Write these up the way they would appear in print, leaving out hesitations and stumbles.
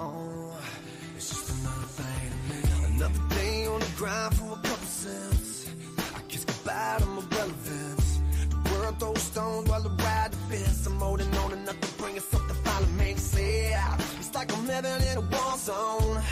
Oh, it's just another thing to me. Another day on the grind for a couple cents. I kiss goodbye to my relevance. The world throws stones while the ride defends. I'm holding on to nothing, bringing something finally makes sense. It's like I'm living in a war zone,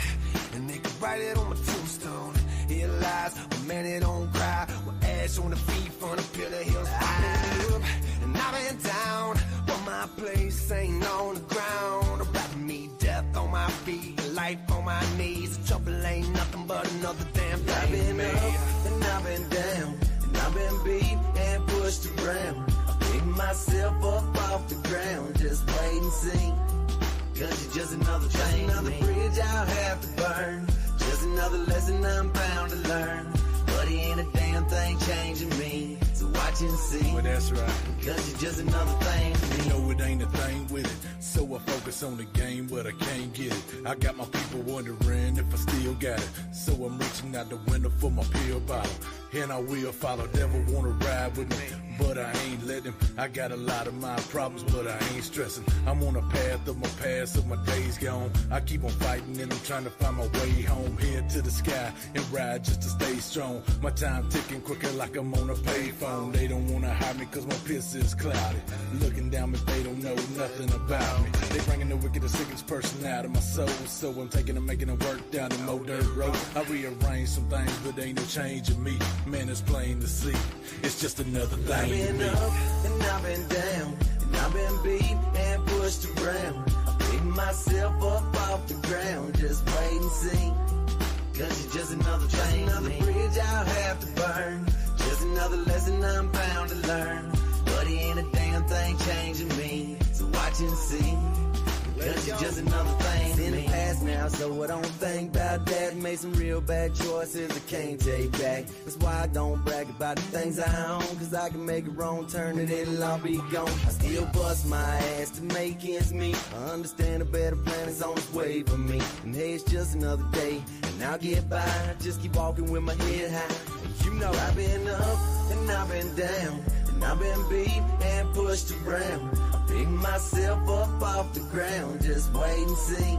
and they could write it on my tombstone. Here lies a man that don't cry, with ash on the feet from the pillar hills. I've been up and I've been down, but my place ain't on the ground. Wrapping me death on my feet, life on my knees. The trouble ain't nothing but another damn thing. I've been up and I've been down, and I've been beat and pushed around. I pick myself up off the ground, just wait and see. Cause you're just another thing, another bridge I'll have to burn. Just another lesson I'm bound to learn. But he ain't a damn thing changing me, so watch and see. Well, that's right. Cause you're just another thing to me. You know it ain't a thing with it, so I focus on the game, but I can't get it. I got my people wondering if I still got it, so I'm reaching out the window for my pill bottle. And I will follow, never wanna ride with me, but I ain't letting. I got a lot of my problems, but I ain't stressing. I'm on a path of my past, so my days gone. I keep on fighting and I'm trying to find my way home. Head to the sky and ride just to stay strong. My time ticking quicker like I'm on a payphone. They don't wanna hire me cause my piss is clouded. Looking down but they don't know nothing about me. They bringing the wickedest, sickest person out of my soul. So I'm taking and making it work down the Mo Dirt Road. I rearrange some things but ain't no change in me. Man, it's plain to see, it's just another thing. I've been up and I've been down, and I've been beat and pushed around. I pick myself up off the ground, just wait and see. Cause you're just another thing, another bridge I'll have to burn. Just another lesson I'm bound to learn. But he ain't a damn thing changing me, so watch and see. Cause you're just another thing to me. In the past now, so I don't think about that. Made some real bad choices I can't take back. That's why I don't brag about the things I own, cause I can make a wrong turn and it'll all be gone. I still bust my ass to make ends meet. I understand a better plan is on its way for me. And hey, it's just another day, and I'll get by. Just keep walking with my head high. And you know I've been up and I've been down, and I've been beat and pushed around. Pick myself up off the ground, just wait and see.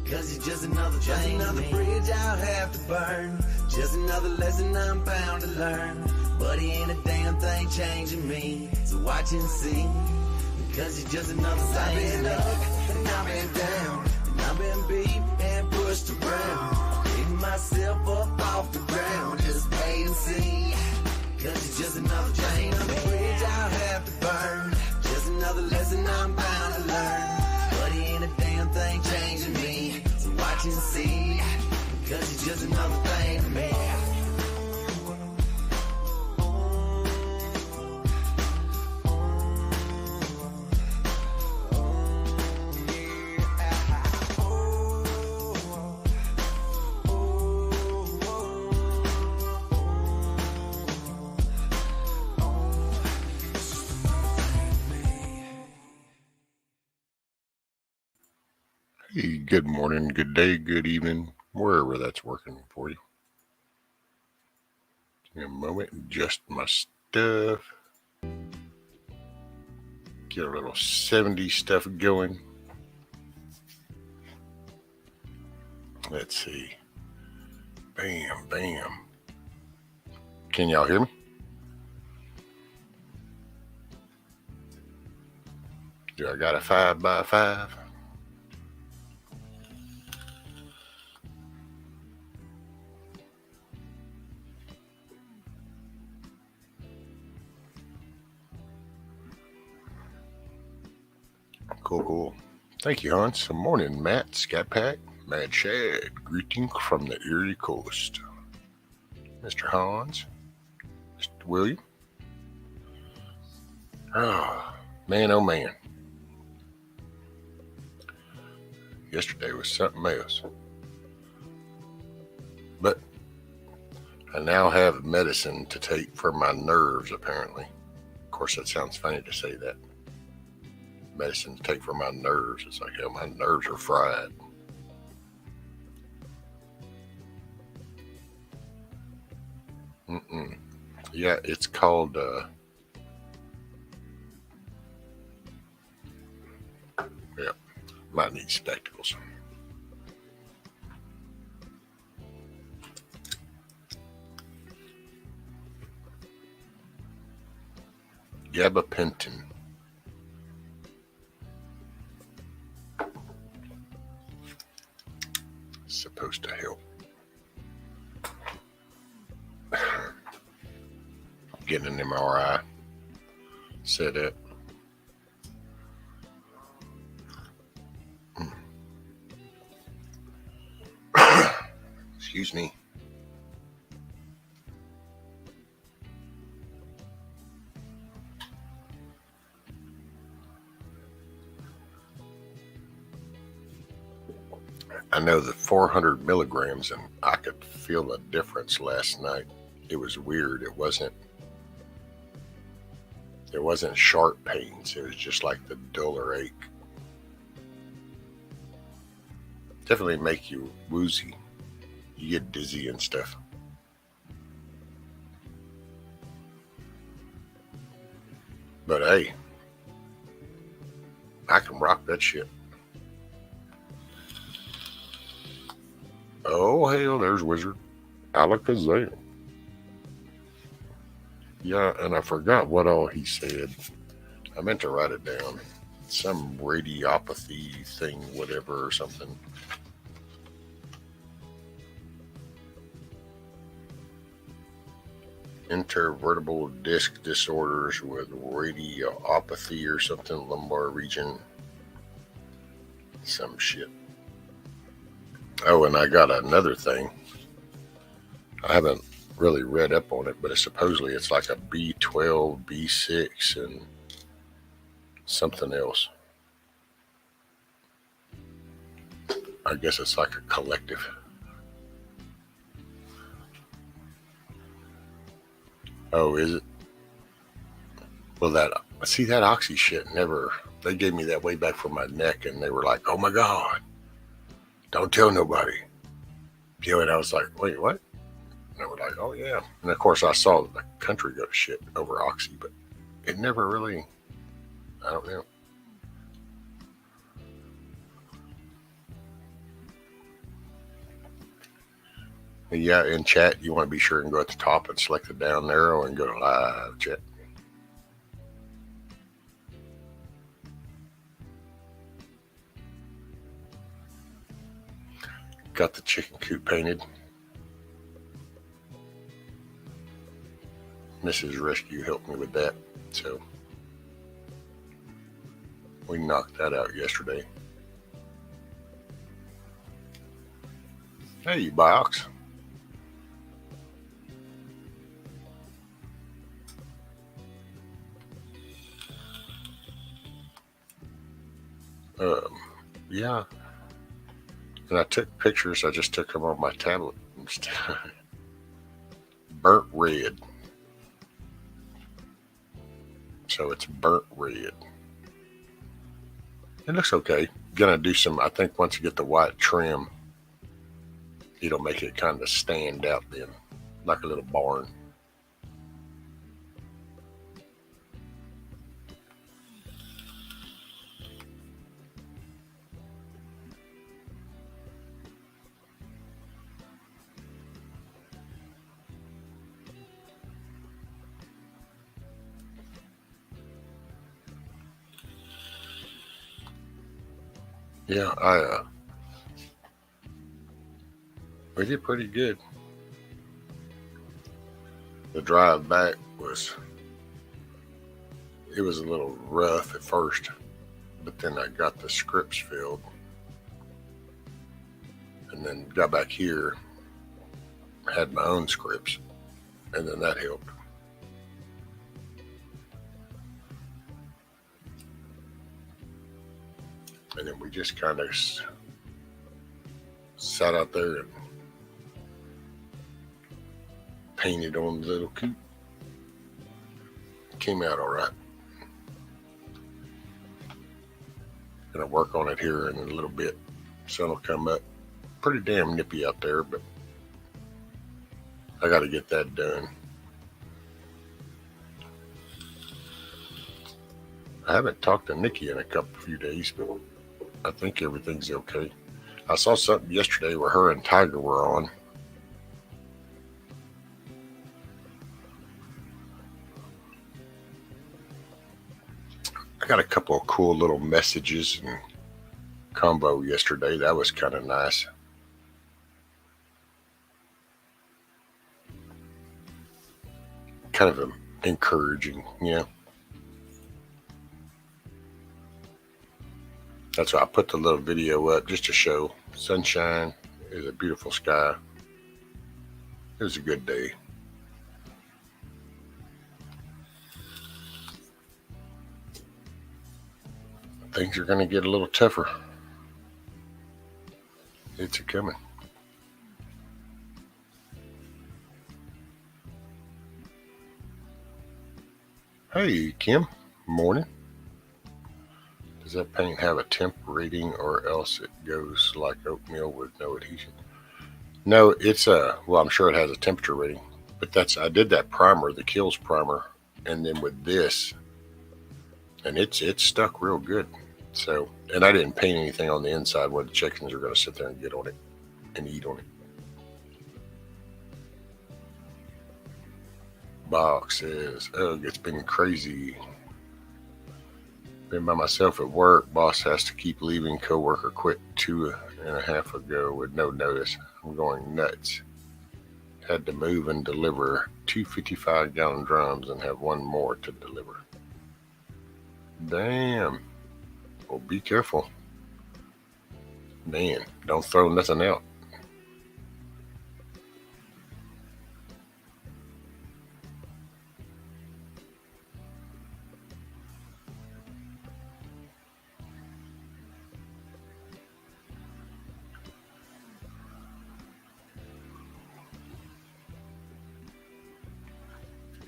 Cause you're just another thing, another bridge I'll have to burn. Just another lesson I'm bound to learn. But he ain't a damn thing changing me, so watch and see. Cause you're just another thing. I've been up and I've been down, and I've been beat and pushed around. Pick myself up off the ground, just wait and see. Cause you're just another thing, another bridge I'll have to burn. Just another lesson I'm bound to learn. But he ain't a damn thing changing me, so watch and see. Cause he's just another thing to me. Hey, good morning, good day, good evening, wherever that's working for you. Give me a moment, adjust my stuff. Get a little 70s stuff going. Let's see. Bam, bam. Can y'all hear me? Do I got a 5x5? Cool. Thank you, Hans. Good morning, Matt, Scat Pack, Mad Shad. Greeting from the Erie Coast. Mr. Hans, Mr. William. Oh, man. Yesterday was something else. But I now have medicine to take for my nerves, apparently. Of course, that sounds funny to say that. Medicine to take for my nerves. It's like, hell, my nerves are fried. Yeah, it's called might need spectacles. Gabapentin. Supposed to help. Getting an MRI set up. Excuse me. I know the 400 milligrams, and I could feel the difference last night. It was weird. It wasn't sharp pains. It was just like the duller ache. Definitely make you woozy. You get dizzy and stuff. But hey, I can rock that shit. Oh, hell, there's Wizard. Alakazam. Yeah, and I forgot what all he said. I meant to write it down. Some radiopathy thing, whatever, or something. Intervertebral disc disorders with radiopathy or something, lumbar region. Some shit. Oh, and I got another thing. I haven't really read up on it, but supposedly it's like a B12, B6, and something else. I guess it's like a collective. Oh, is it? Well, that oxy shit never, they gave me that way back from my neck, and they were like, oh my God, don't tell nobody. You know, and I was like, wait, what? And they were like, oh yeah. And of course I saw the country go to shit over oxy, but it never really, I don't know. Yeah, in chat, you want to be sure and go at the top and select the down arrow and go to live chat. Got the chicken coop painted. Mrs. Rescue helped me with that, so we knocked that out yesterday. Hey, Box. Yeah. And I took pictures. I just took them on my tablet. Burnt red. So it's burnt red. It looks okay. Gonna do some, I think once you get the white trim, it'll make it kind of stand out then, like a little barn. Yeah, we did pretty good. The drive back it was a little rough at first, but then I got the scripts filled and then got back here, had my own scripts, and then that helped. And then we just kind of sat out there and painted on the little coop. Came out all right. Gonna work on it here in a little bit. Sun will come up. Pretty damn nippy out there, but I got to get that done. I haven't talked to Nikki in a few days, but I think everything's okay. I saw something yesterday where her and Tiger were on. I got a couple of cool little messages and combo yesterday. That was kind of nice. Kind of encouraging, you know. That's why I put the little video up just to show sunshine. It was a beautiful sky. It was a good day. Things are going to get a little tougher. It's a coming. Hey, Kim. Morning. Does that paint have a temp rating or else it goes like oatmeal with no adhesion? No, it's well, I'm sure it has a temperature rating, but I did that primer, the Kills primer, and then with this, and it's stuck real good. So, and I didn't paint anything on the inside where the chickens are going to sit there and get on it and eat on it. Box says, ugh, it's been crazy. Been by myself at work. Boss has to keep leaving. Coworker quit 2.5 ago with no notice. I'm going nuts. Had to move and deliver 2 55-gallon drums and have one more to deliver. Damn. Well, be careful. Man, don't throw nothing out.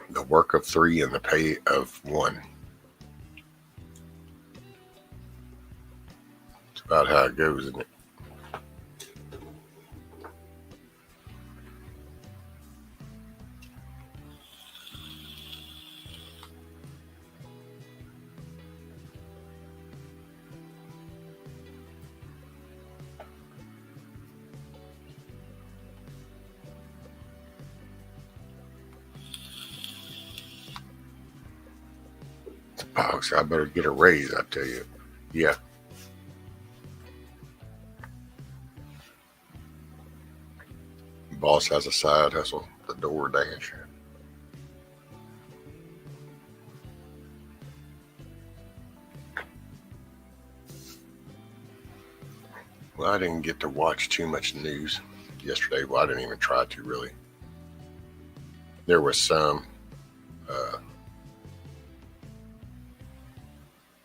The work of 3 and the pay of 1. It's about how it goes, isn't it? Oh, so I better get a raise, I tell you. Yeah. Boss has a side hustle, the DoorDash. Well, I didn't get to watch too much news yesterday. Well, I didn't even try to, really. There was some.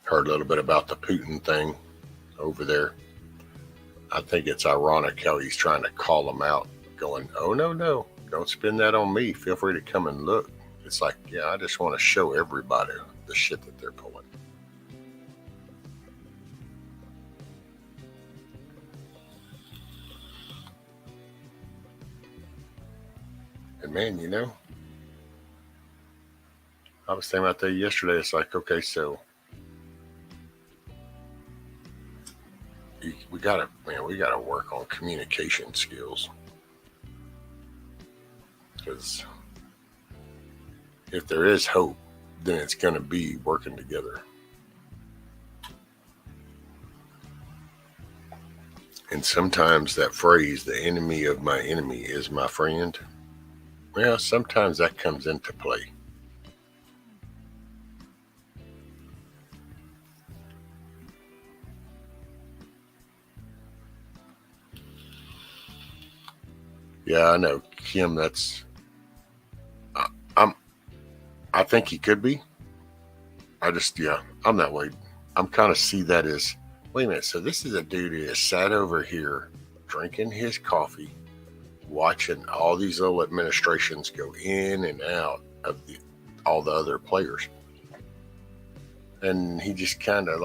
Heard a little bit about the Putin thing over there. I think it's ironic how he's trying to call them out, going, oh, no, don't spend that on me. Feel free to come and look. It's like, yeah, I just want to show everybody the shit that they're pulling. And man, you know, I was thinking about that yesterday. It's like, okay, so we gotta work on communication skills, because if there is hope, then it's going to be working together. And sometimes that phrase, the enemy of my enemy is my friend, well, sometimes that comes into play. Yeah, I know, Kim. I think he could be. I'm that way. I'm kind of see that as, wait a minute. So this is a dude who has sat over here drinking his coffee, watching all these little administrations go in and out of all the other players, and he just kind of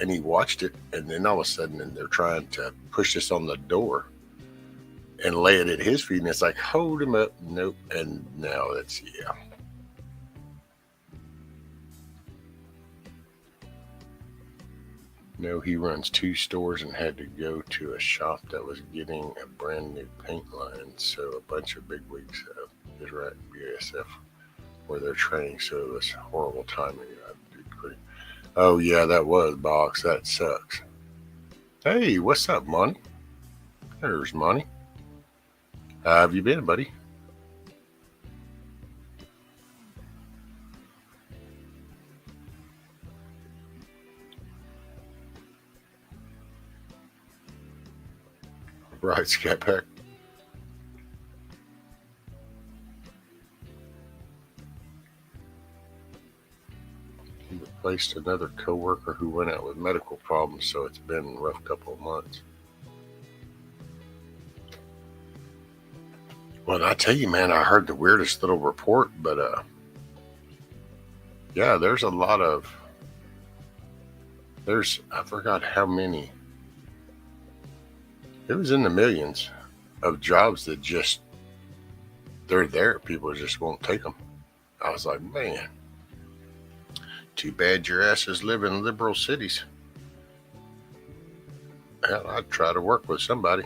and he watched it, and then all of a sudden, they're trying to push this on the door and lay it at his feet, and it's like, hold him up, nope, and now that's, yeah. No, he runs 2 stores and had to go to a shop that was getting a brand new paint line, so a bunch of bigwigs is right, BASF, where they're training, so it was horrible timing. Oh, yeah, that was Box. That sucks. Hey, what's up, Monty? There's Monty. How have you been, buddy? Right, Scat Pack. He replaced another coworker who went out with medical problems, so it's been a rough couple of months. Well, I tell you, man, I heard the weirdest little report, but yeah, there's a lot of I forgot how many. It was in the millions of jobs that just they're there. People just won't take them. I was like, man, too bad your asses live in liberal cities. Hell, I'd try to work with somebody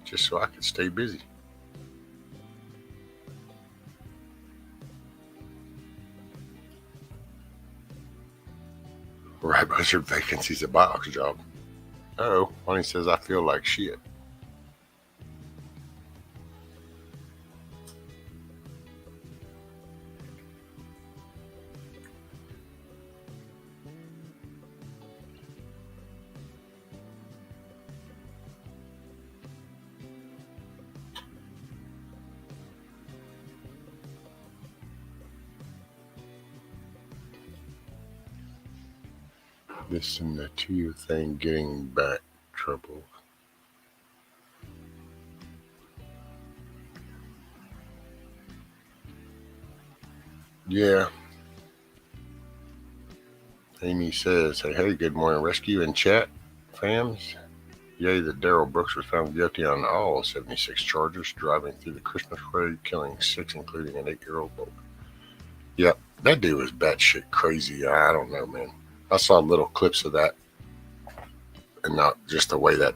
just so I could stay busy. Right, Buzzard vacancies a box job. Oh, Bonnie says I feel like shit. This and the two thing getting back trouble. Yeah. Amy says, hey, good morning, rescue and chat, fams. Yay, that Daryl Brooks was found guilty on all 76 charges, driving through the Christmas parade, killing 6, including an 8-year-old boy. Yep, that dude was batshit crazy. I don't know, man. I saw little clips of that, and not just the way that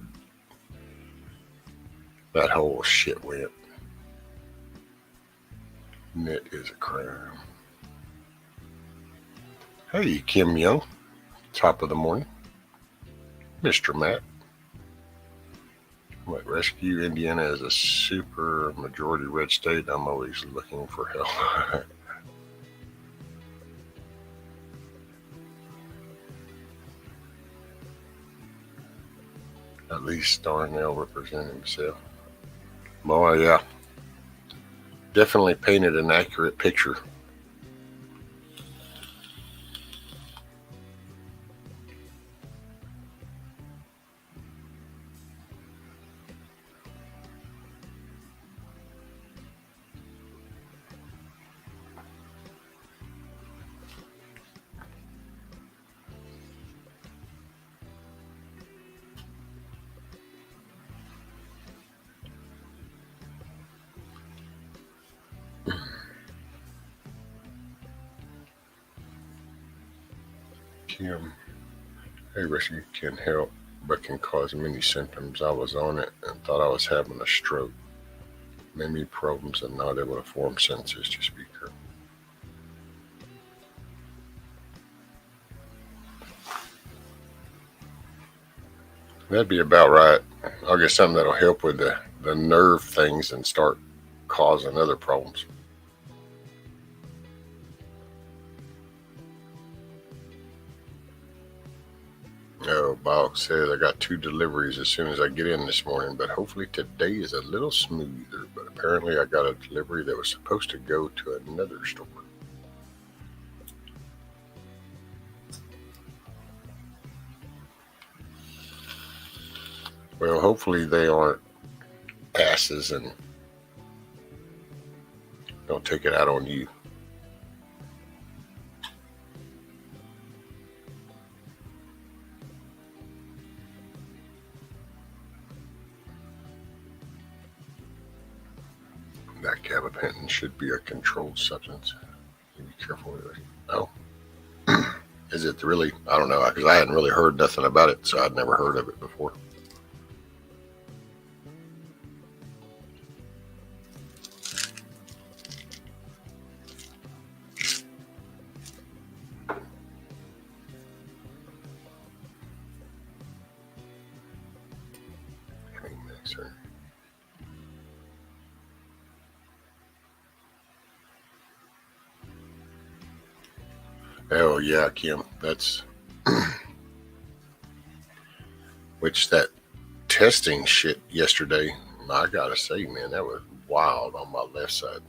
whole shit went. Net is a crime. Hey, Kim Young, top of the morning. Mr. Matt. What, rescue Indiana is a super majority red state. I'm always looking for help. At least Darnell represented himself. Boy, yeah. Definitely painted an accurate picture. Kim, hey, rescue can help, but can cause many symptoms. I was on it and thought I was having a stroke. Many problems and not able to form sentences to speak her. That'd be about right. I'll get something that'll help with the nerve things and start causing other problems. Oh, Box says I got 2 deliveries as soon as I get in this morning, but hopefully today is a little smoother. But apparently I got a delivery that was supposed to go to another store. Well, hopefully they aren't asses and don't take it out on you. That gabapentin should be a controlled substance. Be careful with it. Oh. Is it really? I don't know, because I hadn't really heard nothing about it, so I'd never heard of it before. Oh yeah, Kim. That's which that testing shit yesterday. I gotta say, man, that was wild on my left side.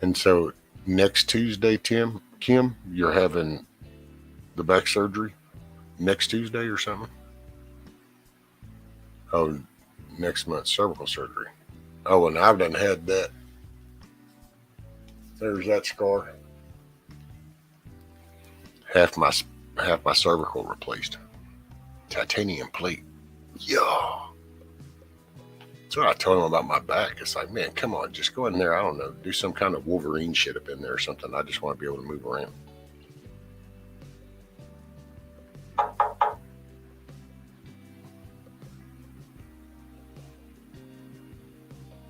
And so next Tuesday, Kim, you're having the back surgery next Tuesday or something? Oh, next month cervical surgery. Oh, and I've done had that. There's that scar. Half my cervical replaced. Titanium plate. Yeah. That's what I told him about my back. It's like, man, come on, just go in there. I don't know, do some kind of Wolverine shit up in there or something. I just want to be able to move around.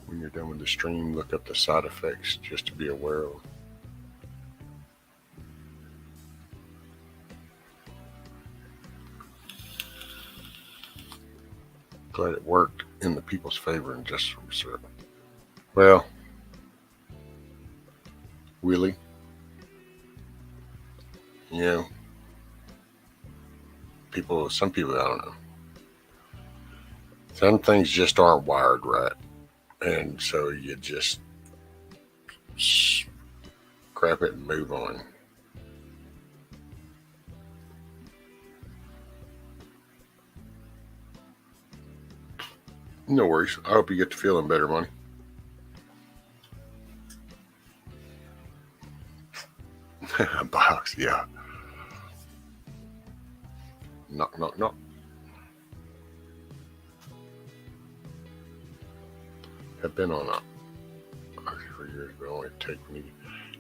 When you're done with the stream, look up the side effects just to be aware of. Glad it worked in the people's favor and just from certain. Well, Willie, you know, some people, I don't know. Some things just aren't wired right. And so you just scrap it and move on. No worries. I hope you get to feeling better, money. Box, yeah. Knock, knock, knock. Have been on for years, but only take me.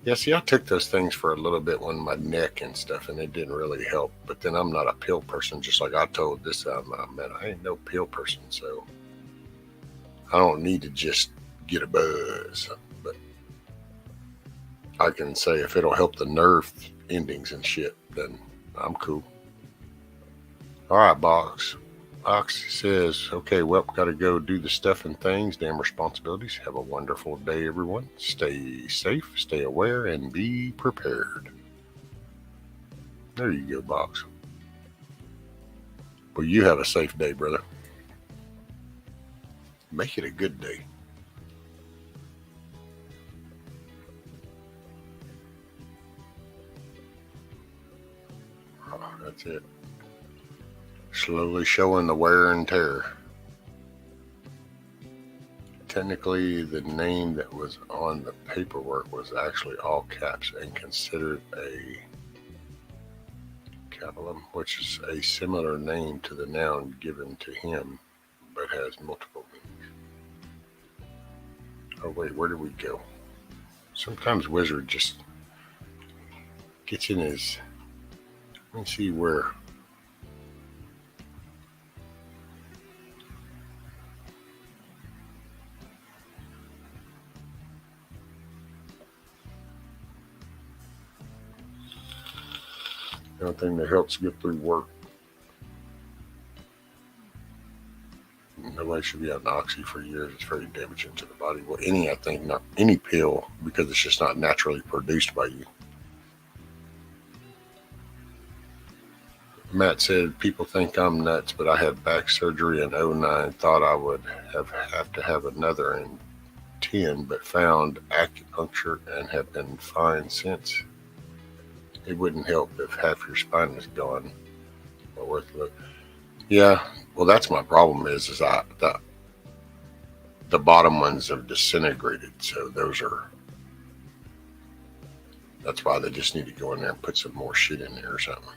Yeah, see, I took those things for a little bit on my neck and stuff, and it didn't really help. But then I'm not a pill person, just like I told this man, I ain't no pill person, so I don't need to just get a buzz. But I can say if it'll help the nerve endings and shit, then I'm cool. All right, Box. Ox says, okay, well, got to go do the stuff and things, damn responsibilities. Have a wonderful day, everyone. Stay safe, stay aware, and be prepared. There you go, Box. Well, you have a safe day, brother. Make it a good day. Oh, that's it. Slowly showing the wear and tear. Technically, the name that was on the paperwork was actually all caps and considered a capitulum, which is a similar name to the noun given to him, but has multiple meanings. Oh wait, where did we go? Sometimes Wizard just gets in his... Let me see where... The only thing that helps get through work. Nobody should be on Oxy for years. It's very damaging to the body. Well, I think not any pill, because it's just not naturally produced by you. Matt said, people think I'm nuts, but I had back surgery in 2009. Thought I would have to have another in 2010, but found acupuncture and have been fine since. It wouldn't help if half your spine is gone. Well, worth a look. Yeah, well, that's my problem is the bottom ones have disintegrated. So that's why they just need to go in there and put some more shit in there or something.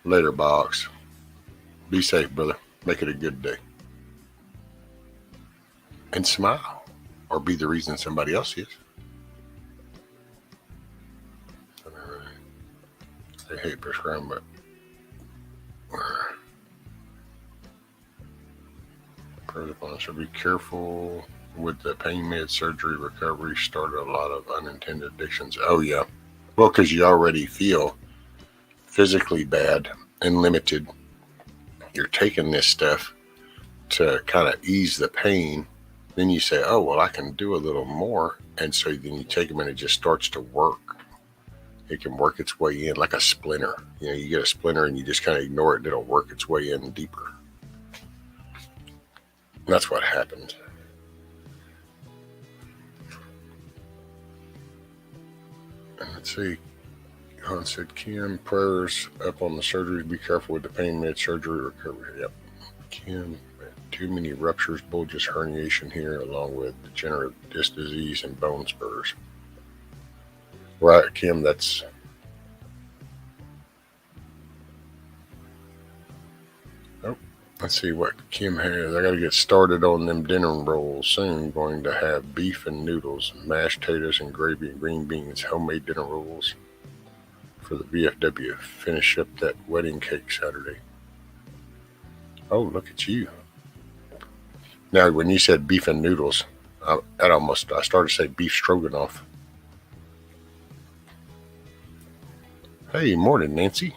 Later, Box. Be safe, brother. Make it a good day. And smile. Or be the reason somebody else is. I hate prescribing, but should be careful with the pain med surgery recovery. Started a lot of unintended addictions. Oh yeah, well, because you already feel physically bad and limited, you're taking this stuff to kind of ease the pain. Then you say, oh, well, I can do a little more. And so then you take them and it just starts to work. It can work its way in like a splinter. You know, you get a splinter and you just kind of ignore it and it'll work its way in deeper. That's what happened. And let's see. Han said, Kim, prayers up on the surgery. Be careful with the pain med surgery recovery. Yep. Kim, too many ruptures, bulges, herniation here, along with degenerative disc disease and bone spurs. Right, Kim, that's... Oh, let's see what Kim has. I got to get started on them dinner rolls soon. Going to have beef and noodles, mashed potatoes and gravy and green beans, homemade dinner rolls for the VFW. Finish up that wedding cake Saturday. Oh, look at you. Now, when you said beef and noodles, I started to say beef stroganoff. Hey, morning, Nancy.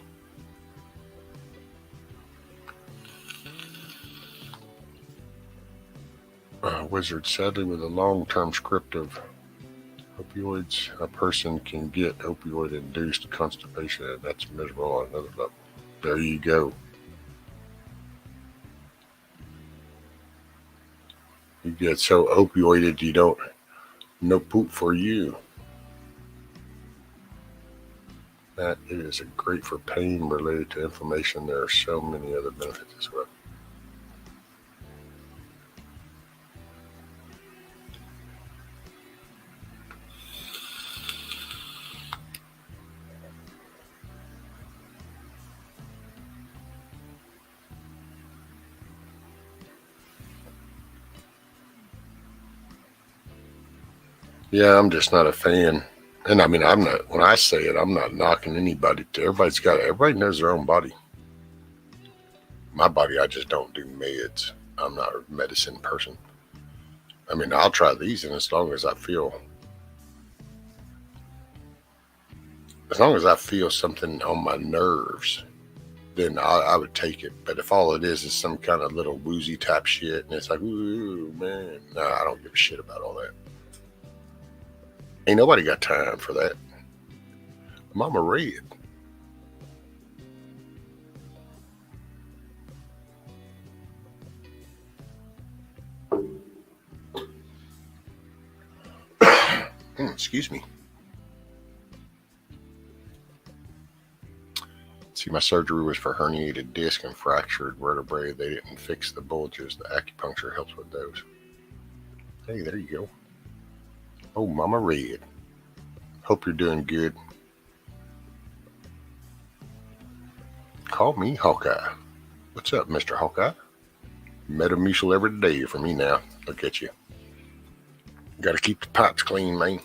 Wizard, sadly, with a long-term script of opioids, a person can get opioid-induced constipation, and that's miserable on another level. There you go. You get so opioided, you don't, no poop for you. That is great for pain related to inflammation. There are so many other benefits as well. Yeah, I'm just not a fan. And I mean, I'm not, when I say it, I'm not knocking anybody. Everybody knows their own body. My body, I just don't do meds. I'm not a medicine person. I mean, I'll try these, and as long as I feel something on my nerves, then I would take it. But if all it is some kind of little woozy type shit, and it's like, ooh, man, I don't give a shit about all that. Ain't nobody got time for that. Mama Red. Excuse me. See, my surgery was for herniated disc and fractured vertebrae. They didn't fix the bulges. The acupuncture helps with those. Hey, there you go. Oh, Mama Red. Hope you're doing good. Call me Hawkeye. What's up, Mr. Hawkeye? Metamucil every day for me now. Look at you. Got to keep the pipes clean, man.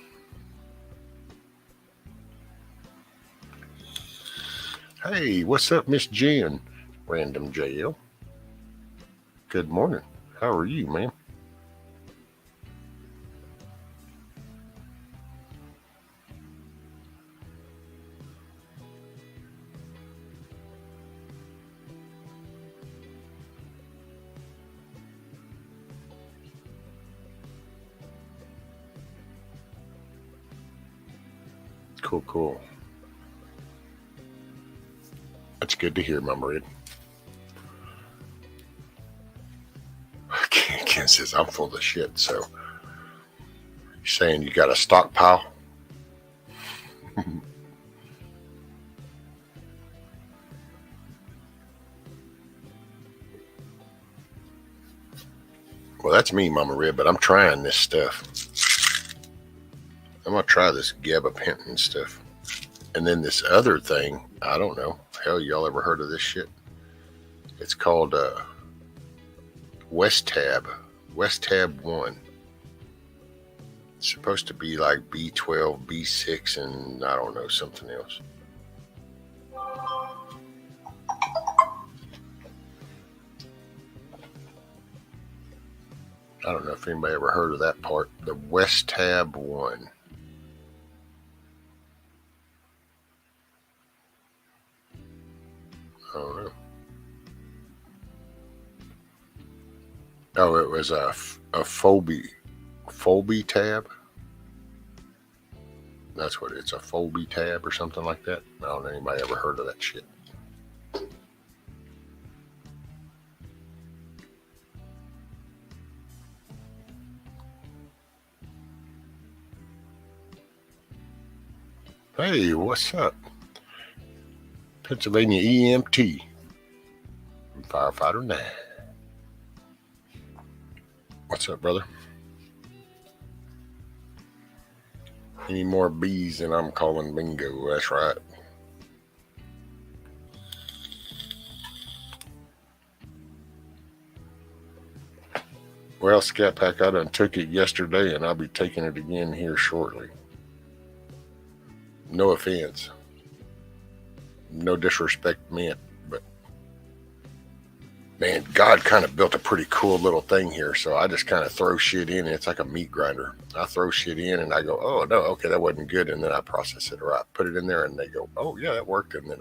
Hey, what's up, Miss Jen? Random JL. Good morning. How are you, man? Cool. That's good to hear, Mama Red. Ken says I'm full of shit, so you're saying you got a stockpile? Well, that's me, Mama Red, but I'm trying this stuff. I'm going to try this gabapentin stuff. And then this other thing, I don't know. Hell, y'all ever heard of this shit? It's called Westab 1. It's supposed to be like B12, B6, and I don't know, something else. I don't know if anybody ever heard of that part. The Westab 1. I don't know. Oh, it was a Folby tab. That's what it's a Folby tab or something like that. I don't know anybody ever heard of that shit. Hey, what's up? Pennsylvania EMT. Firefighter 9. What's up, brother? Any more bees than I'm calling bingo. That's right. Well, Scat Pack, I done took it yesterday and I'll be taking it again here shortly. No offense. No disrespect meant, but man, God kind of built a pretty cool little thing here. So I just kind of throw shit in. It's like a meat grinder. I throw shit in and I go, oh, no, okay, that wasn't good. And then I process it or I put it in there and they go, oh, yeah, that worked. And then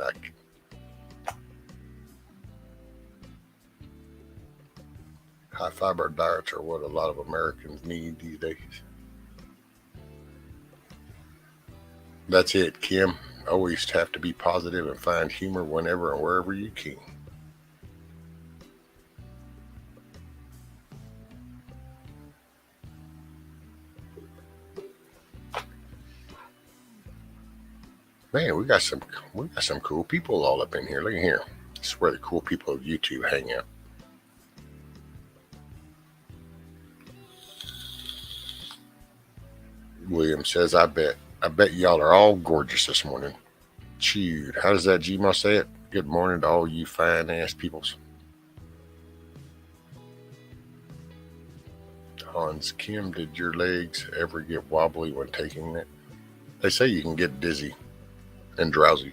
high fiber diets are what a lot of Americans need these days. That's it, Kim. Always have to be positive and find humor whenever and wherever you can. Man, we got some cool people all up in here. Look at here. This is where the cool people of YouTube hang out. William says, I bet y'all are all gorgeous this morning. Chewed. How does that Gmo say it? Good morning to all you fine ass peoples. Hans, Kim, did your legs ever get wobbly when taking it? They say you can get dizzy and drowsy.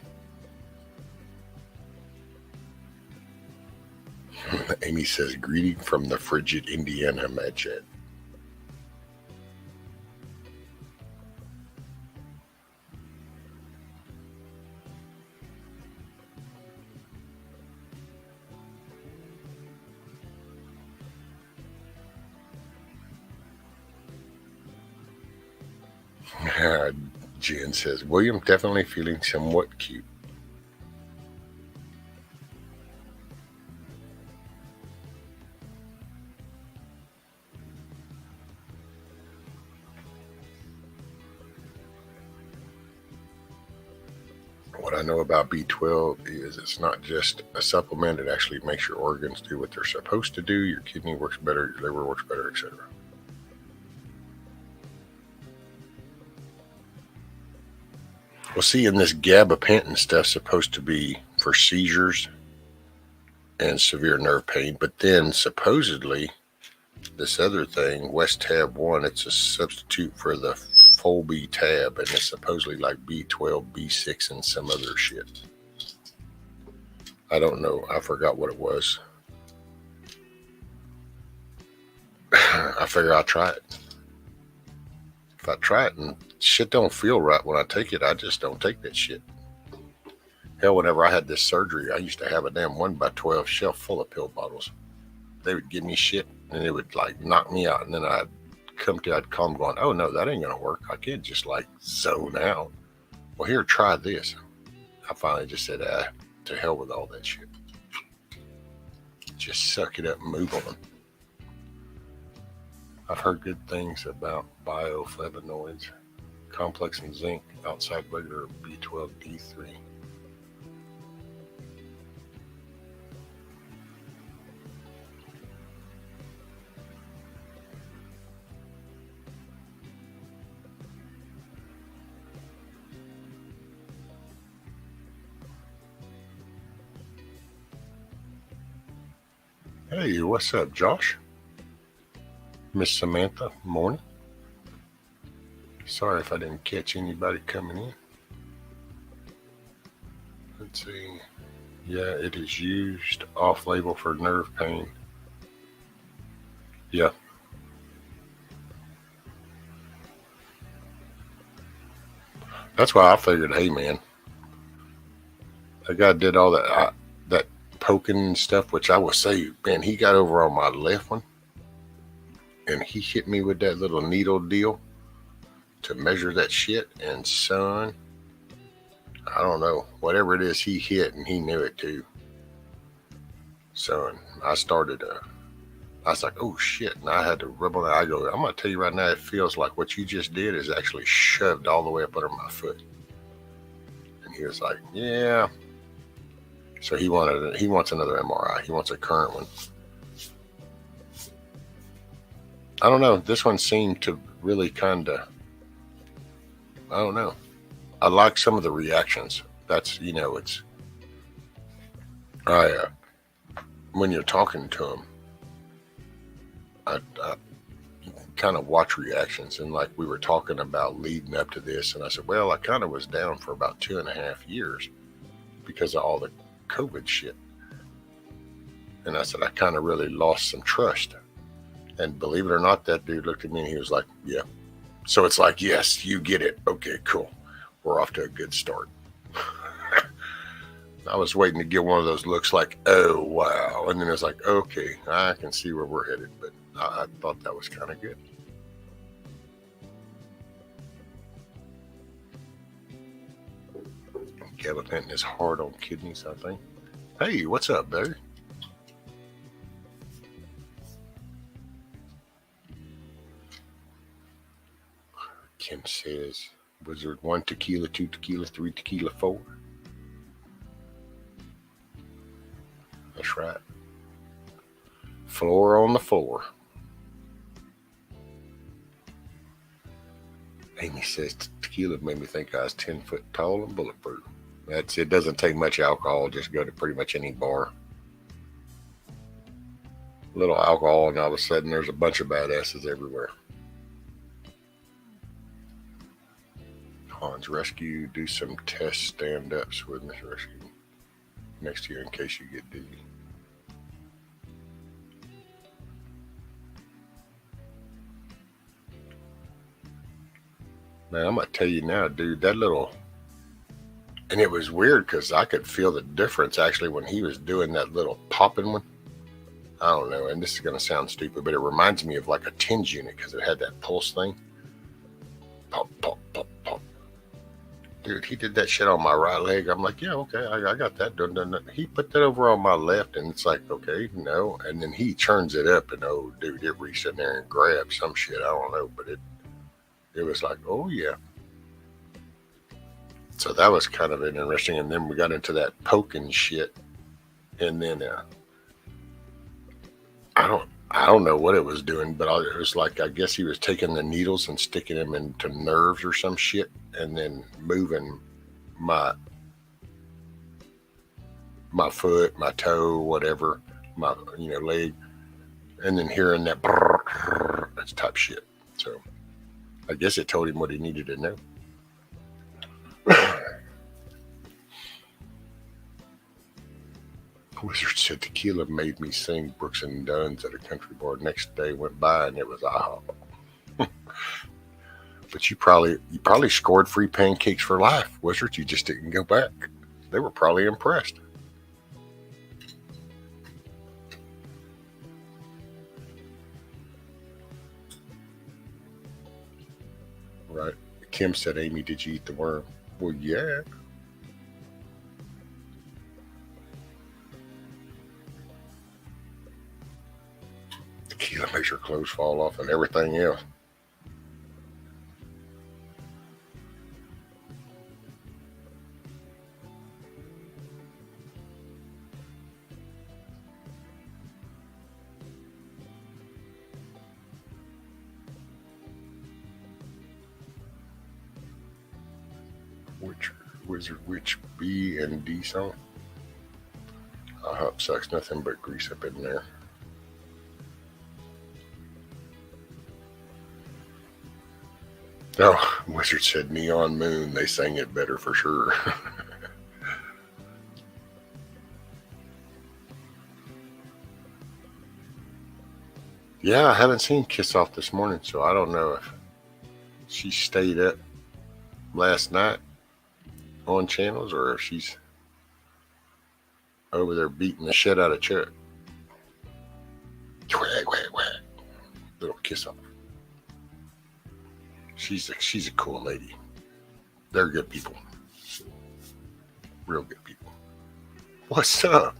Amy says, greeting from the frigid Indiana Mad Chat. Jen says, William definitely feeling somewhat cute. What I know about B12 is it's not just a supplement, it actually makes your organs do what they're supposed to do. Your kidney works better, your liver works better, etc. Well, see, in this gabapentin stuff supposed to be for seizures and severe nerve pain, but then supposedly this other thing, West Tab 1, it's a substitute for the Folby tab, and it's supposedly like B12, B6, and some other shit. I don't know. I forgot what it was. I figure I'll try it. If I try it and shit don't feel right when I take it, I just don't take that shit. Hell, whenever I had this surgery, I used to have a damn 1x12 shelf full of pill bottles. They would give me shit and it would like knock me out, and then I'd call them going, oh no, that ain't gonna work. I can't just like zone out. Well, here, try this. I finally just said, to hell with all that shit. Just suck it up and move on. I've heard good things about bioflavonoids, complex in zinc, outside regular B12, D3. Hey, what's up, Josh? Miss Samantha, morning. Sorry if I didn't catch anybody coming in. Let's see. Yeah, it is used off-label for nerve pain. Yeah. That's why I figured, hey man, that guy did all that. That poking and stuff, which I will say, man, he got over on my left one and he hit me with that little needle deal to measure that shit. And son, I don't know, whatever it is he hit, and he knew it too. Son, I was like, oh shit. And I had to rub on that. I go, I'm going to tell you right now, it feels like what you just did is actually shoved all the way up under my foot. And he was like, yeah. So he wants another MRI. He wants a current one. I don't know. This one seemed to really kind of, I don't know. I like some of the reactions. That's, it's, when you're talking to him, I kind of watch reactions. And like we were talking about leading up to this, and I said, well, I kind of was down for about 2.5 years because of all the COVID shit. And I said, I kind of really lost some trust. And believe it or not, that dude looked at me and he was like, yeah. So it's like, yes, you get it. Okay, cool. We're off to a good start. I was waiting to get one of those looks like, oh, wow. And then it's like, okay, I can see where we're headed. But I thought that was kind of good. Gabapentin is hard on kidneys, I think. Hey, what's up, buddy? Kim says, Wizard 1 tequila, 2 tequila, 3 tequila, 4. That's right. Floor on the floor. Amy says tequila made me think I was 10 foot tall and bulletproof. It doesn't take much alcohol. Just go to pretty much any bar. A little alcohol, and all of a sudden there's a bunch of badasses everywhere. Hans Rescue, do some test stand-ups with Miss Rescue next to you in case you get dizzy. Man, I'm going to tell you now, dude, that little... And it was weird because I could feel the difference actually when he was doing that little popping one. I don't know, and this is going to sound stupid, but it reminds me of like a TENS unit because it had that pulse thing. Pop, pop, pop, pop. Dude, he did that shit on my right leg. I'm like, yeah, okay, I got that. Dun, dun, dun. He put that over on my left, and it's like, okay, no. And then he turns it up, and oh, dude, it reached in there and grabbed some shit. I don't know, but it was like, oh, yeah. So that was kind of interesting. And then we got into that poking shit. And then I don't know what it was doing, but it was like, I guess he was taking the needles and sticking them into nerves or some shit, and then moving my foot, my toe, whatever, my leg, and then hearing that that's type shit. So I guess it told him what he needed to know. Wizard said tequila made me sing Brooks and Dunn's at a country bar. Next day went by and it was but you probably scored free pancakes for life, Wizard. You just didn't go back. They were probably impressed. Right. Kim said, Amy, did you eat the worm? Well, yeah. Tequila makes your clothes fall off and everything else. Which B and D song? Hop sucks nothing but grease up in there. Oh, Wizard said Neon Moon. They sang it better for sure. Yeah, I haven't seen Kiss Off this morning, so I don't know if she stayed up last night on channels or if she's over there beating the shit out of Chuck. Whack, whack, whack. Little kiss off. She's a cool lady. They're good people. Real good people. What's up?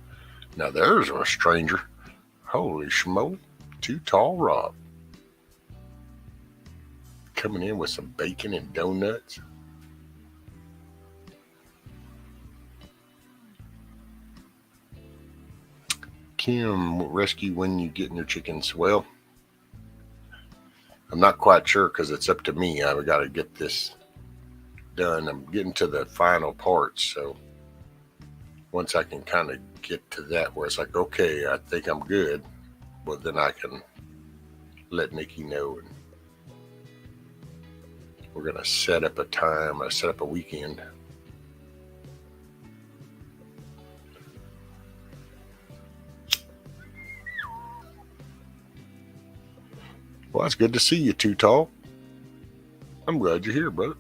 Now there's a stranger. Holy schmo. Too Tall Rob. Coming in with some bacon and donuts. Kim, rescue when you getting your chickens? Well, I'm not quite sure because it's up to me. I've got to get this done. I'm getting to the final parts, so once I can kind of get to that where it's like, okay, I think I'm good, well, then I can let Nikki know, and we're going to set up a time, set up a weekend. Well, it's good to see you, Too Tall. I'm glad you're here, brother.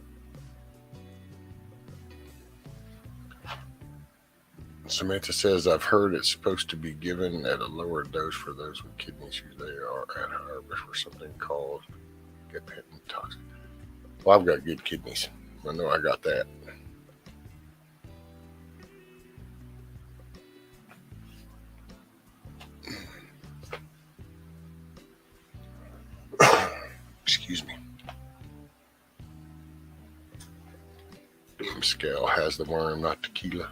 Samantha says, I've heard it's supposed to be given at a lower dose for those with kidney issues. They are at higher risk for something called toxic. Well, I've got good kidneys. I know I got that. Excuse me. Scale has the worm, not tequila.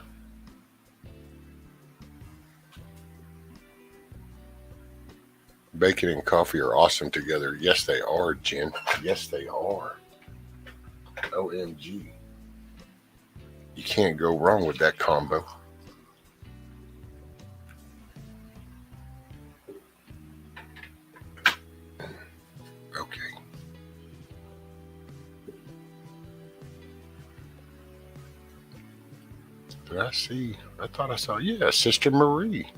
Bacon and coffee are awesome together. Yes, they are, Jen. Yes, they are. OMG. You can't go wrong with that combo. Okay. Did I see? I thought I saw, yeah, Sister Marie.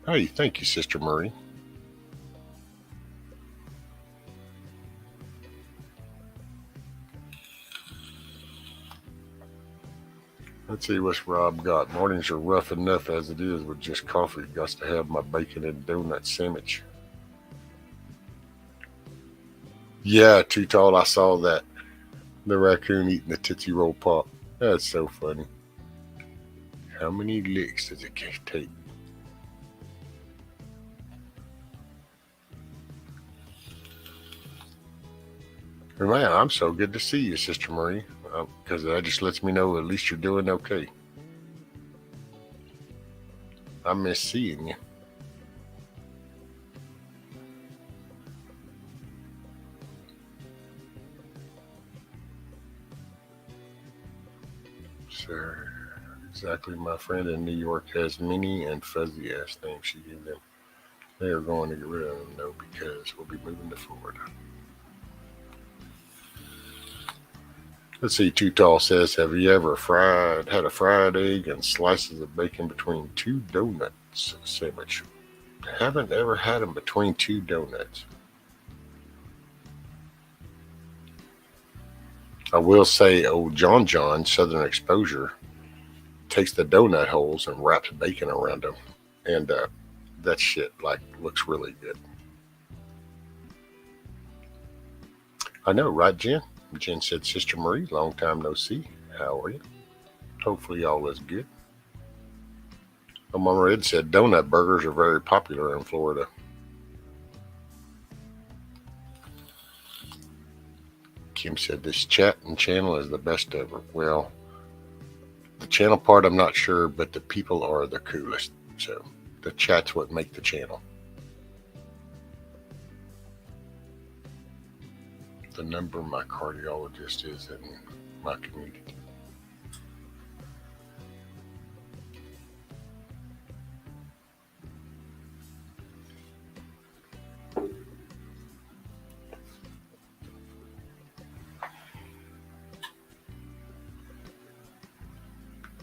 Hey, thank you, Sister Marie. Let's see what's Rob got. Mornings are rough enough as it is with just coffee. Got to have my bacon and donut sandwich. Yeah, Too Tall, I saw that. The raccoon eating the Tootsie Roll Pop. That's so funny. How many licks does it take? Man, I'm so good to see you, Sister Marie, because that just lets me know at least you're doing okay. I miss seeing you. Sir, exactly. My friend in New York has many and fuzzy ass things she gave them. They are going to get rid of them, though, because we'll be moving to Florida. Let's see, Too Tall says, have you ever had a fried egg and slices of bacon between two donuts sandwich? Haven't ever had them between two donuts. I will say old John Southern Exposure takes the donut holes and wraps bacon around them. And that shit looks really good. I know, right, Jen? Jen said, Sister Marie, long time no see. How are you? Hopefully all is good. Oh, Mama Red said donut burgers are very popular in Florida. Kim said this chat and channel is the best ever. Well, the channel part I'm not sure, but the people are the coolest. So the chat's what make the channel. The number my cardiologist is in my community.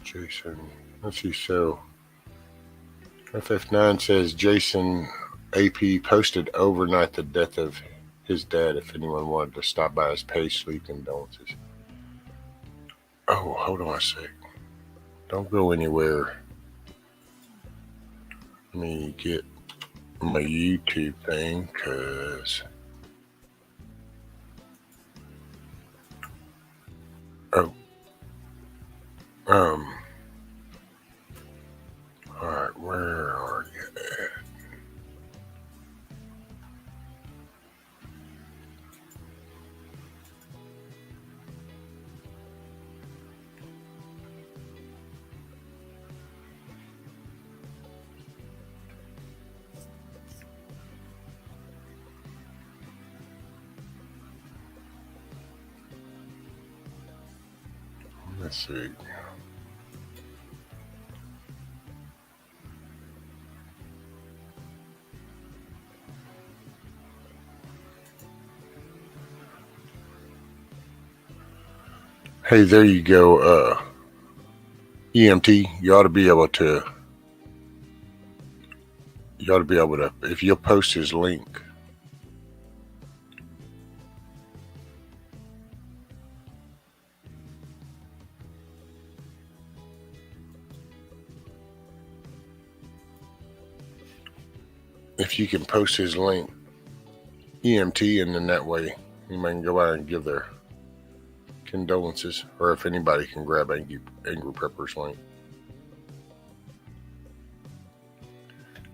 Jason, let's see, so FF9 says Jason AP posted overnight the death of his dad if anyone wanted to stop by his pay sleep condolences. Oh, hold on a sec. Don't go anywhere. Let me get my YouTube thing, cause oh, all right, where are you at? Let's see. Hey, there you go. EMT, you ought to be able to. You ought to be able to. If you'll post his link. If you can post his link, EMT, and then that way you might go out and give their condolences, or if anybody can grab Angry Pepper's link.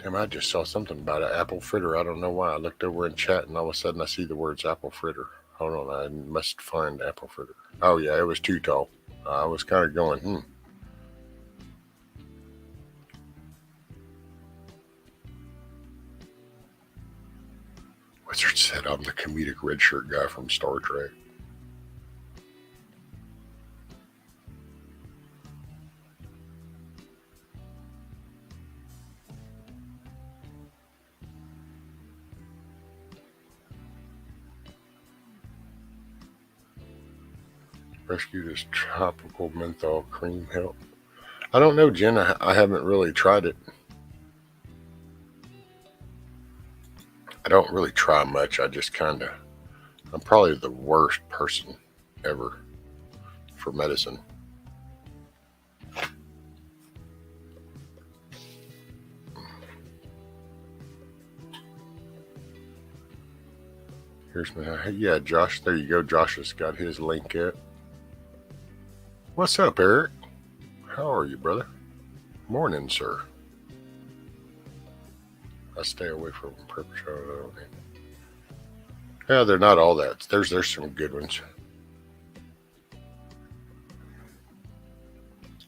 Damn, I just saw something about an apple fritter. I don't know why. I looked over in chat and all of a sudden I see the words apple fritter. Hold on, I must find apple fritter. Oh yeah, it was too tall. I was kind of going, Wizard said I'm the comedic red shirt guy from Star Trek. Rescue this tropical menthol cream help. I don't know, Jen. I haven't really tried it. I don't really try much. I just I'm probably the worst person ever for medicine. Here's my, yeah, Josh. There you go. Josh has got his link up. What's up, Eric? How are you, brother? Morning, sir. I stay away from perpetrator. Yeah, they're not all that. There's some good ones.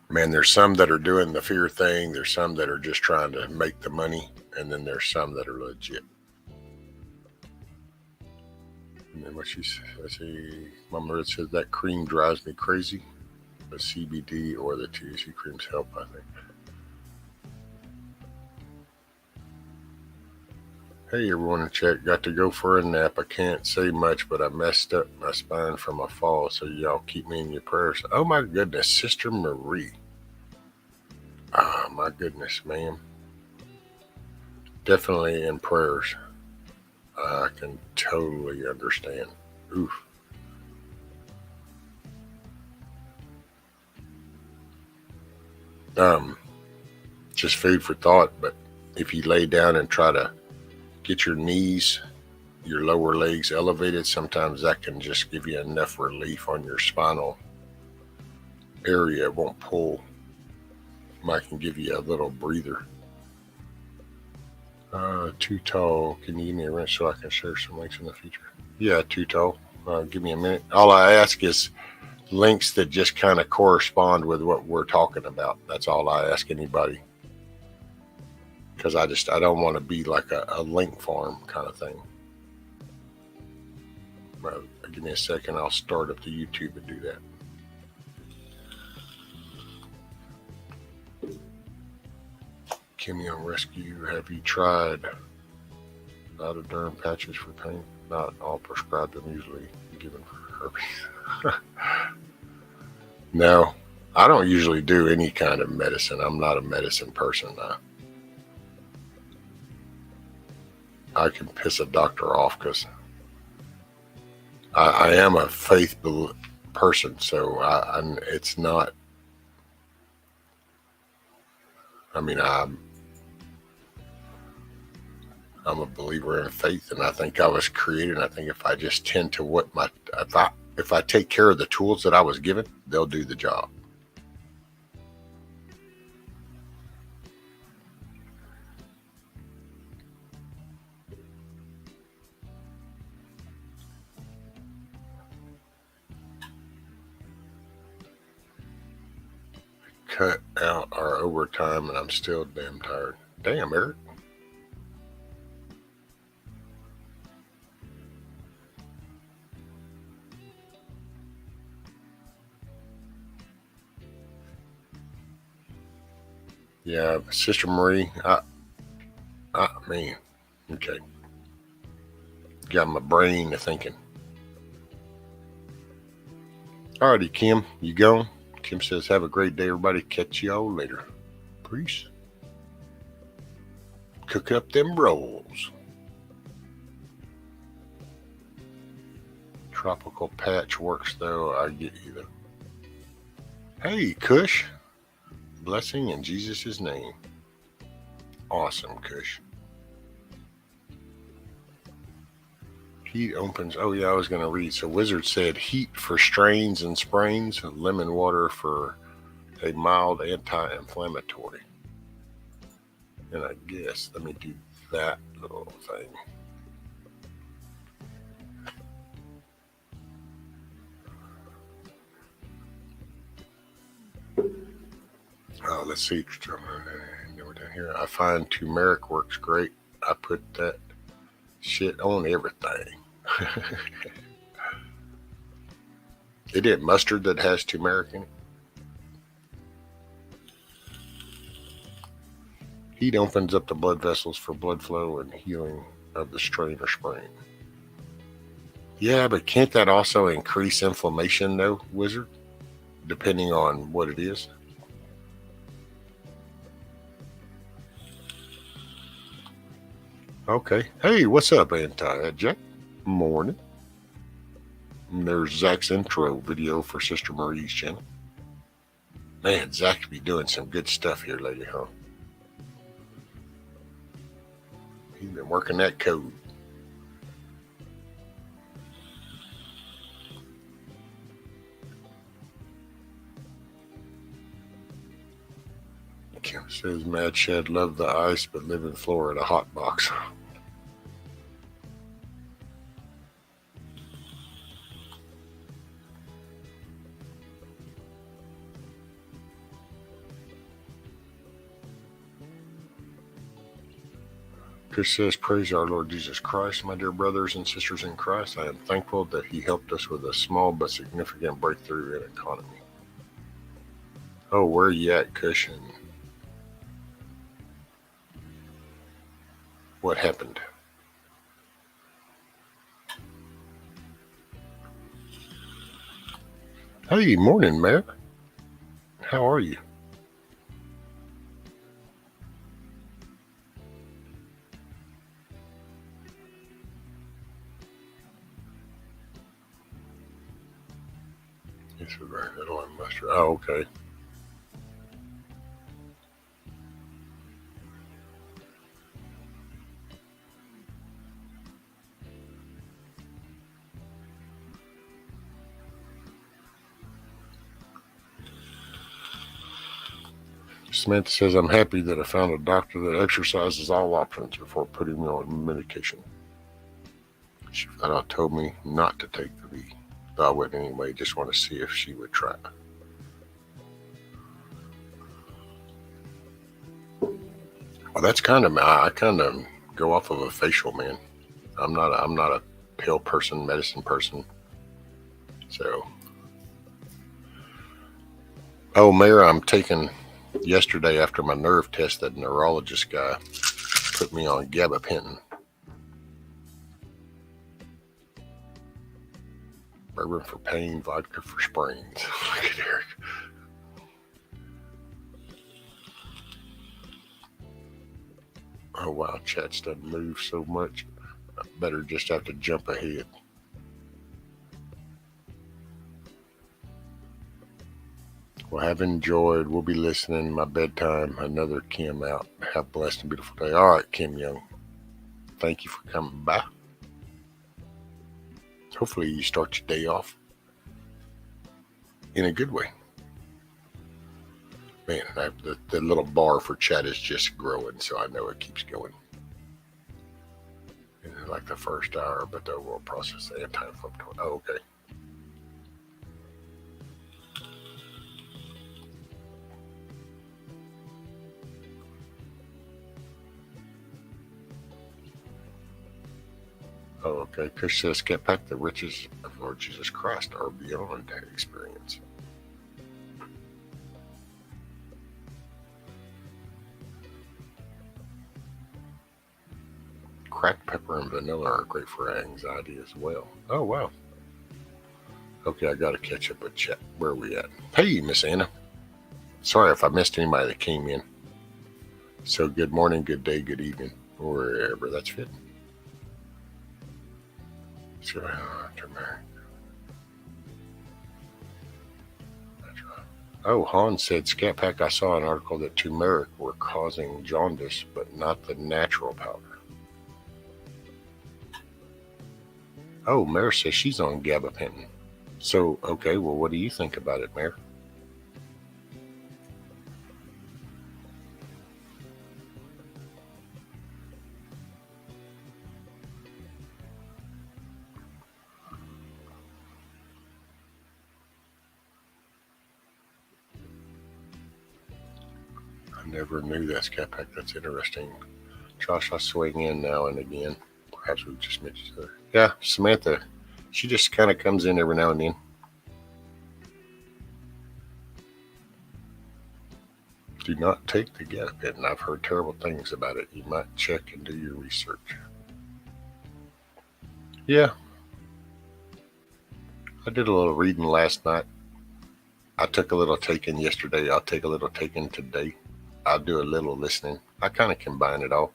Man, there's some that are doing the fear thing. There's some that are just trying to make the money. And then there's some that are legit. And then what she says, let's see, Mama Red says that cream drives me crazy. The CBD or the THC creams help, I think. Hey, everyone in chat, got to go for a nap. I can't say much, but I messed up my spine from a fall, so y'all keep me in your prayers. Oh, my goodness, Sister Marie. Ah, my goodness, ma'am. Definitely in prayers. I can totally understand. Oof. Just food for thought, but if you lay down and try to get your knees, your lower legs elevated, sometimes that can just give you enough relief on your spinal area. It won't pull. Might can give you a little breather. Too tall. Can you give me a wrench so I can share some links in the future? Yeah, too tall. Give me a minute. All I ask is links that just kind of correspond with what we're talking about. That's all I ask anybody. Because I don't want to be like a link farm kind of thing. Give me a second. I'll start up the YouTube and do that. Kimmy on rescue. Have you tried derm patches for pain? Not all prescribed. I'm usually given for herpes. No, I don't usually do any kind of medicine. I'm not a medicine person. I can piss a doctor off because I am a faith person, so it's not. I mean, I'm a believer in faith, and I think I was created. And I think if I just tend to if I take care of the tools that I was given, they'll do the job. Cut out our overtime, and I'm still damn tired. Damn, Eric. Yeah, Sister Marie, I mean, okay. Got my brain to thinking. Alrighty, Kim, you going? Kim says, have a great day, everybody. Catch y'all later. Peace. Cook up them rolls. Tropical patch works, though. I get you, though. Hey, Kush. Blessing in Jesus' name. Awesome, Kush. Heat opens. Oh, yeah, I was going to read. So Wizard said heat for strains and sprains, lemon water for a mild anti-inflammatory. And I guess, let me do that little thing. Let's see. We're down here. I find turmeric works great. I put that shit on everything. Is it mustard that has turmeric in it? Heat opens up the blood vessels for blood flow and healing of the strain or sprain. Yeah, but can't that also increase inflammation, though, Wizard? Depending on what it is. Okay. Hey, what's up, Jack? Morning. And there's Zach's intro video for Sister Marie's channel. Man, Zach be doing some good stuff here lately, huh? He's been working that code. Kim says, Mad Shed love the ice, but live in Florida, hot box. Chris says, praise our Lord Jesus Christ, my dear brothers and sisters in Christ. I am thankful that he helped us with a small but significant breakthrough in economy. Oh, where are you at, Cushion? What happened? Hey, morning, Matt. How are you? It's a very little on mustard. Oh, okay. Samantha says, I'm happy that I found a doctor that exercises all options before putting me on medication. She flat out told me not to take the V. But I wouldn't anyway, just want to see if she would try. Well, that's kind of, I kind of go off of a facial, man. I'm not a pill person, medicine person. So, oh, Mayor, I'm taking yesterday after my nerve test, that neurologist guy put me on gabapentin. Bourbon for pain, vodka for sprains. Look at Eric. Oh, wow, chats doesn't move so much. I better just have to jump ahead. Well, have enjoyed. We'll be listening. My bedtime. Another Kim out. Have a blessed and beautiful day. All right, Kim Young. Thank you for coming by. Hopefully you start your day off in a good way. Man, the little bar for chat is just growing, so I know it keeps going. And like the first hour, but the overall process and time flip. Oh, okay. Oh, okay. Chris says, get back the riches of Lord Jesus Christ are beyond that experience. Cracked pepper and vanilla are great for anxiety as well. Oh, wow. Okay, I got to catch up with chat. Where are we at? Hey, Miss Anna. Sorry if I missed anybody that came in. So good morning, good day, good evening, wherever that's fit. Oh, Hans said, Scat Pack, I saw an article that turmeric were causing jaundice, but not the natural powder. Oh, Mare says she's on gabapentin. So, okay, well, what do you think about it, Mare? I never knew that, Scat Pack. That's interesting. Josh, I swing in now and again. Perhaps we just met each other. Yeah, Samantha. She just kind of comes in every now and then. Do not take the gabapentin. I've heard terrible things about it. You might check and do your research. Yeah. I did a little reading last night. I took a little taking yesterday. I'll take a little taking today. I'll do a little listening. I kind of combine it all.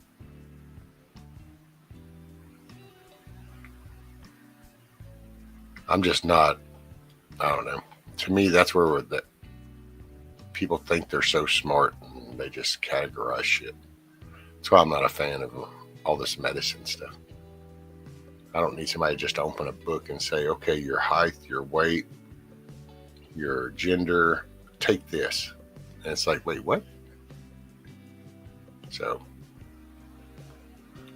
I'm just not, I don't know. To me, that's where that people think they're so smart and they just categorize shit. That's why I'm not a fan of all this medicine stuff. I don't need somebody just to open a book and say, okay, your height, your weight, your gender, take this. And it's like, wait, what? So,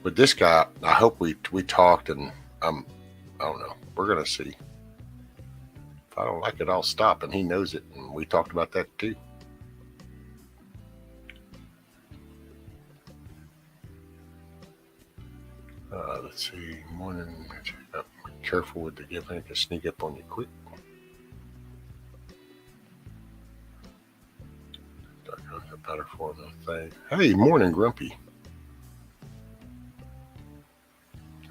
with this guy, I hope we talked and I don't know. We're going to see. If I don't like it, I'll stop. And he knows it. And we talked about that too. Let's see. Morning. Be careful with the giving. It can sneak up on you quick. A better form of thing. Hey, morning, Grumpy.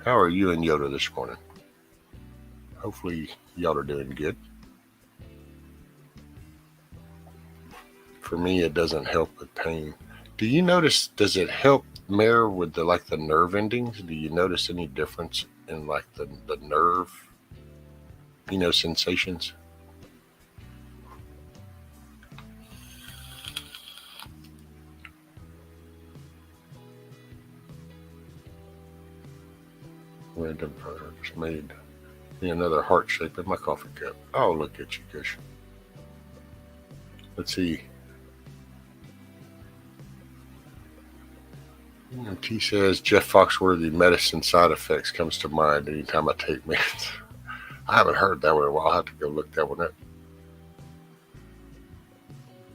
How are you and Yoda this morning? Hopefully y'all are doing good. For me, it doesn't help with pain. Do you notice, does it help, Mare, with the nerve endings? Do you notice any difference in the nerve, sensations? Random photo just made me another heart shape in my coffee cup. Oh, look at you, Kush. Let's see. T says Jeff Foxworthy medicine side effects comes to mind anytime I take meds. I haven't heard that one in a while. I'll have to go look that one up.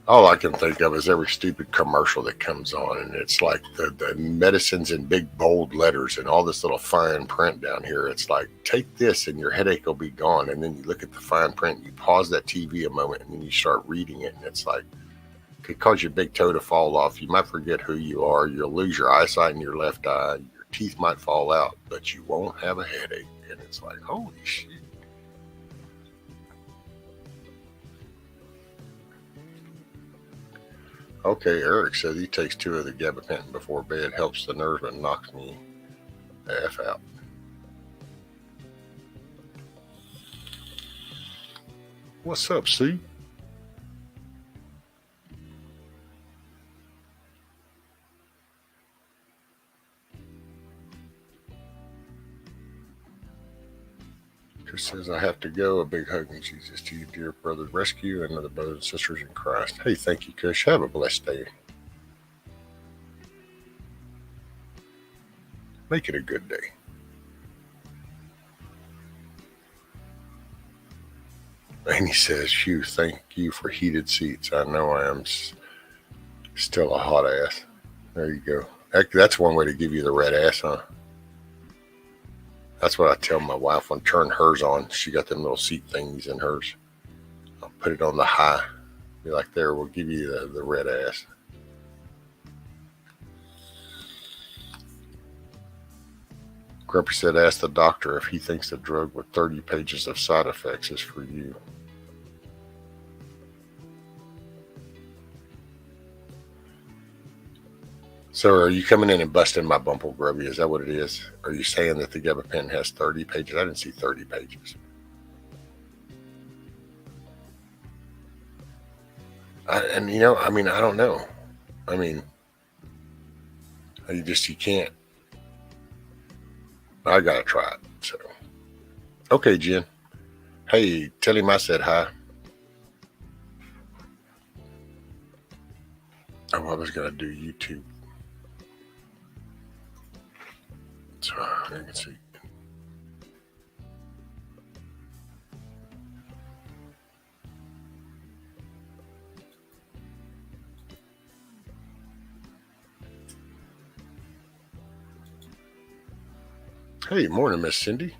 All I can think of is every stupid commercial that comes on, and it's like the medicines in big bold letters and all this little fine print down here. It's like, take this and your headache will be gone. And then you look at the fine print, you pause that TV a moment, and then you start reading it, and it's like, it could cause your big toe to fall off. You might forget who you are. You'll lose your eyesight in your left eye. Your teeth might fall out, but you won't have a headache. And it's like, holy shit. Okay, Eric says he takes 2 of the gabapentin before bed, helps the nerve and knocks me the F out. What's up, C? says, I have to go. A big hug and Jesus to you, dear brother rescue, and other brothers and sisters in Christ. Hey, thank you, Kush. Have a blessed day. Make it a good day. And he says, phew, thank you for heated seats. I know I am still a hot ass. There you go. That's one way to give you the red ass, huh? That's what I tell my wife when I turn hers on. She got them little seat things in hers. I'll put it on the high. Be like, there, we'll give you the red ass. Grumpy said, ask the doctor if he thinks the drug with 30 pages of side effects is for you. So are you coming in and busting my bumble, Grubby? Is that what it is? Are you saying that the gabapentin has 30 pages? I didn't see 30 pages. I don't know. I mean, you can't. I got to try it. So, okay, Jen. Hey, tell him I said hi. Oh, I was going to do YouTube. So I can see. Hey, morning, Miss Cindy.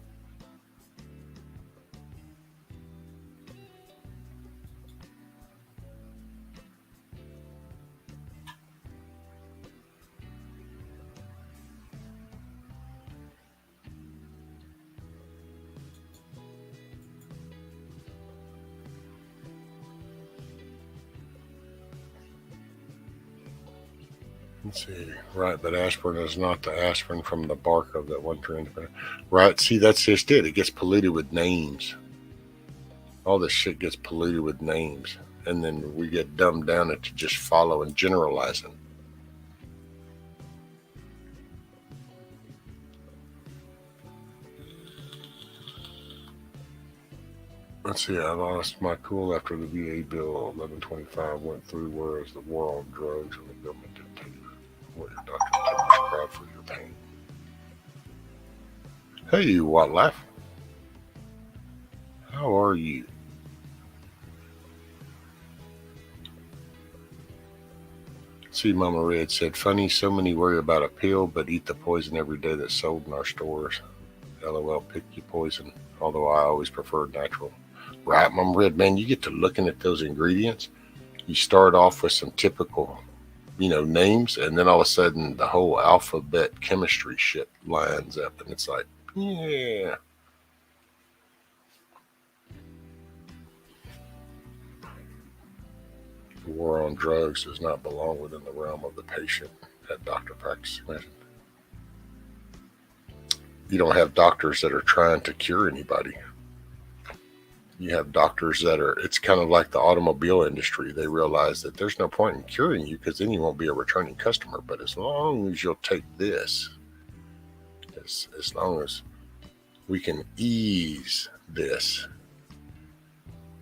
Let's see. Right, but aspirin is not the aspirin from the bark of that one tree. Right, see, that's just it. It gets polluted with names. All this shit gets polluted with names. And then we get dumbed down into just following, generalizing. Let's see, I lost my cool after the VA bill 1125 went through, whereas the war on drugs and the government didn't tell you what your doctor can prescribe for your pain. Hey, what life? How are you? See, Mama Red said, funny, so many worry about a pill, but eat the poison every day that's sold in our stores. LOL, pick your poison, although I always prefer natural. Right, Mama Red, man, you get to looking at those ingredients. You start off with some typical, names, and then all of a sudden the whole alphabet chemistry shit lines up, and it's like, yeah. The war on drugs does not belong within the realm of the patient, that doctor practice mentioned. You don't have doctors that are trying to cure anybody. You have doctors that it's kind of like the automobile industry. They realize that there's no point in curing you because then you won't be a returning customer. But as long as you'll take this, as long as we can ease this,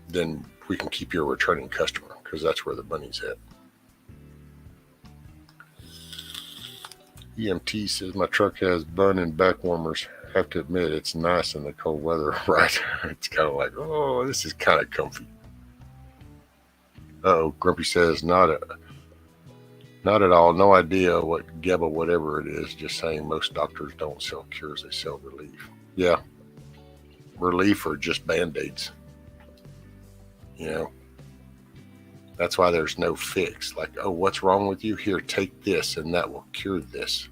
then we can keep you a returning customer because that's where the money's at. EMT says, my truck has bun and back warmers. Have to admit, it's nice in the cold weather, right? It's kind of like, oh, this is kind of comfy. Grumpy says, not at all. No idea what GEBA, whatever it is. Just saying most doctors don't sell cures. They sell relief. Yeah. Relief or just Band-Aids. That's why there's no fix. Like, oh, what's wrong with you? Here, take this and that will cure this.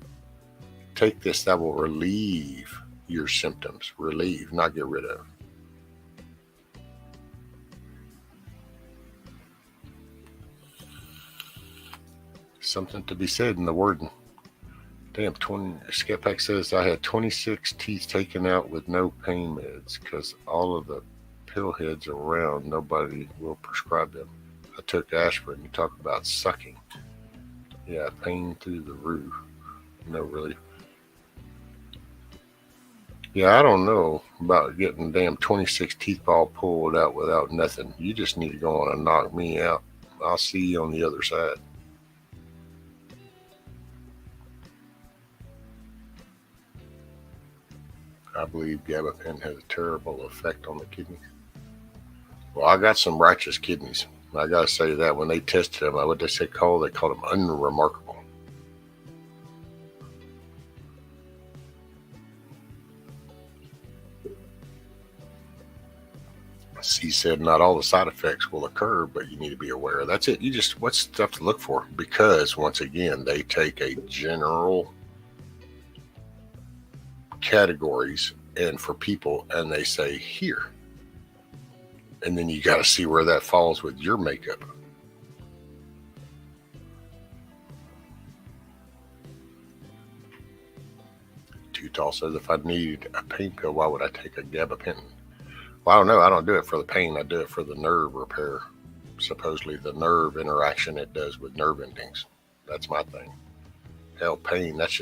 Take this, that will relieve your symptoms. Relieve, not get rid of. Something to be said in the wording. Damn, Scat Pack says I had 26 teeth taken out with no pain meds because all of the pill heads around, nobody will prescribe them. I took aspirin. You talk about sucking. Yeah, pain through the roof. No relief. Yeah, I don't know about getting damn 26 teeth all pulled out without nothing. You just need to go on and knock me out. I'll see you on the other side. I believe gabapentin has a terrible effect on the kidneys. Well, I got some righteous kidneys. I gotta say that when they tested them, what they called them unremarkable. He said not all the side effects will occur, but you need to be aware. That's it. You just what's stuff to look for, because once again they take a general categories and for people, and they say here, and then you got to see where that falls with your makeup. Tall says, if I need a pain pill, why would I take a gabapentin? Well, I don't know. I don't do it for the pain. I do it for the nerve repair. Supposedly the nerve interaction it does with nerve endings. That's my thing. Hell, pain, that's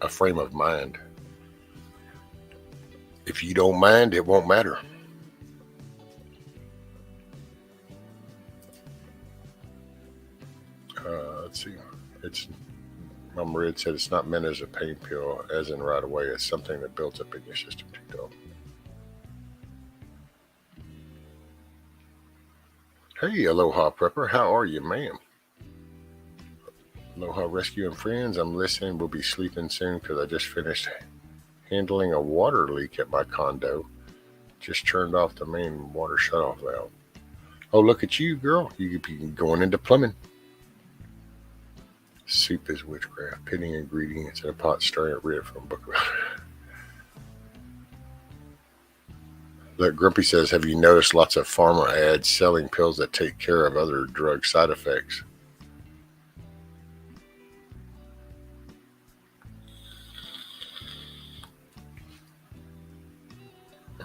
a frame of mind. If you don't mind, it won't matter. Let's see. Mom Red said it's not meant as a pain pill, as in right away. It's something that builds up in your system too, though. Hey, Aloha Prepper, how are you, ma'am? Aloha Rescue and Friends, I'm listening. We'll be sleeping soon because I just finished handling a water leak at my condo. Just turned off the main water shutoff valve. Oh, look at you, girl. You could be going into plumbing. Soup is witchcraft. Pitting ingredients in a pot, stirring it, read it from a book. Look, Grumpy says, have you noticed lots of pharma ads selling pills that take care of other drug side effects?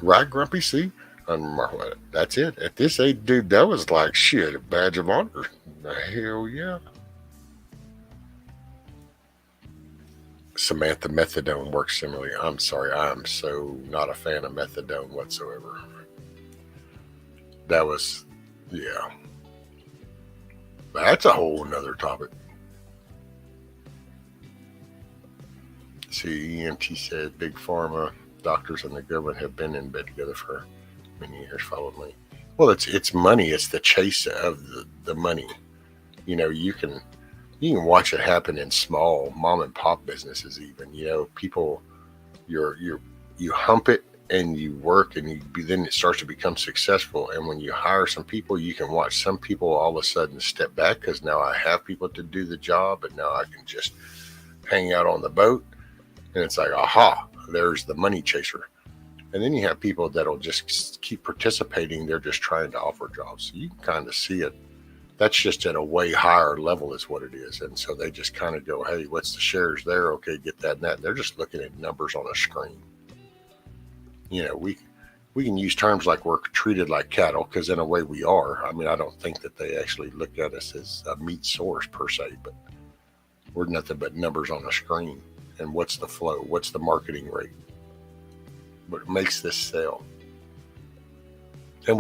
Right, Grumpy? See? That's it. At this age, dude, that was like shit, a badge of honor. Hell yeah. Samantha, methadone works similarly. I'm sorry, I'm so not a fan of methadone whatsoever. That was, yeah. That's a whole nother topic. See, EMT said big pharma, doctors, and the government have been in bed together for many years, followed me. Well, it's money. It's the chase of the money. You know, you can watch it happen in small mom and pop businesses. Even, you know, people, you hump it and you work, and then it starts to become successful. And when you hire some people, you can watch some people all of a sudden step back because now I have people to do the job, and now I can just hang out on the boat. And it's like, aha, there's the money chaser. And then you have people that'll just keep participating. They're just trying to offer jobs. So you can kind of see it. That's just at a way higher level is what it is. And so they just kind of go, hey, what's the shares there? Okay, get that and that. And they're just looking at numbers on a screen. You know, we can use terms like we're treated like cattle, because in a way we are. I mean, I don't think that they actually look at us as a meat source per se, but we're nothing but numbers on a screen. And what's the flow? What's the marketing rate? What makes this sell? And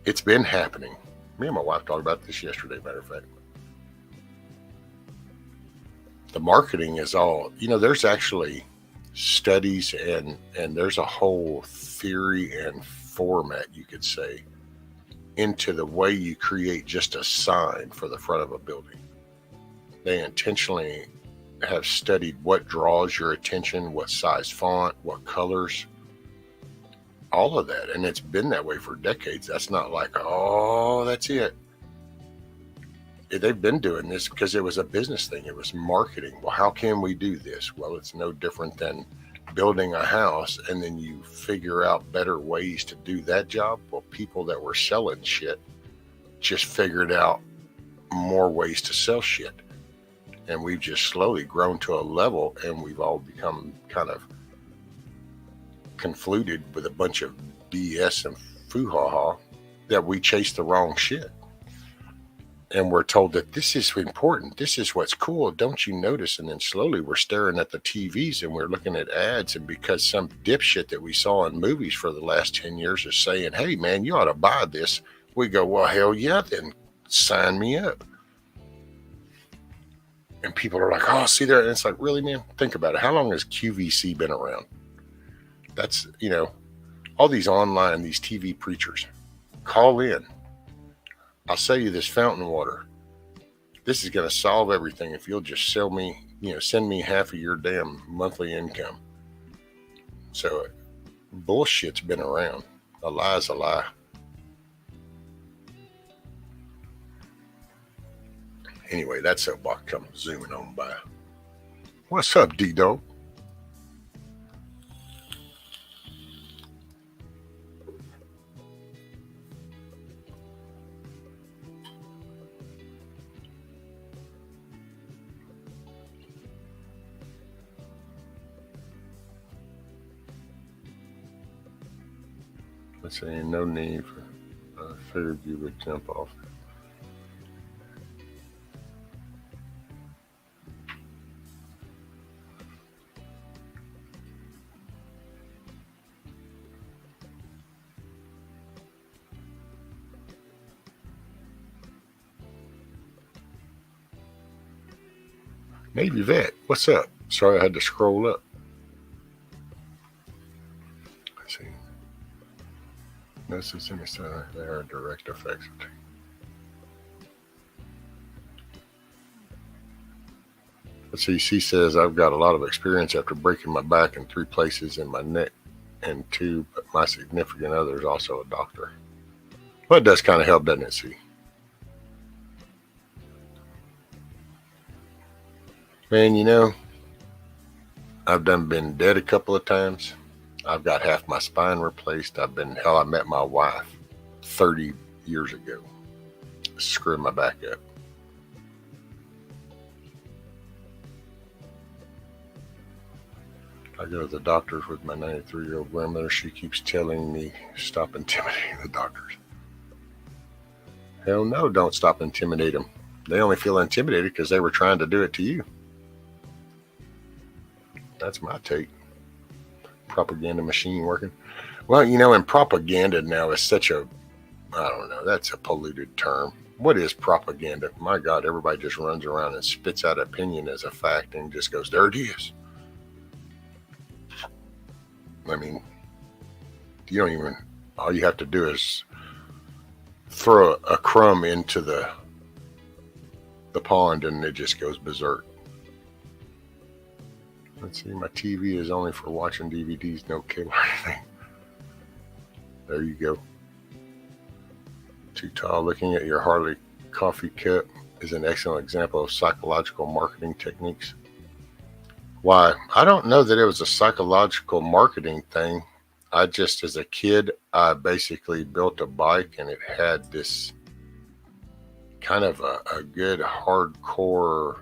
it's been happening. Me and my wife talked about this yesterday, matter of fact. The marketing is all, you know, there's actually studies and there's a whole theory and format, you could say, into the way you create just a sign for the front of a building. They intentionally have studied what draws your attention, what size font, what colors, all of that. And it's been that way for decades. That's not like, oh, that's it. They've been doing this because it was a business thing. It was marketing. Well, how can we do this? Well, it's no different than building a house, and then you figure out better ways to do that job. Well, people that were selling shit just figured out more ways to sell shit. And we've just slowly grown to a level, and we've all become kind of confluted with a bunch of BS and foo-ha-ha that we chase the wrong shit. And we're told that this is important. This is what's cool. Don't you notice? And then slowly we're staring at the TVs and we're looking at ads. And because some dipshit that we saw in movies for the last 10 years is saying, hey, man, you ought to buy this. We go, well, hell yeah, then sign me up. And people are like, oh, see there. And it's like, really, man? Think about it. How long has QVC been around? That's, all these online, these TV preachers. Call in. I'll sell you this fountain water. This is going to solve everything if you'll just sell me, send me half of your damn monthly income. So bullshit's been around. A lie's a lie. Anyway, that soapbox comes zooming on by. What's up, D-Dog? Let's say no need for. I figured you would jump off. Navy vet, what's up? Sorry I had to scroll up. Let's see. No system is there are direct effects. Let's see, she says, I've got a lot of experience after breaking my back in 3 places in my neck and 2, but my significant other is also a doctor. Well, it does kind of help, doesn't it, see? Man, I've been dead a couple of times. I've got half my spine replaced. I met my wife 30 years ago. Screwed my back up. I go to the doctors with my 93-year-old grandmother. She keeps telling me, stop intimidating the doctors. Hell no, don't stop intimidating them. They only feel intimidated because they were trying to do it to you. That's my take. Propaganda machine working. Well, and propaganda now is such a, I don't know, that's a polluted term. What is propaganda? My God, everybody just runs around and spits out opinion as a fact and just goes, there it is. I mean, all you have to do is throw a crumb into the pond and it just goes berserk. Let's see, my TV is only for watching DVDs, no cable or anything. There you go. Too tall. Looking at your Harley coffee cup is an excellent example of psychological marketing techniques. Why? I don't know that it was a psychological marketing thing. As a kid, I basically built a bike and it had this kind of a good hardcore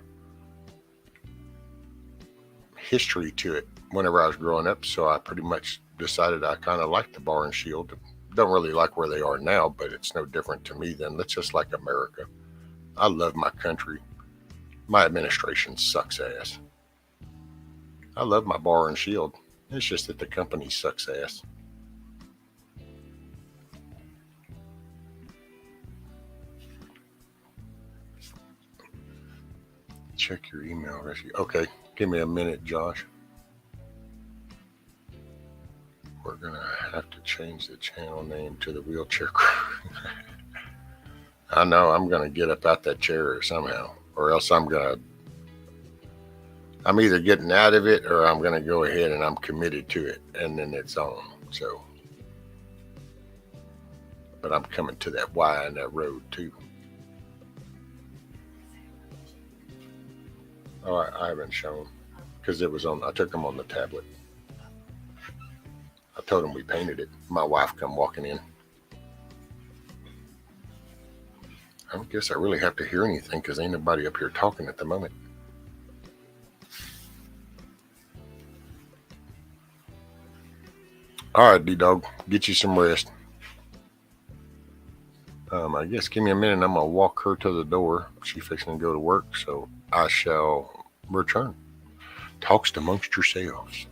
history to it whenever I was growing up. So I pretty much decided I kind of liked the bar and shield. Don't really like where they are now, but it's no different to me than let's just like America. I love my country. My administration sucks ass. I love my bar and shield. It's just that the company sucks ass. Check your email, Rishi. Okay, give me a minute, Josh. We're going to have to change the channel name to the Wheelchair Crew. I know I'm going to get up out that chair somehow, or else I'm either getting out of it or I'm going to go ahead and I'm committed to it and then it's on. So, but I'm coming to that Y and that road too. Oh, I haven't shown because it was on. I took them on the tablet. I told them we painted it. My wife come walking in. I don't guess I really have to hear anything because ain't nobody up here talking at the moment. All right, D-Dog, get you some rest. I guess give me a minute and I'm going to walk her to the door. She's fixing to go to work, so I shall return. Talks amongst yourselves.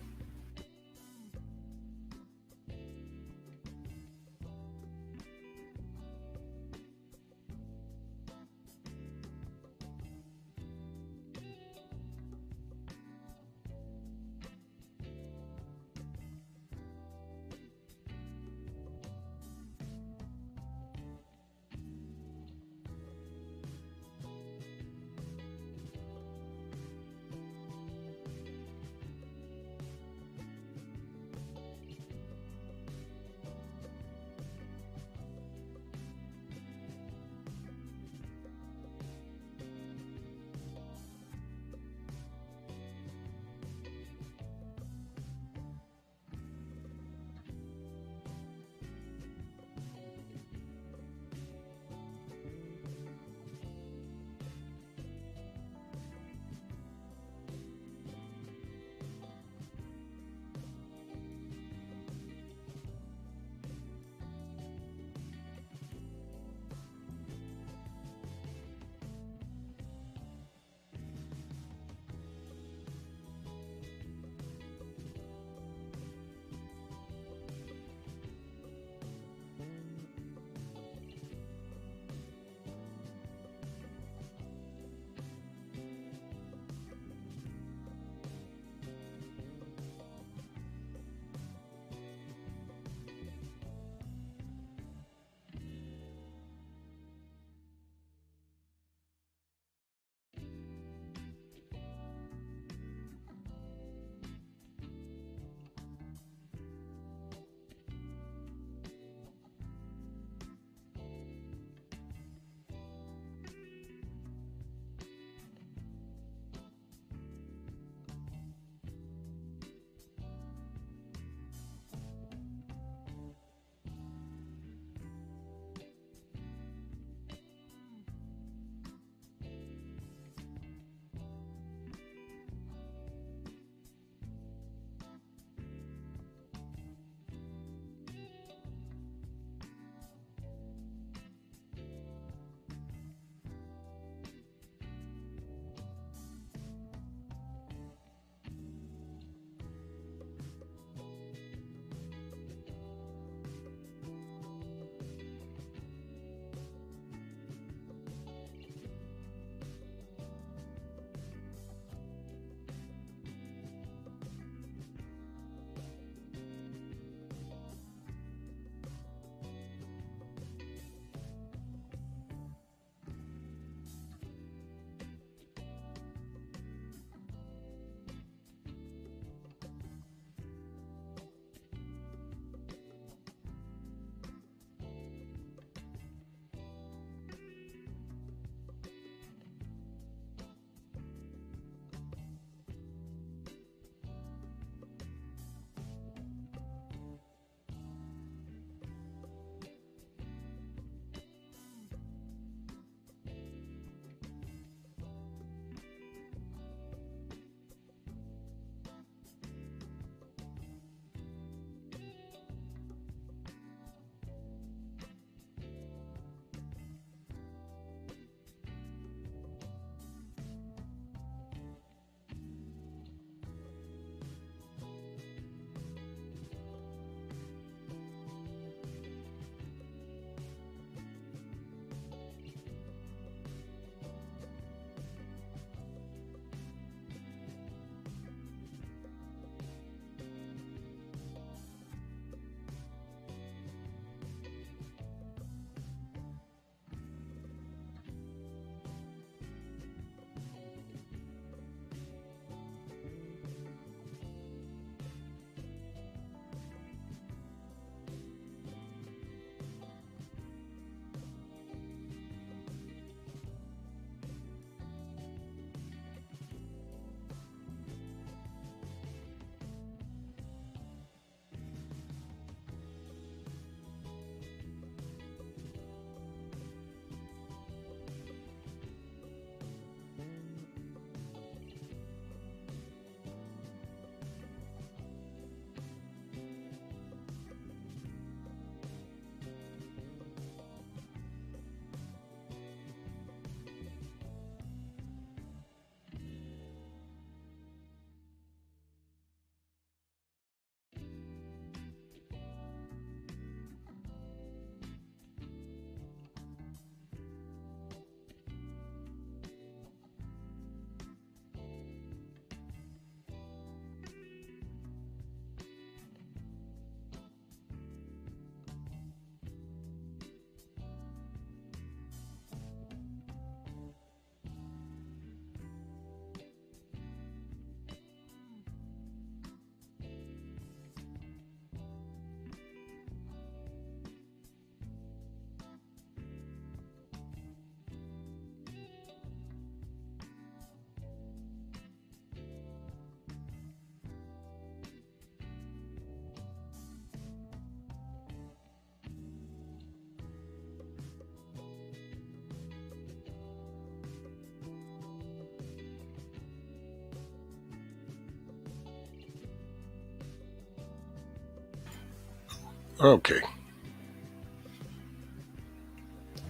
Okay.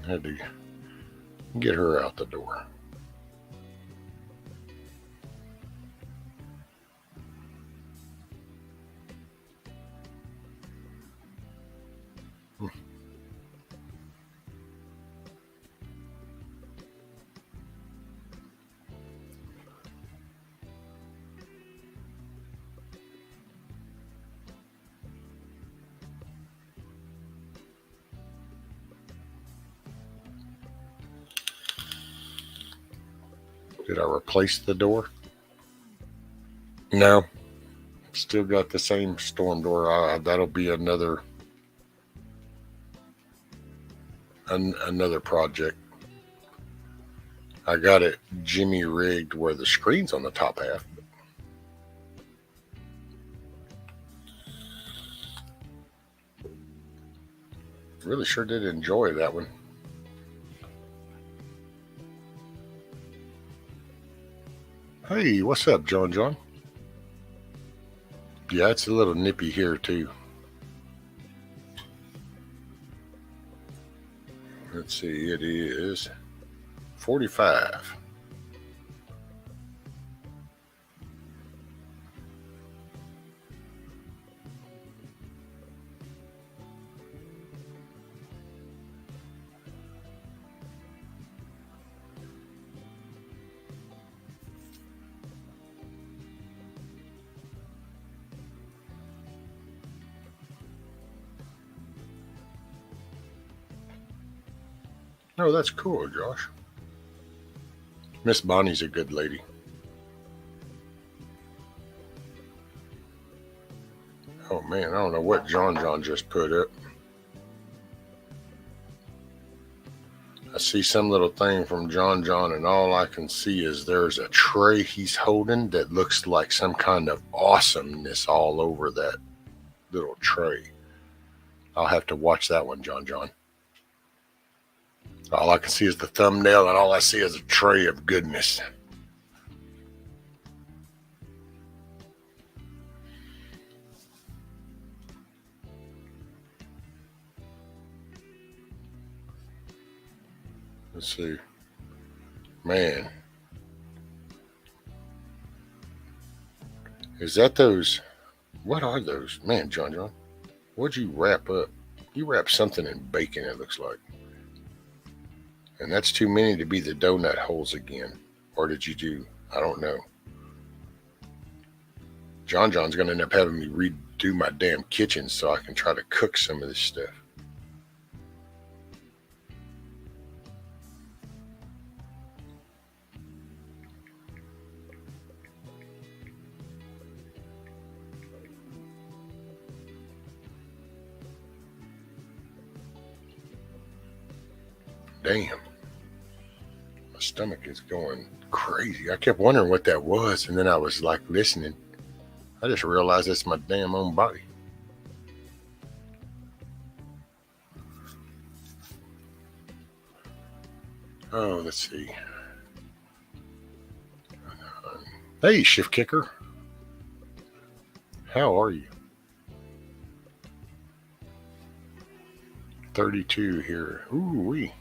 Had to get her out the door. Did I replace the door? No. Still got the same storm door. That'll be another project. I got it jimmy rigged where the screen's on the top half. Really sure did enjoy that one. Hey, what's up, John? Yeah, it's a little nippy here too. Let's see, it is 45. Oh, that's cool, Josh. Miss Bonnie's a good lady. Oh man, I don't know what John just put up. I see some little thing from John, and all I can see is there's a tray he's holding that looks like some kind of awesomeness all over that little tray. I'll have to watch that one, John. All I can see is the thumbnail, and all I see is a tray of goodness. Let's see. Man. Is that those? What are those? Man, John. What'd you wrap up? You wrapped something in bacon, it looks like. And that's too many to be the donut holes again. Or did you do? I don't know. John's going to end up having me redo my damn kitchen so I can try to cook some of this stuff. Damn. My stomach is going crazy. I kept wondering what that was, and then I was like listening. I just realized it's my damn own body. Oh, let's see. Hey, Shift Kicker. How are you? 32 here. Ooh wee.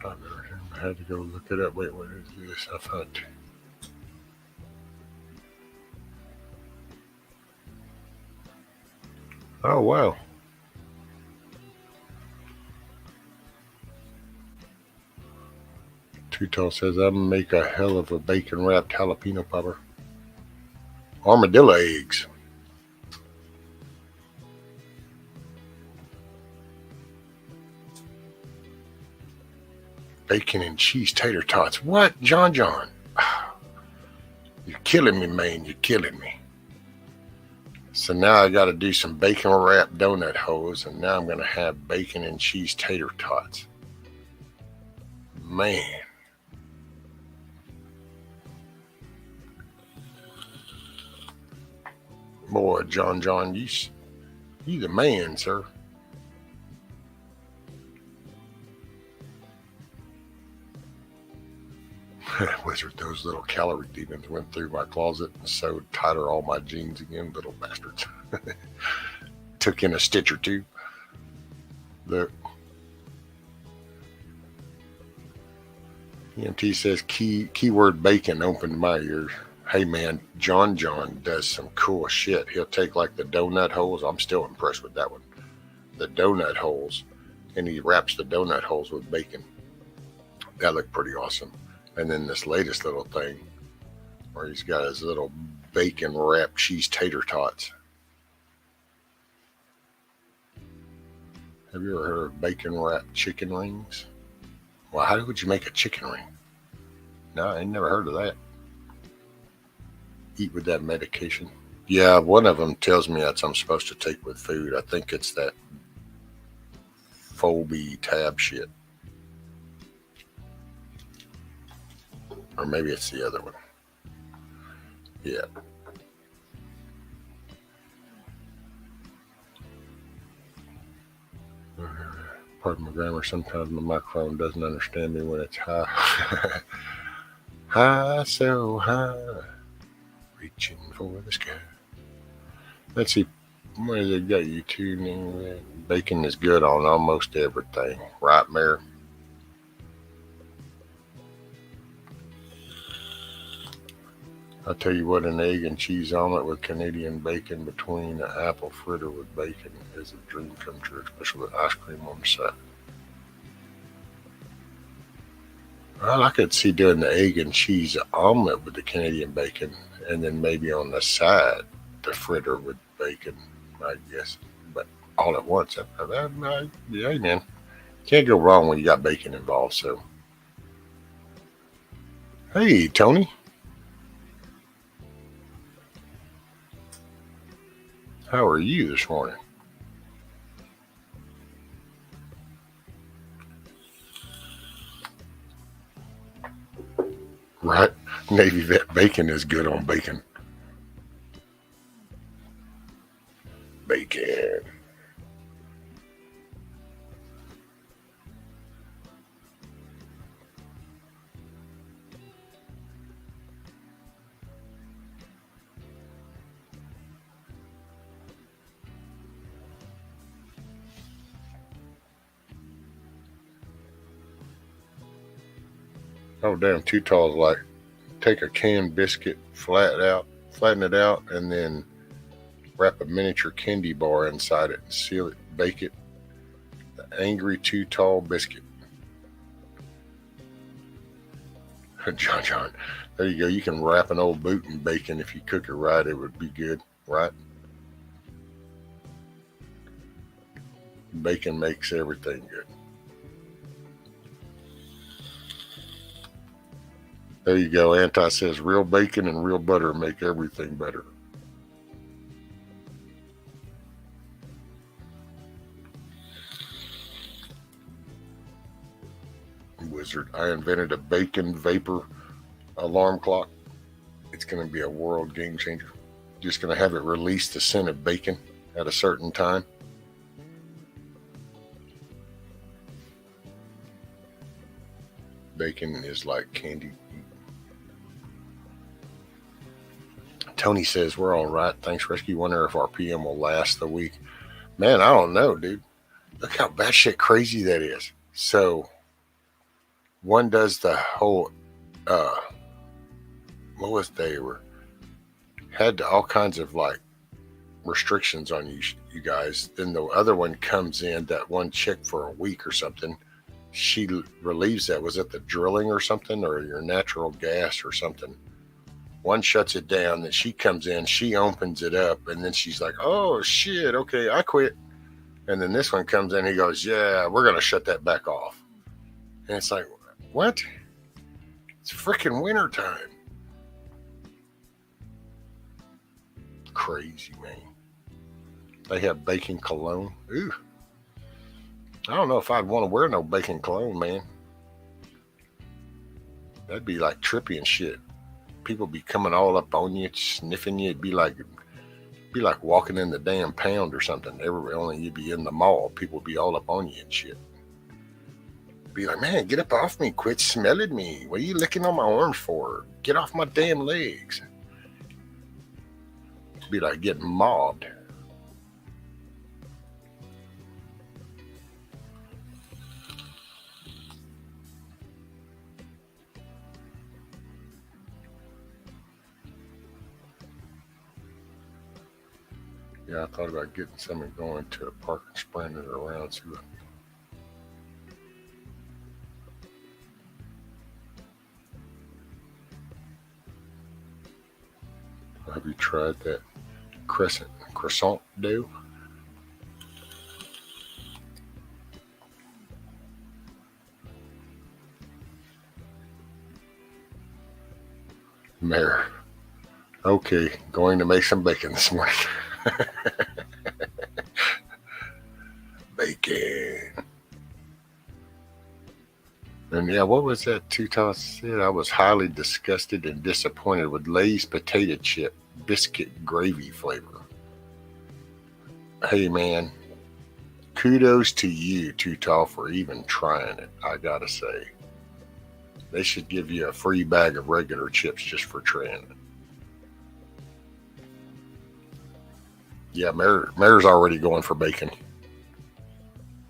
I had to go look it up. Wait, what is this? I found it. Oh, wow. Too Tall says, I'm going to make a hell of a bacon wrapped jalapeno popper. Armadillo eggs. Bacon and cheese tater tots. What? John? You're killing me, man. You're killing me. So now I got to do some bacon wrapped donut holes, and now I'm going to have bacon and cheese tater tots. Man. Boy, John, you the man, sir. bastard, those little calorie demons went through my closet and sewed tighter all my jeans again, little bastards. Took in a stitch or two. Look. EMT says keyword bacon opened my ears. Hey man, John does some cool shit. He'll take like the donut holes. I'm still impressed with that one. The donut holes. And he wraps the donut holes with bacon. That looked pretty awesome. And then this latest little thing where he's got his little bacon wrapped cheese tater tots. Have you ever heard of bacon wrapped chicken rings? Well, how would you make a chicken ring? No, I ain't never heard of that. Eat with that medication. Yeah, one of them tells me that's I'm supposed to take with food. I think it's that Folby tab shit. Or maybe it's the other one. Yeah. Pardon my grammar. Sometimes my microphone doesn't understand me when it's high. High, so high. Reaching for the sky. Let's see. Where they got you tuning with? Bacon is good on almost everything. Right, Mayor? I'll tell you what, an egg and cheese omelet with Canadian bacon between an apple fritter with bacon is a dream come true, especially with ice cream on the side. Well, I could see doing the egg and cheese omelet with the Canadian bacon, and then maybe on the side, the fritter with bacon, I guess. But all at once, yeah, man. Can't go wrong when you got bacon involved, so. Hey, Tony. How are you this morning? Right? Navy vet bacon is good on bacon. Bacon. Oh, damn, Too Tall's like, take a canned biscuit, flatten it out, and then wrap a miniature candy bar inside it and seal it, bake it. The Angry Too Tall biscuit. John, there you go. You can wrap an old boot in bacon. If you cook it right, it would be good, right? Bacon makes everything good. There you go. Anti says real bacon and real butter make everything better. Wizard, I invented a bacon vapor alarm clock. It's going to be a world game changer. Just going to have it release the scent of bacon at a certain time. Bacon is like candy. Tony says we're all right. Thanks, Rescue. Wonder if our PM will last the week. Man, I don't know, dude. Look how batshit crazy that is. So, one does the whole, what was they were, had all kinds of like restrictions on you guys. Then the other one comes in, that one chick for a week or something. She relieves that. Was it the drilling or something, or your natural gas or something? One shuts it down, then she comes in, she opens it up, and then she's like, oh shit, okay, I quit. And then this one comes in, he goes, yeah, we're going to shut that back off. And it's like, what? It's freaking winter time. Crazy, man. They have baking cologne. Ooh. I don't know if I'd want to wear no baking cologne, man. That'd be like trippy and shit. People be coming all up on you, sniffing you. It'd be like walking in the damn pound or something. Only you'd be in the mall. People be all up on you and shit. be like, man, get up off me. Quit smelling me. What are you licking on my arms for? Get off my damn legs. Be like getting mobbed. Yeah, I thought about getting some and going to a park and spraying it around too. Have you tried that croissant dough? Mayor. Okay, going to make some bacon this morning. Bacon. And yeah, what was that two times said? I was highly disgusted and disappointed with Lay's potato chip biscuit gravy flavor. Hey man, kudos to you, Too Tall, for even trying it, I gotta say. They should give you a free bag of regular chips just for trying it. Yeah, Mayor's already going for bacon.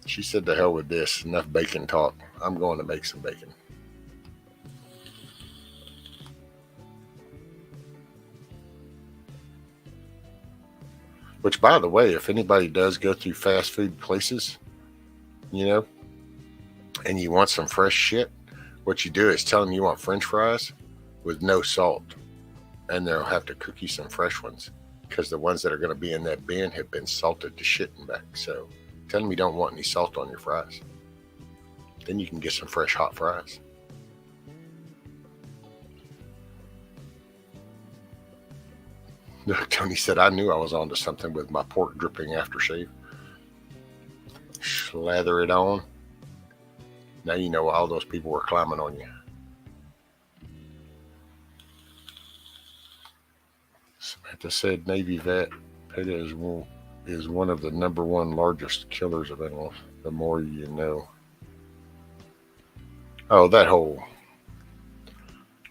She said, to hell with this. Enough bacon talk. I'm going to make some bacon. Which, by the way, if anybody does go through fast food places, you know, and you want some fresh shit, what you do is tell them you want French fries with no salt. And they'll have to cook you some fresh ones, because the ones that are going to be in that bin have been salted to shit and back. So tell them you don't want any salt on your fries. Then you can get some fresh hot fries. Tony said, I knew I was onto something with my pork dripping aftershave. Slather it on. Now you know all those people were climbing on you. Samantha said Navy vet PETA is one of the number one largest killers of animals. The more you know. Oh, that whole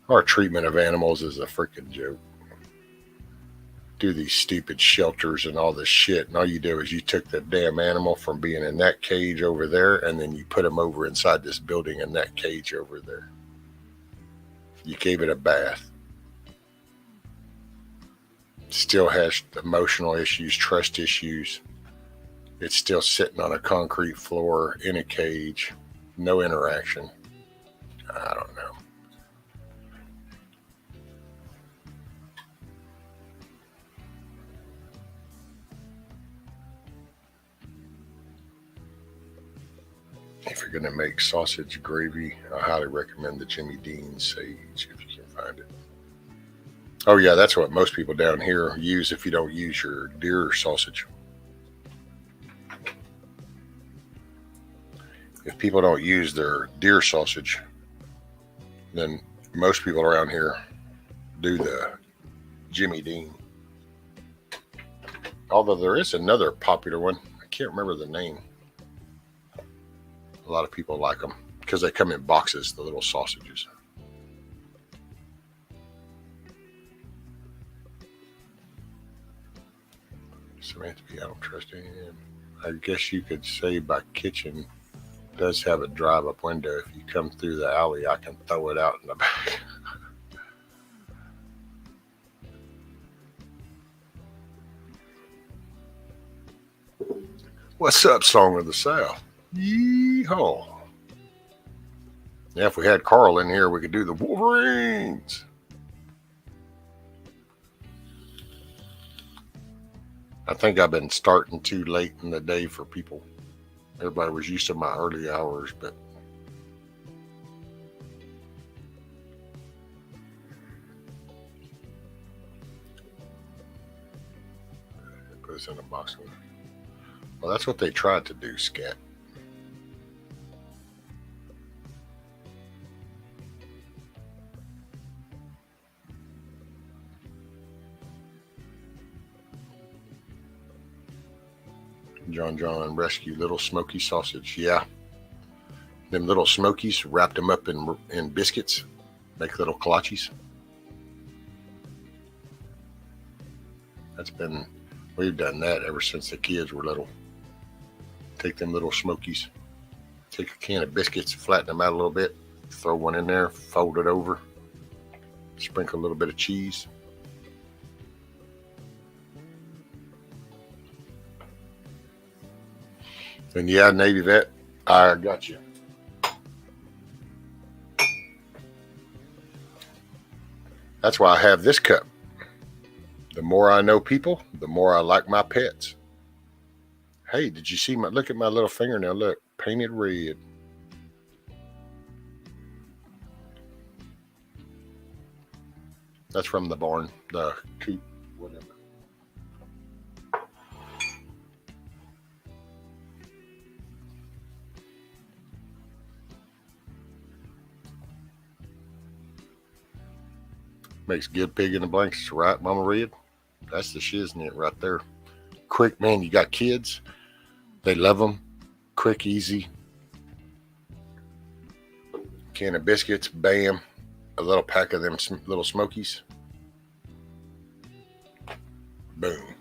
our treatment of animals is a freaking joke. Do these stupid shelters and all this shit, and all you do is you took the damn animal from being in that cage over there, and then you put him over inside this building in that cage over there. You gave it a bath. Still has emotional issues, trust issues. It's still sitting on a concrete floor in a cage, no interaction. I don't know. If you're going to make sausage gravy, I highly recommend the Jimmy Dean Sage if you can find it. Oh yeah, that's what most people down here use if you don't use your deer sausage. If people don't use their deer sausage, then most people around here do the Jimmy Dean. Although there is another popular one. I can't remember the name. A lot of people like them because they come in boxes, the little sausages. Samantha, I don't trust any of them. I guess you could say my kitchen does have a drive-up window. If you come through the alley, I can throw it out in the back. What's up, Song of the South? Yeehaw. Yeah, if we had Carl in here, we could do the Wolverines. I think I've been starting too late in the day for people. Everybody was used to my early hours, but put us in a box. Well, that's what they tried to do, Scat. John, rescue little smoky sausage. Yeah. Them little smokies, wrapped them up in biscuits, make little kolaches. We've done that ever since the kids were little. Take them little smokies, take a can of biscuits, flatten them out a little bit, throw one in there, fold it over, sprinkle a little bit of cheese. And yeah, Navy vet, I got you. That's why I have this cup. The more I know people, the more I like my pets. Hey, did you see look at my little fingernail, look, painted red. That's from the barn, the coop, whatever. Makes good pig in the blankets, right, Mama Red? That's the shiznit right there. Quick, man, you got kids. They love them. Quick, easy. Can of biscuits, bam. A little pack of them little smokies. Boom.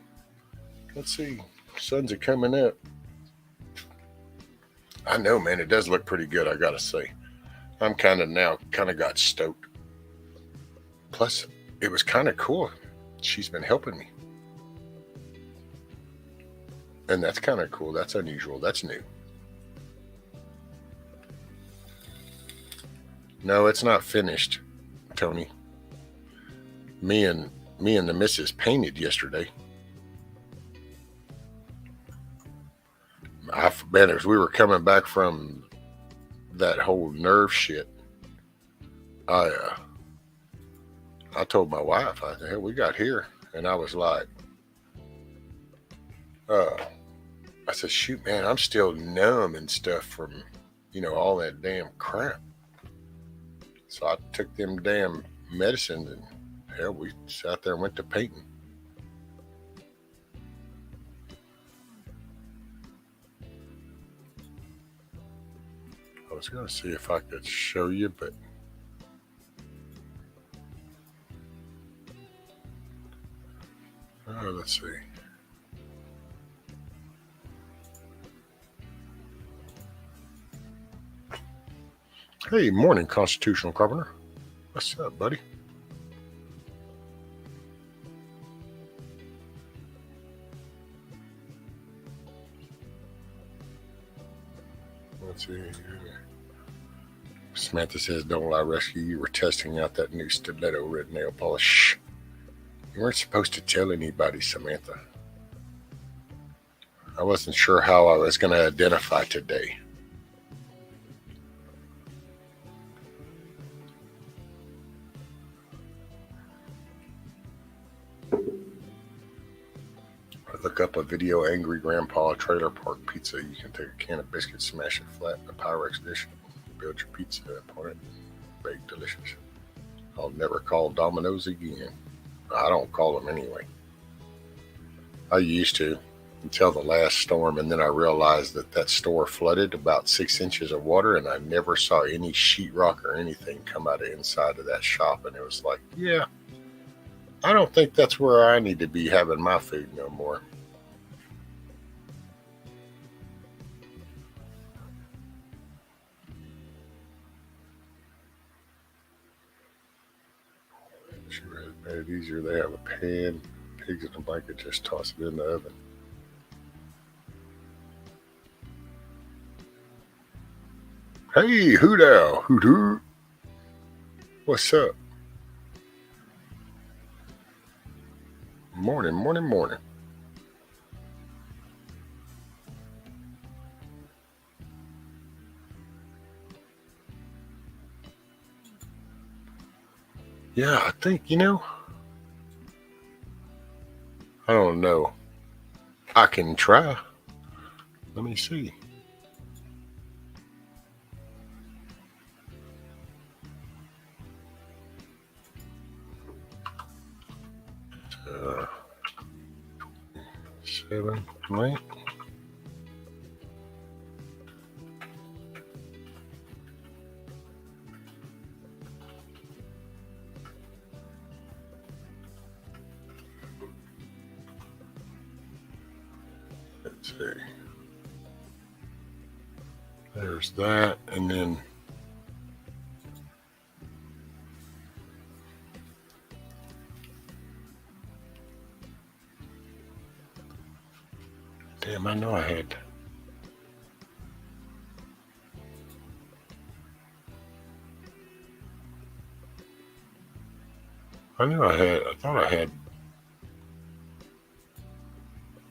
Let's see. Suns are coming up. I know, man, it does look pretty good, I gotta say. I'm kind of got stoked. Plus, it was kind of cool. She's been helping me. And that's kind of cool. That's unusual. That's new. No, it's not finished, Tony. Me and the missus painted yesterday. Man, as we were coming back from that whole nerve shit, I told my wife, I said, hey, we got here. And I was like, I said, shoot, man, I'm still numb and stuff from, all that damn crap. So I took them damn medicines and hell, we sat there and went to painting. I was going to see if I could show you, but let's see. Hey, morning, Constitutional Carpenter. What's up, buddy? Let's see. Samantha says, don't lie, rescue. You were testing out that new stiletto red nail polish. You weren't supposed to tell anybody, Samantha. I wasn't sure how I was going to identify today. Look up a video, Angry Grandpa Trailer Park Pizza. You can take a can of biscuits, smash it flat in a Pyrex dish, build your pizza upon it, bake delicious. I'll never call Domino's again. I don't call them anyway. I used to until the last storm, and then I realized that store flooded about 6 inches of water, and I never saw any sheetrock or anything come out of inside of that shop. And it was like, yeah, I don't think that's where I need to be having my food no more. She made it easier. They have a pan, pigs in a blanket, just toss it in the oven. Hey, hoot owl, hoot hoot. What's up? Morning, morning, morning. Yeah, I think, I don't know. I can try. Let me see. Seven, right? see. There's that, and then damn, I know I had. I thought I had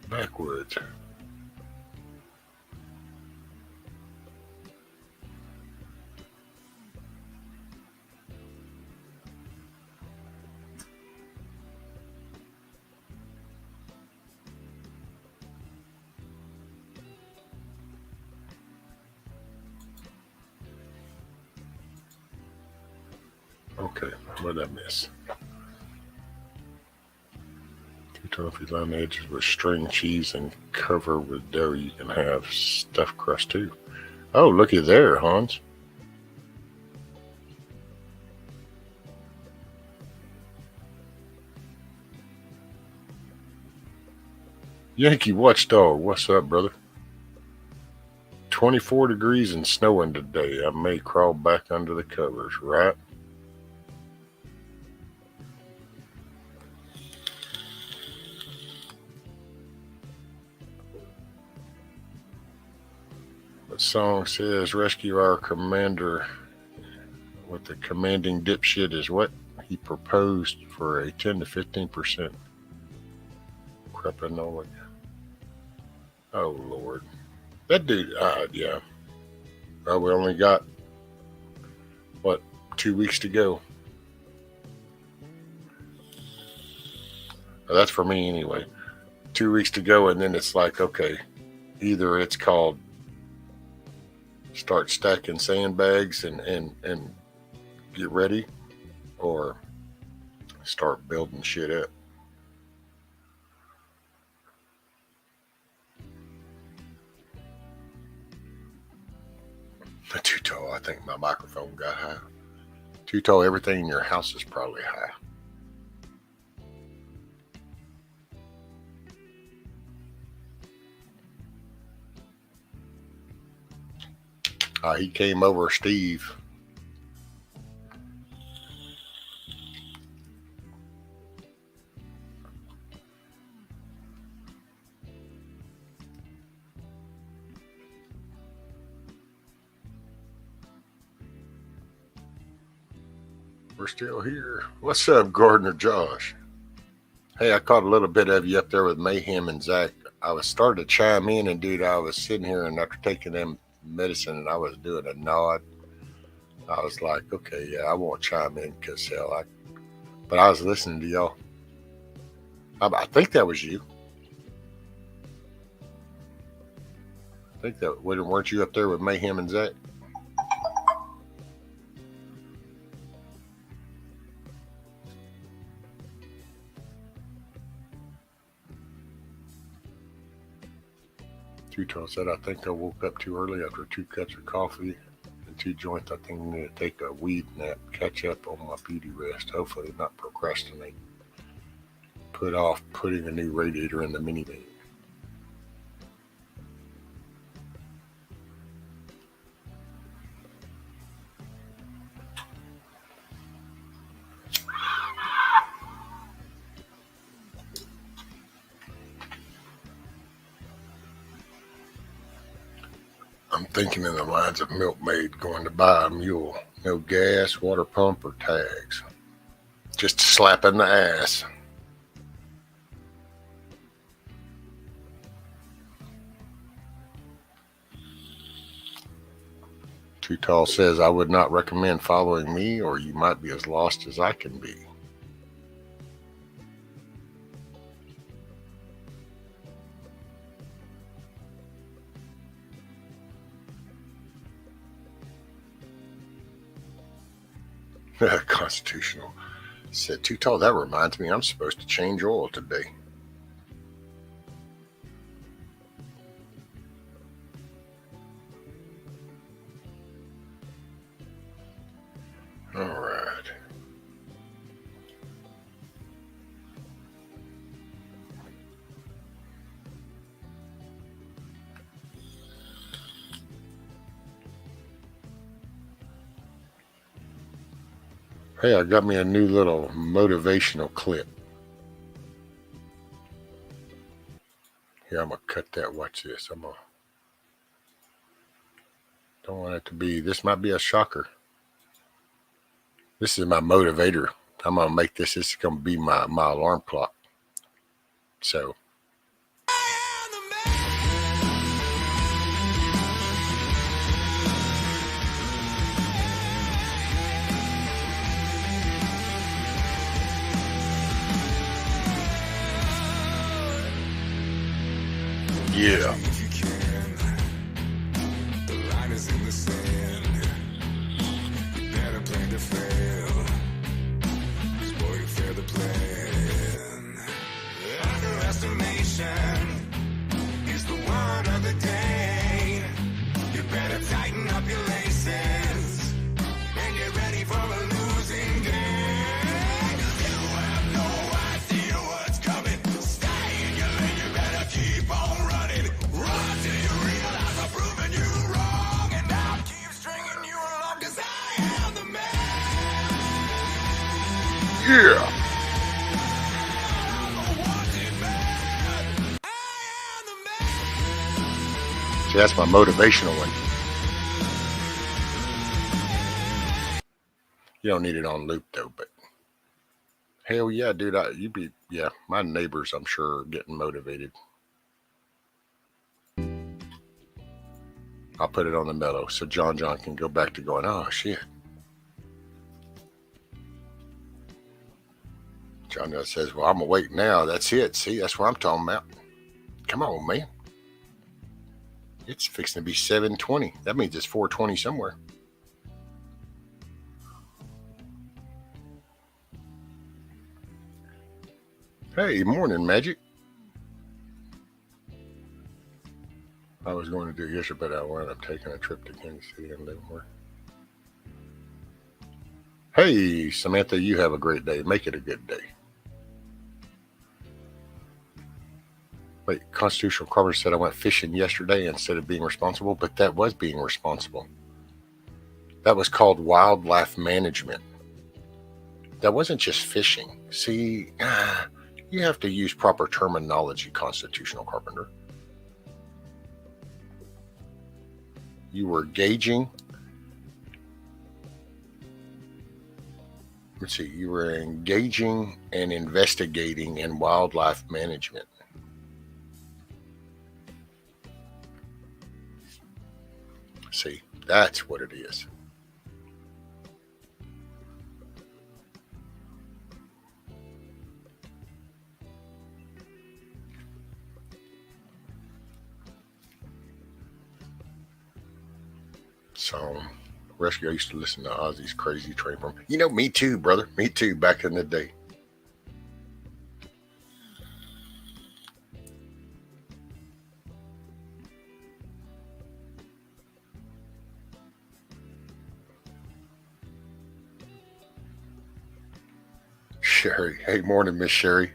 backwards. Okay, what did I miss? 2 toffee line edges with string cheese and cover with dough. You can have stuffed crust too. Oh, looky there, Hans. Yankee Watchdog, what's up, brother? 24 degrees and snowing today. I may crawl back under the covers, right? The song says, rescue our commander. What the commanding dipshit is what? He proposed for a 10 to 15% crepanola. Oh, Lord. That dude, yeah. Well, we only got, 2 weeks to go. Well, that's for me anyway. 2 weeks to go, and then it's like, okay, either it's called start stacking sandbags and get ready, or start building shit up. Too tall. I think my microphone got high. Too tall. Everything in your house is probably high. He came over, Steve. We're still here. What's up, Gardner Josh? Hey, I caught a little bit of you up there with Mayhem and Zach. I was starting to chime in, and dude, I was sitting here, and after taking them medicine, and I was doing a nod. I was like, okay, yeah, I won't chime in because hell, but I was listening to y'all. I think that was you. I think that weren't you up there with Mayhem and Zach? Utah said, I think I woke up too early after 2 cups of coffee and 2 joints. I think I'm going to take a weed nap, catch up on my beauty rest, hopefully not procrastinate. Put off putting a new radiator in the minivan. I'm thinking in the lines of milkmaid going to buy a mule. No gas, water pump, or tags. Just slapping the ass. Too Tall says, I would not recommend following me, or you might be as lost as I can be. Constitutional said, Too Tall, that reminds me, I'm supposed to change oil today. All right. Hey, I got me a new little motivational clip. Here, I'm going to cut that. Watch this. Don't want it to be, this might be a shocker. This is my motivator. I'm going to make this is going to be my alarm clock. So. Yeah. The line is in the sand. You better play to fail. 'Cause boy, you fail the plan. Underestimation is the word of the day. You better tighten up your laces and get ready for a losing game. You have no idea what's coming. Stay in your lane, you better keep on running. Run till you realize I've proven you wrong. And I'll keep stringing you along 'cause I am the man. Yeah. See, that's my motivational one. You don't need it on loop though, but hell yeah, dude, my neighbors, I'm sure, are getting motivated. I'll put it on the mellow so John can go back to going, oh shit. John says, well, I'm awake now. That's it. See, that's what I'm talking about. Come on, man. It's fixing to be 7:20. That means it's 4:20 somewhere. Hey, morning, Magic. I was going to do yesterday, but I wound up taking a trip to Kansas City and Livermore. Hey, Samantha, you have a great day. Make it a good day. Wait, Constitutional Carver said I went fishing yesterday instead of being responsible, but that was being responsible. That was called wildlife management. That wasn't just fishing. See, you have to use proper terminology, Constitutional Carpenter. You were gauging. Let's see, you were engaging and investigating in wildlife management. See, that's what it is. So, Rescue, I used to listen to Ozzy's Crazy Train from, me too, brother. Me too, back in the day. Sherry. Hey, morning, Miss Sherry.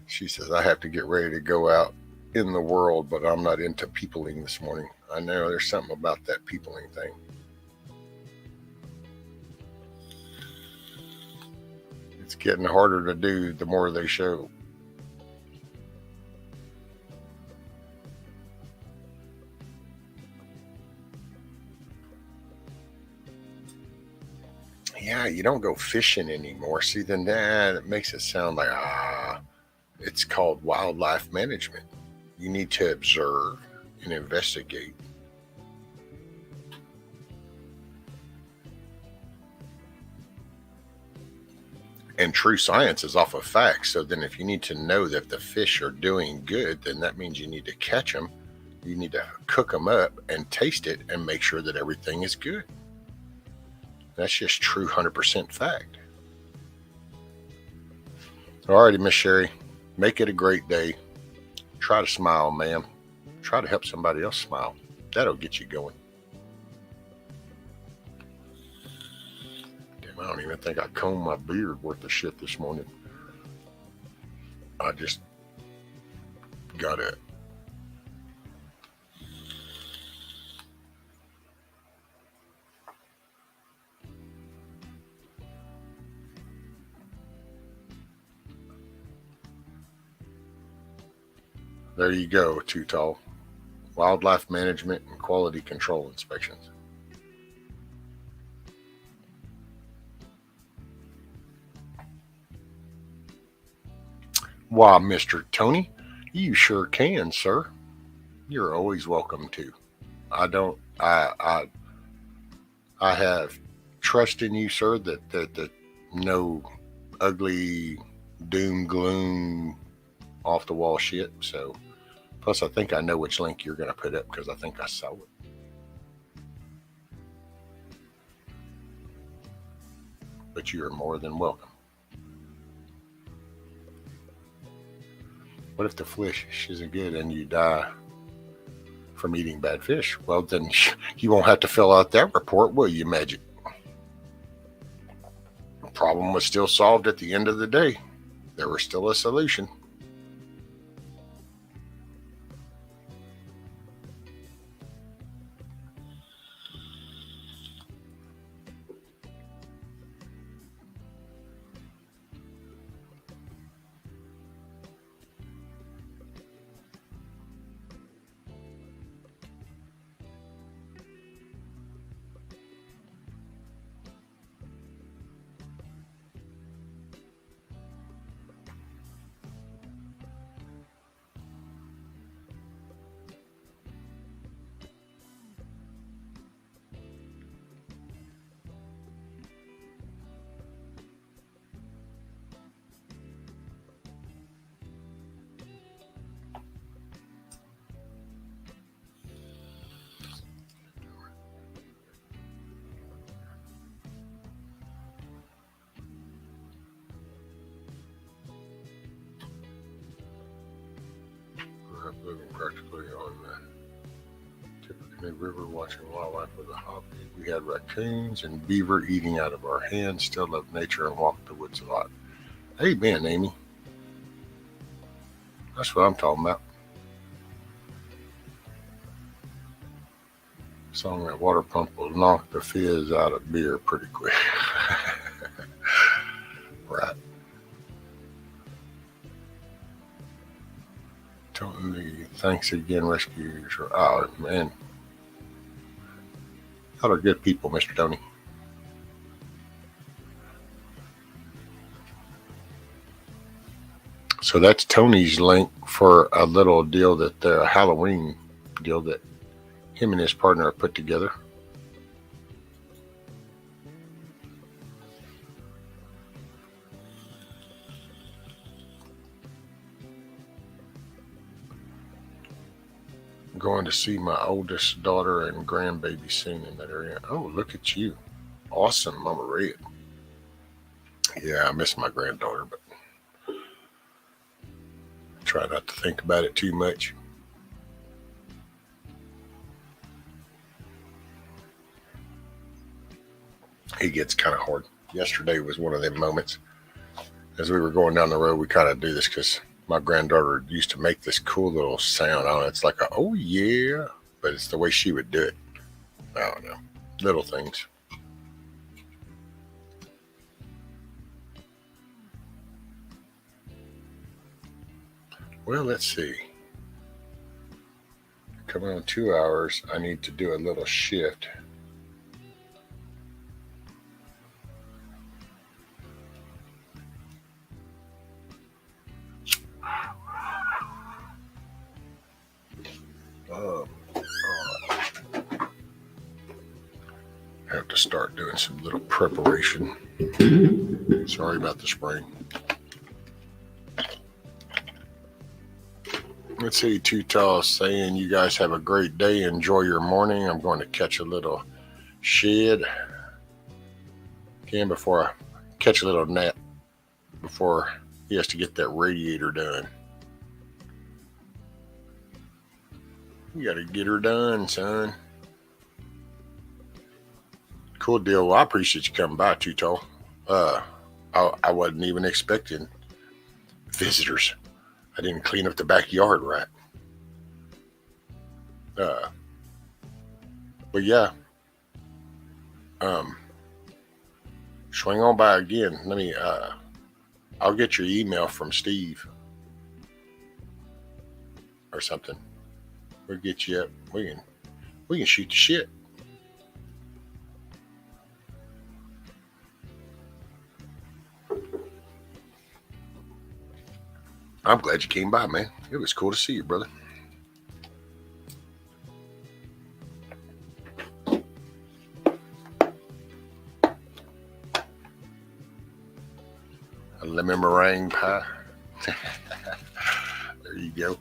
She says, I have to get ready to go out in the world, but I'm not into peopling this morning. I know there's something about that peopling thing. It's getting harder to do the more they show. Yeah, you don't go fishing anymore. See, then that it makes it sound like, it's called wildlife management. You need to observe and investigate. And true science is off of facts. So then if you need to know that the fish are doing good, then that means you need to catch them. You need to cook them up and taste it and make sure that everything is good. That's just true 100% fact. Alrighty, Miss Sherry, make it a great day. Try to smile, ma'am. Try to help somebody else smile. That'll get you going. Damn, I don't even think I combed my beard worth of shit this morning. I just got it. There you go, Too Tall. Wildlife management and quality control inspections. Why, Mr. Tony, you sure can, sir. You're always welcome to. I have trust in you, sir, that no ugly doom gloom off the wall shit. So plus I think I know which link you're going to put up because I think I saw it. But you are more than welcome. What if the fish isn't good and you die from eating bad fish? Well, then you won't have to fill out that report, will you, Magic? The problem was still solved at the end of the day. There was still a solution. Living practically on the Tippecanoe River, watching wildlife with a hobby. We had raccoons and beaver eating out of our hands. Still love nature and walk the woods a lot. Amen, Amy. That's what I'm talking about. Song that water pump will knock the fizz out of beer pretty quick. Right. Tony, thanks again, rescuers. Oh, man. Y'all are good people, Mr. Tony. So that's Tony's link for a little deal that the Halloween deal that him and his partner put together. Going to see my oldest daughter and grandbaby soon in that area. Oh, look at you. Awesome, Mama Red. Yeah, I miss my granddaughter, but try not to think about it too much. It gets kind of hard. Yesterday was one of them moments. As we were going down the road, we kind of do this because my granddaughter used to make this cool little sound. I don't know, it's like a, oh yeah, but it's the way she would do it. I don't know. Little things. Well, let's see. Coming on 2 hours, I need to do a little shift. Have to start doing some little preparation. Sorry about the spring. Let's see, Too Tall saying you guys have a great day. Enjoy your morning. I'm going to catch a little shed. Again, before I catch a little nap before he has to get that radiator done. You got to get her done, son. Cool deal. Well, I appreciate you coming by, Too Tall. I wasn't even expecting visitors. I didn't clean up the backyard right. But yeah. Swing on by again. Let me I'll get your email from Steve. or something. We'll get you up. We can shoot the shit. I'm glad you came by, man. It was cool to see you, brother. A lemon meringue pie. There you go.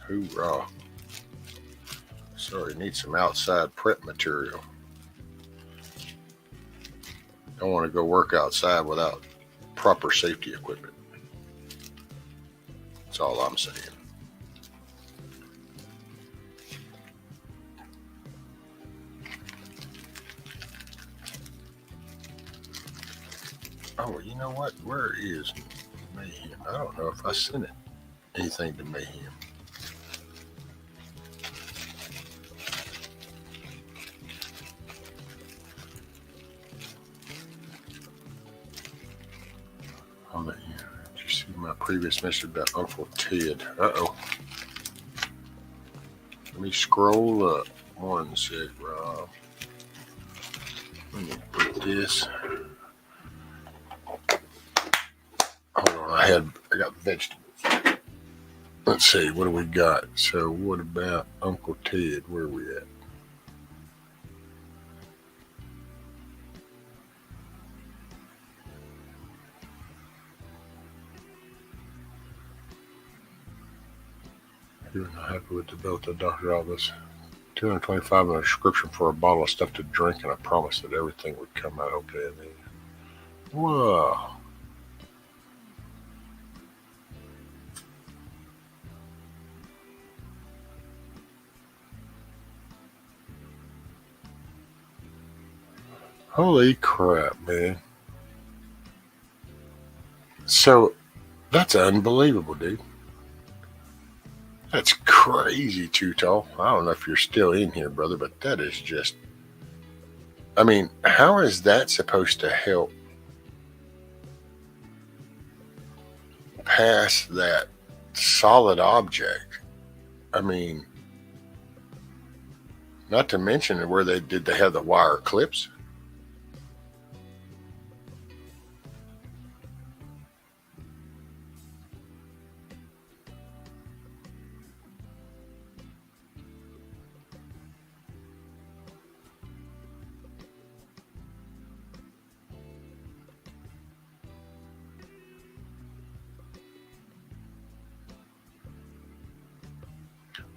Hoorah. Sorry, need some outside prep material. Don't want to go work outside without proper safety equipment. That's all I'm saying. Oh, you know what? Where is Mayhem? I don't know if I sent anything to Mayhem. I'll let you. Did you see my previous message about Uncle Ted? Uh-oh. Let me scroll up. One sec, Rob. Let me put this. Hold on, I got vegetables. Let's see, what do we got? So what about Uncle Ted? Where are we at? You're not happy with the bill at the doctor's office. $225 on a prescription for a bottle of stuff to drink, and I promised that everything would come out okay. Whoa. Holy crap, man. So, that's unbelievable, dude. That's crazy, Too Tall. I don't know if you're still in here, brother, but that is just... I mean, how is that supposed to help pass that solid object? I mean, not to mention where they have the wire clips.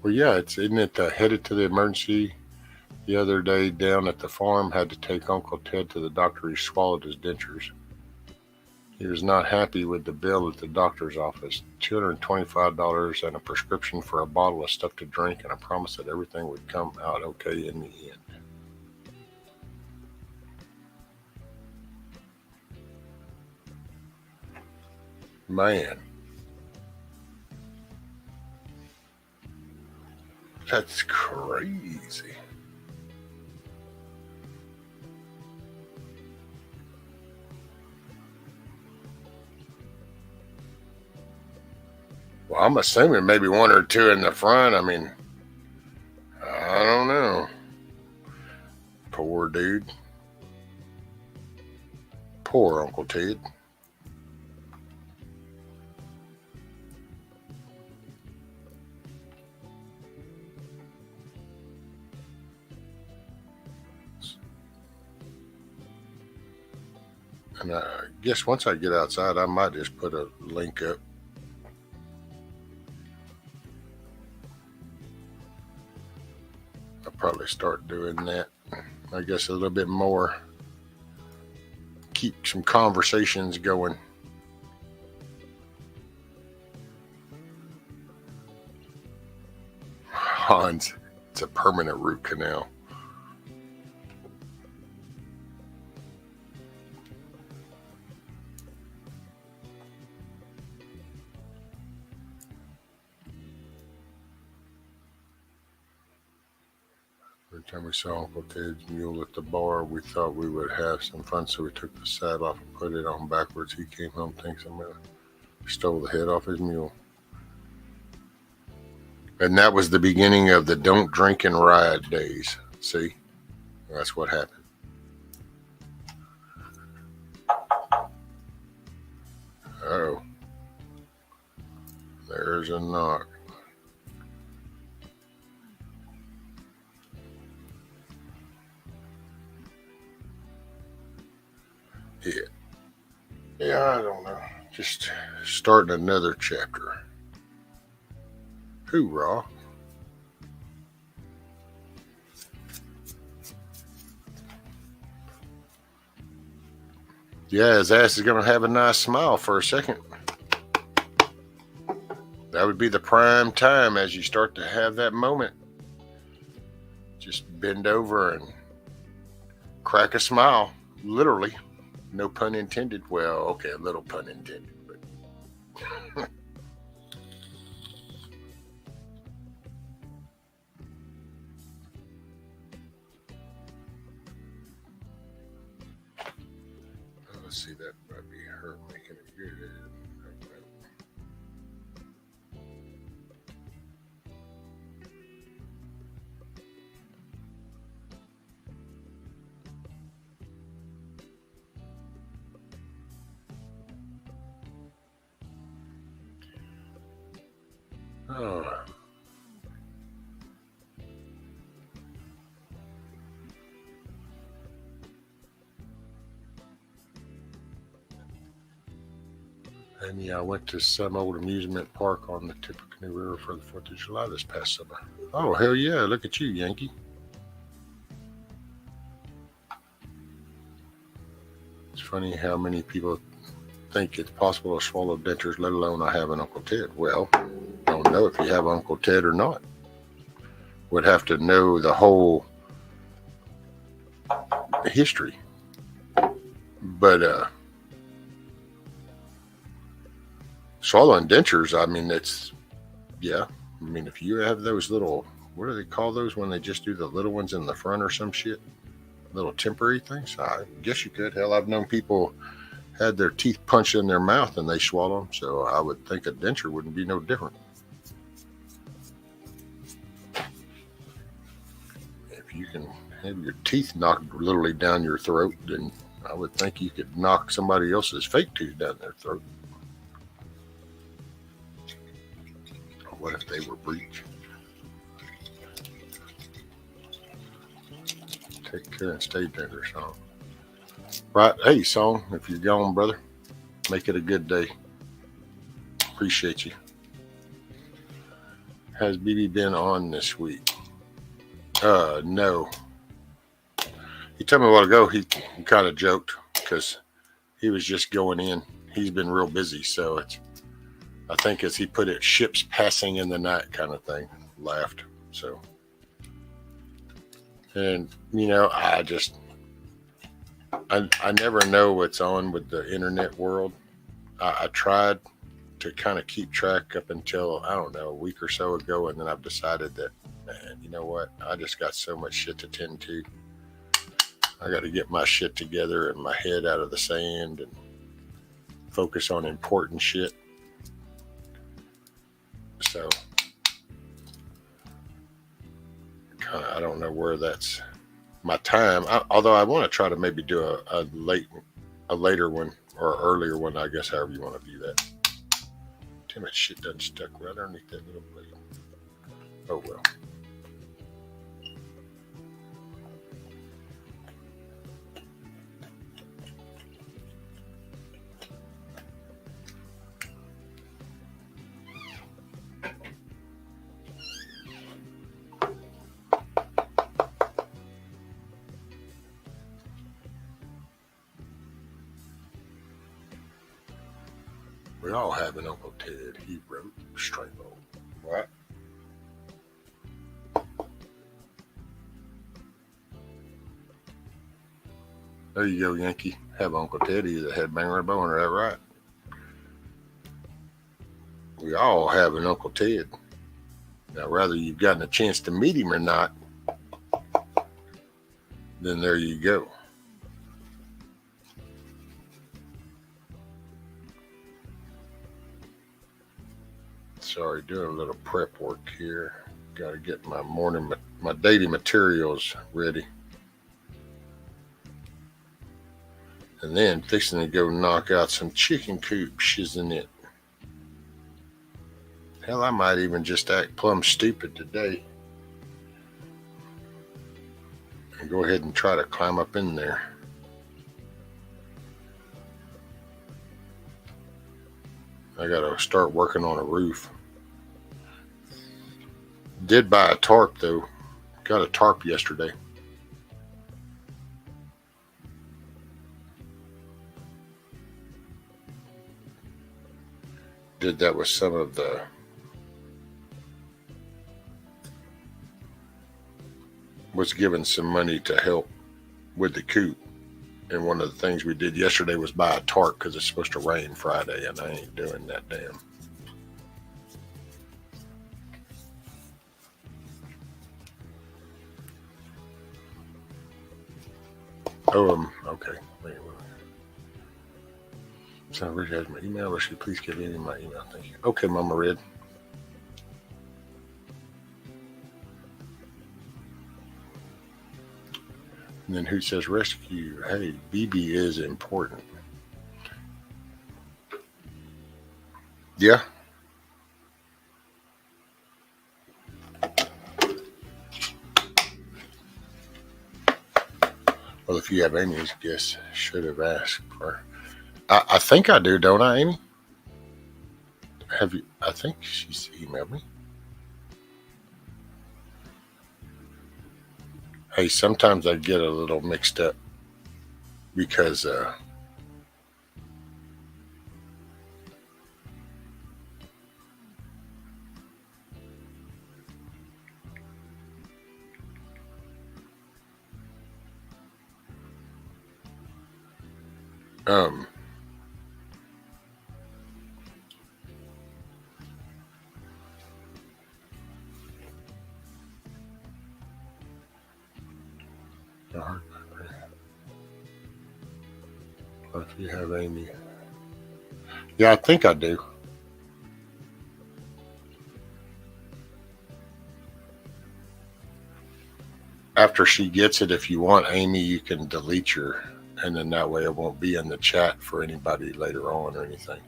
Well, yeah, isn't it headed to the emergency the other day down at the farm? Had to take Uncle Ted to the doctor. He swallowed his dentures. He was not happy with the bill at the doctor's office. $225 and a prescription for a bottle of stuff to drink, and a promise that everything would come out okay in the end. Man. That's crazy. Well, I'm assuming maybe one or two in the front. I mean, I don't know. Poor dude. Poor Uncle Ted. And I guess once I get outside, I might just put a link up. I'll probably start doing that. I guess a little bit more. Keep some conversations going. Hans, it's a permanent root canal. Every time we saw Uncle Ted's mule at the bar, we thought we would have some fun, so we took the saddle off and put it on backwards. He came home thinking somebody stole the head off his mule. And that was the beginning of the don't drink and ride days. See? That's what happened. Oh. There's a knock. Yeah, I don't know. Just starting another chapter. Hoorah. Yeah, his ass is going to have a nice smile for a second. That would be the prime time as you start to have that moment. Just bend over and crack a smile, literally. No pun intended. Well, okay, a little pun intended, but let's see, that might be her making it good. Oh. And yeah, I went to some old amusement park on the Tippecanoe River for the 4th of July this past summer. Oh, hell yeah, look at you, Yankee. It's funny how many people think it's possible to swallow dentures, let alone I have an Uncle Ted. Well, don't know if you have Uncle Ted or not. Would have to know the whole history. But swallowing dentures, I mean, it's, yeah. I mean, if you have those little, what do they call those when they just do the little ones in the front or some shit? Little temporary things? I guess you could. Hell, I've known people had their teeth punched in their mouth and they swallow them, so I would think a denture wouldn't be no different. If you can have your teeth knocked literally down your throat, then I would think you could knock somebody else's fake tooth down their throat. Or what if they were breech? Take care and stay tender, Song. Right. Hey, Song, if you're gone, brother, make it a good day. Appreciate you. Has BB been on this week? No. He told me a while ago he kind of joked because he was just going in. He's been real busy, so it's, I think as he put it, ships passing in the night kind of thing. Laughed. So, and you know, I never know what's on with the internet world. I tried to kind of keep track up until, I don't know, a week or so ago, and then I've decided that, man, you know what? I just got so much shit to tend to. I got to get my shit together and my head out of the sand and focus on important shit. So, I don't know where that's my time. Although I want to try to maybe do a later one or earlier one, I guess, however you want to view that. Damn it, shit done stuck right underneath that little blade. Oh well. We all have an Uncle Ted, he wrote Strabo. What? There you go, Yankee. Have Uncle Ted, he's a headbanger and boner, that right? We all have an Uncle Ted. Now, whether you've gotten a chance to meet him or not, then there you go. Sorry, doing a little prep work here. Got to get my daily materials ready. And then fixing to go knock out some chicken coops, isn't it? Hell, I might even just act plumb stupid today and go ahead and try to climb up in there. I gotta start working on a roof. Did buy a tarp though. Got a tarp yesterday. Did that with some of the was given some money to help with the coop. And one of the things we did yesterday was buy a tarp because it's supposed to rain Friday, and I ain't doing that damn. Oh, okay. Wait. So Richard has my email, or should you please give me my email? Thank you. Okay, Mama Red. And then who says rescue? Hey, BB is important. Yeah. Well, if you have Amy's guess, should have asked for. I think I do, don't I, Amy? Have you? I think she's emailed me. Hey, sometimes I get a little mixed up because if you have Amy. Yeah, I think I do. After she gets it, if you want Amy, you can delete her, and then that way it won't be in the chat for anybody later on or anything.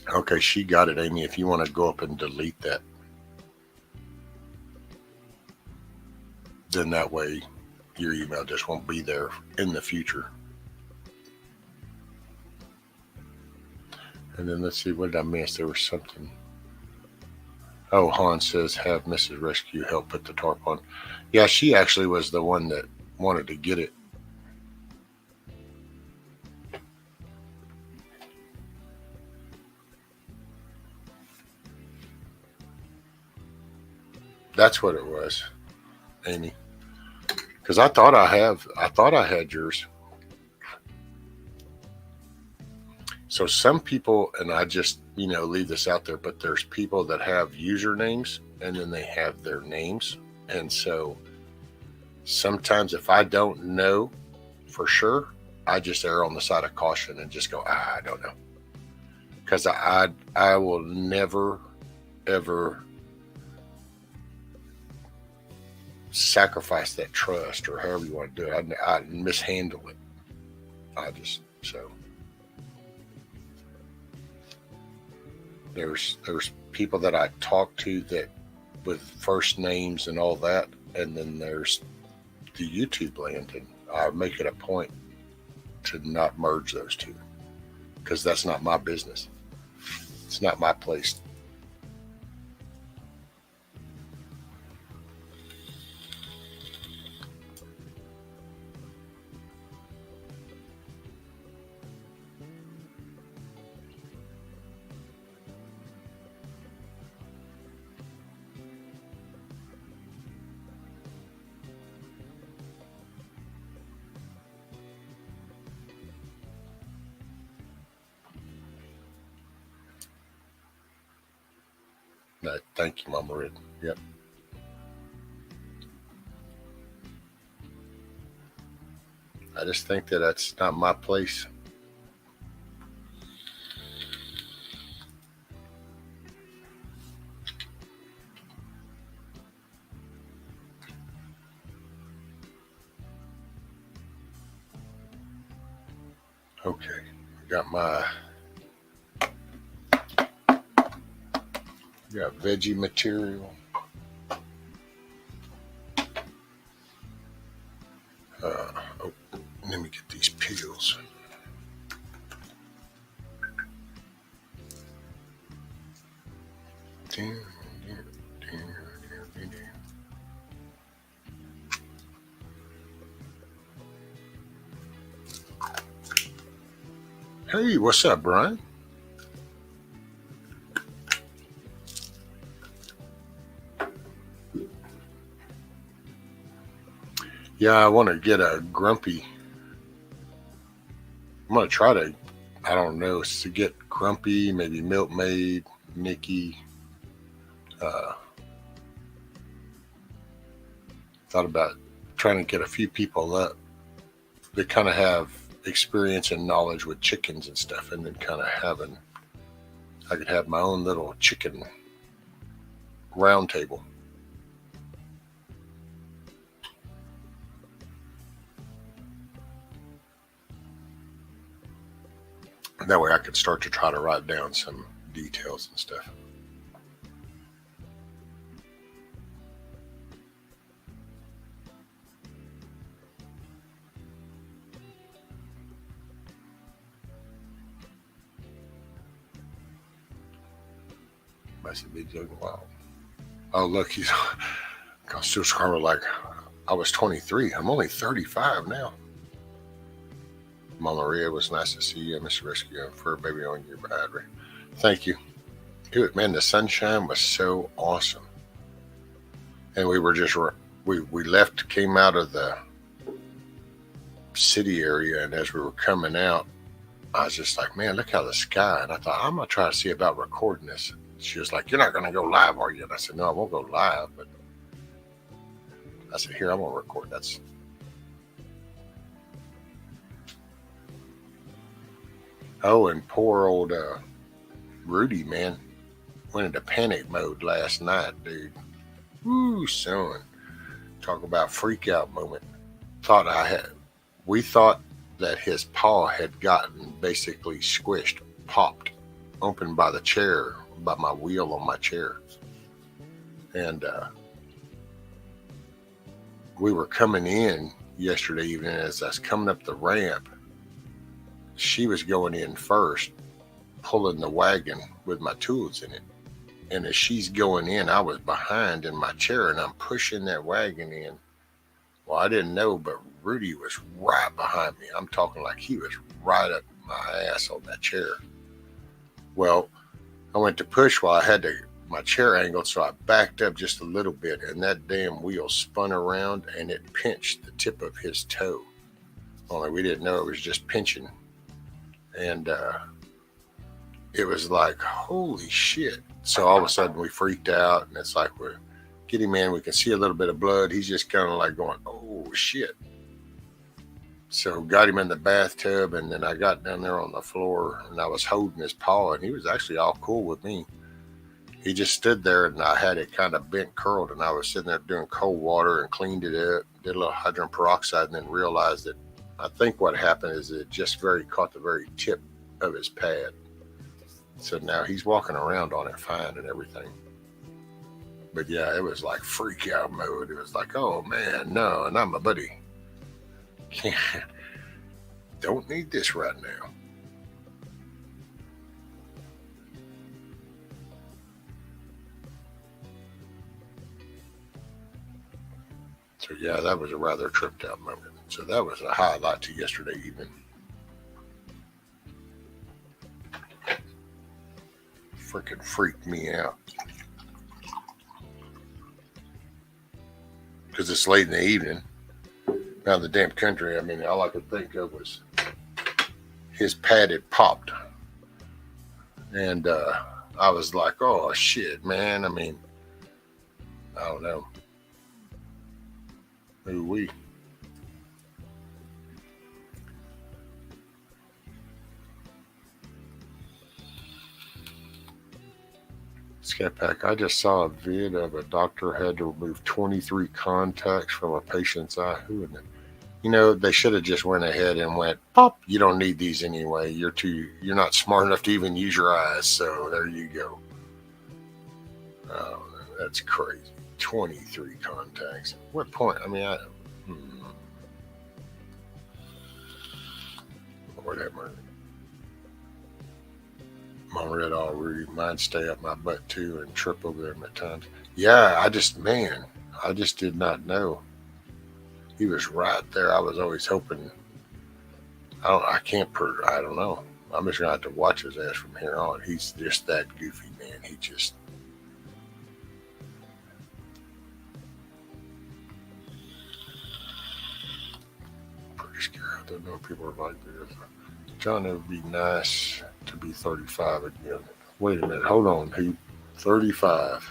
Okay, she got it, Amy. If you want to go up and delete that, then that way your email just won't be there in the future. And then let's see, what did I miss? There was something. Oh, Han says, have Mrs. Rescue help put the tarp on. Yeah, she actually was the one that wanted to get it. That's what it was, Amy. Because I thought I had yours. So some people, and I just, leave this out there, but there's people that have usernames and then they have their names. And so sometimes if I don't know for sure, I just err on the side of caution and just go, I don't know. Because I will never, ever sacrifice that trust, or however you want to do it. I mishandle it. So there's people that I talk to that with first names and all that, and then there's the YouTube land, and I make it a point to not merge those two because that's not my business. It's not my place. No, thank you, Mama Red. Yep. I just think that that's not my place. Okay, got veggie material. Oh, let me get these peels. Hey, what's up, Brian? Yeah, I want to get a grumpy. I'm going to try to, I don't know, to get Grumpy, maybe Milkmaid, Nikki. Thought about trying to get a few people up that kind of have experience and knowledge with chickens and stuff, and then kind of I could have my own little chicken round table. That way I could start to try to write down some details and stuff. Must be joking. Wow. Oh, look, he's still scrolling like I was 23. I'm only 35 now. Mama Maria, it was nice to see you, Mr. Rescue, and Fur Baby on your battery. Thank you. Dude, man, the sunshine was so awesome. And we were just, we left, came out of the city area, and as we were coming out, I was just like, man, look how the sky. And I thought, I'm going to try to see about recording this. She was like, you're not going to go live, are you? And I said, no, I won't go live. But I said, here, I'm going to record. That's. Oh, and poor old Rudy, man, went into panic mode last night, dude. Woo, son. Talk about freak out moment. We thought that his paw had gotten basically squished, popped, opened by the chair, by my wheel on my chair. And we were coming in yesterday evening. As I was coming up the ramp, she was going in first, pulling the wagon with my tools in it. And as she's going in, I was behind in my chair, and I'm pushing that wagon in. Well, I didn't know, but Rudy was right behind me. I'm talking like he was right up my ass on that chair. Well, I went to push while I had my chair angled, so I backed up just a little bit, and that damn wheel spun around, and it pinched the tip of his toe. Only we didn't know it was just pinching. And it was like, holy shit. So all of a sudden we freaked out, and it's like, we're get him in. We can see a little bit of blood. He's just kind of like going, oh shit. So got him in the bathtub, and then I got down there on the floor, and I was holding his paw, and he was actually all cool with me. He just stood there, and I had it kind of bent, curled, and I was sitting there doing cold water and cleaned it up, did a little hydrogen peroxide, and then realized that I think what happened is it just caught the very tip of his pad. So now he's walking around on it fine and everything. But yeah, it was like freak out mode. It was like, oh man, no, not my buddy. Don't need this right now. So yeah, that was a rather tripped out moment. So that was a highlight to yesterday evening. Freaking freaked me out. Because it's late in the evening. Around the damn country, I mean, all I could think of was his pad had popped. And I was like, oh shit, man. I mean, I don't know. Who we? Scat Pack, I just saw a vid of a doctor had to remove 23 contacts from a patient's eye. Who in the, they should have just went ahead and went, pop, you don't need these anyway. You're not smart enough to even use your eyes. So there you go. Oh, that's crazy. 23 contacts. What point? I mean, Lord have mercy. My red all rude. Mine stay up my butt too and trip over them at times. Yeah, I just did not know. He was right there. I was always hoping. I don't know. I'm just gonna have to watch his ass from here on. He's just that goofy, man. He just. Pretty scary. I don't know if people are like this. John, it would be nice to be 35 again. Wait a minute. Hold on. He 35.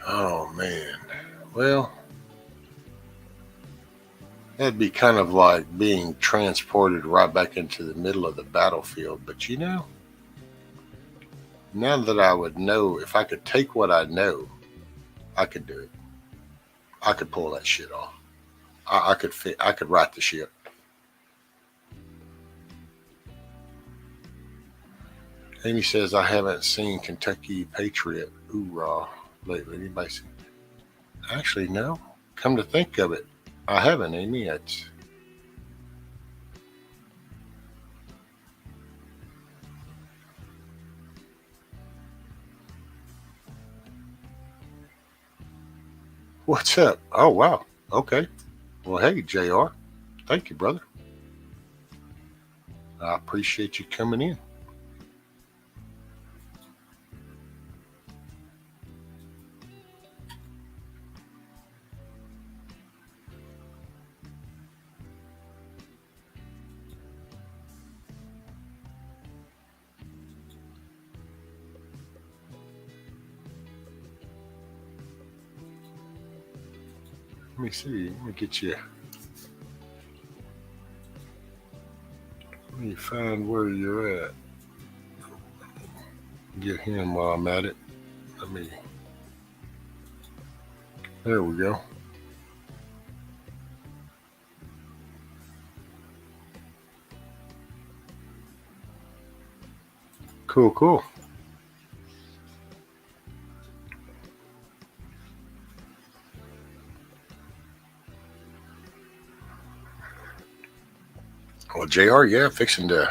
Oh, man. Well, that'd be kind of like being transported right back into the middle of the battlefield. But now that I would know, if I could take what I know, I could do it. I could pull that shit off. I could right the ship. Amy says, I haven't seen Kentucky Patriot Hoorah lately. Anybody seen? Actually, no. Come to think of it, I haven't, Amy. It's what's up? Oh, wow. Okay. Well, hey, JR. Thank you, brother. I appreciate you coming in. Let me see. Let me get you. Let me find where you're at. Get him while I'm at it. There we go. Cool. Well, JR, yeah, I'm fixing to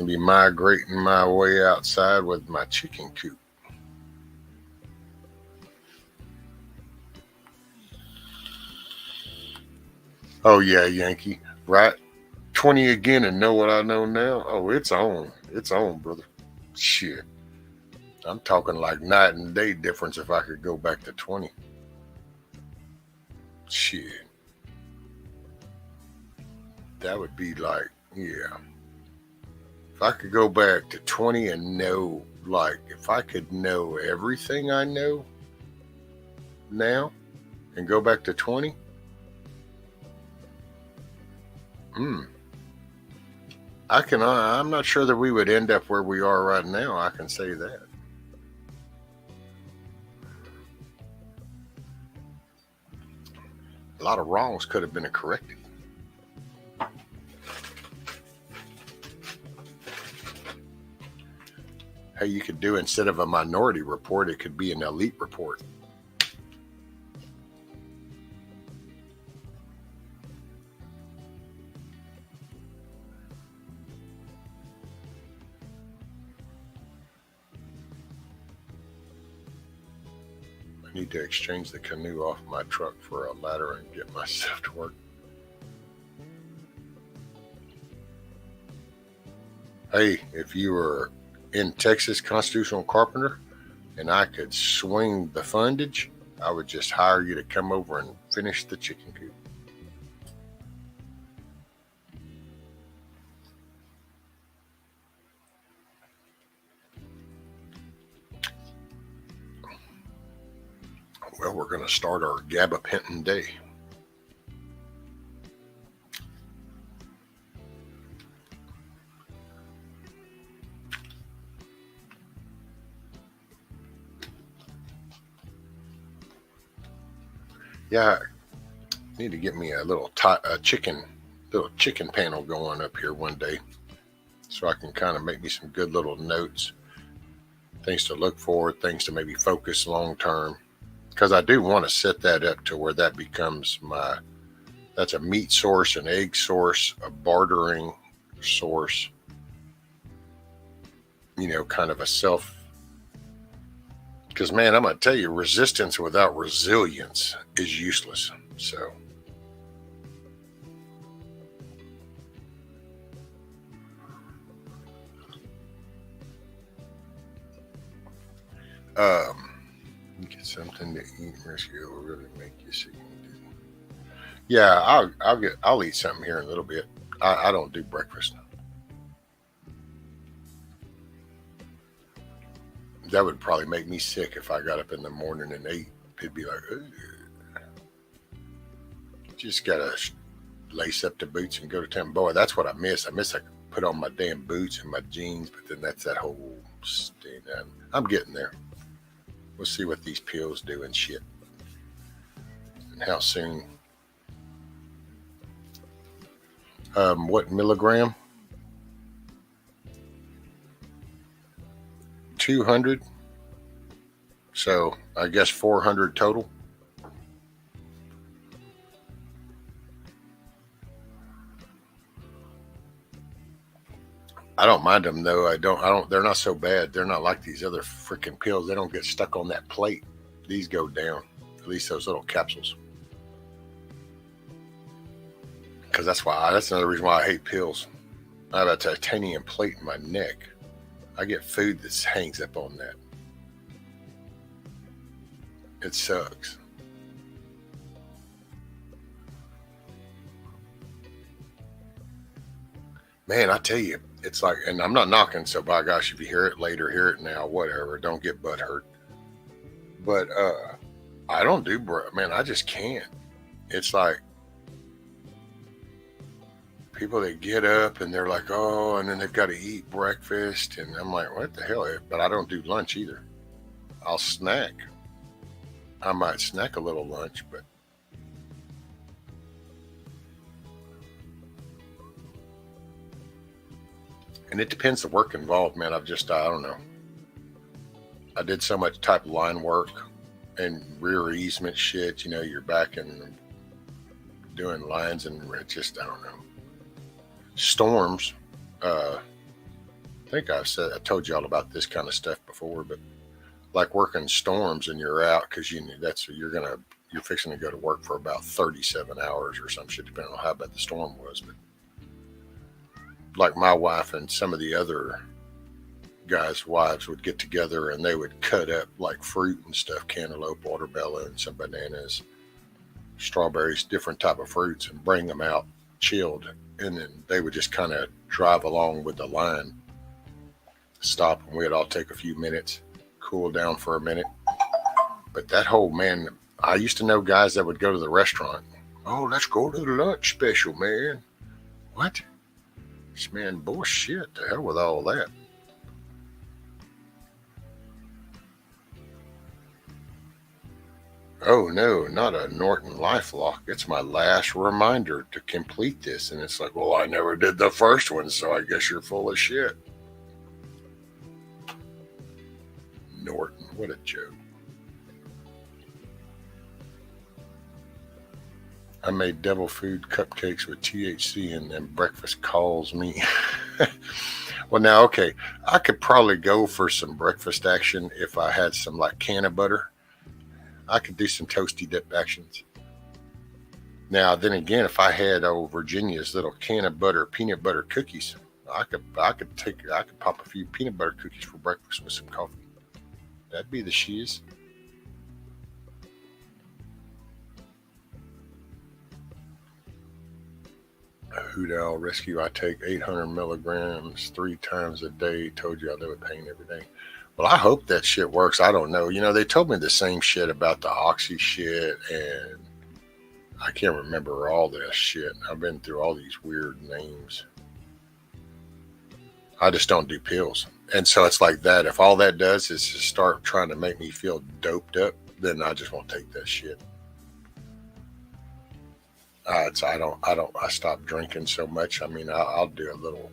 be migrating my way outside with my chicken coop. Oh, yeah, Yankee. Right? 20 again and know what I know now? Oh, it's on. It's on, brother. Shit. I'm talking like night and day difference if I could go back to 20. Shit. That would be like, yeah. If I could go back to 20 and know, like, if I could know everything I know now and go back to 20, I'm not sure that we would end up where we are right now. I can say that. A lot of wrongs could have been corrected. Hey, you could do, instead of a minority report, it could be an elite report. I need to exchange the canoe off my truck for a ladder and get myself to work. Hey, if you were in Texas Constitutional Carpenter and I could swing the fundage, I would just hire you to come over and finish the chicken coop. Well, we're going to start our gabapentin day. Yeah, I need to get me a little chicken panel going up here one day, so I can kind of make me some good little notes, things to look for, things to maybe focus long term, because I do want to set that up to where that becomes that's a meat source, an egg source, a bartering source, kind of a self. Because, man, I'm going to tell you, resistance without resilience is useless. So, get something to eat. Rescue will really make you sick. Yeah, I'll eat something here in a little bit. I don't do breakfast. That would probably make me sick if I got up in the morning and ate. It'd be like, ugh. Just gotta lace up the boots and go to town. Boy, that's what I miss. I could put on my damn boots and my jeans, but then that's that whole thing. I'm getting there. We'll see what these pills do and shit, and how soon. What milligram? 200. So I guess 400 total. I don't mind them though. I don't. They're not so bad. They're not like these other freaking pills. They don't get stuck on that plate. These go down. At least those little capsules. Because that's another reason why I hate pills. I have a titanium plate in my neck. I get food that hangs up on that. It sucks. Man, I tell you, it's like, and I'm not knocking, so by gosh, if you hear it later, hear it now, whatever. Don't get butt hurt. But I don't do man, I just can't. It's like people that get up and they're like, oh, and then they've got to eat breakfast, and I'm like, what the hell? But I don't do lunch either. I'll snack. I might snack a little lunch, but and it depends the work involved, man. I don't know. I did so much type of line work and rear easement shit, you're back and doing lines, and it just, I don't know. Storms. I think I told you all about this kind of stuff before, but like working storms and you're out because you're fixing to go to work for about 37 hours or some shit, depending on how bad the storm was. But like my wife and some of the other guys' wives would get together and they would cut up like fruit and stuff, cantaloupe, watermelon, some bananas, strawberries, different type of fruits, and bring them out chilled. And then they would just kind of drive along with the line, stop, and we'd all take a few minutes, cool down for a minute. But that whole, man, I used to know guys that would go to the restaurant. Oh, let's go to the lunch special, man. What? Man, bullshit. The hell with all that. Oh no, not a Norton LifeLock. It's my last reminder to complete this. And it's like, well, I never did the first one, so I guess you're full of shit. Norton, what a joke. I made devil food cupcakes with THC and then breakfast calls me. Well, now, okay, I could probably go for some breakfast action if I had some like can of butter. I could do some toasty dip actions. Now, then again, if I had Virginia's little can of butter, peanut butter cookies, I could pop a few peanut butter cookies for breakfast with some coffee. That'd be the shiz. Hoot Owl Rescue, I take 800 milligrams 3 times a day. Told you I live with pain every day. Well, I hope that shit works. I don't know. You know, they told me the same shit about the Oxy shit, and I can't remember all that shit. I've been through all these weird names. I just don't do pills. And so it's like that. If all that does is just start trying to make me feel doped up, then I just won't take that shit. I stopped drinking so much. I mean, I'll do a little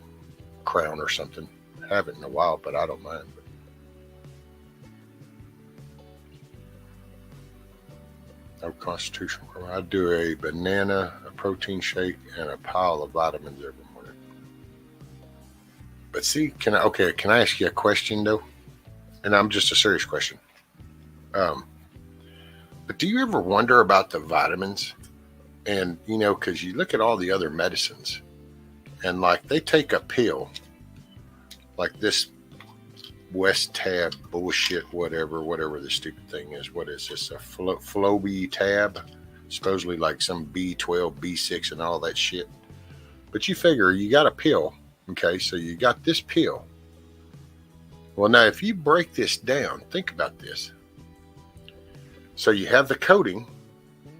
Crown or something. Haven't in a while, but I don't mind. No constitutional. I do a banana, a protein shake, and a pile of vitamins every morning. But see, can I ask you a question though? And I'm just a serious question. But do you ever wonder about the vitamins? And, you know, because you look at all the other medicines and like they take a pill like this West Tab bullshit, whatever the stupid thing is. What is this? A Floby Tab? Supposedly like some B12, B6 and all that shit. But you figure you got a pill. Okay, so you got this pill. Well, now if you break this down, think about this. So you have the coating.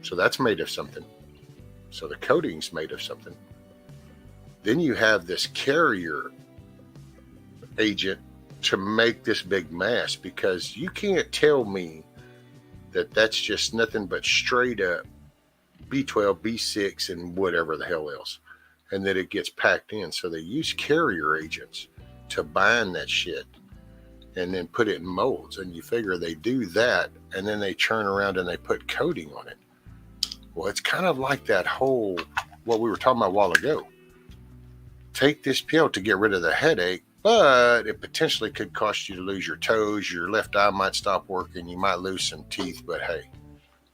So that's made of something. So the coating's made of something. Then you have this carrier agent to make this big mass, because you can't tell me that that's just nothing but straight up B12, B6, and whatever the hell else. And that it gets packed in. So they use carrier agents to bind that shit and then put it in molds. And you figure they do that and then they turn around and they put coating on it. Well, it's kind of like that whole, what we were talking about a while ago. Take this pill to get rid of the headache, but it potentially could cost you to lose your toes. Your left eye might stop working. You might lose some teeth, but hey.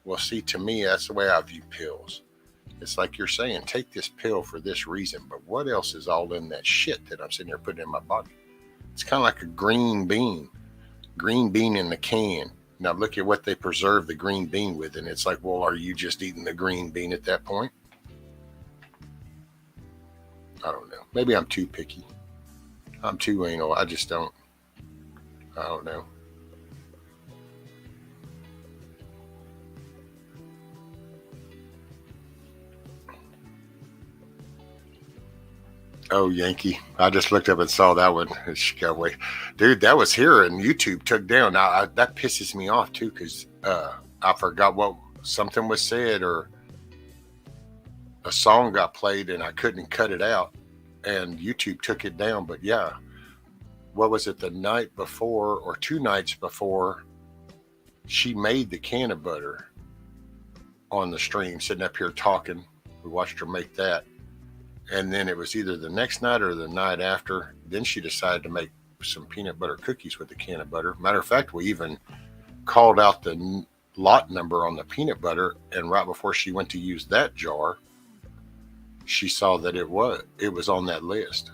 Well, see, to me, that's the way I view pills. It's like you're saying, take this pill for this reason, but what else is all in that shit that I'm sitting here putting in my body? It's kind of like a green bean in the can. Now look at what they preserve the green bean with, and it's like, well, are you just eating the green bean at that point? I don't know. Maybe I'm too picky. I'm too anal. I don't know. Oh, Yankee. I just looked up and saw that one. She got away. Dude, that was here and YouTube took down. Now, that pisses me off too, because I forgot what something was said or a song got played and I couldn't cut it out and YouTube took it down. But yeah, what was it, the night before or 2 nights before, she made the can of butter on the stream, sitting up here talking. We watched her make that. And then it was either the next night or the night after. Then she decided to make some peanut butter cookies with the can of butter. Matter of fact, we even called out the lot number on the peanut butter. And right before she went to use that jar, she saw that it was on that list.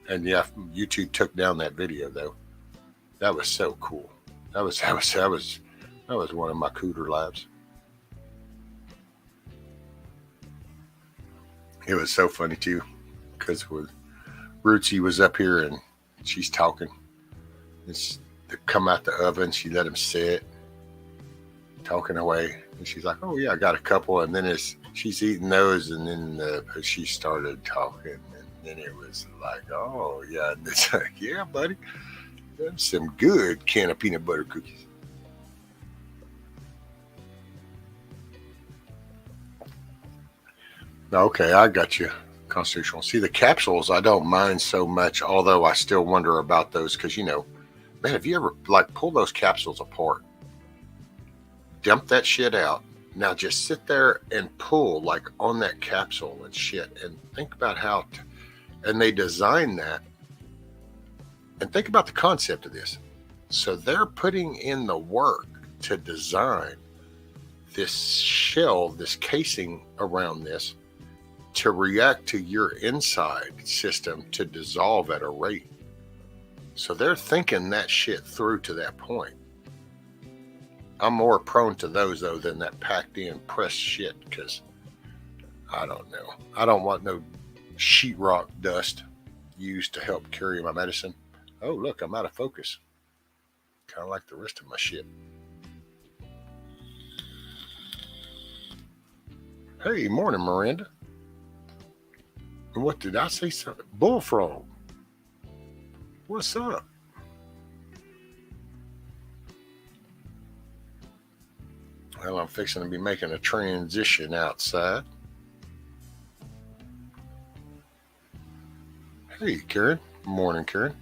And yeah, YouTube took down that video though. That was so cool. That was one of my cooter lives. It was so funny too, because with Rootsy was up here and she's talking. They come out the oven. She let him sit, talking away, and she's like, "Oh yeah, I got a couple." And then she's eating those, and then she started talking, and then it was like, "Oh yeah," and it's like, "Yeah, buddy, that's some good can of peanut butter cookies." Okay, I got you. Constitutional. See, the capsules I don't mind so much, although I still wonder about those because, man, have you ever pull those capsules apart, dump that shit out, now just sit there and pull on that capsule and shit, and think about how, and they design that, and think about the concept of this. So they're putting in the work to design this shell, this casing around this, to react to your inside system to dissolve at a rate. So they're thinking that shit through to that point. I'm more prone to those though than that packed in pressed shit, because I don't know. I don't want no sheetrock dust used to help carry my medicine. Oh look, I'm out of focus. Kind of like the rest of my shit. Hey, morning, Miranda. What did I say? Something? Bullfrog. What's up? Well, I'm fixing to be making a transition outside. Hey, Karen. Morning, Karen.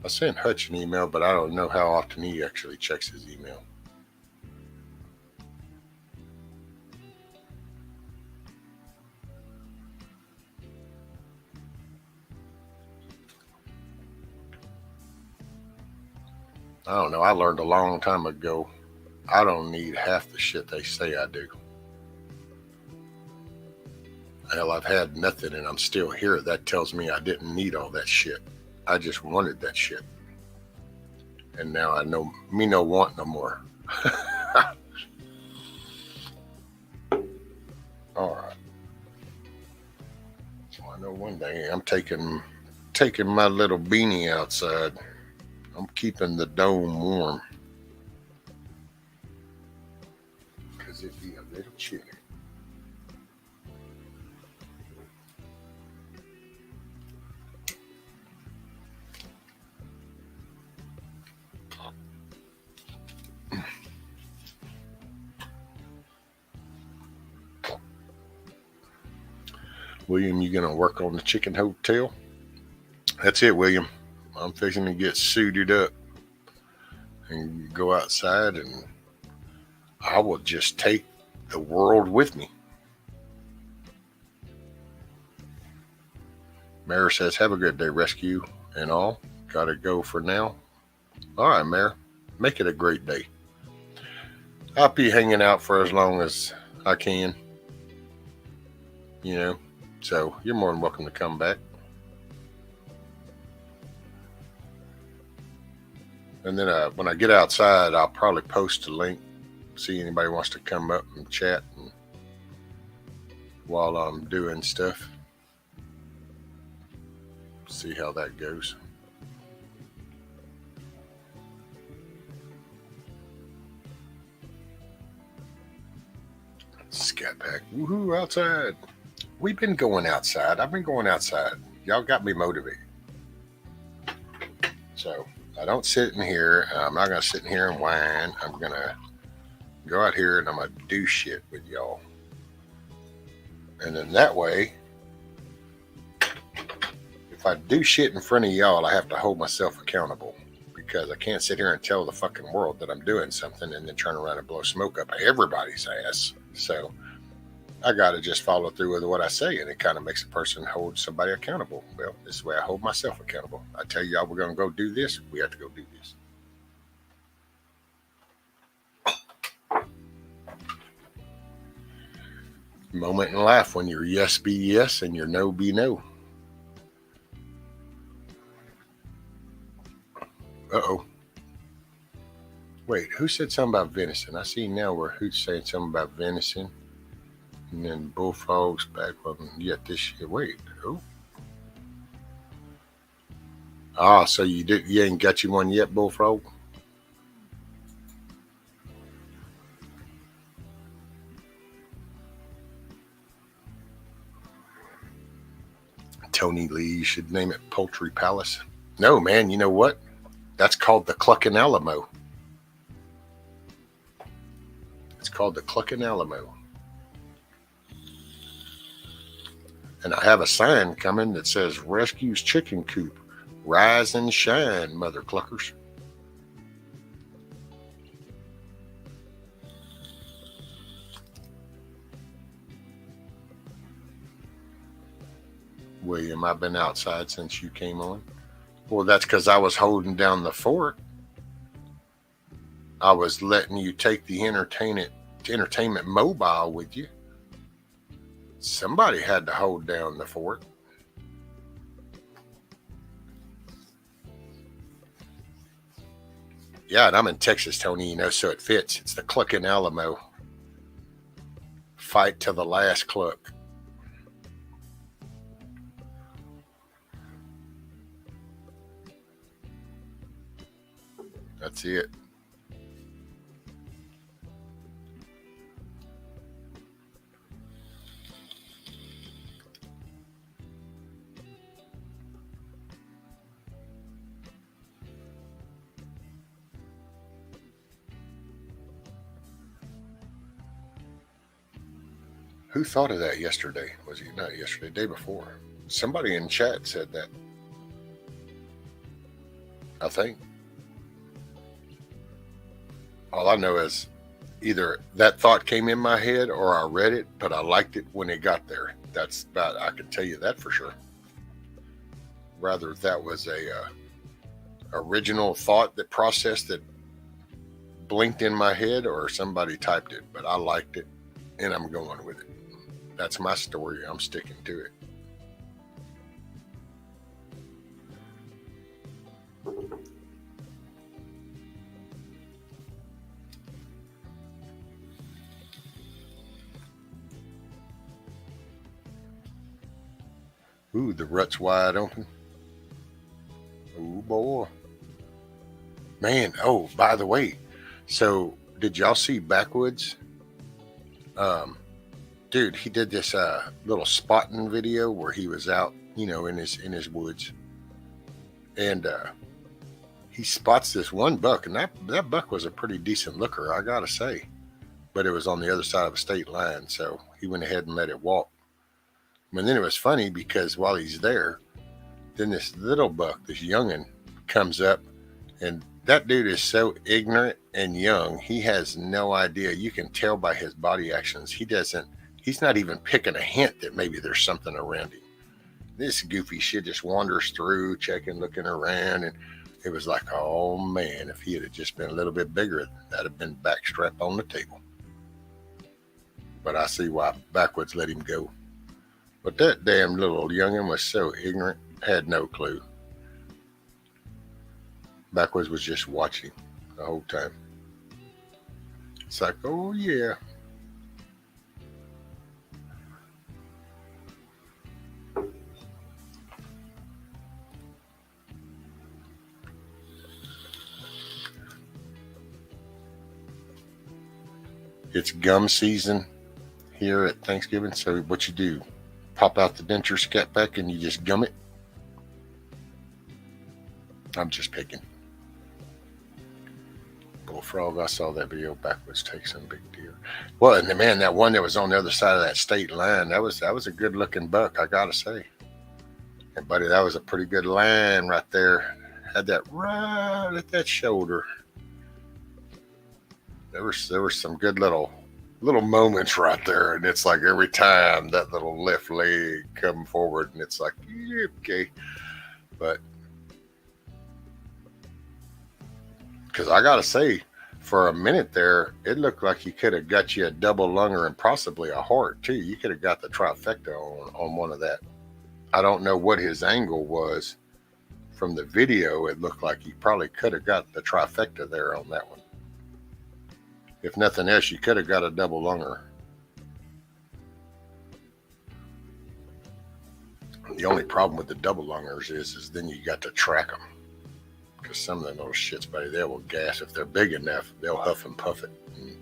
I sent Hutch an email, but I don't know how often he actually checks his email. I don't know. I learned a long time ago, I don't need half the shit they say I do. Hell, I've had nothing and I'm still here. That tells me I didn't need all that shit. I just wanted that shit. And now I know me no want no more. All right. So I know one day I'm taking my little beanie outside. I'm keeping the dome warm. Because it'd be a little chilly. William, you gonna work on the chicken hotel? That's it, William. I'm fixing to get suited up and go outside, and I will just take the world with me. Mayor says, have a good day, rescue and all. Gotta go for now. All right, Mayor. Make it a great day. I'll be hanging out for as long as I can. You know, so you're more than welcome to come back. And then when I get outside, I'll probably post a link. See anybody wants to come up and chat while I'm doing stuff. See how that goes. Scat Pack. Woohoo, outside. We've been going outside. I've been going outside. Y'all got me motivated. So I don't sit in here. I'm not going to sit in here and whine. I'm going to go out here and I'm going to do shit with y'all. And then that way, if I do shit in front of y'all, I have to hold myself accountable. Because I can't sit here and tell the fucking world that I'm doing something and then turn around and blow smoke up everybody's ass. So I got to just follow through with what I say, and it kind of makes a person hold somebody accountable. Well, this is the way I hold myself accountable. I tell y'all we're going to go do this, we have to go do this. Moment in life when your yes be yes and your no be no. Uh-oh. Wait, who said something about venison? I see now where who's saying something about venison. And then bullfrogs back from yet this shit. Wait, who? Ah, so you ain't got you one yet, bullfrog? Tony Lee, you should name it Poultry Palace. No, man, you know what? That's called the Cluckin' Alamo. It's called the Cluckin' Alamo. And I have a sign coming that says Rescues Chicken Coop. Rise and shine, mother cluckers. William, I've been outside since you came on. Well, that's because I was holding down the fort. I was letting you take the entertainment mobile with you. Somebody had to hold down the fort. Yeah, and I'm in Texas, Tony, you know, so it fits. It's the Cluckin' Alamo. Fight to the last cluck. That's it. Who thought of that yesterday? Was it not yesterday, day before? Somebody in chat said that. I think. All I know is either that thought came in my head or I read it, but I liked it when it got there. That's about, I can tell you that for sure. Rather that was a original thought that processed that blinked in my head or somebody typed it, but I liked it and I'm going with it. That's my story. I'm sticking to it. Ooh, the rut's wide open. Ooh, boy. Man, oh, by the way, so did y'all see Backwoods? Dude, he did this little spotting video where he was out, you know, in his woods, and he spots this one buck, and that buck was a pretty decent looker, I gotta say, but it was on the other side of a state line, so he went ahead and let it walk. And then it was funny because while he's there, then this little buck, this youngin, comes up, and that dude is so ignorant and young, he has no idea. You can tell by his body actions. He's not even picking a hint that maybe there's something around him. This goofy shit just wanders through, checking, looking around, and it was like, oh man, if he had just been a little bit bigger, that'd have been backstrap on the table. But I see why Backwoods let him go. But that damn little youngin was so ignorant, had no clue. Backwoods was just watching the whole time. It's like, oh yeah. It's gum season here at Thanksgiving, so what you do, pop out the denture scat pack and you just gum it. I'm just picking. Bullfrog, I saw that video. Backwoods take some big deer. Well, and man, that one that was on the other side of that state line, that was a good looking buck, I gotta say. And buddy, that was a pretty good line right there. Had that right at that shoulder. There were some good little moments right there, and it's like every time that little left leg come forward, and it's like, yeah, okay. But because I gotta say, for a minute there, it looked like he could have got you a double lunger and possibly a heart too. You could have got the trifecta on one of that. I don't know what his angle was from the video. It looked like he probably could have got the trifecta there on that one. If nothing else, you could have got a double lunger. The only problem with the double lungers is then you got to track them. Because some of them little shits, buddy, they will gas. If they're big enough, they'll huff and puff it and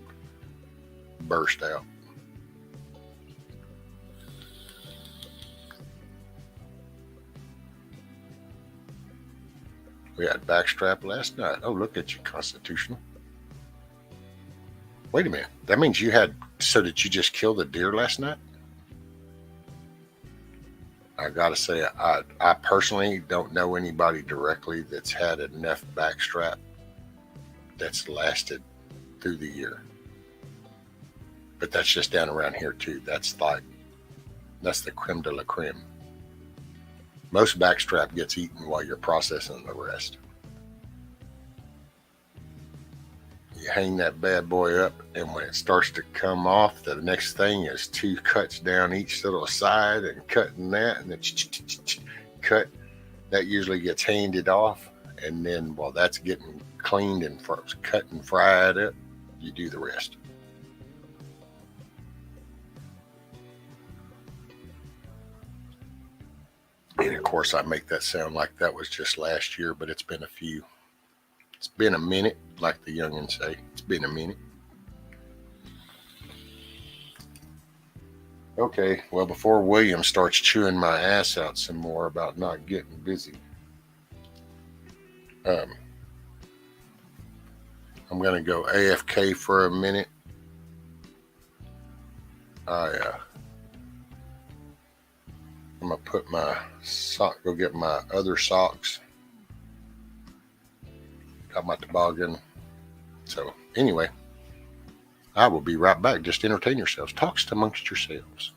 burst out. We had backstrap last night. Oh, look at you, Constitutional. Wait a minute. That means did you just kill the deer last night? I gotta say, I personally don't know anybody directly that's had enough backstrap that's lasted through the year. But that's just down around here too. That's the creme de la creme. Most backstrap gets eaten while you're processing the rest. You hang that bad boy up, and when it starts to come off, the next thing is 2 cuts down each little side and cutting that, and then cut. That usually gets handed off, and then while that's getting cleaned and cut and fried up, you do the rest. And of course, I make that sound like that was just last year, but it's been a few. It's been a minute, like the youngins say. It's been a minute. Okay, well, before William starts chewing my ass out some more about not getting busy, I'm going to go AFK for a minute. I'm going to put my go get my other socks. Got my toboggan. So, anyway, I will be right back. Just entertain yourselves. Talk amongst yourselves.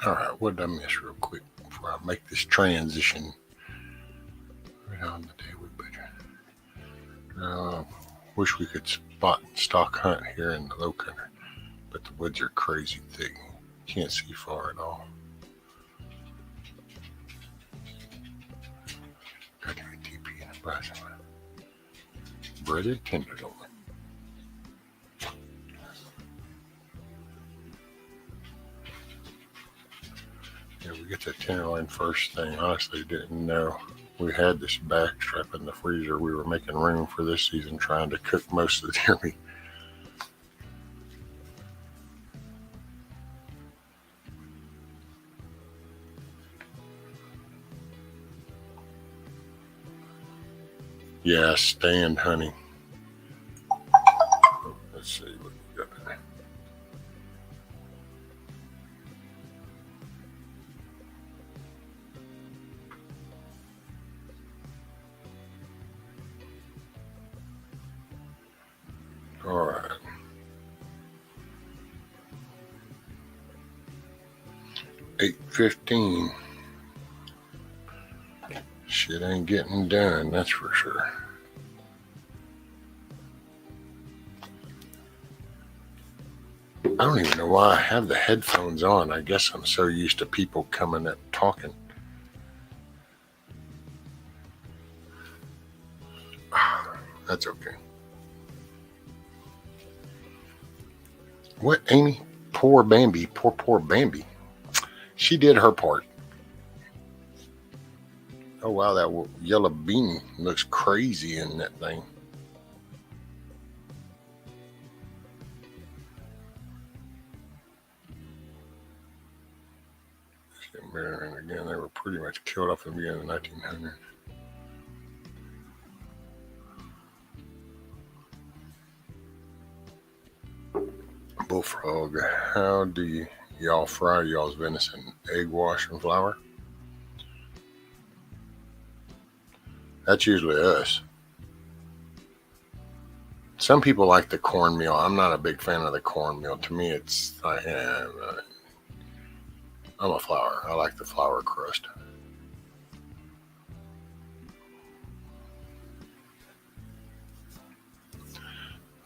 All right, what did I miss real quick before I make this transition? Right on the day we butcher. Wish we could spot and stock hunt here in the low country, but the woods are crazy thick. Can't see far at all. Got to TP in the bison. breaded tenderloin. Yeah, we get the tenderloin first thing. Honestly, didn't know we had this backstrap in the freezer. We were making room for this season, trying to cook most of the deer meat. Yeah, stand honey. Let's see what we got there. All right. 8:15. Shit ain't getting done, that's for sure. I don't even know why I have the headphones on. I guess I'm so used to people coming up talking. That's okay. What, Amy? Poor Bambi. Poor Bambi. She did her part. Oh, wow, that yellow bean looks crazy in that thing. And again, they were pretty much killed off in the beginning of the 1900s. Bullfrog, how do y'all fry y'all's venison? Egg wash and flour? That's usually us. Some people like the cornmeal. I'm not a big fan of the cornmeal. To me, it's like, I'm a flour. I like the flour crust.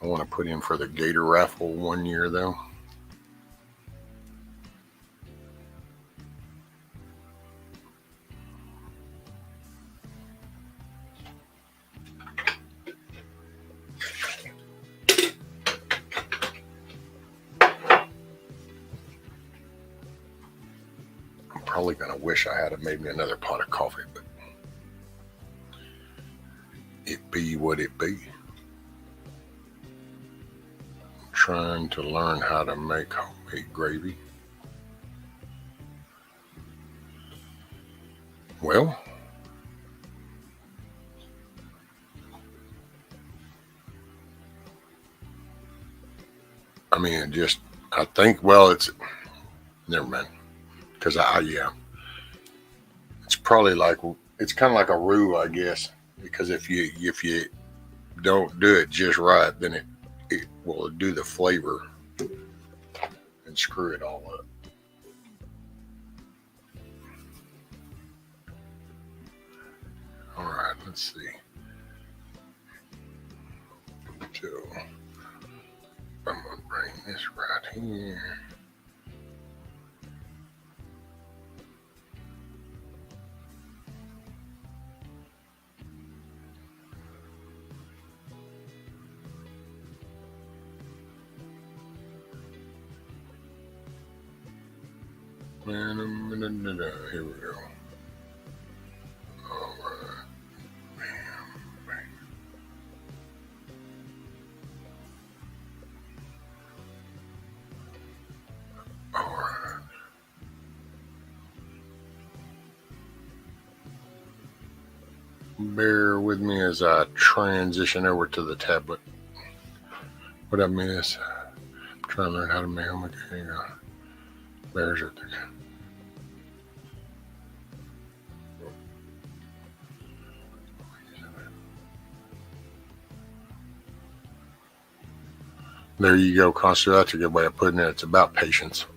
I want to put in for the Gator raffle one year, though. I'm probably going to wish I had made me another pot of coffee, but it be what it be. Trying to learn how to make homemade gravy. Well, I mean, I think, it's, never mind. Because it's probably it's kind of like a roux, I guess. Because if you don't do it just right, then it will do the flavor and screw it all up. All right, let's see. So I'm gonna bring this right here. Here we go. All right. All right. Bear with me as I transition over to the tablet. What I miss? I'm trying to learn how to make them. Here you go. Bears it. There you go, Constable. That's a good way of putting it. It's about patience.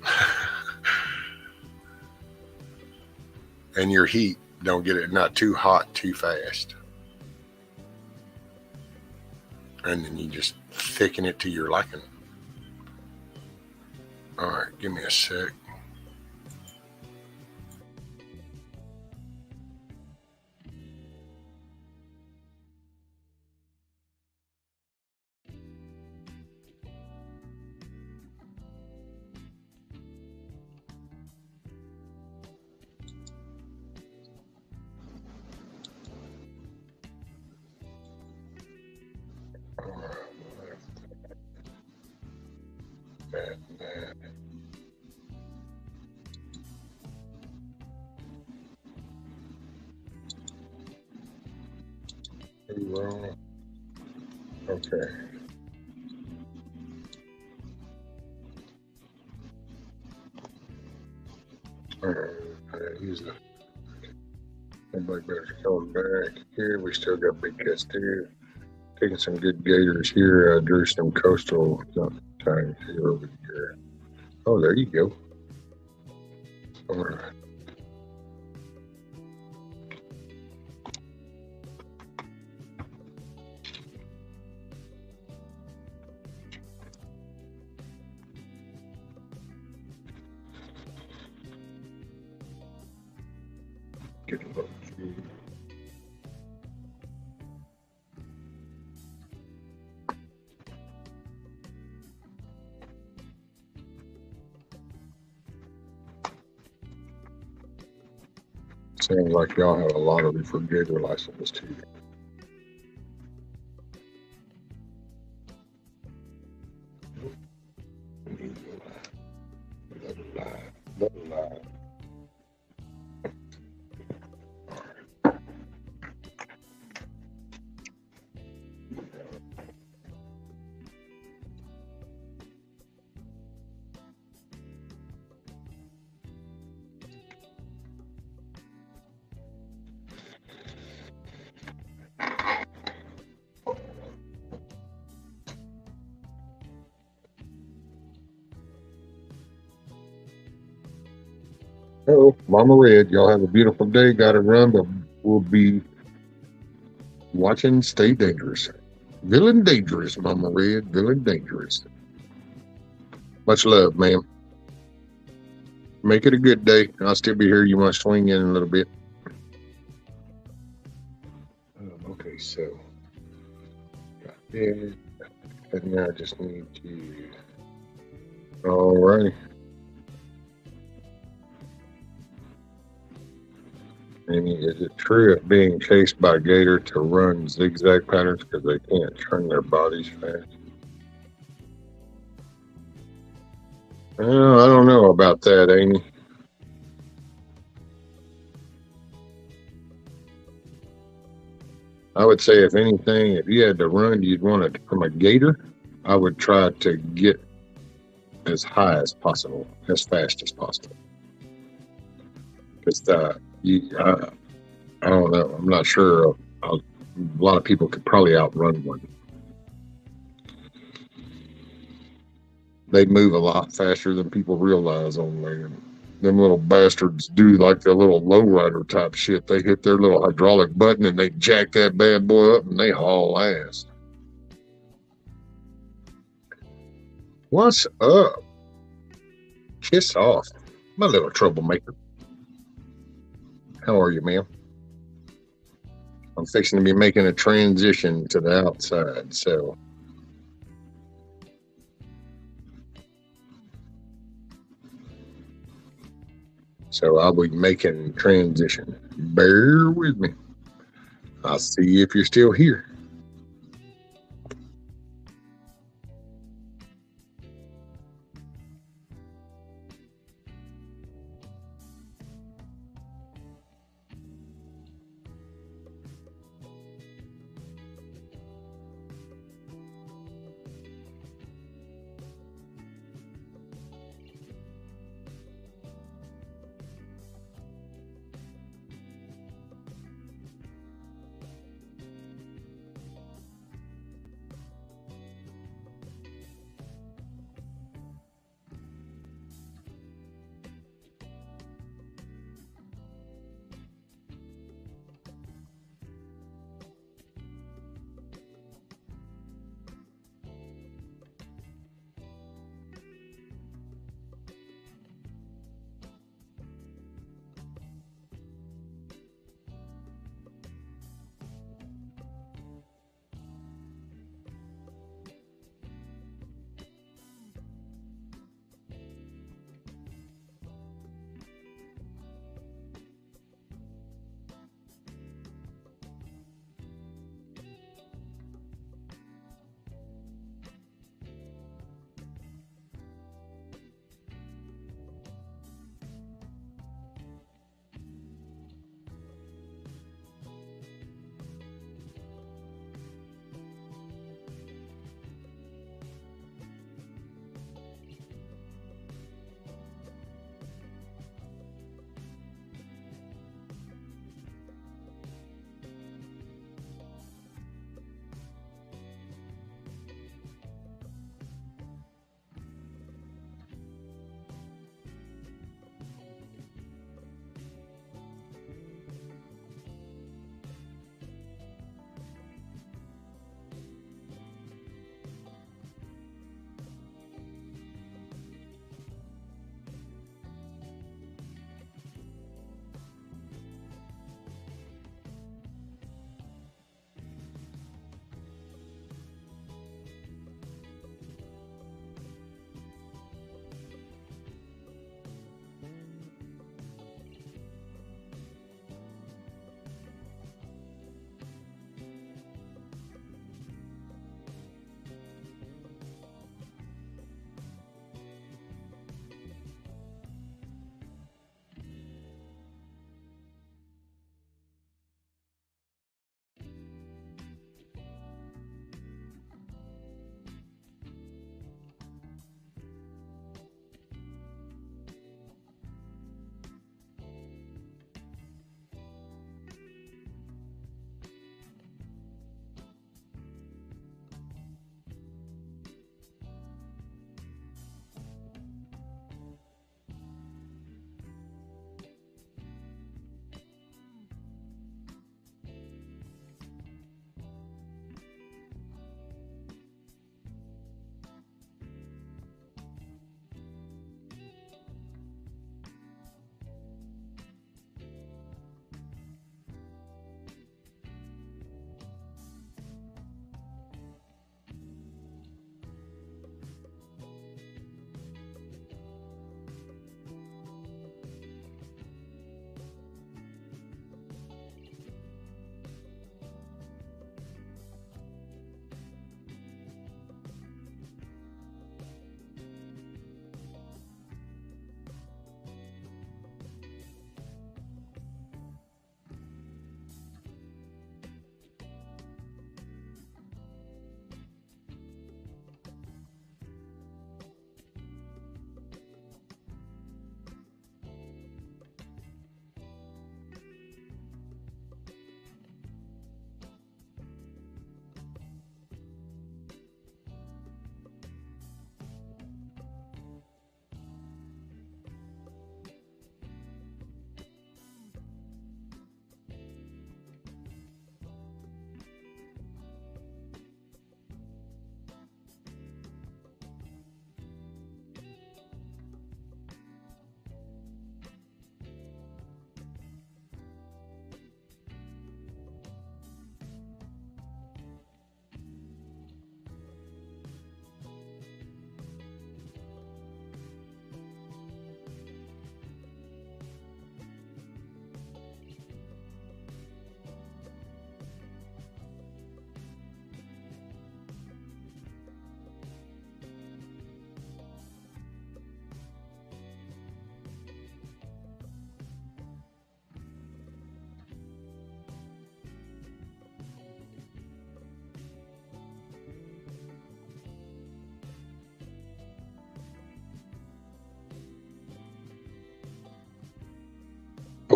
And your heat, don't get it not too hot too fast. And then you just thicken it to your liking. All right, give me a sec. Wrong. Okay. Use the. Everybody better come back here. We still got big cats there. Taking some good gators here. Drew some coastal times here over here. Oh, there you go. All right. Get a look. Sounds like y'all have a lottery for gator licenses too. Oh, Mama Red, y'all have a beautiful day. Got to run, but we'll be watching. Stay dangerous. Villain dangerous, Mama Red. Villain dangerous. Much love, ma'am. Make it a good day. I'll still be here. You want to swing in a little bit? Okay, so got that. And now I just need to. All right. Amy, is it true of being chased by gator to run zigzag patterns because they can't turn their bodies fast? I don't know about that, Amy. I would say, if anything, if you had to run, you'd want it from a gator. I would try to get as high as possible, as fast as possible. Because I don't know. I'm not sure. A lot of people could probably outrun one. They move a lot faster than people realize on land. Them little bastards do like the little lowrider type shit. They hit their little hydraulic button and they jack that bad boy up and they haul ass. What's up? Kiss off. My little troublemaker. How are you, ma'am? I'm fixing to be making a transition to the outside, so. So I'll be making transition. Bear with me. I'll see if you're still here.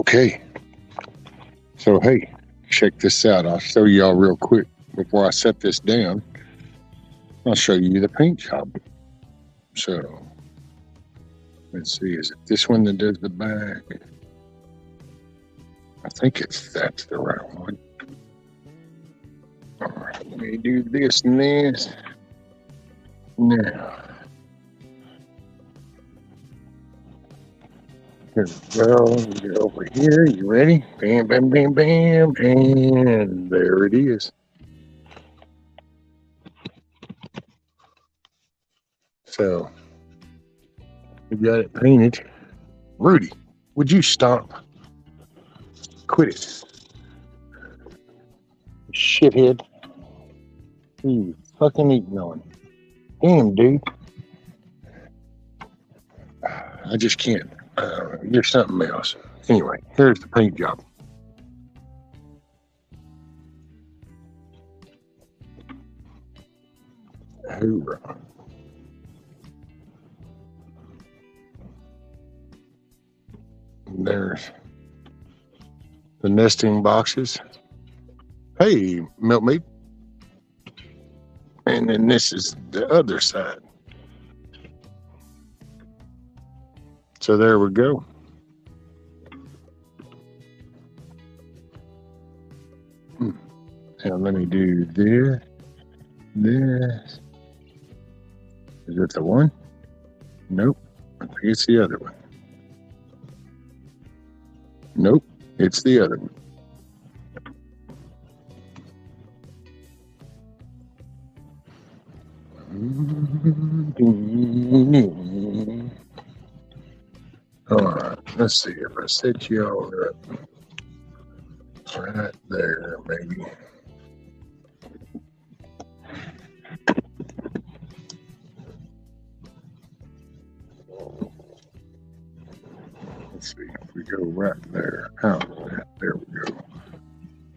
Okay, so hey, check this out. I'll show y'all real quick before I set this down. I'll show you the paint job. So let's see, is it this one that does the back? I think that's the right one. All right, let me do this and this. Now, here we go. Get over here. You ready? Bam, bam, bam, bam. And there it is. So, we got it painted. Rudy, would you stop? Quit it. Shithead. You fucking eating on. Damn, dude. I just can't. You're something else. Anyway, here's the paint job. Hoorah. And there's the nesting boxes. Hey, milkmaid. And then this is the other side. So there we go. Now let me do this. This. Is it the one? Nope. I think it's the other one. Nope. It's the other one. All right, let's see if I set you all up right there, maybe. Let's see if we go right there. How's that? There we go.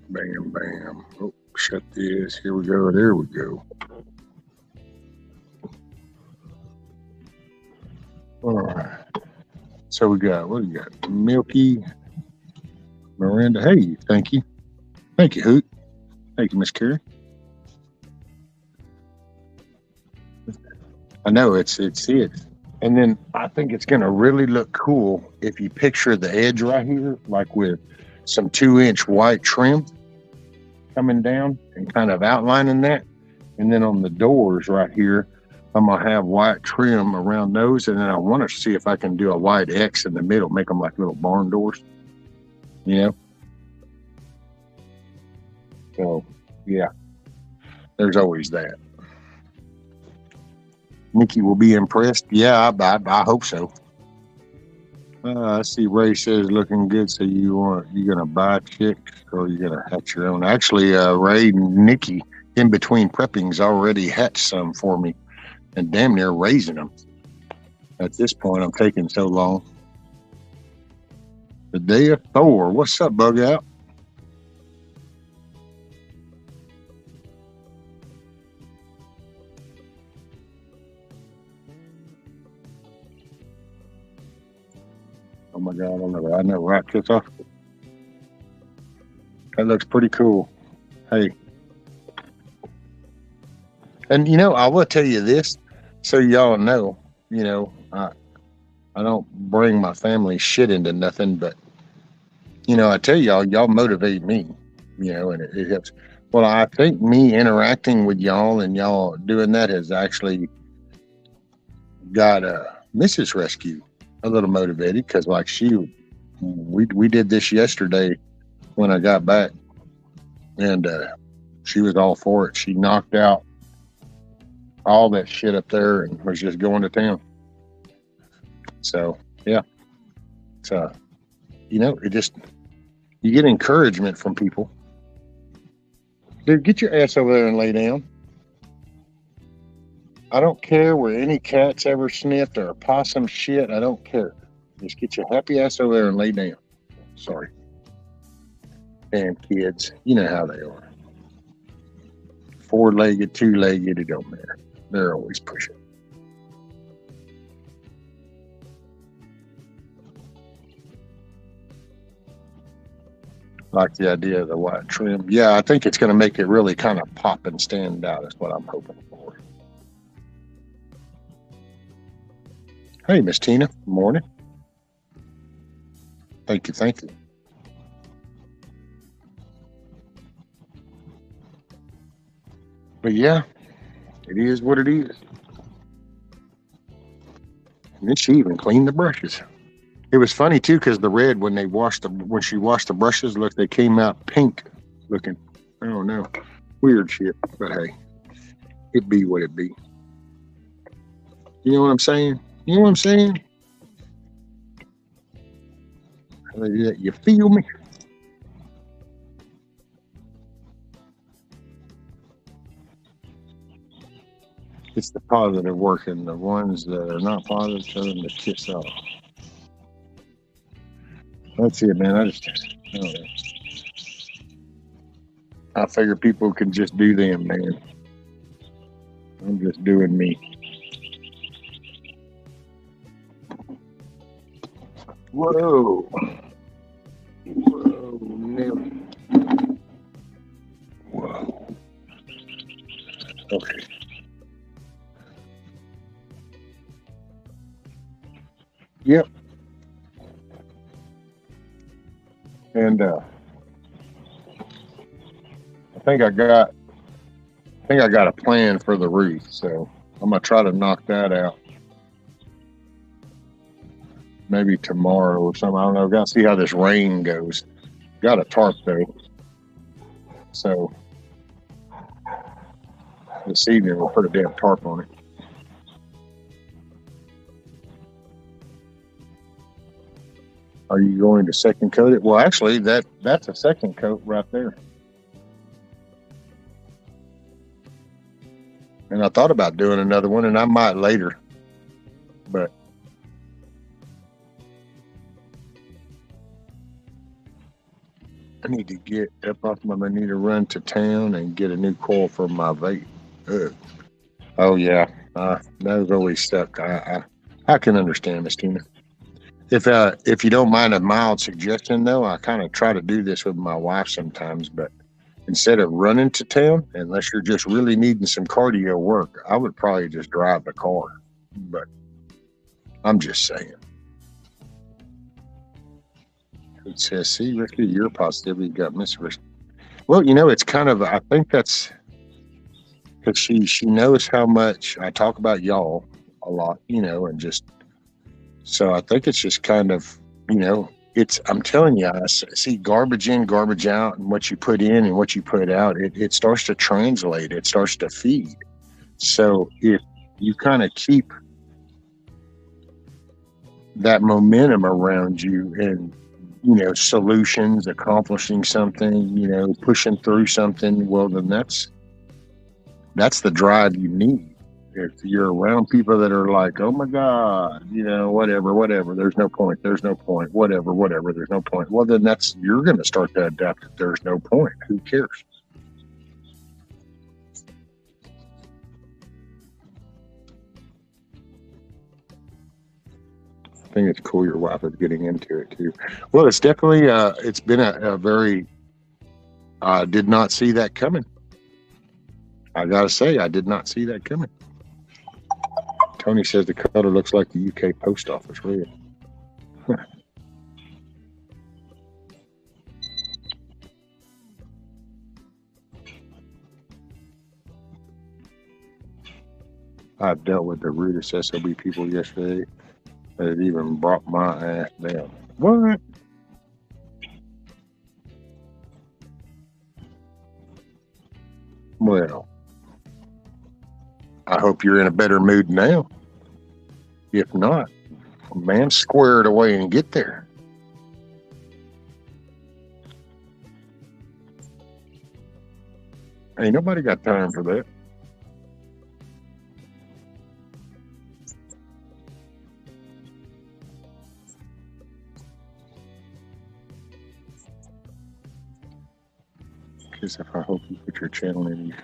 Bam, bam. Oh, shut this. Here we go. There we go. All right. So we got, what do we got? Milky, Miranda. Hey, thank you. Thank you, Hoot. Thank you, Miss Carrie. I know it's it. And then I think it's going to really look cool if you picture the edge right here, like with some 2-inch white trim coming down and kind of outlining that. And then on the doors right here, I'm going to have white trim around those. And then I want to see if I can do a white X in the middle, make them like little barn doors, you know? So, yeah, there's always that. Nikki will be impressed. Yeah, I hope so. I see Ray says looking good. So you gonna buy chicks or you gonna hatch your own? Actually, Ray and Nikki in between preppings already hatched some for me, and damn near raising them. At this point, I'm taking so long. The day of Thor. What's up, Bug Out? Oh my God, I never wrapped this off. That looks pretty cool. Hey. And I will tell you this, so y'all know, I don't bring my family shit into nothing, but I tell y'all motivate me, and it helps. Well, I think me interacting with y'all and y'all doing that has actually got Mrs. Rescue a little motivated, because like we did this yesterday when I got back, and she was all for it. She knocked out all that shit up there and was just going to town. So yeah, so it just, you get encouragement from people. Dude, get your ass over there and lay down. I don't care where any cats ever sniffed or possum shit. I don't care. Just get your happy ass over there and lay down. Sorry. Damn kids. You know how they are. 4-legged, 2-legged, it don't matter. They're always pushing. Like the idea of the white trim. Yeah, I think it's going to make it really kind of pop and stand out. Is what I'm hoping for. Hey, Miss Tina. Morning. Thank you. Thank you. But yeah, it is what it is. And then she even cleaned the brushes. It was funny too, because the red when she washed the brushes, look, they came out pink looking. I don't know, weird shit. But hey, it be what it be. You know what I'm saying? You know what I'm saying? You feel me? It's the positive working. The ones that are not positive, tell them to kiss off. That's it, man. I don't know. I figure people can just do them, man. I'm just doing me. Whoa. Whoa, Nelly. Whoa. Okay. Yep. And I think I got a plan for the roof, so I'm gonna try to knock that out. Maybe tomorrow or something. I don't know. Got to see how this rain goes. Got a tarp though, so this evening we'll put a damn tarp on it. Are you going to second coat it? Well, actually, that's a second coat right there. And I thought about doing another one, and I might later, but I need to get up off my. I need to run to town and get a new coil for my vape. Ugh. Oh yeah, those always stuck. I can understand, Miss Tina. If you don't mind a mild suggestion, though, I kind of try to do this with my wife sometimes. But instead of running to town, unless you're just really needing some cardio work, I would probably just drive the car. But I'm just saying. It says, "See, Ricky, your positivity got misread." Well, it's kind of. I think that's because she knows how much I talk about y'all a lot, and just. So I think it's just kind of, I'm telling you, I see garbage in, garbage out, and what you put in and what you put out, it starts to translate, it starts to feed. So if you kind of keep that momentum around you and, solutions, accomplishing something, pushing through something, well, then that's the drive you need. If you're around people that are like, oh my God, whatever, there's no point, whatever, there's no point. Well, then you're going to start to adapt if there's no point. Who cares? I think it's cool your wife is getting into it too. Well, it's definitely, it's been a very, I did not see that coming. I got to say, I did not see that coming. Tony says the color looks like the UK post office red. I dealt with the rudest SOB people yesterday that it even brought my ass down. What? Well, I hope you're in a better mood now. If not, man, square it away and get there. Ain't nobody got time for that. Because if I hope you put your channel in,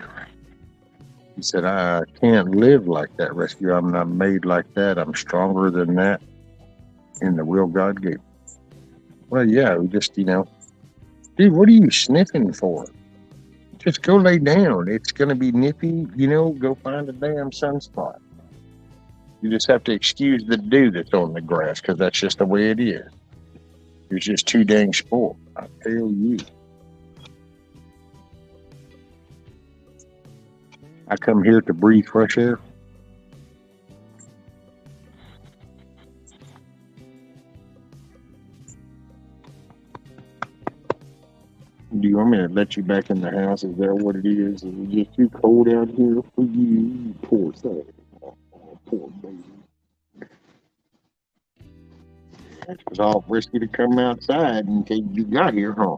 he said, I can't live like that, Rescue. I'm not made like that. I'm stronger than that in the will God gave. Well, yeah, we just, Dude, what are you sniffing for? Just go lay down. It's going to be nippy. Go find a damn sunspot. You just have to excuse the dew that's on the grass because that's just the way it is. It's just too dang spoiled. I tell you. I come here to breathe fresh air. Do you want me to let you back in the house? Is that what it is? Is it just too cold out here for you poor thing? Oh, poor baby. It was all risky to come outside until you got here, huh?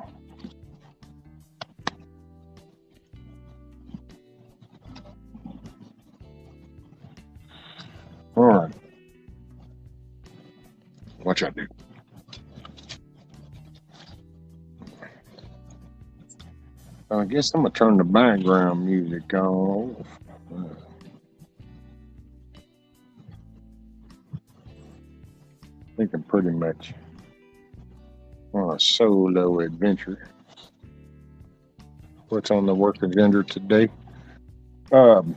All right. Watch out, dude. I guess I'm going to turn the background music off. I think I'm pretty much on a solo adventure. What's on the work agenda today? I'm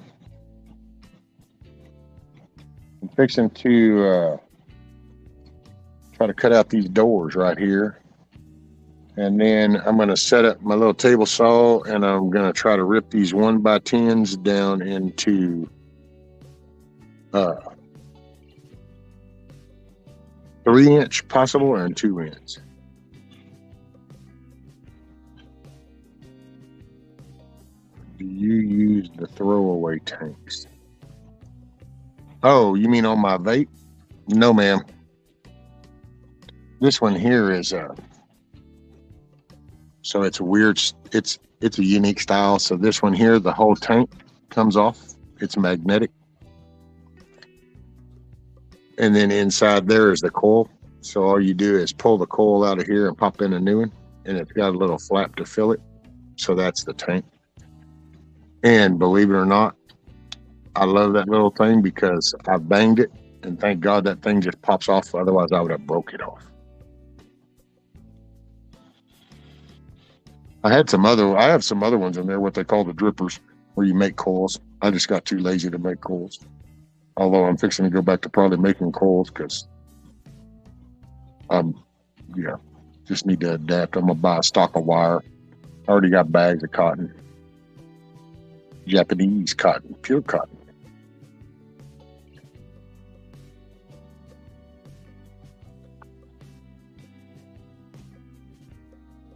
fixing to try to cut out these doors right here. And then I'm going to set up my little table saw, and I'm going to try to rip these 1x10s down into 3-inch possible and 2-inch. Do you use the throwaway tanks? Oh, you mean on my vape? No, ma'am. This one here is so it's weird. It's a unique style. So this one here, the whole tank comes off. It's magnetic. And then inside there is the coil. So all you do is pull the coil out of here and pop in a new one. And it's got a little flap to fill it. So that's the tank. And believe it or not, I love that little thing because I banged it. And thank God that thing just pops off. Otherwise, I would have broke it off. I have some other ones in there, what they call the drippers, where you make coils. I just got too lazy to make coils. Although I'm fixing to go back to probably making coils because just need to adapt. I'm gonna buy a stock of wire. I already got bags of cotton. Japanese cotton, pure cotton.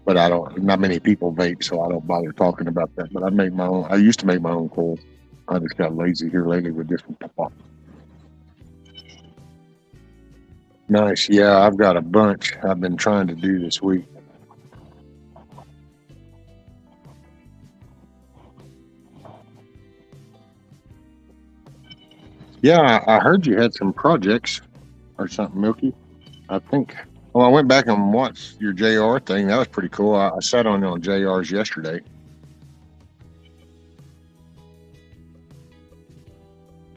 But not many people vape, so I don't bother talking about that. But I used to make my own coils. I just got lazy here lately with this one pop off. Nice. Yeah, I've got a bunch I've been trying to do this week. Yeah, I heard you had some projects or something, Milky. I think. Well, I went back and watched your JR thing. That was pretty cool. I sat on JR's yesterday.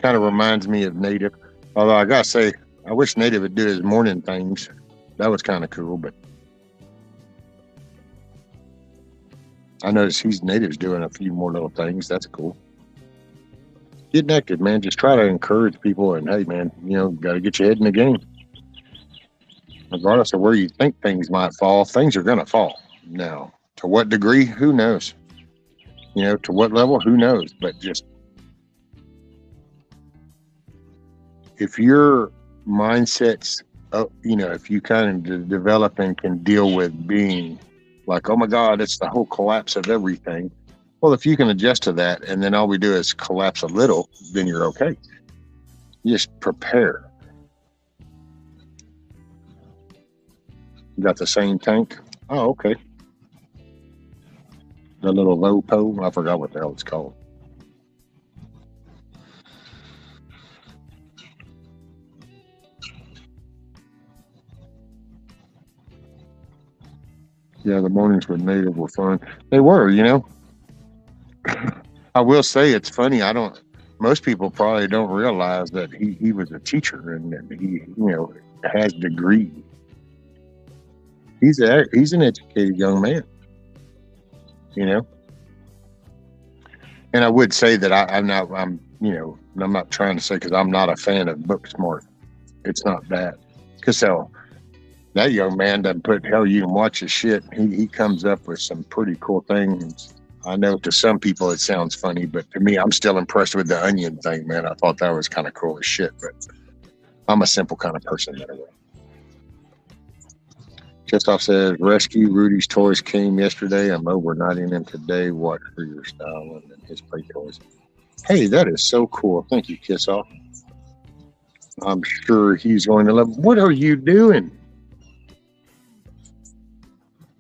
Kind of reminds me of Native. Although I gotta say, I wish Native would do his morning things. That was kind of cool, but I noticed Native's doing a few more little things. That's cool. Get active, man. Just try to encourage people, and hey, man, got to get your head in the game. Regardless of where you think things might fall, things are gonna fall. Now, to what degree, who knows? To what level, who knows? But just if your mindset's, if you kind of develop and can deal with being like, oh my God, it's the whole collapse of everything. Well, if you can adjust to that, and then all we do is collapse a little, then you're okay. You just prepare. You got the same tank? Oh, okay. The little low pole, I forgot what the hell it's called. Yeah, the mornings with Native were fun. They were, I will say it's funny. Most people probably don't realize that he was a teacher and that he, has degrees. He's an educated young man. you know. And I would say that I'm not trying to say because I'm not a fan of Booksmart. It's not that. Because that young man doesn't put, hell, you can watch his shit. He comes up with some pretty cool things. I know to some people it sounds funny, but to me, I'm still impressed with the onion thing, man. I thought that was kind of cool as shit, but I'm a simple kind of person anyway. Chestoff says, rescue Rudy's toys came yesterday. I'm overnighting them today. Watch for your style and his play toys. Hey, that is so cool. Thank you, Kissoff. I'm sure he's going to love. What are you doing?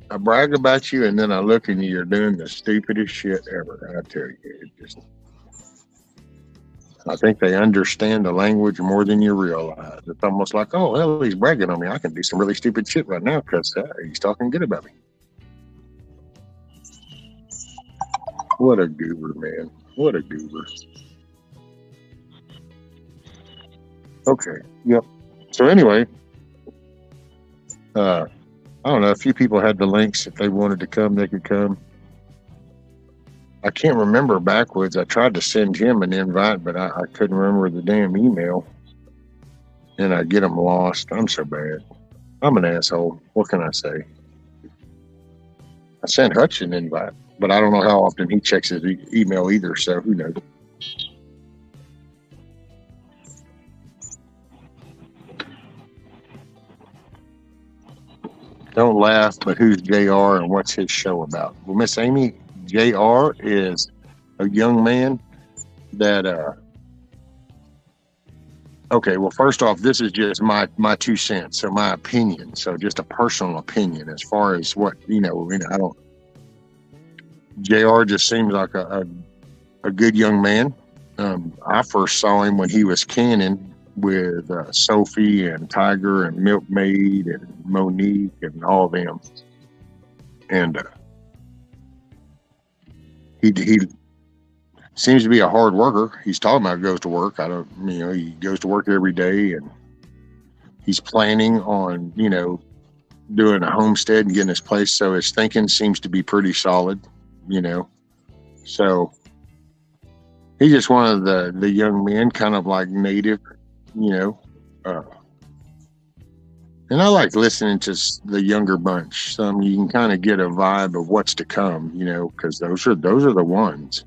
I brag about you, and then I look and you're doing the stupidest shit ever. I tell you, I think they understand the language more than you realize. It's almost like, oh, hell, he's bragging on me. I can do some really stupid shit right now because he's talking good about me. What a goober, man. What a goober. Okay. Yep. So anyway, I don't know. A few people had the links. If they wanted to come, they could come. I can't remember backwards. I tried to send him an invite, but I couldn't remember the damn email. And I get them lost. I'm so bad. I'm an asshole. What can I say? I sent Hutch an invite, but I don't know how often he checks his email either, so who knows? Don't laugh, but who's JR and what's his show about? Well, Miss Amy, JR is a young man that, okay, well, first off, this is just my 2 cents, so my opinion, so just a personal opinion as far as what, I don't, JR just seems like a good young man. I first saw him when he was canning with Sophie and Tiger and Milkmaid and Monique and all of them. And he seems to be a hard worker. He's talking about goes to work. He goes to work every day, and he's planning on, doing a homestead and getting his place. So his thinking seems to be pretty solid, So he's just one of the young men, kind of like native, and I like listening to the younger bunch. You can kind of get a vibe of what's to come, because those are the ones.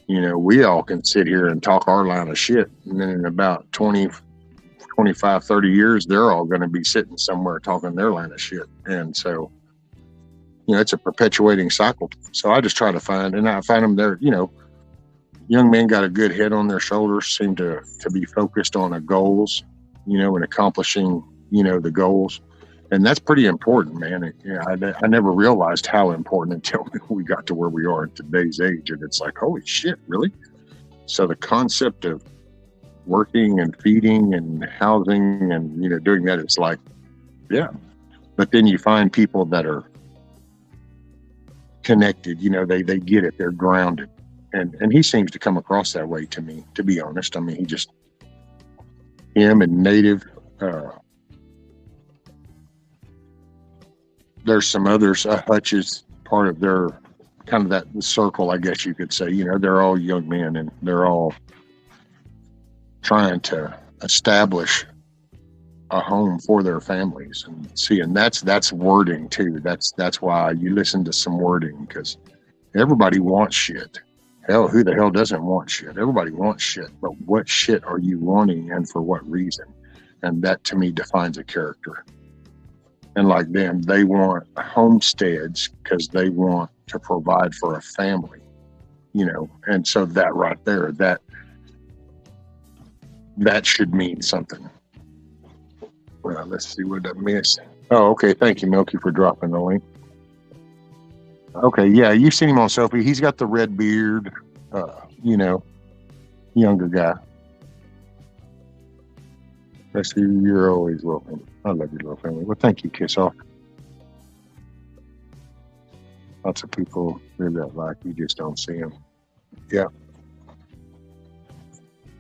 We all can sit here and talk our line of shit, and then in about 20, 25, 30 years, they're all going to be sitting somewhere talking their line of shit. And so, it's a perpetuating cycle. So I just try to find them there, young men got a good head on their shoulders, seem to be focused on the goals, and accomplishing, the goals. And that's pretty important, man. I never realized how important until we got to where we are in today's age. And it's like, holy shit, really? So the concept of working and feeding and housing and, doing that, it's like, yeah. But then you find people that are connected, they get it, they're grounded. And he seems to come across that way to me, to be honest. I mean, him and Native, there's some others, Hutch is part of their, kind of that circle, I guess you could say. They're all young men, and they're all trying to establish a home for their families. And that's wording too. That's why you listen to some wording, because everybody wants shit. Hell, who the hell doesn't want shit? Everybody wants shit, but what shit are you wanting and for what reason? And that to me defines a character. And like them, they want homesteads because they want to provide for a family, and so that right there, that should mean something. Well, let's see what I missed. Oh, okay. Thank you, Milky, for dropping the link. Okay, yeah, you've seen him on Sophie. He's got the red beard, younger guy. Rescue, you're always welcome. I love your little family. Well, thank you, Kiss Off. Lots of people really like you, just don't see them. Yeah.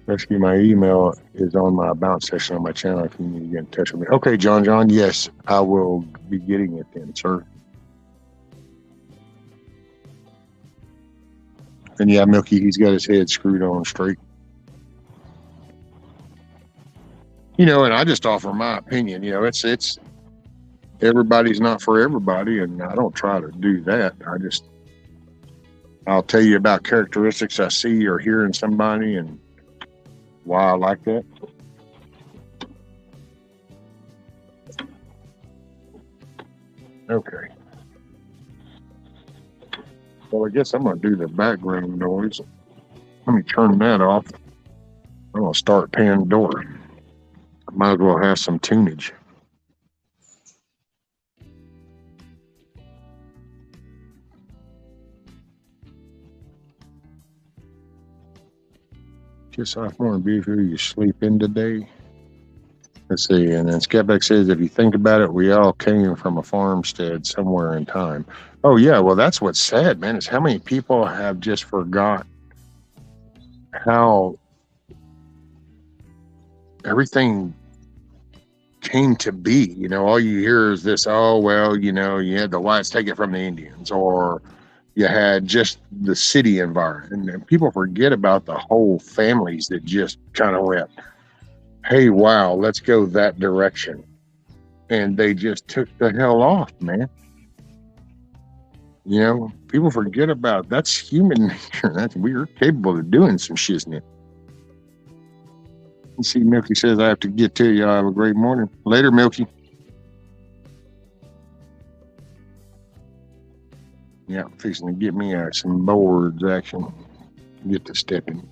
Rescue, my email is on my bounce session on my channel if you need to get in touch with me. Okay, John, yes, I will be getting it then, sir. And yeah, Milky, he's got his head screwed on straight. And I just offer my opinion. It's everybody's not for everybody, and I don't try to do that. I'll tell you about characteristics I see or hear in somebody and why I like that. Okay. Well, I guess I'm going to do the background noise. Let me turn that off. I'm going to start Pandora. Might as well have some tunage. Just sophomore and beautiful, you sleep in today. Let's see. And then Skeptic says, if you think about it, we all came from a farmstead somewhere in time. Oh, yeah. Well, that's what's sad, man, is how many people have just forgot how everything came to be. All you hear is this, oh, well, you had the whites take it from the Indians, or you had just the city environment. And people forget about the whole families that just kind of went, hey, wow, let's go that direction. And they just took the hell off, man. People forget about that's human nature. We're capable of doing some shiznit. You see, Milky says, I have to get to you. Have a great morning. Later, Milky. Yeah, fixing to get me some boards action. Get to stepping.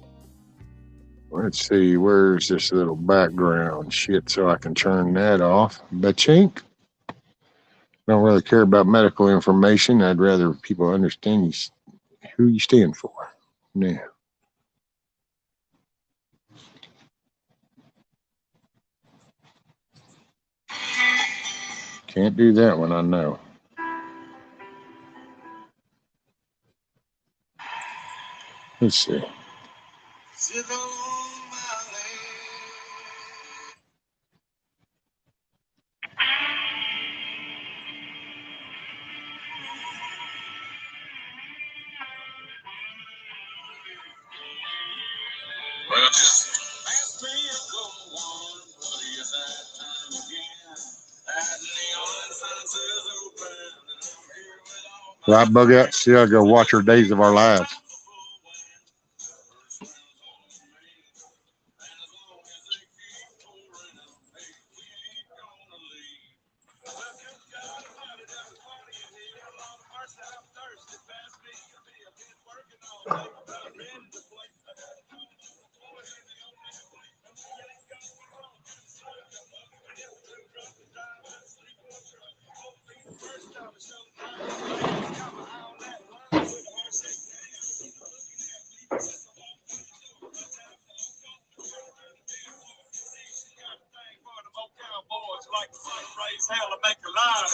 Let's see, where's this little background shit so I can turn that off? Bachink. Don't really care about medical information. I'd rather people understand who you stand for. Now. Can't do that one, I know. Let's see. Well, just ask me a go on, buddy, it's that time again. That neon sign says open, and I'm here with all my Right, bug out. See, I go watch her Days of Our Lives. like to raise hell and make a line.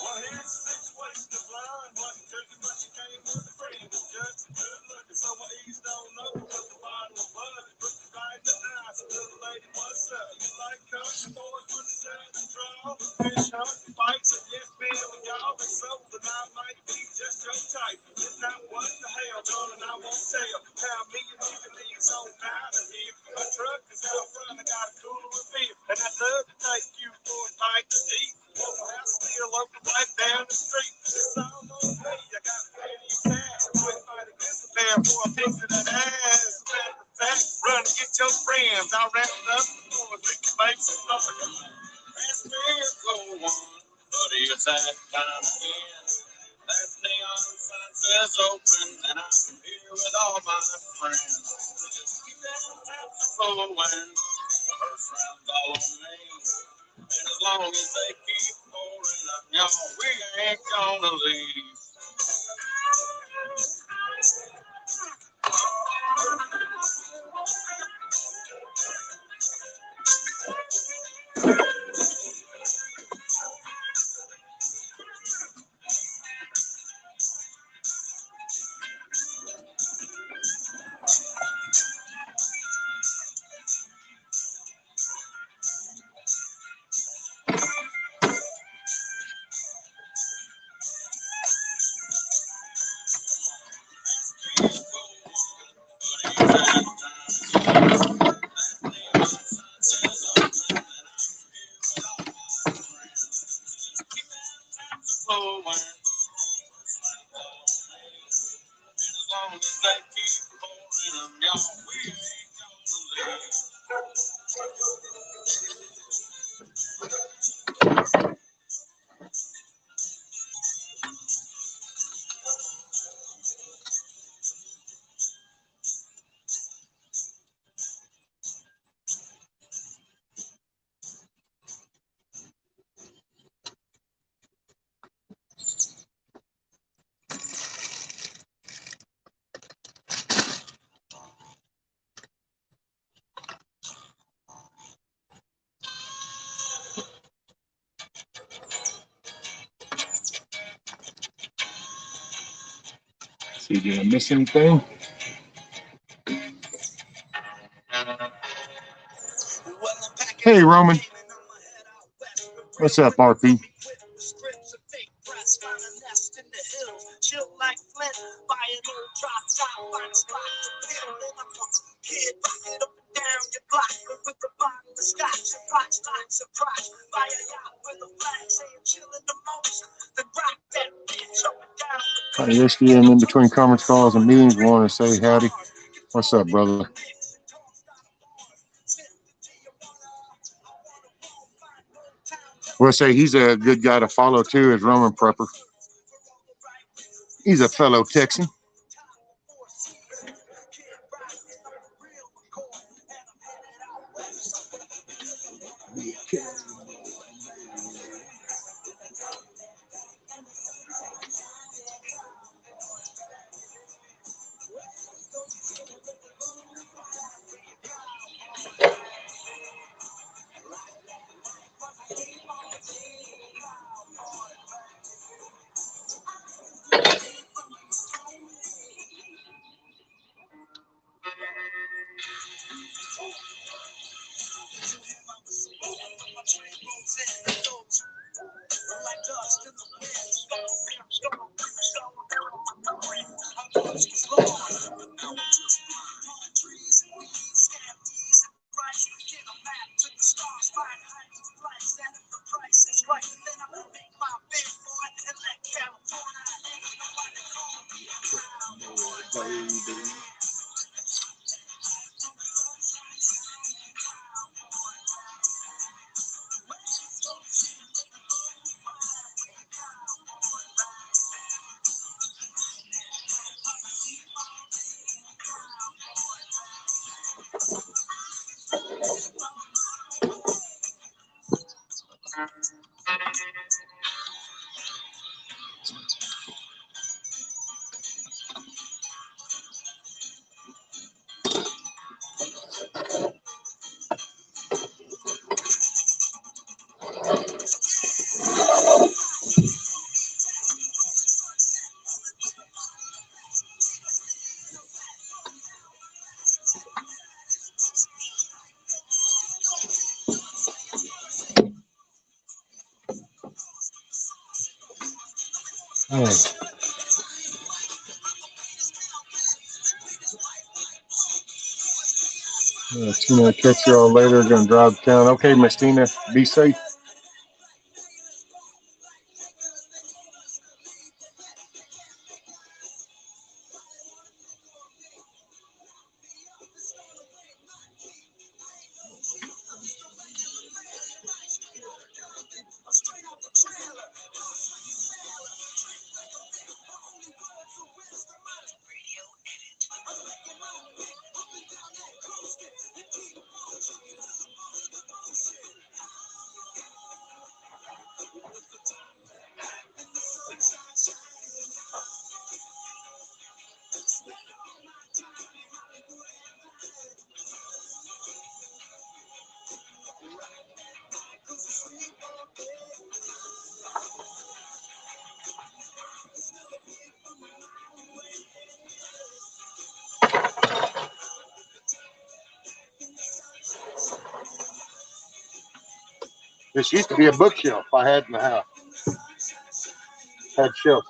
Well, here's the situation of blind. Wasn't drinking, but she came with a friend. Was just good looking, so I eased on up. Put the bottle of bud, put the right in the eyes. Little lady, what's up? You like country boys with the sand and draw? Fish hunting, fights, and yes, man, we all been sold. And I might be just your type. If not, what the hell, darling, I won't tell. How me and you can leave so out of here. My truck is out front, I got a cooler of beer. And I'd love to take you for a pint to eat. I still open right down the street. It's all on me. I got plenty of cash. Quit fighting this affair for a piece of that ass. Matter of fact, run and get your friends. I'll wrap it up before we can make some noise. Ask me to go on, buddy, it's that time again. That neon sign says open, and I'm here with all my friends. Just keep that flowing. First round's all on me. And as long as they keep pouring up, y'all, we ain't gonna leave. going. As long as they keep pouring them, y'all, we ain't gonna leave. See, did I miss anything? Hey, Roman. What's up, RP? Hey, yesterday I'm in between conference calls and meetings. Want to say howdy. What's up, brother? We'll say he's a good guy to follow too, is Roman Prepper. He's a fellow Texan. Tina, catch you all later. Gonna drive to town. Okay, Miss Tina, be safe. This used to be a bookshelf I had in the house. Had shelves.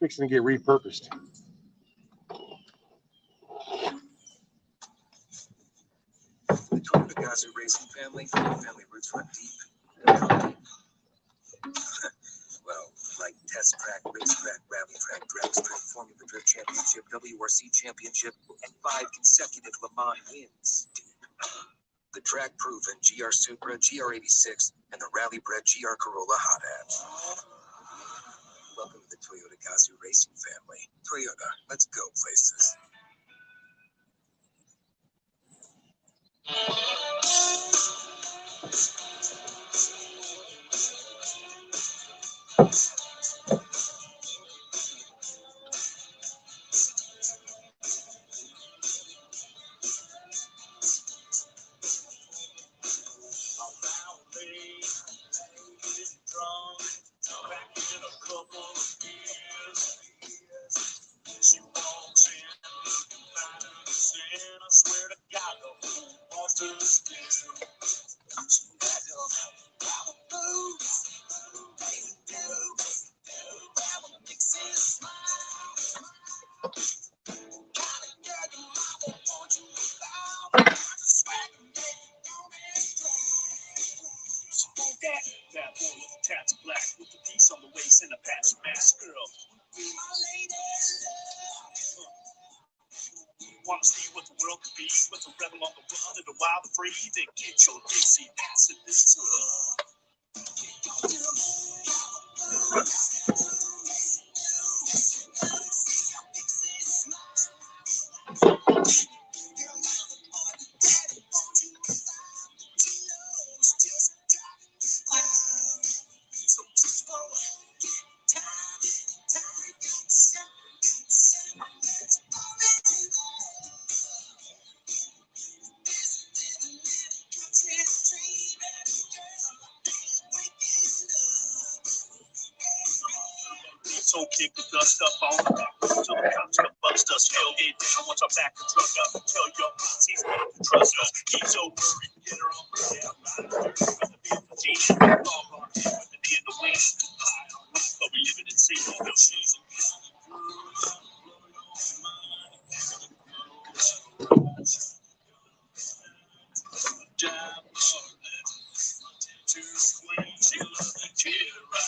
Fixing to get repurposed. The Toyota guys are raising family roots run deep. Well, like test track, racetrack, rally track, drag strip, Formula Drift Championship, WRC Championship, and 5 consecutive Le Mans wins. The track-proven GR Supra, GR86, and the rally-bred GR Corolla hot hatch. Welcome to the Toyota Gazoo Racing family. Toyota, let's go places. She walks in looking fine and sin. I swear to God, the whole wants to spin. She had them power moves, baby, power mixes smile. Kinda girl your mama want you without. Swag and make you come and drive. She want that boy with the tats of black, with the piece on the waist and a patch mask girl. Be my lady. Wanna see what the world could be with a rebel on the run and a wild and free? Then get your Dixie ass in this tub. So kick the dust up on the back till the cops come bust us. Hell get down once our back the truck up. Tell your posse's not to trust us. Keep so worried, get her on her down. Riding dirty with the B-15. All on him with the in the wind. High on roof, but we living in sin. No she's she loves the kid right.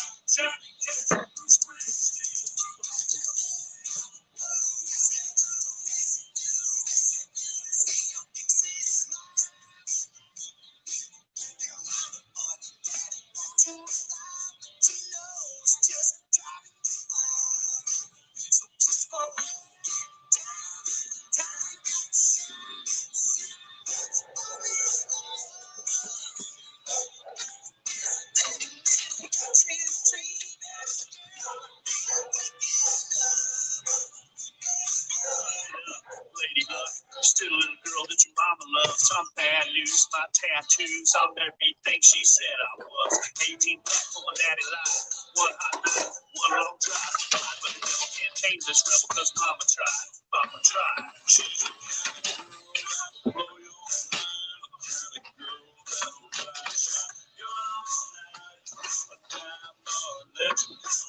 Lady Luck, still a little girl that your mama loves. Some bad news, my tattoos on everything she said I was. 18 black full of daddy life. One hot night, one long drive. But the devil can't tame this rebel cause mama tried. Mama tried. She's a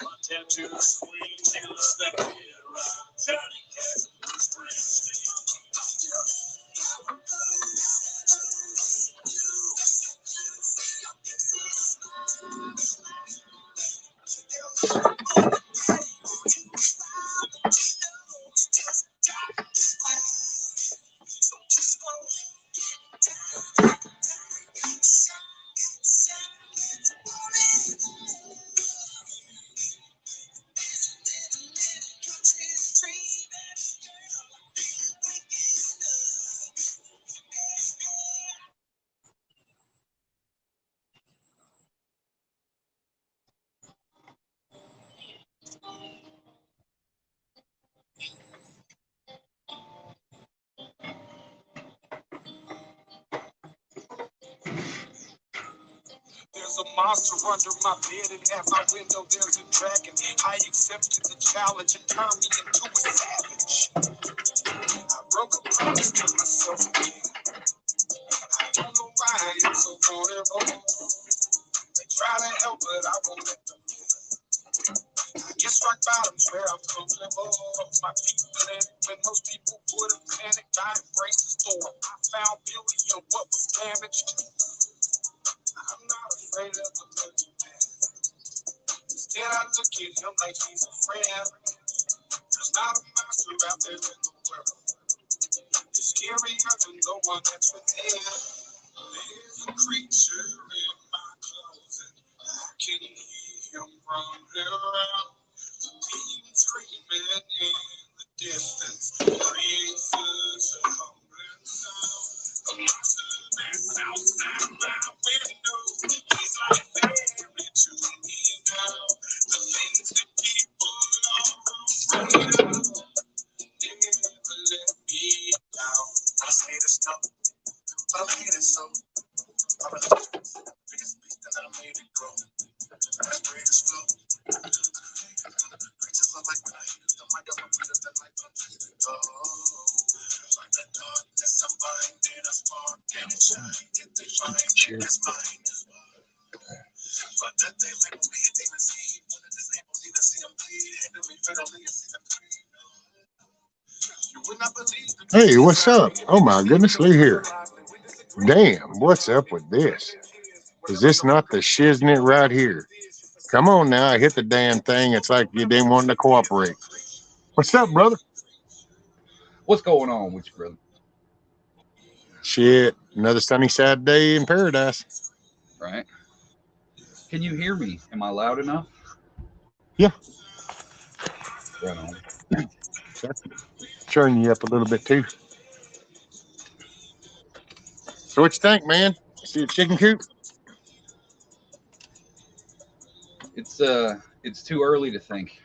my tattoos queen, she loves that kid right. Johnny Cash and Bruce Springsteen. There's a monster under my bed, and at my window there's a dragon. I accepted the challenge and turned me into a savage. I broke a promise to myself again. I don't know why I am so vulnerable. They try to help, but I won't let them. I guess rock bottom's where I'm comfortable. My feet planted when most people would have panicked. I embraced the storm. I found beauty in what was damaged. I'm not afraid of the boogeyman. Instead, I look at him like he's a friend. There's not a monster out there in the world. It's scarier than the one that's within. There's a creature in my closet. I can hear him running around. The demons screaming in the distance. Creates such a humbling sound. The monster that's outside my window. He's like family to me now. The things that people are afraid of never let me down. I say this stuff, but I'm hating so. I'm a biggest beast and I made it grow. That's greatest flow. Just like when I hit the mic, I'm a beat of the light. Oh, like the darkness, I'm blinded, I spark and it shine. If they find it's mine. But that they label me a demon seed. One of this able need to see them bleed. And to me, fatally, see them bleed. You would not believe the Hey, what's up? Oh my goodness, Lee here. Damn, what's up with this? Is this not the shiznit right here? Come on now, I hit the damn thing. It's like you didn't want to cooperate. What's up, brother? What's going on with you, brother? Shit, another sunny sad day in paradise. Right? Can you hear me? Am I loud enough? Yeah. Right on. Turn you up a little bit too. So what you think, man? See a chicken coop? It's too early to think.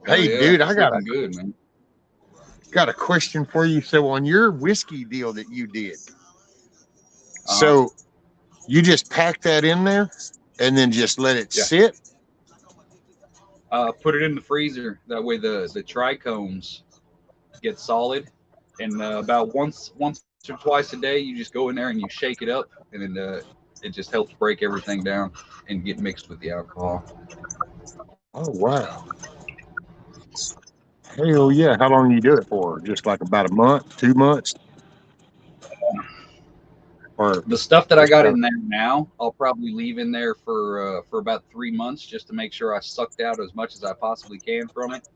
Hey, yeah, dude, I sleeping good, man. got a question for you. So on your whiskey deal that you did, so you just pack that in there and then just let it sit? Put it in the freezer. That way the trichomes get solid. And about once or twice a day, you just go in there and you shake it up, and then it just helps break everything down and get mixed with the alcohol. Oh wow! Hell yeah! How long do you do it for? Just like about a month, 2 months, or The stuff that I got in there now, I'll probably leave in there for about 3 months just to make sure I sucked out as much as I possibly can from it,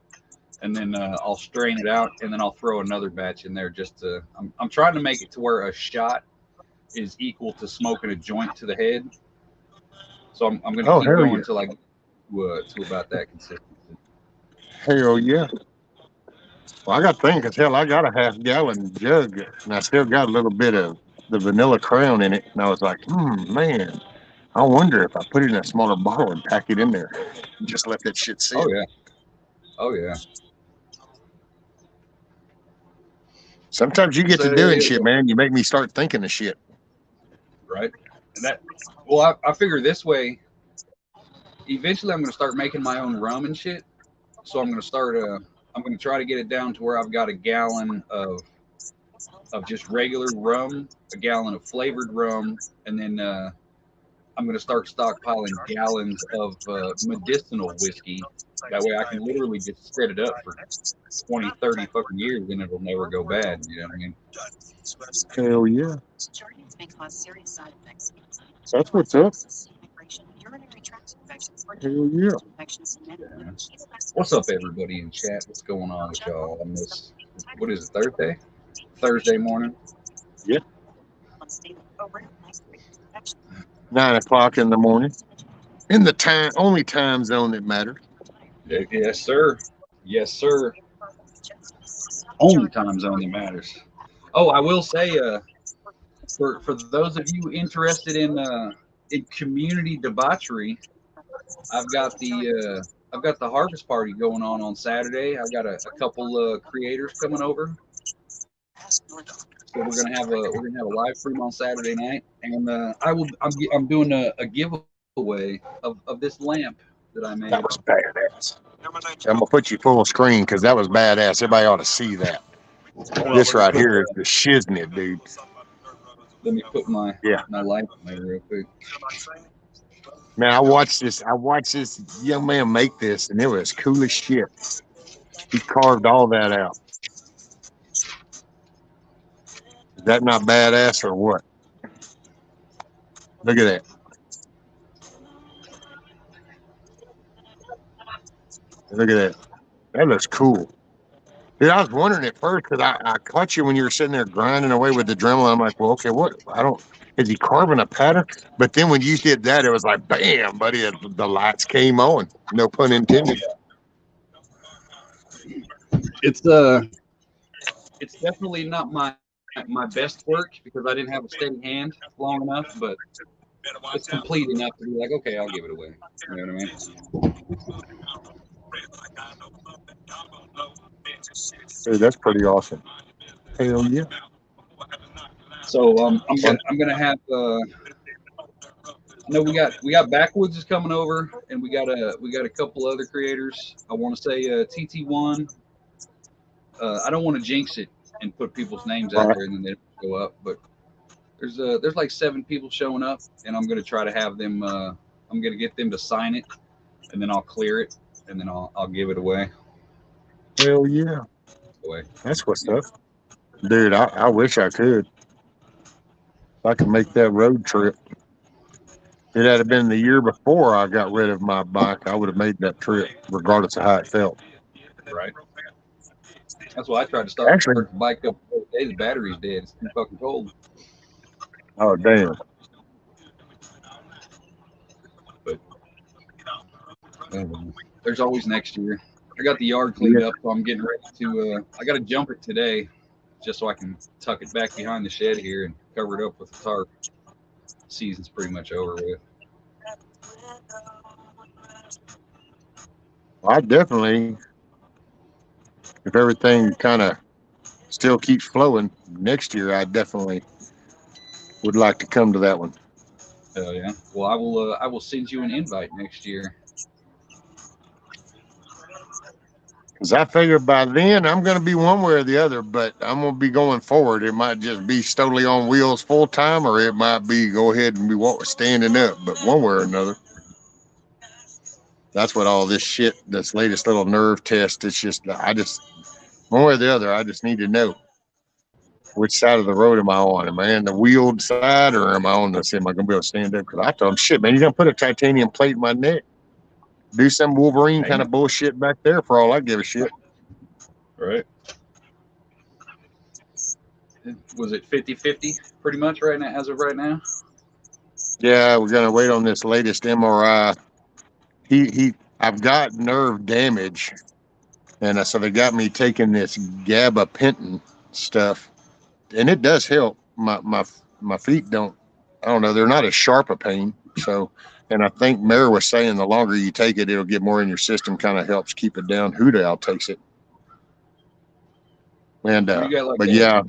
and then I'll strain it out, and then I'll throw another batch in there just to. I'm trying to make it to where a shot is equal to smoking a joint to the head. So I'm going to keep going until I get to about that consistency. Hell yeah! Well, I got to think, because hell, I got a half-gallon jug, and I still got a little bit of the vanilla crown in it, and I was like, man, I wonder if I put it in a smaller bottle and pack it in there, and just let that shit sit. Oh yeah. Sometimes you get to doing shit, man. You make me start thinking of shit. Right. And that. Well, I figure this way. Eventually, I'm going to start making my own rum and shit. So I'm going to start. I'm going to try to get it down to where I've got a gallon of just regular rum, a gallon of flavored rum, and then I'm going to start stockpiling gallons of medicinal whiskey. That way I can literally just set it up for 20, 30 fucking years and it'll never go bad. You know what I mean? Hell yeah. That's what's up. Hell yeah. What's up, everybody in chat? What's going on with y'all on this? What is it, Thursday? Thursday morning? Yeah. 9 o'clock in the morning. In the only time zone that matters. Yes, sir. Yes, sir. Only time zone that matters. Oh, I will say, for those of you interested in community debauchery, I've got the harvest party going on Saturday. I've got a couple creators coming over. So we're gonna have a live stream on Saturday night, and I'm doing a giveaway of this lamp that I made. That was badass. I'm gonna put you full screen because that was badass. Everybody ought to see that. This right here is the shiznit, dude. Let me put my light in there real quick. Man, I watched this young man make this, and it was cool as shit. He carved all that out. that not badass or what? Look at that. Look at that. That looks cool. Dude, I was wondering at first because I caught you when you were sitting there grinding away with the Dremel. I'm like, well, okay, what? I don't. Is he carving a pattern? But then when you did that, it was like, bam, buddy, the lights came on. No pun intended. It's definitely not my best work because I didn't have a steady hand long enough, but it's complete enough to be like, okay, I'll give it away. You know what I mean? Dude, that's pretty awesome. Hell yeah. So I'm gonna have I know we got Backwoods is coming over, and we got a couple other creators. I want to say TT1. I don't want to jinx it and put people's names out there and then they don't go up, but there's like 7 people showing up, and I'm gonna try to have them. I'm gonna get them to sign it, and then I'll clear it, and then I'll give it away. Hell yeah. That's what's up. Dude, I wish I could. If I could make that road trip. It had have been the year before I got rid of my bike, I would have made that trip, regardless of how it felt. Right. That's why I tried to start the bike up. The battery's dead. It's too fucking cold. Oh damn. But there's always next year. I got the yard cleaned up, so I'm getting ready to. I got to jump it today, just so I can tuck it back behind the shed here and cover it up with the tarp. Season's pretty much over with. I definitely, if everything kind of still keeps flowing next year, I definitely would like to come to that one. Hell yeah! Well, I will send you an invite next year. Because I figure by then I'm going to be one way or the other, but I'm going to be going forward. It might just be totally on wheels full time, or it might be go ahead and be standing up, but one way or another. That's what all this shit, this latest little nerve test, it's just, one way or the other, I just need to know which side of the road am I on? Am I on the wheeled side, or am I on the, am I going to be able to stand up? Because I told him, shit, man, you're going to put a titanium plate in my neck. Do some Wolverine kind of bullshit back there for all I give a shit. Right. Was it 50-50 pretty much right now, as of right now? Yeah, we're going to wait on this latest MRI. I've got nerve damage, and so they got me taking this gabapentin stuff, and it does help. My feet don't, I don't know, they're not as sharp a pain. So, and I think Mary was saying the longer you take it, it'll get more in your system, kind of helps keep it down. Hudal takes it. And you got like but yeah,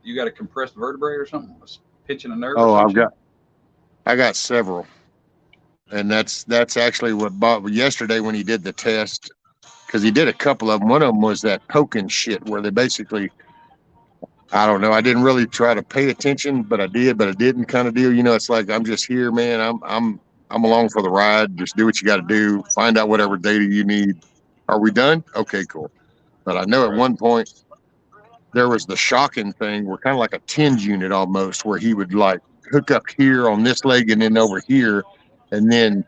you got a compressed vertebrae or something, pinching a nerve. Oh, I got several, and that's actually what Bob yesterday when he did the test, because he did a couple of them. One of them was that poking shit where they basically, I don't know, I didn't really try to pay attention, but I did, but I didn't kind of deal. You know, it's like, I'm just here, man. I'm along for the ride. Just do what you got to do. Find out whatever data you need. Are we done? Okay, cool. But I know at one point there was the shocking thing where kind of like a tinge unit almost, where he would like hook up here on this leg and then over here and then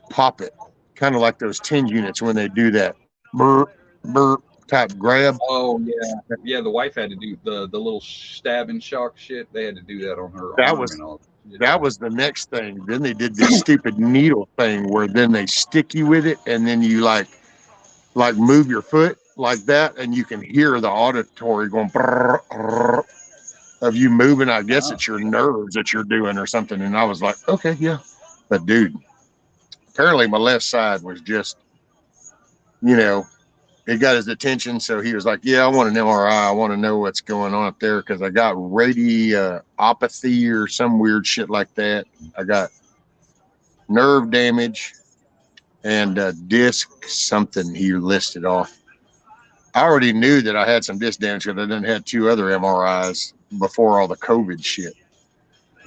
pop it. Kind of like those tinge units when they do that burp, burp type grab. Oh yeah. Yeah, the wife had to do the little stab and shock shit. They had to do that on her arm and all. That was the next thing. Then they did this stupid needle thing where then they stick you with it and then you like move your foot like that, and you can hear the auditory going brrr, brrr, of you moving. I guess it's your nerves that you're doing or something. And I was like, okay, yeah. But dude, apparently my left side was just, you know, it got his attention. So he was like, yeah, I want an MRI. I want to know what's going on up there because I got radiopathy or some weird shit like that. I got nerve damage and disc something he listed off. I already knew that I had some disc damage because I done had 2 other MRIs before all the COVID shit.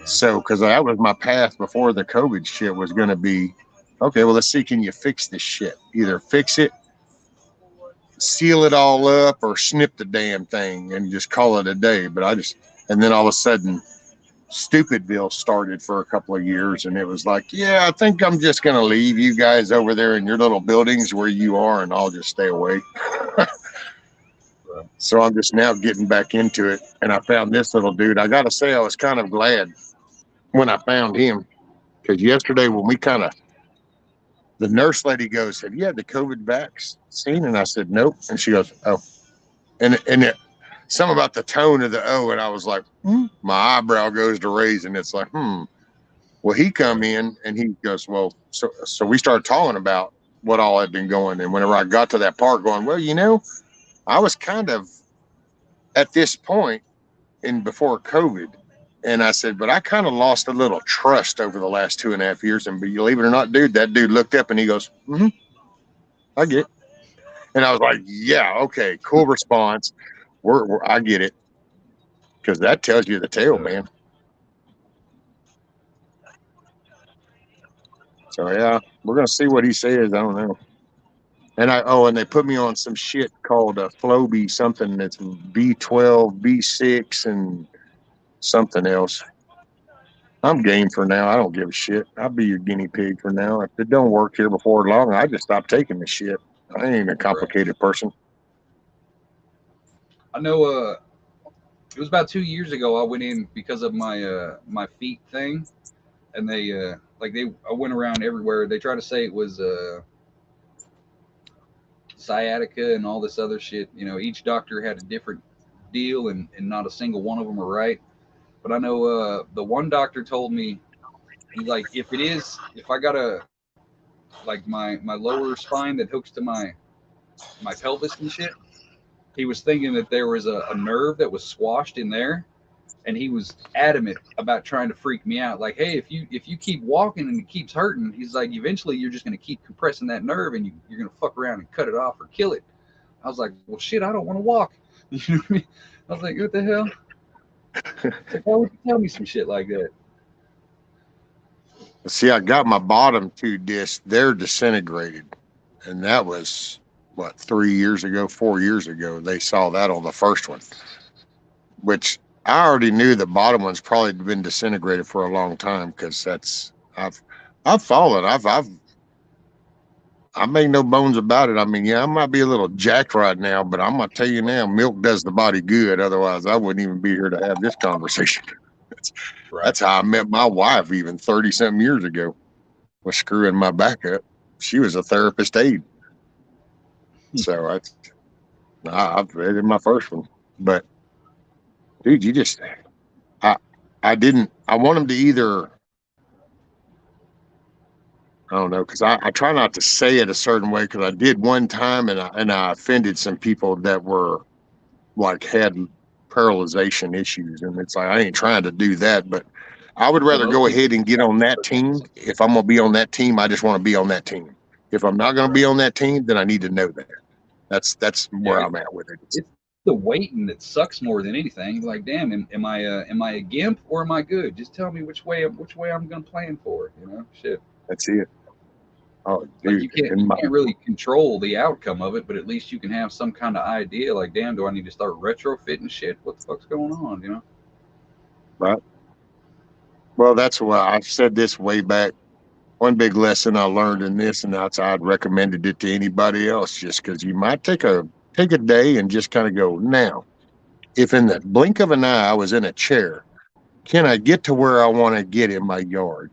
So, because that was my path before the COVID shit was going to be, okay, well, let's see, can you fix this shit? Either fix it seal it all up or snip the damn thing and just call it a day. But and then all of a sudden, Stupidville started for a couple of years, and it was like, yeah, I think I'm just going to leave you guys over there in your little buildings where you are, and I'll just stay away. So I'm just now getting back into it, and I found this little dude. I got to say, I was kind of glad when I found him, because yesterday when the nurse lady goes, "Have you had the COVID vaccine?" And I said, "Nope." And she goes, "Oh," and something about the tone of the O, and I was like, my eyebrow goes to raise, and it's like, Well, he come in and he goes, "Well," so we started talking about what all had been going, and whenever I got to that part, going, "Well, I was kind of at this point in before COVID." And I said, "But I kind of lost a little trust over the last 2.5 years." And believe it or not, dude, that dude looked up and he goes, "I get it." And I was like, "Yeah, okay, cool response. I get it." Because that tells you the tale, man. So yeah, we're gonna see what he says. I don't know. And they put me on some shit called Floby something that's B12, B6, and something else. I'm game for now. I don't give a shit. I'll be your guinea pig for now. If it don't work here before long, I just stop taking the shit. I ain't a complicated person. I know. It was about 2 years ago. I went in because of my feet thing, and I went around everywhere. They try to say it was sciatica and all this other shit. Each doctor had a different deal, and not a single one of them are right. But I know the one doctor told me, he's like, if I got my lower spine that hooks to my pelvis and shit, he was thinking that there was a nerve that was squashed in there, and he was adamant about trying to freak me out. Like, hey, if you keep walking and it keeps hurting, he's like, eventually you're just gonna keep compressing that nerve, and you're gonna fuck around and cut it off or kill it. I was like, well, shit, I don't want to walk. You know what I mean? I was like, what the hell? Like, why would you tell me some shit like that? See, I got my bottom two discs. They're disintegrated, and that was what 3 years ago, 4 years ago. They saw that on the first one, which I already knew the bottom one's probably been disintegrated for a long time because I've fallen. I make no bones about it. I mean, yeah, I might be a little jacked right now, but I'm gonna tell you now, milk does the body good. Otherwise, I wouldn't even be here to have this conversation. That's how I met my wife, even 30-something years ago, was screwing my back up. She was a therapist aide, so I've read in my first one. But dude, I I didn't. I want them to either. I don't know because I try not to say it a certain way because I did one time and I offended some people that were like had paralyzation issues, and it's like I ain't trying to do that, but I would rather go ahead and get on that team. If I'm gonna be on that team, I just want to be on that team. If I'm not gonna be on that team, then I need to know that. That's where I'm at with it. It's the waiting that sucks more than anything. Like, damn, am I a gimp or am I good? Just tell me which way I'm gonna plan for. Shit. That's it. Oh, Like, dude, you can't really control the outcome of it, but at least you can have some kind of idea. Like, damn, do I need to start retrofitting shit? What the fuck's going on? right. Well, that's why I've said this way back. One big lesson I learned in this, and that's I'd recommended it to anybody else, just because you might take a day and just kind of go, now, if in the blink of an eye I was in a chair, can I get to where I want to get in my yard?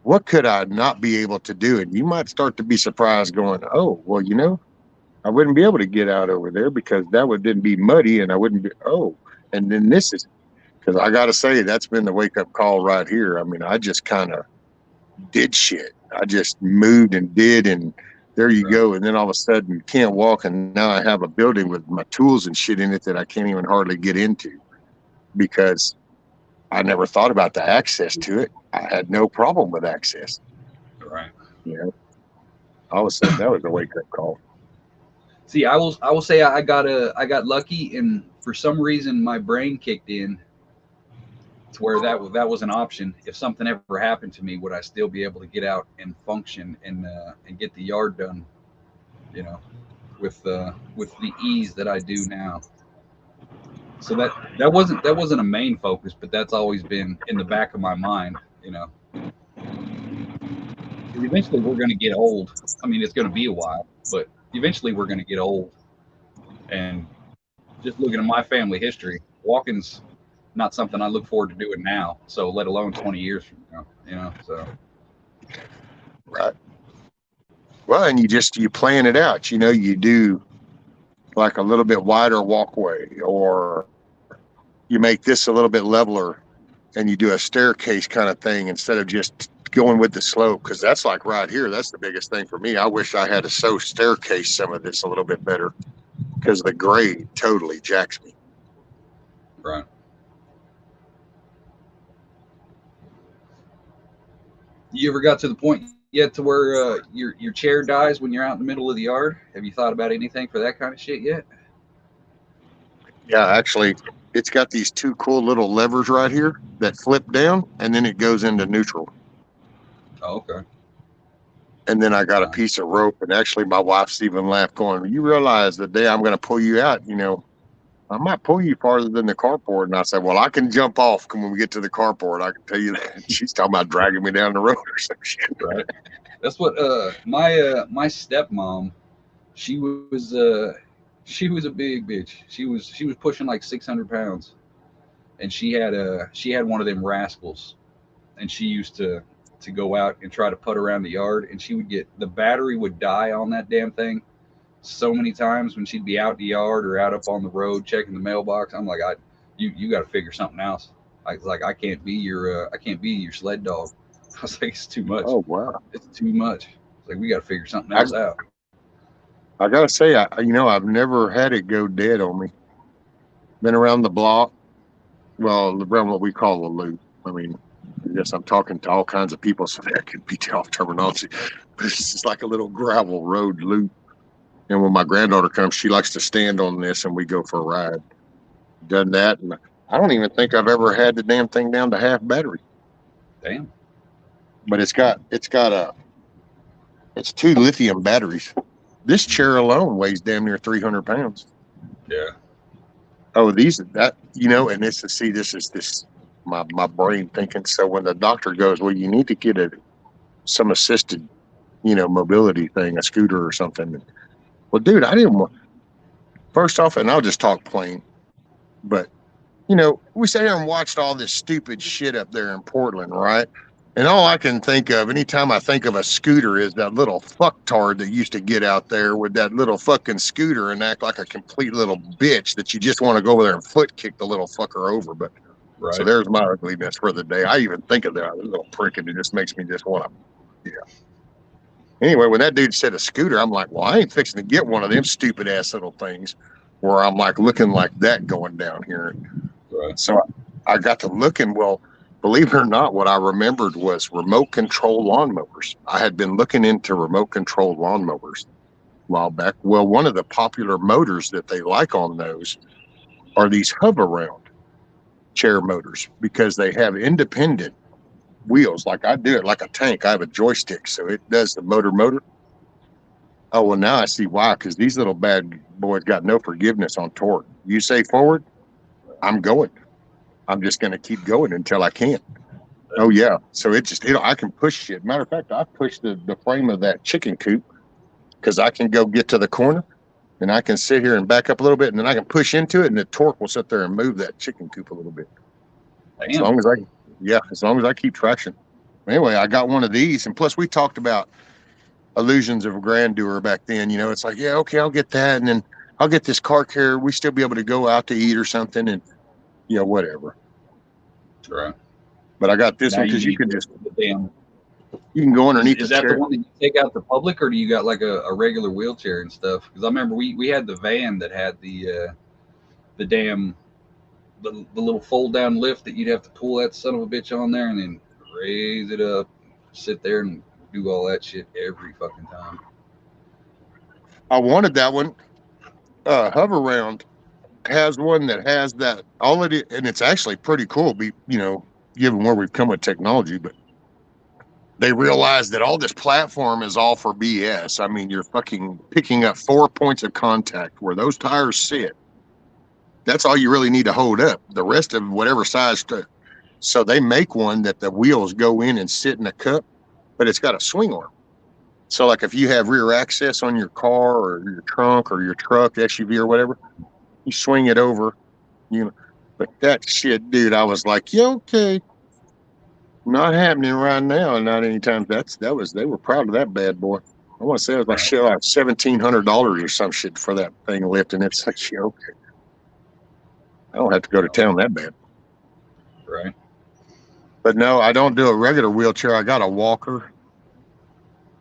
What could I not be able to do? And you might start to be surprised going, oh, well, I wouldn't be able to get out over there because didn't be muddy and I wouldn't be, and then this is, because I got to say, that's been the wake up call right here. I mean, I just kind of did shit. I just moved and did, and there you go. And then all of a sudden you can't walk. And now I have a building with my tools and shit in it that I can't even hardly get into because I never thought about the access to it. I had no problem with access. Right. All of a sudden that was a wake up call. See, I will say I got lucky, and for some reason my brain kicked in to where that was an option. If something ever happened to me, would I still be able to get out and function and get the yard done? with the ease that I do now. So that wasn't a main focus, but that's always been in the back of my mind, you know. 'Cause eventually we're going to get old. I mean, it's going to be a while, but eventually we're going to get old. And just looking at my family history, walking's not something I look forward to doing now. So let alone 20 years from now, you know. So Right. Well, and you plan it out. You know, you do like a little bit wider walkway, or you make this a little bit leveler, and you do a staircase kind of thing instead of just going with the slope. Because that's like right here. That's the biggest thing for me. I wish I had to staircase some of this a little bit better, because the grade totally jacks me. right. You ever got to the point yet to where your chair dies when you're out in the middle of the yard? Have you thought about anything for that kind of shit yet? Yeah, actually, it's got these two cool little levers right here that flip down, and then it goes into neutral. Oh, okay. And then I got a Nice. piece of rope, and actually my wife's even laughed, going, "You realize the day I'm going to pull you out, you know, I might pull you farther than the carport." And I said, "Well, I can jump off when we get to the carport. I can tell you that." She's talking about dragging me down the road or some shit. Right. That's what my stepmom, she was she was a big bitch. She was pushing like 600 pounds, and she had one of them rascals, and she used to go out and try to putt around the yard, and she would get the battery would die on that damn thing so many times when she'd be out in the yard or out up on the road checking the mailbox. I'm like, you got to figure something else. I was like, I can't be your sled dog. I was like, it's too much. Oh wow! It's too much. It's like we got to figure something I else out. I gotta say, I've never had it go dead on me. Been around the block, well, around what we call a loop. I mean, I guess I'm talking to all kinds of people, so that could be off terminology. But it's just like a little gravel road loop. And when my granddaughter comes, she likes to stand on this, and we go for a ride. Done that, and I don't even think I've ever had the damn thing down to half battery. Damn. But it's two lithium batteries. This chair alone weighs damn near 300 pounds. Yeah. Oh, and this is my brain thinking. So when the doctor goes, well, you need to get some assisted, mobility thing, a scooter or something. Well, dude, I didn't want. First off, and I'll just talk plain, but we sat here and watched all this stupid shit up there in Portland, right? And all I can think of, anytime I think of a scooter, is that little fucktard that used to get out there with that little fucking scooter and act like a complete little bitch that you just want to go over there and foot kick the little fucker over. But Right. so there's my ugliness for the day. I even think of that little prick, and it just makes me just want to, yeah. Anyway, when that dude said a scooter, I'm like, well, I ain't fixing to get one of them stupid ass little things where I'm like looking like that going down here. Right. So I got to looking. Well, believe it or not, what I remembered was remote control lawnmowers. I had been looking into remote control lawnmowers a while back. Well, one of the popular motors that they like on those are these hover round chair motors, because they have independent wheels. Like I do it like a tank. I have a joystick, so it does the motor. Oh, well, now I see why, because these little bad boys got no forgiveness on torque. You say forward, I'm going. I'm just going to keep going until I can't. Oh, yeah. So I can push shit. Matter of fact, I pushed the frame of that chicken coop, because I can go get to the corner, and I can sit here and back up a little bit, and then I can push into it, and the torque will sit there and move that chicken coop a little bit. Damn. As long as I keep traction. Anyway, I got one of these, and plus we talked about illusions of grandeur back then. It's like, yeah, okay, I'll get that, and then I'll get this car carrier. We still be able to go out to eat or something, and whatever. Right. But I got this Now one because you can the damn. you can go underneath Is the that chair. the one that you take out to public, or do you got like a regular wheelchair and stuff? Because I remember we had the van that had the damn the little fold down lift that you'd have to pull that son of a bitch on there and then raise it up, sit there and do all that shit every fucking time. I wanted that one. Hover Round has one that has that and it's actually pretty cool. Given where we've come with technology, but they realized that all this platform is all for BS. I mean, you're fucking picking up 4 points of contact where those tires sit. That's all you really need to hold up. The rest of whatever size. So they make one that the wheels go in and sit in a cup, but it's got a swing arm. So like if you have rear access on your car or your trunk or your truck, SUV or whatever, you swing it over, you know. But that shit, dude, I was like, yeah, okay. Not happening right now, and not anytime. They were proud of that bad boy. I want to say it was like shit, like $1,700 or some shit for that thing lifting. It's like, shit, okay. I don't have to go to town that bad. Right. But no, I don't do a regular wheelchair. I got a walker.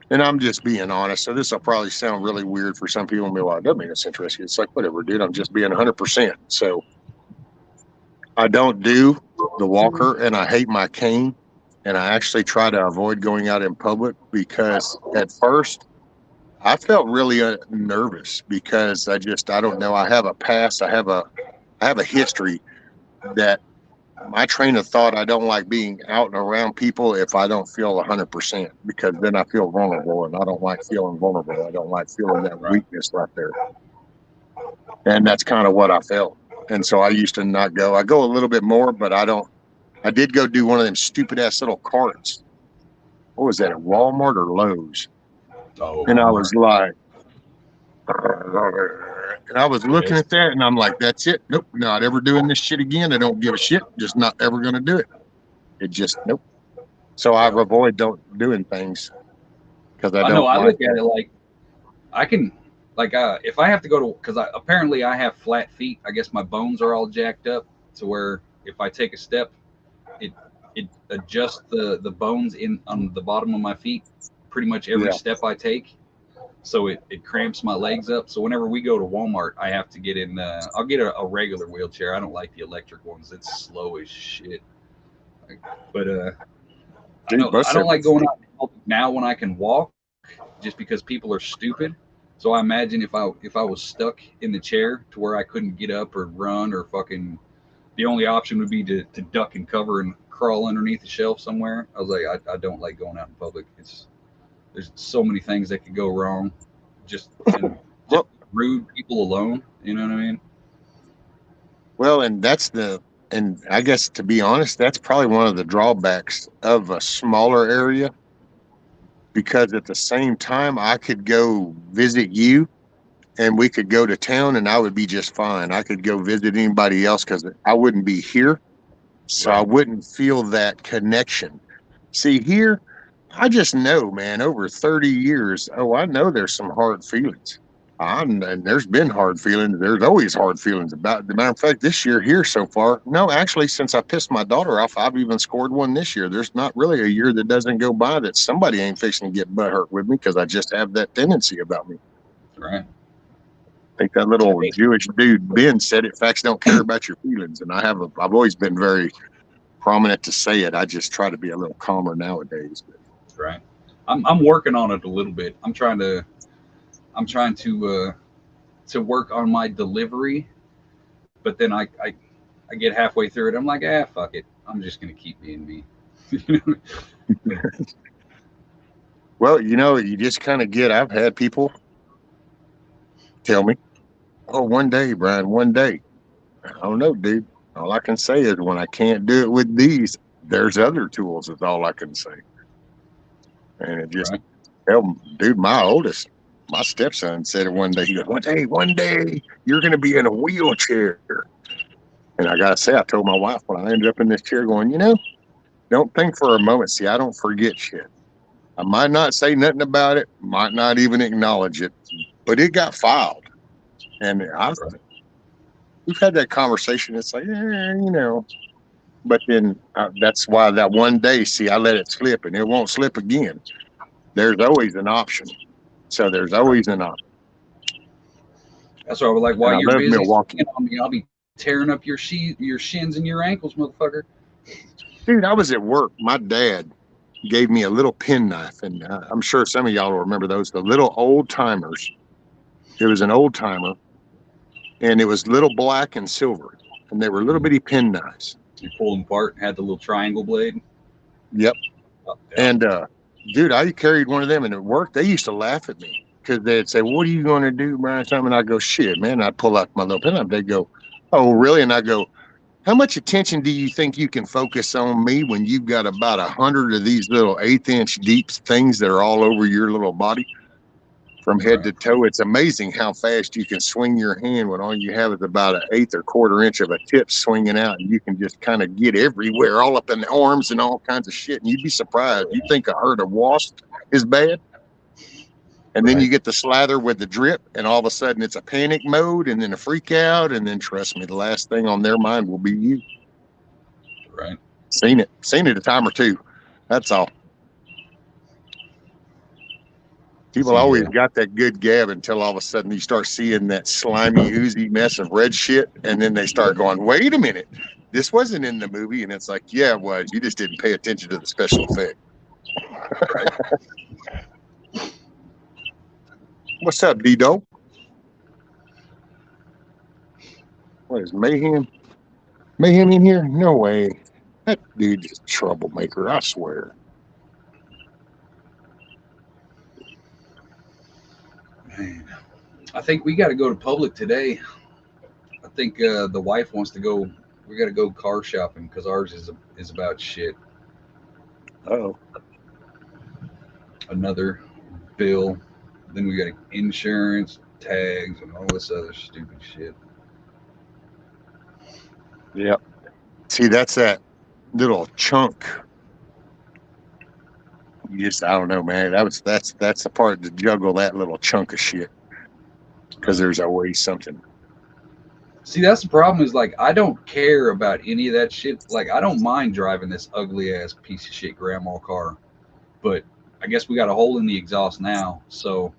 And I'm just being honest. So this will probably sound really weird for some people and be like, that mean it's interesting. It's like, whatever, dude. I'm just being 100%. So I don't do the walker, and I hate my cane. And I actually try to avoid going out in public because at first I felt really nervous because I don't know. I have a past. I have a history that my train of thought, I don't like being out and around people if I don't feel 100%, because then I feel vulnerable, and I don't like feeling vulnerable. I don't like feeling that weakness right there. And that's kind of what I felt. And so I used to not go. I go a little bit more, but I don't. I did go do one of them stupid ass little carts. What was that, at Walmart or Lowe's? Oh, and I was like, and I was looking at that, and I'm like, that's it. Nope, not ever doing this shit again. I don't give a shit. Just not ever going to do it. It just, nope. So I avoid doing things because I don't. know. I look at it like I can, like, if I have to go to, because apparently I have flat feet. I guess my bones are all jacked up to where if I take a step, it adjusts the bones on the bottom of my feet pretty much every step I take. So it cramps my legs up. So whenever we go to Walmart, I have to get in. I'll get a regular wheelchair. I don't like the electric ones. It's slow as shit. But I don't like going out now when I can walk, just because people are stupid. So I imagine if I was stuck in the chair to where I couldn't get up or run or fucking, the only option would be to duck and cover and crawl underneath a shelf somewhere. I was like, I don't like going out in public. There's so many things that could go wrong. Just rude people alone. You know what I mean? Well, and I guess, to be honest, that's probably one of the drawbacks of a smaller area, because at the same time I could go visit you and we could go to town and I would be just fine. I could go visit anybody else because I wouldn't be here. So I wouldn't feel that connection. See, here, I just know, man, over 30 years, I know there's some hard feelings. And there's been hard feelings. There's always hard feelings about it. As a matter of fact, this year here so far, no, actually, since I pissed my daughter off, I've even scored one this year. There's not really a year that doesn't go by that somebody ain't fixing to get butthurt with me, because I just have that tendency about me. Right. I think that little Jewish dude, Ben, said it. Facts don't care about your feelings. And I've always been very prominent to say it. I just try to be a little calmer nowadays. But. Right. I'm working on it a little bit. I'm trying to work on my delivery, but then I get halfway through it. I'm like, fuck it. I'm just gonna keep being me. Well, you just kind of I've had people tell me, oh, one day, Brian, one day. I don't know, dude. All I can say is when I can't do it with these, there's other tools, is all I can say. And it just, dude, my stepson said it one day. He goes, one day, you're going to be in a wheelchair. And I got to say, I told my wife when I ended up in this chair going, don't think for a moment. See, I don't forget shit. I might not say nothing about it, might not even acknowledge it, but it got filed. And we've had that conversation. It's like, but then that's why that one day, see, I let it slip, and it won't slip again. There's always an option. So there's always an option. That's why we're like, while you're busy Milwaukee. On me, I'll be tearing up your shins and your ankles, motherfucker. Dude, I was at work. My dad gave me a little penknife, and I'm sure some of y'all will remember those, the little old timers. It was an old timer, and it was little black and silver, and they were little bitty penknives. You pulled them apart, had the little triangle blade. Yep. And dude, I carried one of them and it worked. They used to laugh at me because they'd say, "What are you going to do, Brian?" And I go, "Shit, man." I'd pull out my little pen. They'd go, "Oh, really?" And I go, "How much attention do you think you can focus on me when you've got about 100 of these little 1/8 inch deep things that are all over your little body from head to toe? It's amazing how fast you can swing your hand when all you have is about 1/8 or 1/4 inch of a tip swinging out, and you can just kind of get everywhere, all up in the arms and all kinds of shit. And you'd be surprised. You think a herd of wasps is bad, and then you get the slather with the drip, and all of a sudden it's a panic mode, and then a freak out, and then trust me, the last thing on their mind will be you. Right. Seen it a time or two. That's all. People always got that good gab until all of a sudden you start seeing that slimy, oozy mess of red shit, and then they start going, "Wait a minute, this wasn't in the movie." And it's like, yeah, it was. You just didn't pay attention to the special effect. What's up, D-Do? What is Mayhem? Mayhem in here? No way. That dude's a troublemaker, I swear. Man, I think we got to go to Public today. I think the wife wants to go. We got to go car shopping because ours is about shit. Oh, Another bill. Then we got insurance, tags, and all this other stupid shit. yeah. See, that's that little chunk. You just, I don't know, man. That's the part to juggle that little chunk of shit, because there's always something. See, that's the problem. Is like I don't care about any of that shit. Like I don't mind driving this ugly ass piece of shit grandma car, but I guess we got a hole in the exhaust now, so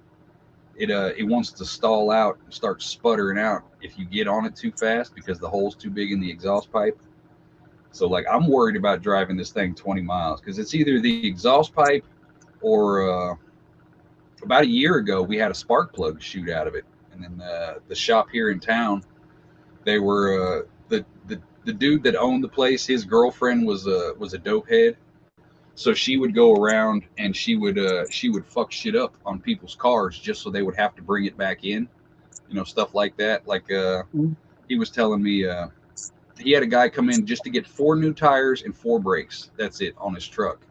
it wants to stall out and start sputtering out if you get on it too fast because the hole's too big in the exhaust pipe. So like I'm worried about driving this thing 20 miles because it's either the exhaust pipe or about a year ago we had a spark plug shoot out of it, and then the shop here in town, they were the dude that owned the place, his girlfriend was a dope head. So she would go around and she would fuck shit up on people's cars just so they would have to bring it back in, stuff like that. Like he was telling me he had a guy come in just to get 4 new tires and 4 brakes. That's it on his truck.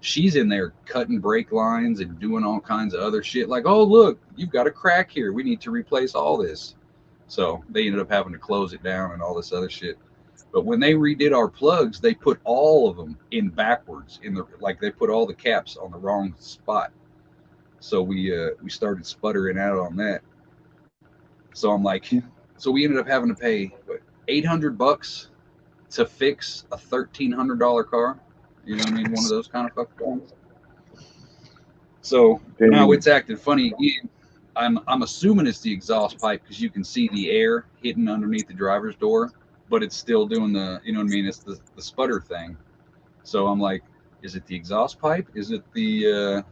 She's in there cutting brake lines and doing all kinds of other shit. Like, oh look, you've got a crack here. We need to replace all this. So they ended up having to close it down and all this other shit. But when they redid our plugs, they put all of them in backwards. They put all the caps on the wrong spot. So we started sputtering out on that. So I'm like, so we ended up having to pay $800 to fix a $1,300 car. You know what I mean? One of those kind of fucking ones. So now it's acting funny again. I'm assuming it's the exhaust pipe because you can see the air hidden underneath the driver's door, but it's still doing the, you know what I mean? It's the sputter thing. So I'm like, is it the exhaust pipe? Is it the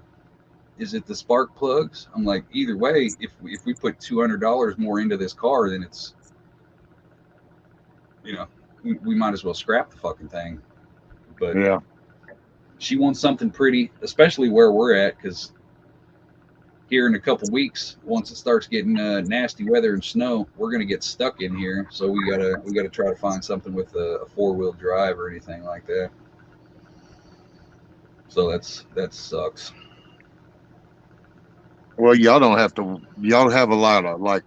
spark plugs? I'm like, either way, if we put $200 more into this car, then it's, we might as well scrap the fucking thing. But yeah, she wants something pretty, especially where we're at, because here in a couple weeks, once it starts getting nasty weather and snow, we're gonna get stuck in here. So we gotta try to find something with a 4-wheel drive or anything like that. So that sucks. Well, y'all have a lot of like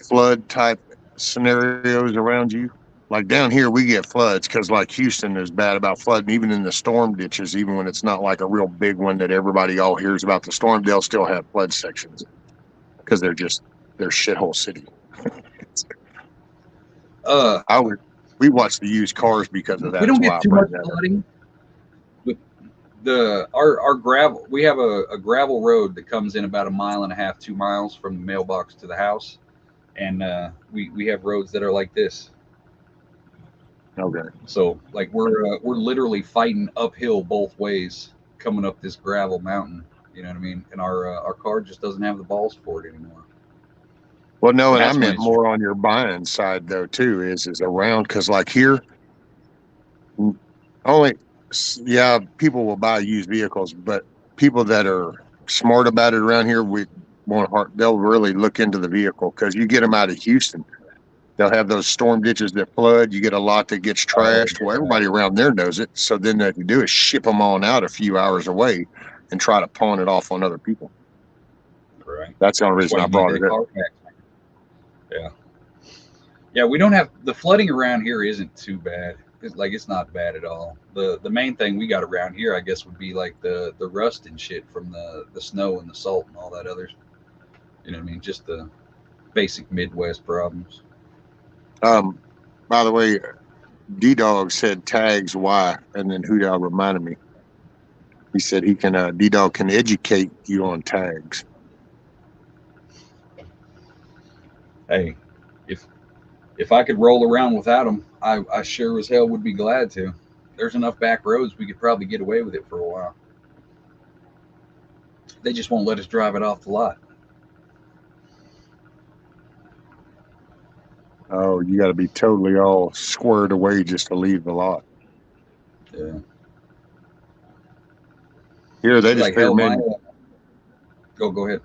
flood type scenarios around you. Like down here, we get floods because like Houston is bad about flooding, even in the storm ditches, even when it's not like a real big one that everybody all hears about the storm, they'll still have flood sections because they're shithole city. We watch the used cars because of that. We don't get too much flooding. Our gravel, we have a gravel road that comes in about 1.5 miles, 2 miles from the mailbox to the house, and we have roads that are like this. Okay. So like we're literally fighting uphill both ways coming up this gravel mountain. You know what I mean? And our car just doesn't have the balls for it anymore. Well, no, and I meant more on your buying side though too. Is around because like here, only people will buy used vehicles, but people that are smart about it around here, they'll really look into the vehicle because you get them out of Houston. They'll have those storm ditches that flood. You get a lot that gets Oh, trashed. Well, everybody around there knows it. So then what you do is ship them on out a few hours away and try to pawn it off on other people. right. That's the only That's reason why I you brought need it that up. car tax. Yeah. Yeah, we don't have the flooding around here isn't too bad. It's not bad at all. The main thing we got around here, I guess, would be like the rust and shit from the snow and the salt and all that other. You know what I mean? Just the basic Midwest problems. Um, by the way, D Dog said tags why, and then Hoodah reminded me. He said he can D Dog can educate you on tags. Hey, if if I could roll around without them, I sure as hell would be glad to. There's enough back roads we could probably get away with it for a while. They just won't let us drive it off the lot. Oh, you got to be totally all squared away just to leave the lot. Yeah. Here they See, just like put hell, them my in. go ahead.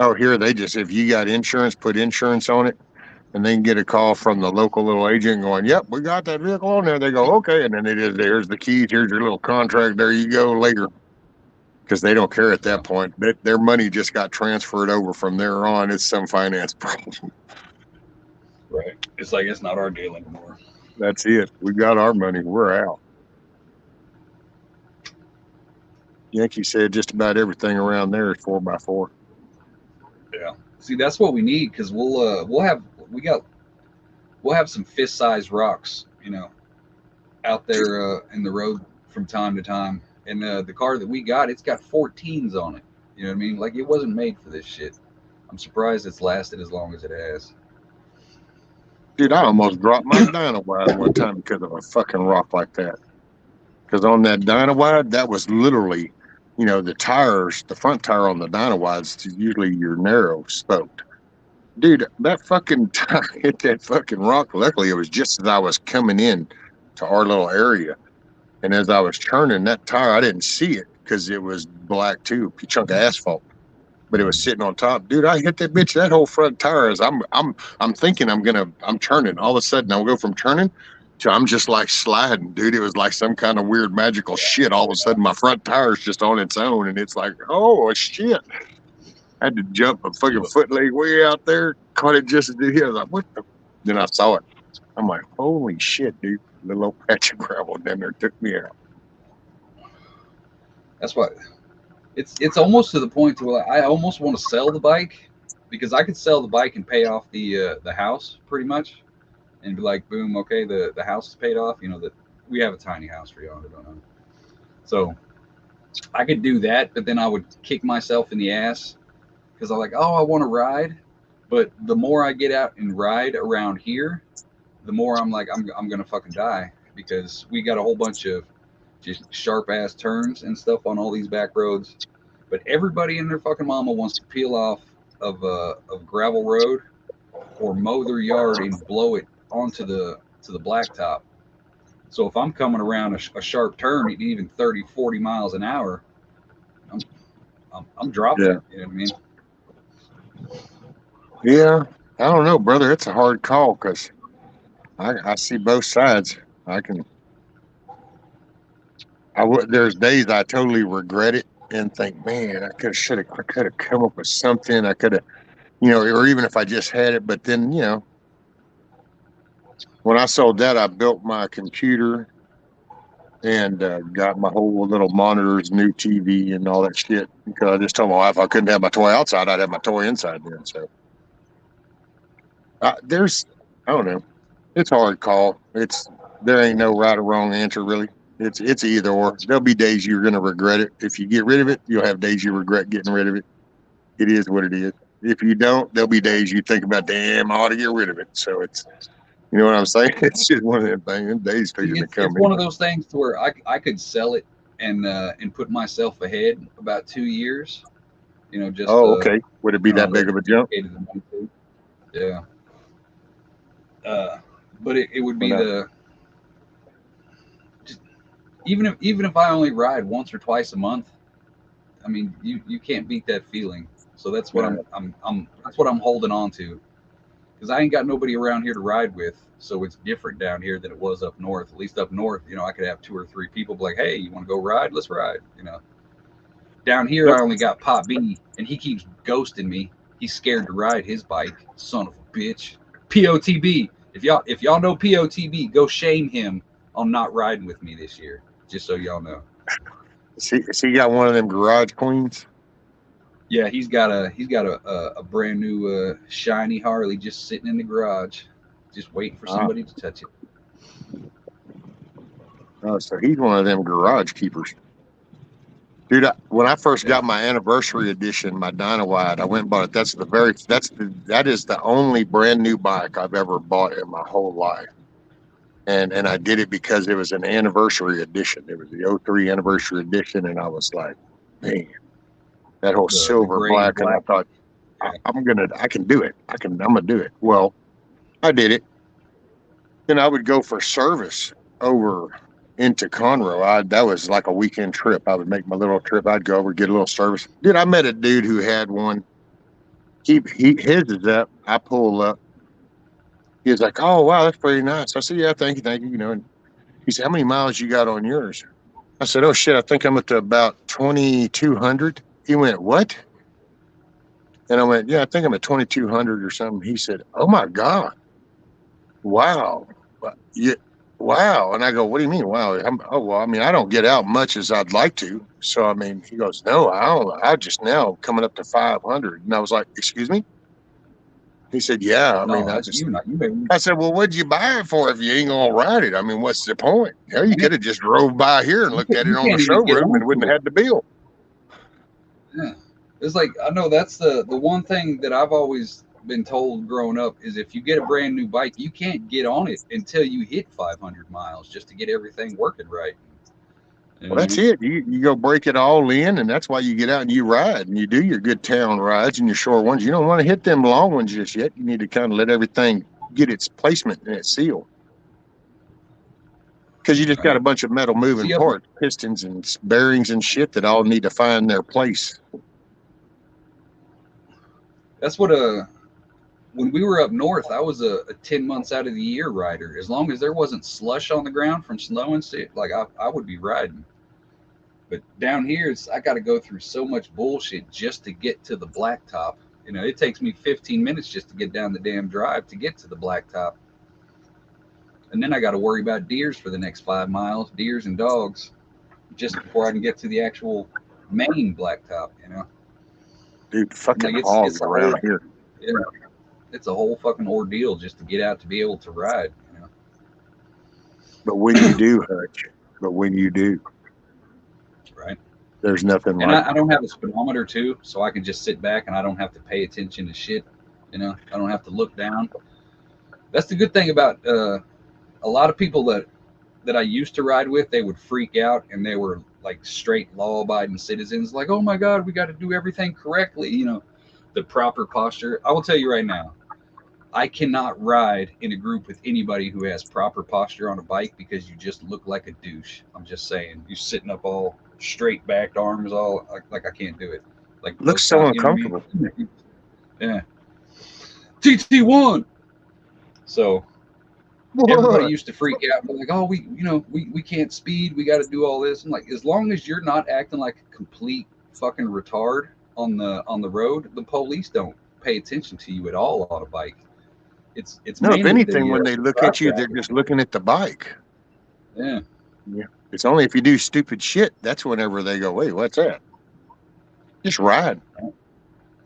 Oh, here they just, if you got insurance, put insurance on it, and then get a call from the local little agent going, "Yep, we got that vehicle on there." They go, "Okay," and then it is, "Here's the keys. Here's your little contract. There you go." Later, because they don't care at Yeah. that point. Their money just got transferred over from there on. It's some finance problem. Right. It's like it's not our deal anymore. That's it. We got our money. We're out. Yankee said just about everything around there is 4x4. Yeah. See, that's what we need because we'll have some fist sized rocks, out there in the road from time to time. And the car that we got, it's got 14s on it. You know what I mean? Like it wasn't made for this shit. I'm surprised it's lasted as long as it has. Dude, I almost dropped my Dynawide one time because of a fucking rock like that. Because on that Dynawide, that was literally, the tires, the front tire on the Dynawides is usually your narrow spoked. Dude, that fucking tire hit that fucking rock. Luckily, it was just as I was coming in to our little area. And as I was turning that tire, I didn't see it because it was black too, a chunk of asphalt. But it was sitting on top. Dude, I hit that bitch. That whole front tire is I'm thinking I'm turning. All of a sudden I'll go from turning to I'm just like sliding, dude. It was like some kind of weird magical shit. All of a sudden my front tire's just on its own and it's like, oh shit. I had to jump a fucking foot leg way out there, caught it just as it hit. I was like, what the? Then I saw it. I'm like, holy shit, dude. The little patch of gravel down there took me out. That's why it's almost to the point to where I almost want to sell the bike because I could sell the bike and pay off the house pretty much and be like, boom, okay, the house is paid off. That we have a tiny house for y'all who don't know. So I could do that, but then I would kick myself in the ass because I'm like, oh, I want to ride, but the more I get out and ride around here, the more I'm like, I'm gonna fucking die because we got a whole bunch of just sharp ass turns and stuff on all these back roads. But everybody and their fucking mama wants to peel off of gravel road or mow their yard and blow it onto the blacktop. So if I'm coming around a sharp turn at even 30, 40 miles an hour, I'm I'm dropping Yeah. it. You know what I mean? Yeah. I don't know, brother. It's a hard call because I see both sides. I can, there's days I totally regret it and think, man, I could have come up with something. I could have, or even if I just had it, but then, when I sold that, I built my computer and got my whole little monitors, new TV, and all that shit. Because I just told my wife I couldn't have my toy outside; I'd have my toy inside then. So there's, I don't know, it's a hard call. There ain't no right or wrong answer really. It's either or. There'll be days you're gonna regret it. If you get rid of it, you'll have days you regret getting rid of it. It is what it is. If you don't, there'll be days you think about, damn, I ought to get rid of it. So it's, you know what I'm saying? It's just one of them things. Them days figuring to come It's one of anyway. those things to where I could sell it and put myself ahead about 2 years. Just Oh, okay. Would it be that let big me of a jump? allocate the money to. Yeah. But it would Or be not? just, even if I only ride once or twice a month, I mean, you can't beat that feeling. So that's what I'm that's what I'm holding on to, because I ain't got nobody around here to ride with. So it's different down here than it was up north. At least up north, you know, I could have 2 or 3 people be like, hey, you want to go ride? Let's ride. You know, down here I only got Pop B, and he keeps ghosting me. He's scared to ride his bike. Son of a bitch. POTB. If y'all know POTB, go shame him on not riding with me this year. Just so y'all know. He got one of them garage queens? Yeah, he's got a brand new shiny Harley just sitting in the garage, just waiting for somebody to touch it. Oh, so he's one of them garage keepers. Dude, when I first got my anniversary edition, my Dynawide, I went and bought it. That is the only brand new bike I've ever bought in my whole life. And I did it because it was an anniversary edition. It was the 03 anniversary edition, and I was like, man, that whole silver black, and I thought, I can do it. I'm gonna do it. Well, I did it. Then I would go for service over into Conroe. That was like a weekend trip. I would make my little trip. I'd go over, get a little service. Dude, I met a dude who had one. His is up. I pull up. He was like, "Oh wow, that's pretty nice." I said, "Yeah, thank you." You know, and he said, "How many miles you got on yours?" I said, "Oh shit, I think I'm up to about 2,200." He went, "What?" And I went, "Yeah, I think I'm at 2,200 or something." He said, "Oh my god, wow, yeah, wow." And I go, "What do you mean, wow?" Oh well, I mean, I don't get out much as I'd like to. So I mean, he goes, "No, I don't. I just now coming up to 500." And I was like, "Excuse me?" He said, "Yeah, I mean, No, that's you, not you. I said, "Well, what'd you buy it for if you ain't gonna ride it? I mean, what's the point? Hell, you could have just drove by here and looked at it on the showroom and wouldn't have had the bill." Yeah, it's like, I know that's the one thing that I've always been told growing up is if you get a brand new bike, you can't get on it until you hit 500 miles just to get everything working right. You know Well, what I that's mean? it. You go break it all in, and that's why you get out and you ride and you do your good town rides and your short ones. You don't want to hit them long ones just yet. You need to kind of let everything get its placement and its seal. Because you just got a bunch of metal moving parts, pistons and bearings and shit that all need to find their place. That's what when we were up north, I was a 10 months out of the year rider. As long as there wasn't slush on the ground from snow and shit, like I would be riding. But down here, I got to go through so much bullshit just to get to the blacktop. You know, it takes me 15 minutes just to get down the damn drive to get to the blacktop. And then I got to worry about deers for the next 5 miles, deers and dogs, just before I can get to the actual main blacktop, you know? Dude, fucking like hogs around here. Yeah, it's a whole fucking ordeal just to get out to be able to ride, you know? But when you do, Hutch, right? There's nothing and like I don't have a speedometer too, so I can just sit back and I don't have to pay attention to shit. You know, I don't have to look down. That's the good thing about a lot of people that I used to ride with. They would freak out and they were like straight law-abiding citizens. Like, oh my god, we got to do everything correctly. You know, the proper posture. I will tell you right now, I cannot ride in a group with anybody who has proper posture on a bike because you just look like a douche. I'm just saying, you sitting up all straight backed, arms all like I can't do it. Like looks so uncomfortable. You know I mean? Yeah. TT1. So everybody used to freak out and be like, oh, we can't speed, we got to do all this. I'm like, as long as you're not acting like a complete fucking retard on the road, the police don't pay attention to you at all on a bike. It's no, if anything, when they look at you, they're just looking at the bike. Yeah. It's only if you do stupid shit, that's whenever they go, wait, what's that? Just ride.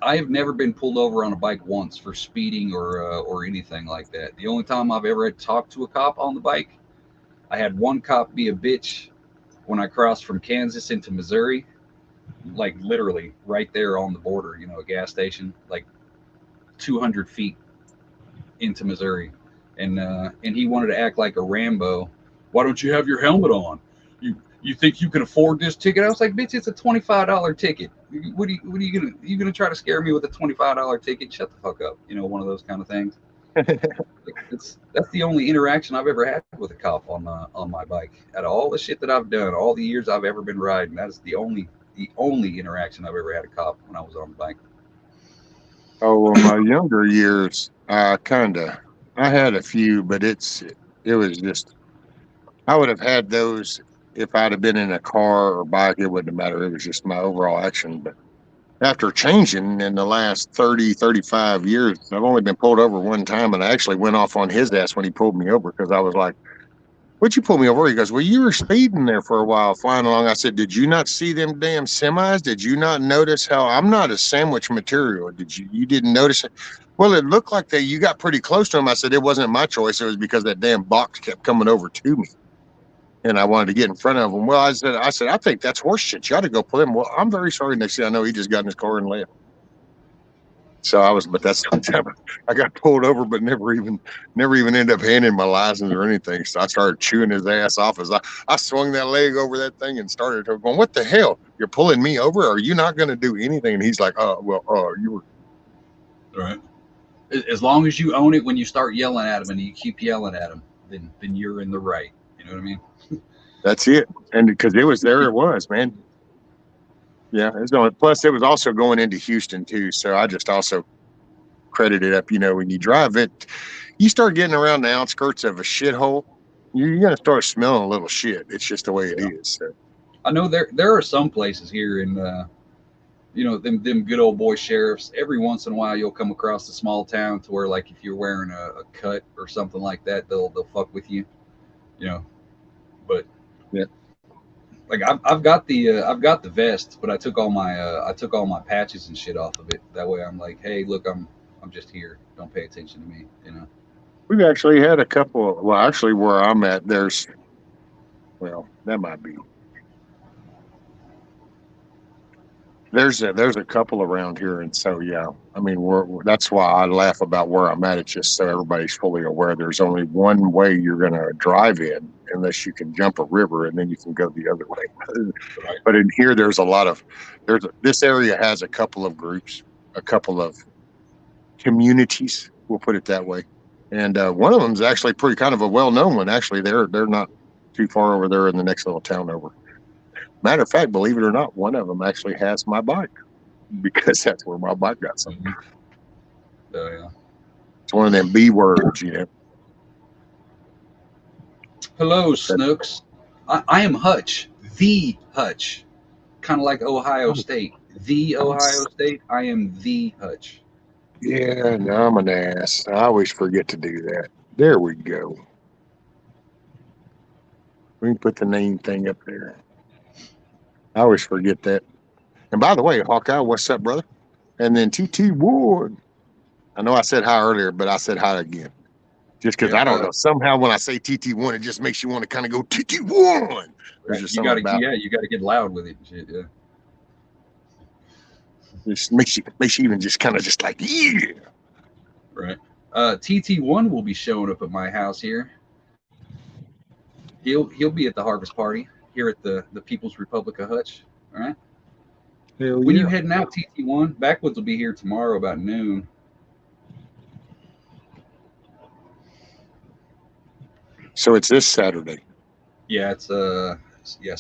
I have never been pulled over on a bike once for speeding or anything like that. The only time I've ever had to talk to a cop on the bike, I had one cop be a bitch when I crossed from Kansas into Missouri, like literally right there on the border, you know, a gas station, like 200 feet into Missouri. And he wanted to act like a Rambo. Why don't you have your helmet on? You think you can afford this ticket? I was like, bitch, it's a $25 ticket. What are you gonna try to scare me with a $25 ticket? Shut the fuck up. You know, one of those kind of things. That's the only interaction I've ever had with a cop on my bike. Out of all the shit that I've done, all the years I've ever been riding, that's the only the only interaction I've ever had a cop when I was on the bike. Oh, well, my younger years, I had a few, but it was just, I would have had those if I'd have been in a car or bike. It wouldn't have mattered. It was just my overall action. But after changing in the last 30, 35 years, I've only been pulled over one time, and I actually went off on his ass when he pulled me over because I was like, "What'd you pull me over?" He goes, "Well, you were speeding there for a while, flying along." I said, "Did you not see them damn semis? Did you not notice how I'm not a sandwich material? You didn't notice it?" Well, it looked like you got pretty close to him. I said, "It wasn't my choice. It was because that damn box kept coming over to me, and I wanted to get in front of him." Well, I think that's horse shit. You ought to go pull him. Well, I'm very sorry. Next thing I know, he just got in his car and left. So but that's the time I got pulled over, but never even ended up handing my license or anything. So I started chewing his ass off as I swung that leg over that thing and started going, "What the hell? You're pulling me over? Are you not going to do anything?" And he's like, "Oh, well, you were." Right. As long as you own it when you start yelling at him and you keep yelling at him, then you're in the right. You know what I mean? That's it. And because it was, man. Yeah, it was going. Plus, it was also going into Houston too. So I just also credited up. When you drive it, you start getting around the outskirts of a shithole, you're gonna start smelling a little shit. It's just the way it Yeah. is. So. I know there are some places here in them good old boy sheriffs. Every once in a while, you'll come across a small town to where, like, if you're wearing a cut or something like that, they'll fuck with you. You know, but Yeah. like I've got the vest, but I took all my patches and shit off of it. That way, I'm like, hey, look, I'm just here. Don't pay attention to me. You know. We've actually had a couple. Well, actually, where I'm at, that might be. There's a couple around here, and so yeah. I mean, that's why I laugh about where I'm at. It's just so everybody's fully aware. There's only one way you're going to drive in, unless you can jump a river, and then you can go the other way. Right. But in here, this area has a couple of groups, a couple of communities. We'll put it that way. And one of them is actually pretty kind of a well-known one. Actually, they're not too far over there in the next little town over. Matter of fact, believe it or not, one of them actually has my bike because that's where my bike got something. Mm-hmm. Oh yeah. It's one of them B words, Hello, Snooks. I am Hutch, the Hutch, kind of like Ohio State, the Ohio State. I am the Hutch. Yeah, no, I'm an ass. I always forget to do that. There we go. We can put the name thing up there. I always forget that. And by the way, Hawkeye, what's up, brother? And then TT Ward. I know I said hi earlier, but I said hi again. Just because Yeah, I don't know. Somehow when I say TT1, it just makes you want to kind of go TT1. There's just you something gotta about it. you gotta get loud with it. Shit, yeah. It just makes you even just kind of just like, yeah. Right. TT1 will be showing up at my house here. He'll be at the harvest party here at the People's Republic of Hutch. All right. Hell When yeah. you heading out, TT1? Backwoods will be here tomorrow about noon. So it's this Saturday. Yeah, it's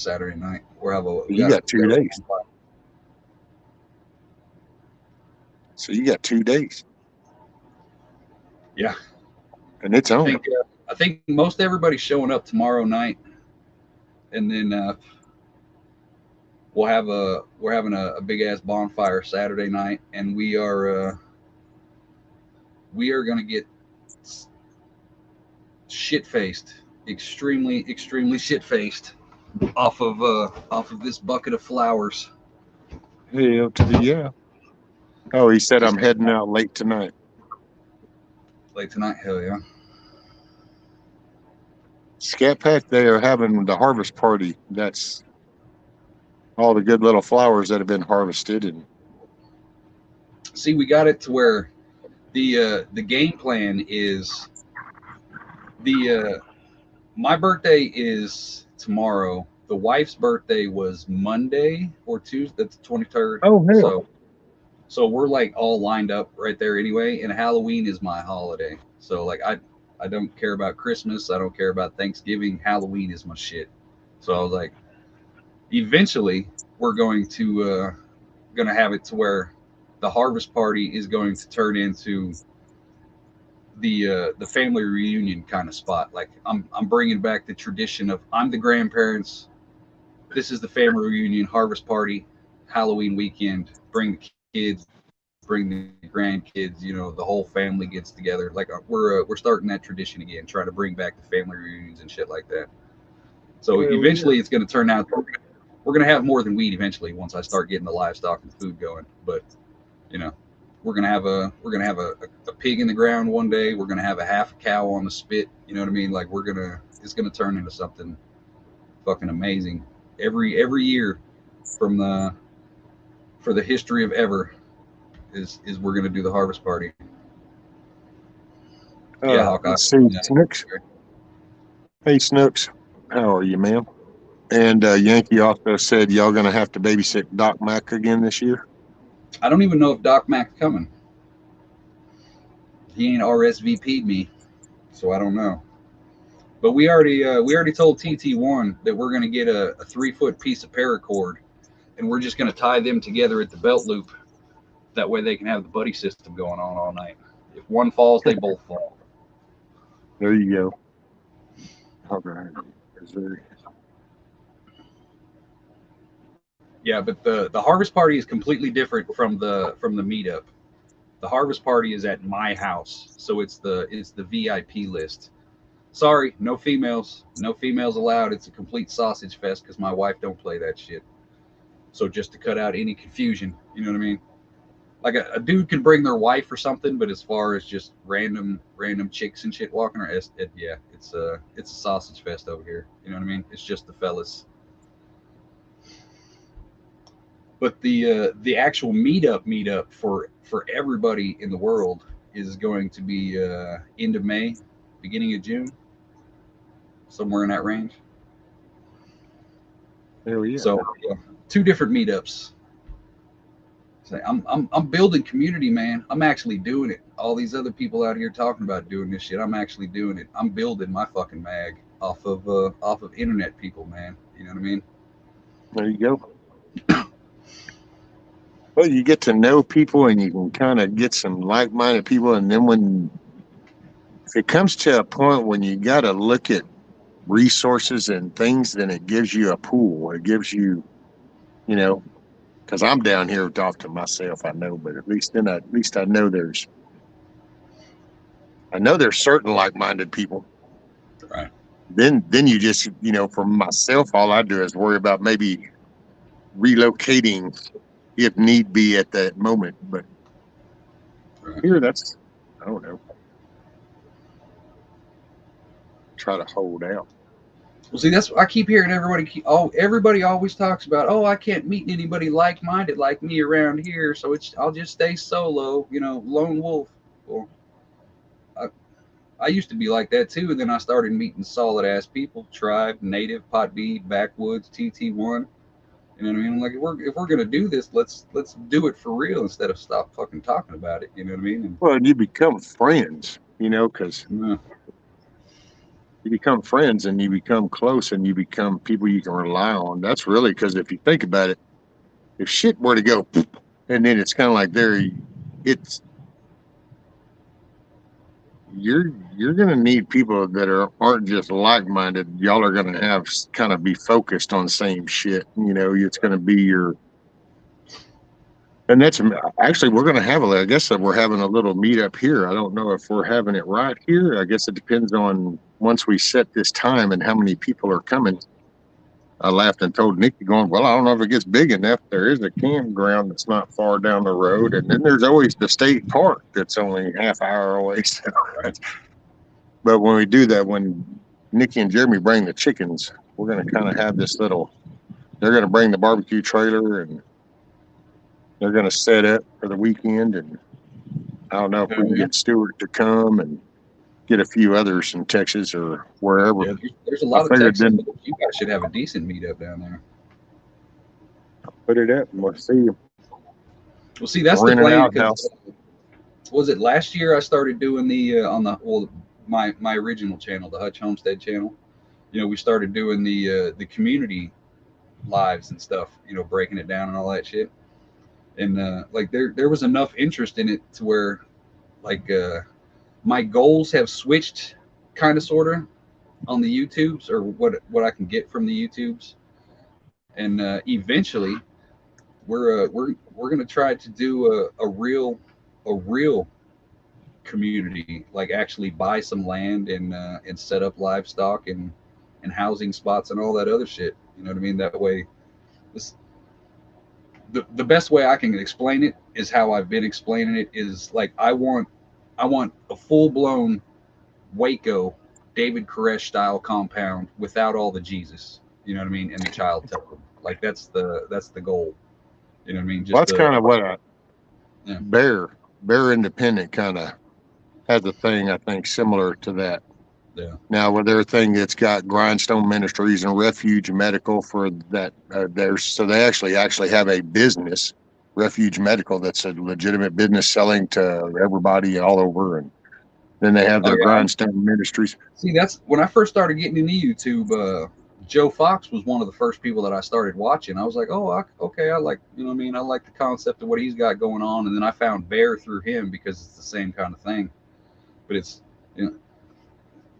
Saturday night. You got 2 days. So you got 2 days. Yeah. And it's on. I think most everybody's showing up tomorrow night, and then we're having a big ass bonfire Saturday night, and we are gonna get shit faced, extremely shit faced off of this bucket of flowers. Hell to the yeah. Oh, he said I'm heading out late tonight. Late tonight, hell yeah. Scat Pack, they are having the harvest party. That's all the good little flowers that have been harvested. And See, we got it to where the game plan is my birthday is tomorrow. The wife's birthday was Monday or Tuesday. That's the 23rd. oh hell, So we're like all lined up right there anyway. And Halloween is my holiday. So like I don't care about Christmas. I don't care about Thanksgiving. Halloween is my shit. So I was like, eventually we're going to have it to where the harvest party is going to turn into the family reunion kind of spot. Like I'm bringing back the tradition of I'm the grandparents. This is the family reunion harvest party, Halloween weekend. Bring the kids, bring the grandkids. You know, the whole family gets together. Like we're starting that tradition again, trying to bring back the family reunions and shit like that. So Hell eventually, yeah. it's going to turn out we're going to have more than weed eventually once I start getting the livestock and food going. But you know, we're gonna have a pig in the ground one day. We're gonna have a half a cow on the spit. You know what I mean? Like it's gonna turn into something fucking amazing every year from the for the history of ever is we're gonna do the harvest party. Yeah, Hawkeye. Let's see, Yeah. Snooks. Hey, Snooks. How are you, ma'am? And Yankee also said y'all gonna have to babysit Doc Mack again this year. I don't even know if Doc Mac's coming. He ain't RSVP'd me, so I don't know. But we already told TT1 that we're gonna get a 3 foot piece of paracord, and we're just gonna tie them together at the belt loop. That way they can have the buddy system going on all night. If one falls, they both fall. There you go. All right. Missouri. Yeah, but the harvest party is completely different from the meetup. The harvest party is at my house, so it's the VIP list. Sorry, no females allowed. It's a complete sausage fest because my wife don't play that shit. So just to cut out any confusion, you know what I mean? Like a dude can bring their wife or something, but as far as just random chicks and shit walking around, yeah, it's a sausage fest over here. You know what I mean? It's just the fellas. But the actual meetup for everybody in the world is going to be end of May, beginning of June, somewhere in that range. Hell yeah. So yeah, two different meetups. So I'm building community, man. I'm actually doing it. All these other people out here talking about doing this shit, I'm actually doing it. I'm building my fucking mag off of internet people, man. You know what I mean? There you go. Well, you get to know people and you can kind of get some like minded people. And then when it comes to a point when you got to look at resources and things, then it gives you a pool. It gives you, you know, because I'm down here off to myself, I know, but at least I know there's certain like minded people. Right. Then you just, for myself, all I do is worry about maybe relocating if need be at that moment. But Right. here, I don't know, try to hold out. Well, see, that's I keep hearing everybody always talks about. Oh, I can't meet anybody like-minded like me around here, so I'll just stay solo, lone wolf. Well, I used to be like that too, and then I started meeting solid ass people, tribe, native, pot B, backwoods, TT1. You know what I mean? I'm like, if we're gonna do this, let's do it for real instead of stop fucking talking about it. You know what I mean? Well, you become friends, because And, you become friends and you become close and you become people you can rely on. That's really because if you think about it, if shit were to go, and then it's kind of like it's you're gonna need people that aren't just like minded. Y'all are gonna have kind of be focused on the same shit. It's gonna be and that's actually we're gonna have I guess that we're having a little meetup here. I don't know if we're having it right here. I guess it depends on once we set this time and how many people are coming. I laughed and told Nikki, going, well, I don't know if it gets big enough. There is a campground that's not far down the road, and then there's always the state park that's only half hour away. So, but when we do that, when Nikki and Jeremy bring the chickens, we're going to kind of have this little. They're going to bring the barbecue trailer, and they're going to set up for the weekend. And I don't know if we can get Stuart to come and get a few others in Texas or wherever. yeah, there's a lot of Texans. You guys should have a decent meetup down there. Put it up and we'll see. Well, see, that's the plan. Was it last year I started doing the my original channel, the Hutch Homestead channel? We started doing the community lives and stuff, you know, breaking it down and all that shit. And like there was enough interest in it to where like my goals have switched kind of sort of on the YouTubes, or what I can get from the YouTubes. And eventually we're gonna try to do a real community, like actually buy some land and set up livestock and housing spots and all that other shit. You know what I mean? That way, this the best way I can explain it is how I've been explaining it is like I want a full blown Waco David Koresh style compound without all the Jesus. You know what I mean? And the child temple. Like that's the goal. You know what I mean? Well, Just that's kind of what a yeah. Bear Independent kind of has a thing, I think, similar to that. Yeah. Now, with their thing, it's got Grindstone Ministries and Refuge Medical for that. There's so they actually have a business, Refuge Medical, that's a legitimate business selling to everybody all over, and then they have Oh their yeah. Grindstone Ministries. See, that's when I first started getting into YouTube. Joe Fox was one of the first people that I started watching. I was like, oh, okay, I like, you know what I mean? I like the concept of what he's got going on. And then I found Bear through him because it's the same kind of thing. But it's, you know,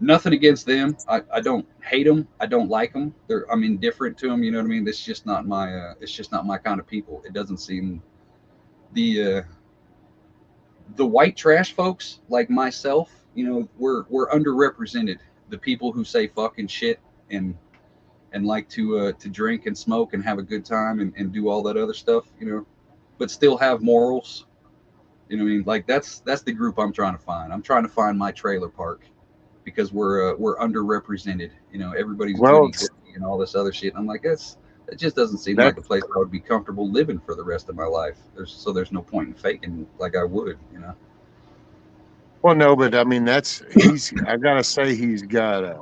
nothing against them. I don't hate them. I don't like them. I'm indifferent to them. You know what I mean? It's just not my kind of people. It doesn't seem the the white trash folks like myself. You know, we're underrepresented. The people who say fucking shit and like to drink and smoke and have a good time and do all that other stuff, you know, but still have morals. You know what I mean? Like that's the group I'm trying to find. I'm trying to find my trailer park because we're underrepresented. You know, everybody's Well, goody goody and all this other shit. And I'm like, it just doesn't seem that like a place I would be comfortable living for the rest of my life. There's no point in faking like I would, you know. well, no, but I mean that's he's. I gotta say he's got a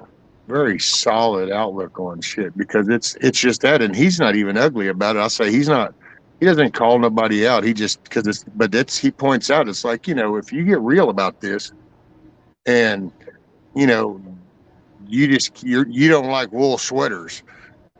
very solid outlook on shit because it's just that, and he's not even ugly about it. I'll say he's not. He doesn't call nobody out. He just because it's, but it's he points out it's like if you get real about this and you know you don't like wool sweaters.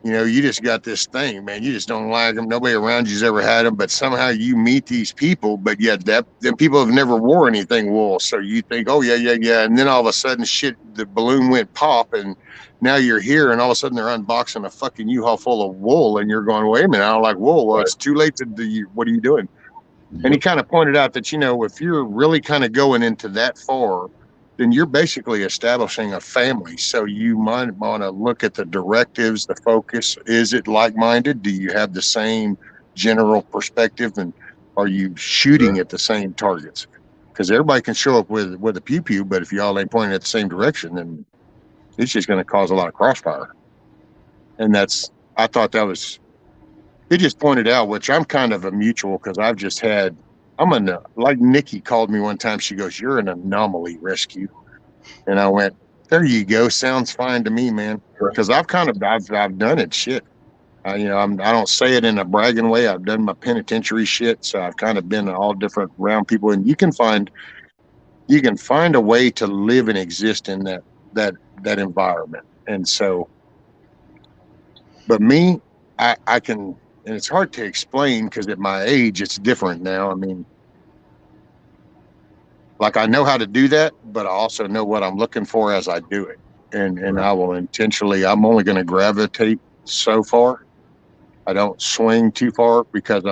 You just got this thing, man. You just don't like them. Nobody around you's ever had them, but somehow you meet these people, but yet them people have never wore anything wool. So you think, oh yeah, yeah, yeah, and then all of a sudden, shit, the balloon went pop, and now you're here, and all of a sudden they're unboxing a fucking U-Haul full of wool, and you're going, wait a minute, I don't like wool. Well, Right. it's too late to do. What are you doing? And he Yep. kind of pointed out that if you're really kind of going into that far, then you're basically establishing a family. So you might want to look at the directives, the focus. Is it like-minded? Do you have the same general perspective, and are you shooting Sure. at the same targets? Because everybody can show up with a pew pew, but if y'all ain't pointing at the same direction, then it's just going to cause a lot of crossfire. And I thought that was he just pointed out, which I'm kind of a mutual because like Nikki called me one time. She goes, "You're an anomaly rescue," and I went, "There you go. Sounds fine to me, man." Right. Because I've done it. Shit, I don't say it in a bragging way. I've done my penitentiary shit, so I've kind of been all different around people, and you can find a way to live and exist in that environment. And so, but me, I can. And it's hard to explain because at my age, it's different now. I mean, like I know how to do that, but I also know what I'm looking for as I do it. And Right. I will I'm only going to gravitate so far. I don't swing too far because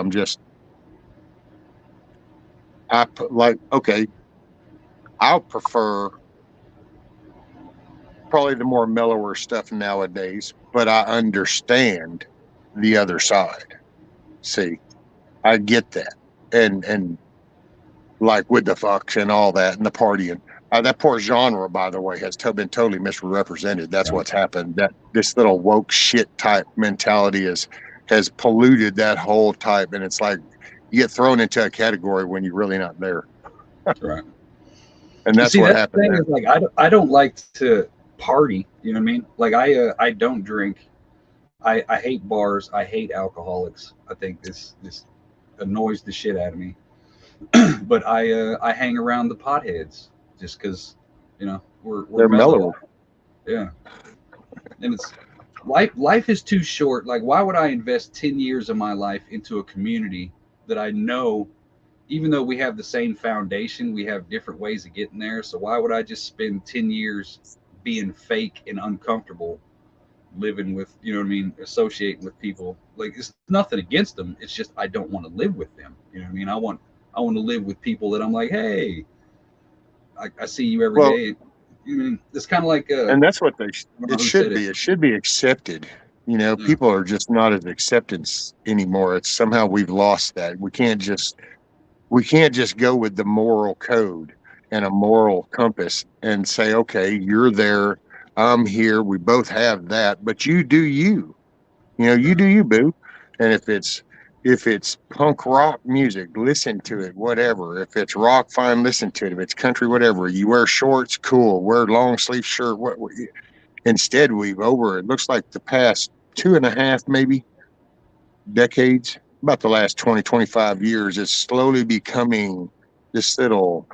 okay, I'll prefer probably the more mellower stuff nowadays, but I understand the other side. See, I get that. And like with the fucks and all that and the partying. That poor genre, by the way, has been totally misrepresented. That's Yeah. what's happened. That this little woke shit type mentality has polluted that whole type, and it's like you get thrown into a category when you're really not there, Right. and You that's see, what that's the happened thing there. is like I don't like to party. You know what I mean? Like I don't drink. I hate bars. I hate alcoholics. I think this annoys the shit out of me. But I hang around the potheads just because we're They're mellow. mellow. Yeah, and life is too short. Like, why would I invest 10 years of my life into a community that I know, even though we have the same foundation, we have different ways of getting there. So why would I just spend 10 years being fake and uncomfortable living with, you know what I mean, associating with people? Like, it's nothing against them. It's just I don't want to live with them. You know what I mean? I want to live with people that I'm like, hey, I see you every Well, day. I mean, it's kind of like I and that's what don't know it who said should it. be. It should be accepted. Yeah, People are just not as acceptance anymore. It's somehow we've lost that. We can't just go with the moral code and a moral compass and say, okay, you're there, I'm here. We both have that, but you do you. You yeah, do you, boo. And if it's punk rock music, listen to it, whatever. If it's rock, fine, listen to it. If it's country, whatever. You wear shorts, cool. Wear long sleeve shirt. Instead, we've over. It looks like the past two and a half, maybe decades, about the last 20, 25 years, it's slowly becoming this little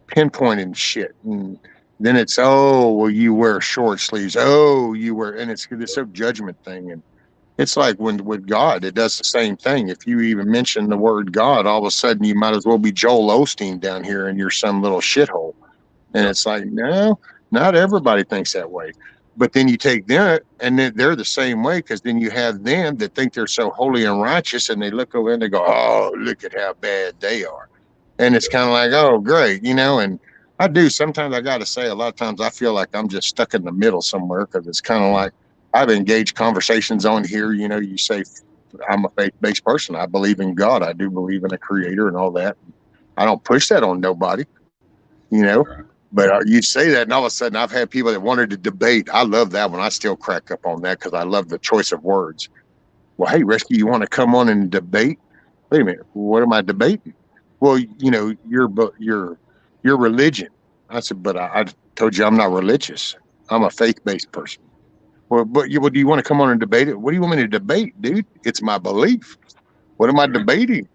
pinpointing shit. And then it's, oh, well, you wear short sleeves. Oh, you wear, and it's this so judgment thing. And it's like when with God, it does the same thing. If you even mention the word God, all of a sudden you might as well be Joel Osteen down here and you're some little shithole. And yep, it's like, no, not everybody thinks that way. But then you take them and then they're the same way, because then you have them that think they're so holy and righteous and they look over and they go, oh, look at how bad they are. And it's kind of like, oh, great, and I do sometimes. I got to say, a lot of times I feel like I'm just stuck in the middle somewhere, because it's kind of like I've engaged conversations on here. You say I'm a faith based person. I believe in God. I do believe in a creator and all that. I don't push that on nobody, you know. right, But you say that, and all of a sudden, I've had people that wanted to debate. I love that one. I still crack up on that because I love the choice of words. Well, hey, Rescue, you want to come on and debate? Wait a minute, what am I debating? Well, your religion. I said, but I told you I'm not religious. I'm a faith based person. Well, do you want to come on and debate it? What do you want me to debate, dude? It's my belief. What am I right. debating?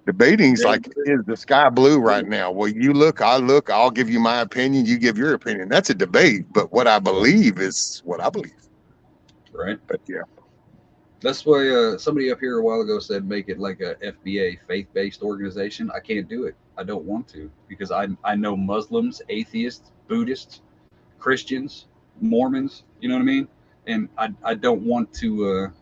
Debating's Yeah, like, is the sky blue right now? Well, you look, I look, I'll give you my opinion, you give your opinion. That's a debate. But what I believe is what I believe. right. But yeah. That's why somebody up here a while ago said make it like a FBA, faith-based organization. I can't do it. I don't want to, because I know Muslims, atheists, Buddhists, Christians, Mormons. You know what I mean? And I don't want to.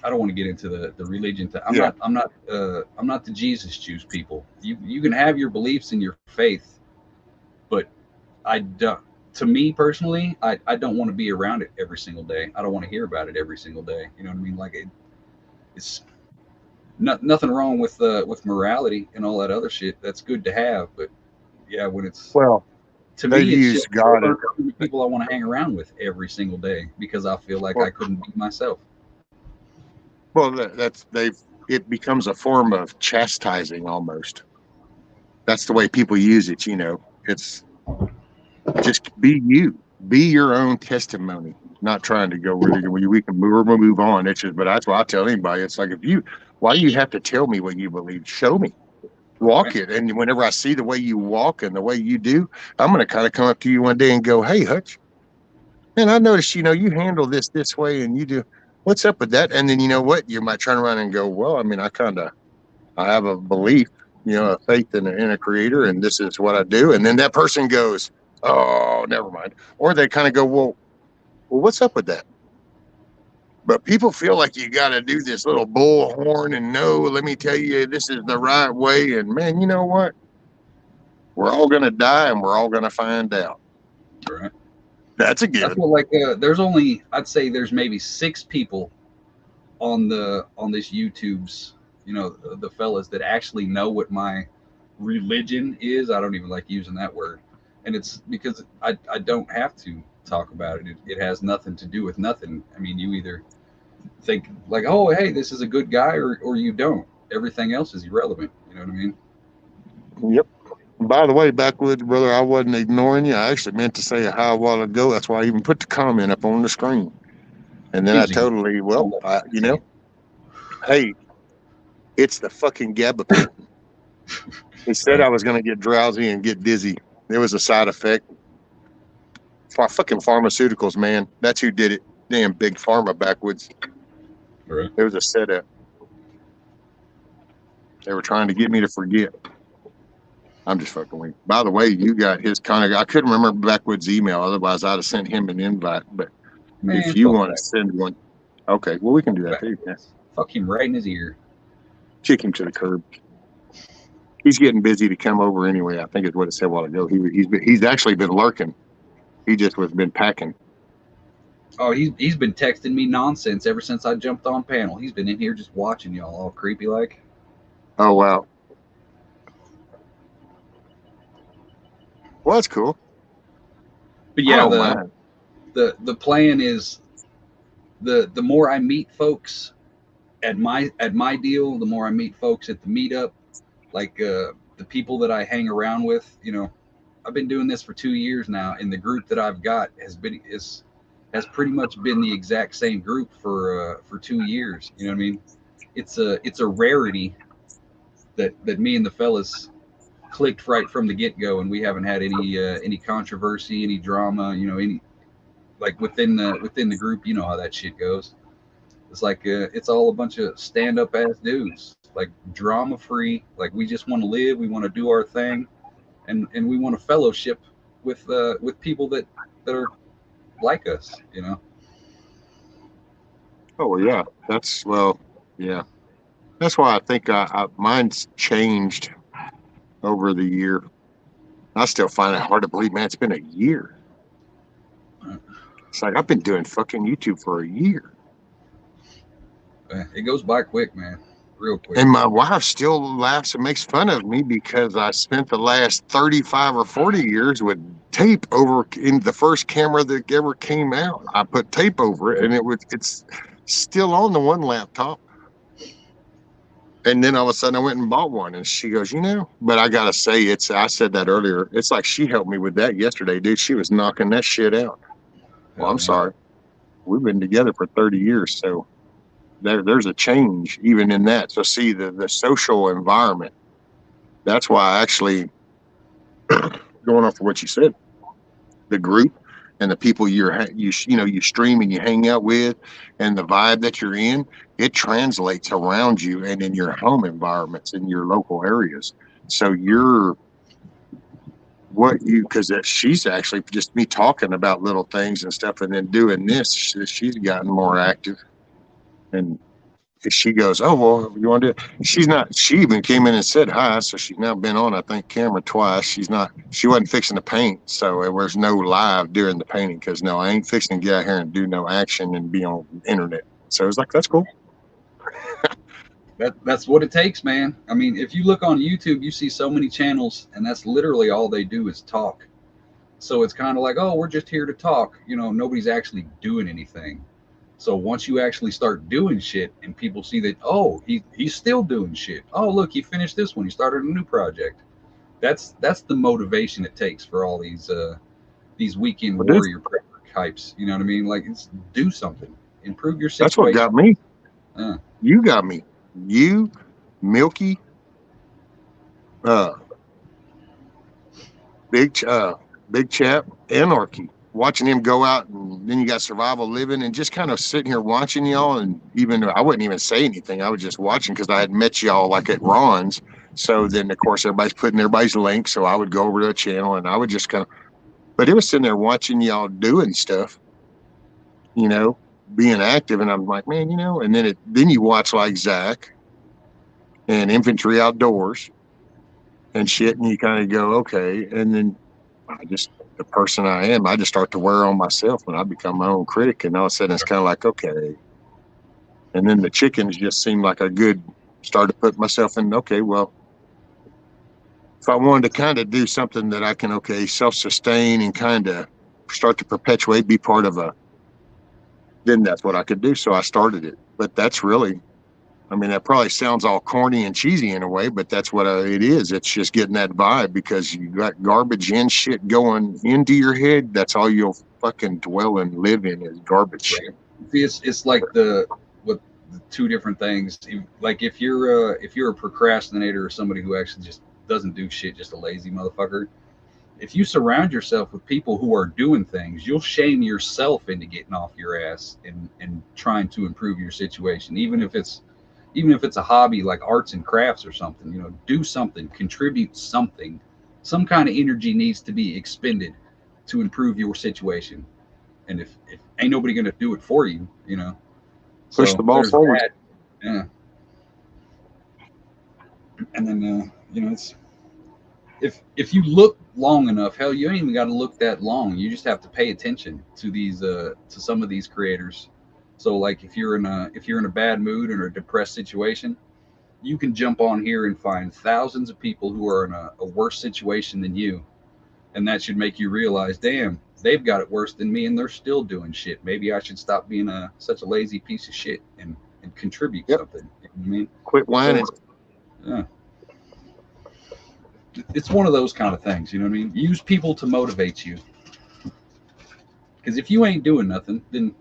I don't want to get into the religion. Yeah. I'm not the Jesus Jews people. You can have your beliefs and your faith, but I don't. To me personally, I don't want to be around it every single day. I don't want to hear about it every single day. You know what I mean? Like it's nothing wrong with morality and all that other shit. That's good to have, but yeah, when it's Well, to they me, it's use just God as the people I want to hang around with every single day because I feel like well, I couldn't be myself. well, that's they've it becomes a form of chastising almost. That's the way people use it. It's just be you, be your own testimony. Not trying to go really. We can move on. It's just, but that's why I tell anybody. It's like, why do you have to tell me what you believe? Show me, walk Right? it. And whenever I see the way you walk and the way you do, I'm going to kind of come up to you one day and go, hey, Hutch, man, I noticed, you handle this way and you do. What's up with that? And then you know what? You might turn around and go, well, I mean, I have a belief, a faith in a creator, and this is what I do. And then that person goes, oh, never mind. Or they kind of go, well, what's up with that? But people feel like you got to do this little bullhorn and no, let me tell you, this is the right way. And man, you know what? We're all going to die and we're all going to find out. Right. That's a That's given. what like there's only I'd say there's maybe 6 people on this YouTube's the fellas that actually know what my religion is. I don't even like using that word, and it's because I don't have to talk about it. It has nothing to do with nothing. I mean, you either think like, oh, hey, this is a good guy, or you don't. Everything else is irrelevant. You know what I mean? Yep. By the way, Backwoods brother, I wasn't ignoring you. I actually meant to say a hi a while ago. That's why I even put the comment up on the screen. And then I Easy. totally, Don't let me see it. hey, it's the fucking gabapentin. It said Right. I was going to get drowsy and get dizzy. There was a side effect. fucking pharmaceuticals, man. That's who did it. Damn big pharma backwoods. Right. It was a setup. They were trying to get me to forget. I'm just fucking with you. By the way, you got his contact. I couldn't remember Backwoods' email. Otherwise, I'd have sent him an invite. But Man, if you fuck want to that. send one, okay, well, we can do that Back. too. Yeah. Fuck him right in his ear. Kick him to the curb. He's getting busy to come over anyway. I think is what it said a while ago. He's actually been lurking. He just was been packing. Oh, he's been texting me nonsense ever since I jumped on panel. He's been in here just watching y'all all creepy like. Oh wow. Well, that's cool. But yeah, mind. the plan is the more I meet folks at my deal, the more I meet folks at the meetup, like the people that I hang around with. You know, I've been doing this for 2 years now, and the group that I've got has pretty much been the exact same group for 2 years. You know what I mean? It's a rarity that me and the fellas clicked right from the get go, and we haven't had any controversy, any drama. You know, any like within the group. You know how that shit goes. It's like it's all a bunch of stand up ass dudes, like drama free. Like we just want to live, we want to do our thing, and we want to fellowship with people that are like us. You know. Oh yeah, yeah. That's why I think mine's changed over the year. I still find it hard to believe, man. It's been a year. It's like I've been doing fucking YouTube for a year. It goes by quick, man. Real quick. And my wife still laughs and makes fun of me because I spent the last 35 or 40 years with tape over in the first camera that ever came out. I put tape over it, and it's still on the one laptop. And then all of a sudden I went and bought one, and she goes, but I gotta say, I said that earlier. It's like she helped me with that yesterday, dude. She was knocking that shit out. Well, I'm sorry. We've been together for 30 years, so there's a change even in that. So see the social environment. That's why I actually going off of what you said, the group and the people you stream and you hang out with, and the vibe that you're in, it translates around you and in your home environments in your local areas. So because she's actually just me talking about little things and stuff, and then doing this, she's gotten more active. And she goes, oh, well, you want to do it? She even came in and said hi. So she's now been on, I think, camera twice. She wasn't fixing to paint. So there was no live during the painting because no, I ain't fixing to get out here and do no action and be on the internet. So it was like, that's cool. That's what it takes, man. I mean, if you look on YouTube, you see so many channels, and that's literally all they do is talk. So it's kind of like, oh, we're just here to talk. You know, nobody's actually doing anything. So once you actually start doing shit and people see that, oh, he's still doing shit. Oh, look, he finished this one. He started a new project. That's the motivation it takes for all these weekend warrior prepper hypes. You know what I mean? Like, it's do something, improve your situation. That's what got me. You got me. You, Milky, Big Chap, Anarchy. Watching him go out, and then you got Survival Living, and just kind of sitting here watching y'all. And even I wouldn't even say anything. I was just watching because I had met y'all like at Ron's. So then, of course, everybody's putting everybody's link. So I would go over to the channel, and I would just kind of. But it was sitting there watching y'all doing stuff, being active, and I'm like, man, And then you watch like Zach and Infantry Outdoors and shit, and you kind of go, okay, and then the person I am, I just start to wear on myself when I become my own critic, and all of a sudden it's kind of like, okay. And then the chickens just seemed like a good start to put myself in, okay, well, if I wanted to kind of do something that I can, self-sustain and kind of start to perpetuate, be part of then that's what I could do. So I started it. But that's really, that probably sounds all corny and cheesy in a way, but that's what it is. It's just getting that vibe because you got garbage and shit going into your head. That's all you'll fucking dwell and live in is garbage. It's like the two different things. Like if you're a procrastinator or somebody who actually just doesn't do shit, just a lazy motherfucker, if you surround yourself with people who are doing things, you'll shame yourself into getting off your ass and trying to improve your situation, even if it's a hobby like arts and crafts or something. You know, do something, contribute something. Some kind of energy needs to be expended to improve your situation. And if ain't nobody gonna do it for you, you know. Push So the ball there's forward. that. Yeah. And then you know, it's if you look long enough, hell, you ain't even got to look that long. You just have to pay attention to these to some of these creators. So like if you're in a bad mood or a depressed situation, you can jump on here and find thousands of people who are in a worse situation than you, and that should make you realize, damn, they've got it worse than me, and they're still doing shit. Maybe I should stop being such a lazy piece of shit and contribute Yep. something. You know what I mean? Quit whining. So, yeah. It's one of those kind of things, you know what I mean? Use people to motivate you. Because if you ain't doing nothing, then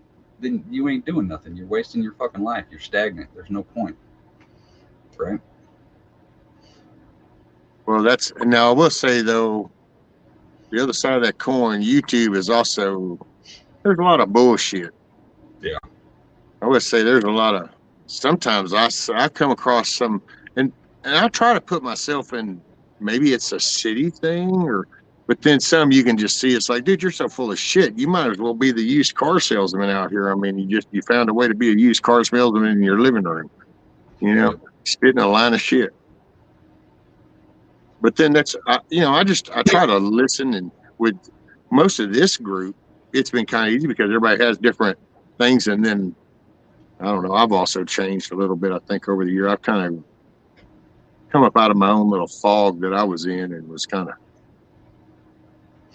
you ain't doing nothing. You're wasting your fucking life. You're stagnant. There's no point, right? Well, that's now. I will say though, the other side of that coin, YouTube is also there's a lot of bullshit. Yeah. I would say there's a lot of. Sometimes I come across some, and I try to put myself in. Maybe it's a city thing, but then some you can just see. It's like, dude, you're so full of shit. You might as well be the used car salesman out here. I mean, you found a way to be a used car salesman in your living room. You know, spitting a line of shit. But then I try to listen, and with most of this group, it's been kind of easy because everybody has different things, and then I don't know. I've also changed a little bit. I think over the year, I've kind of come up out of my own little fog that I was in, and was kind of.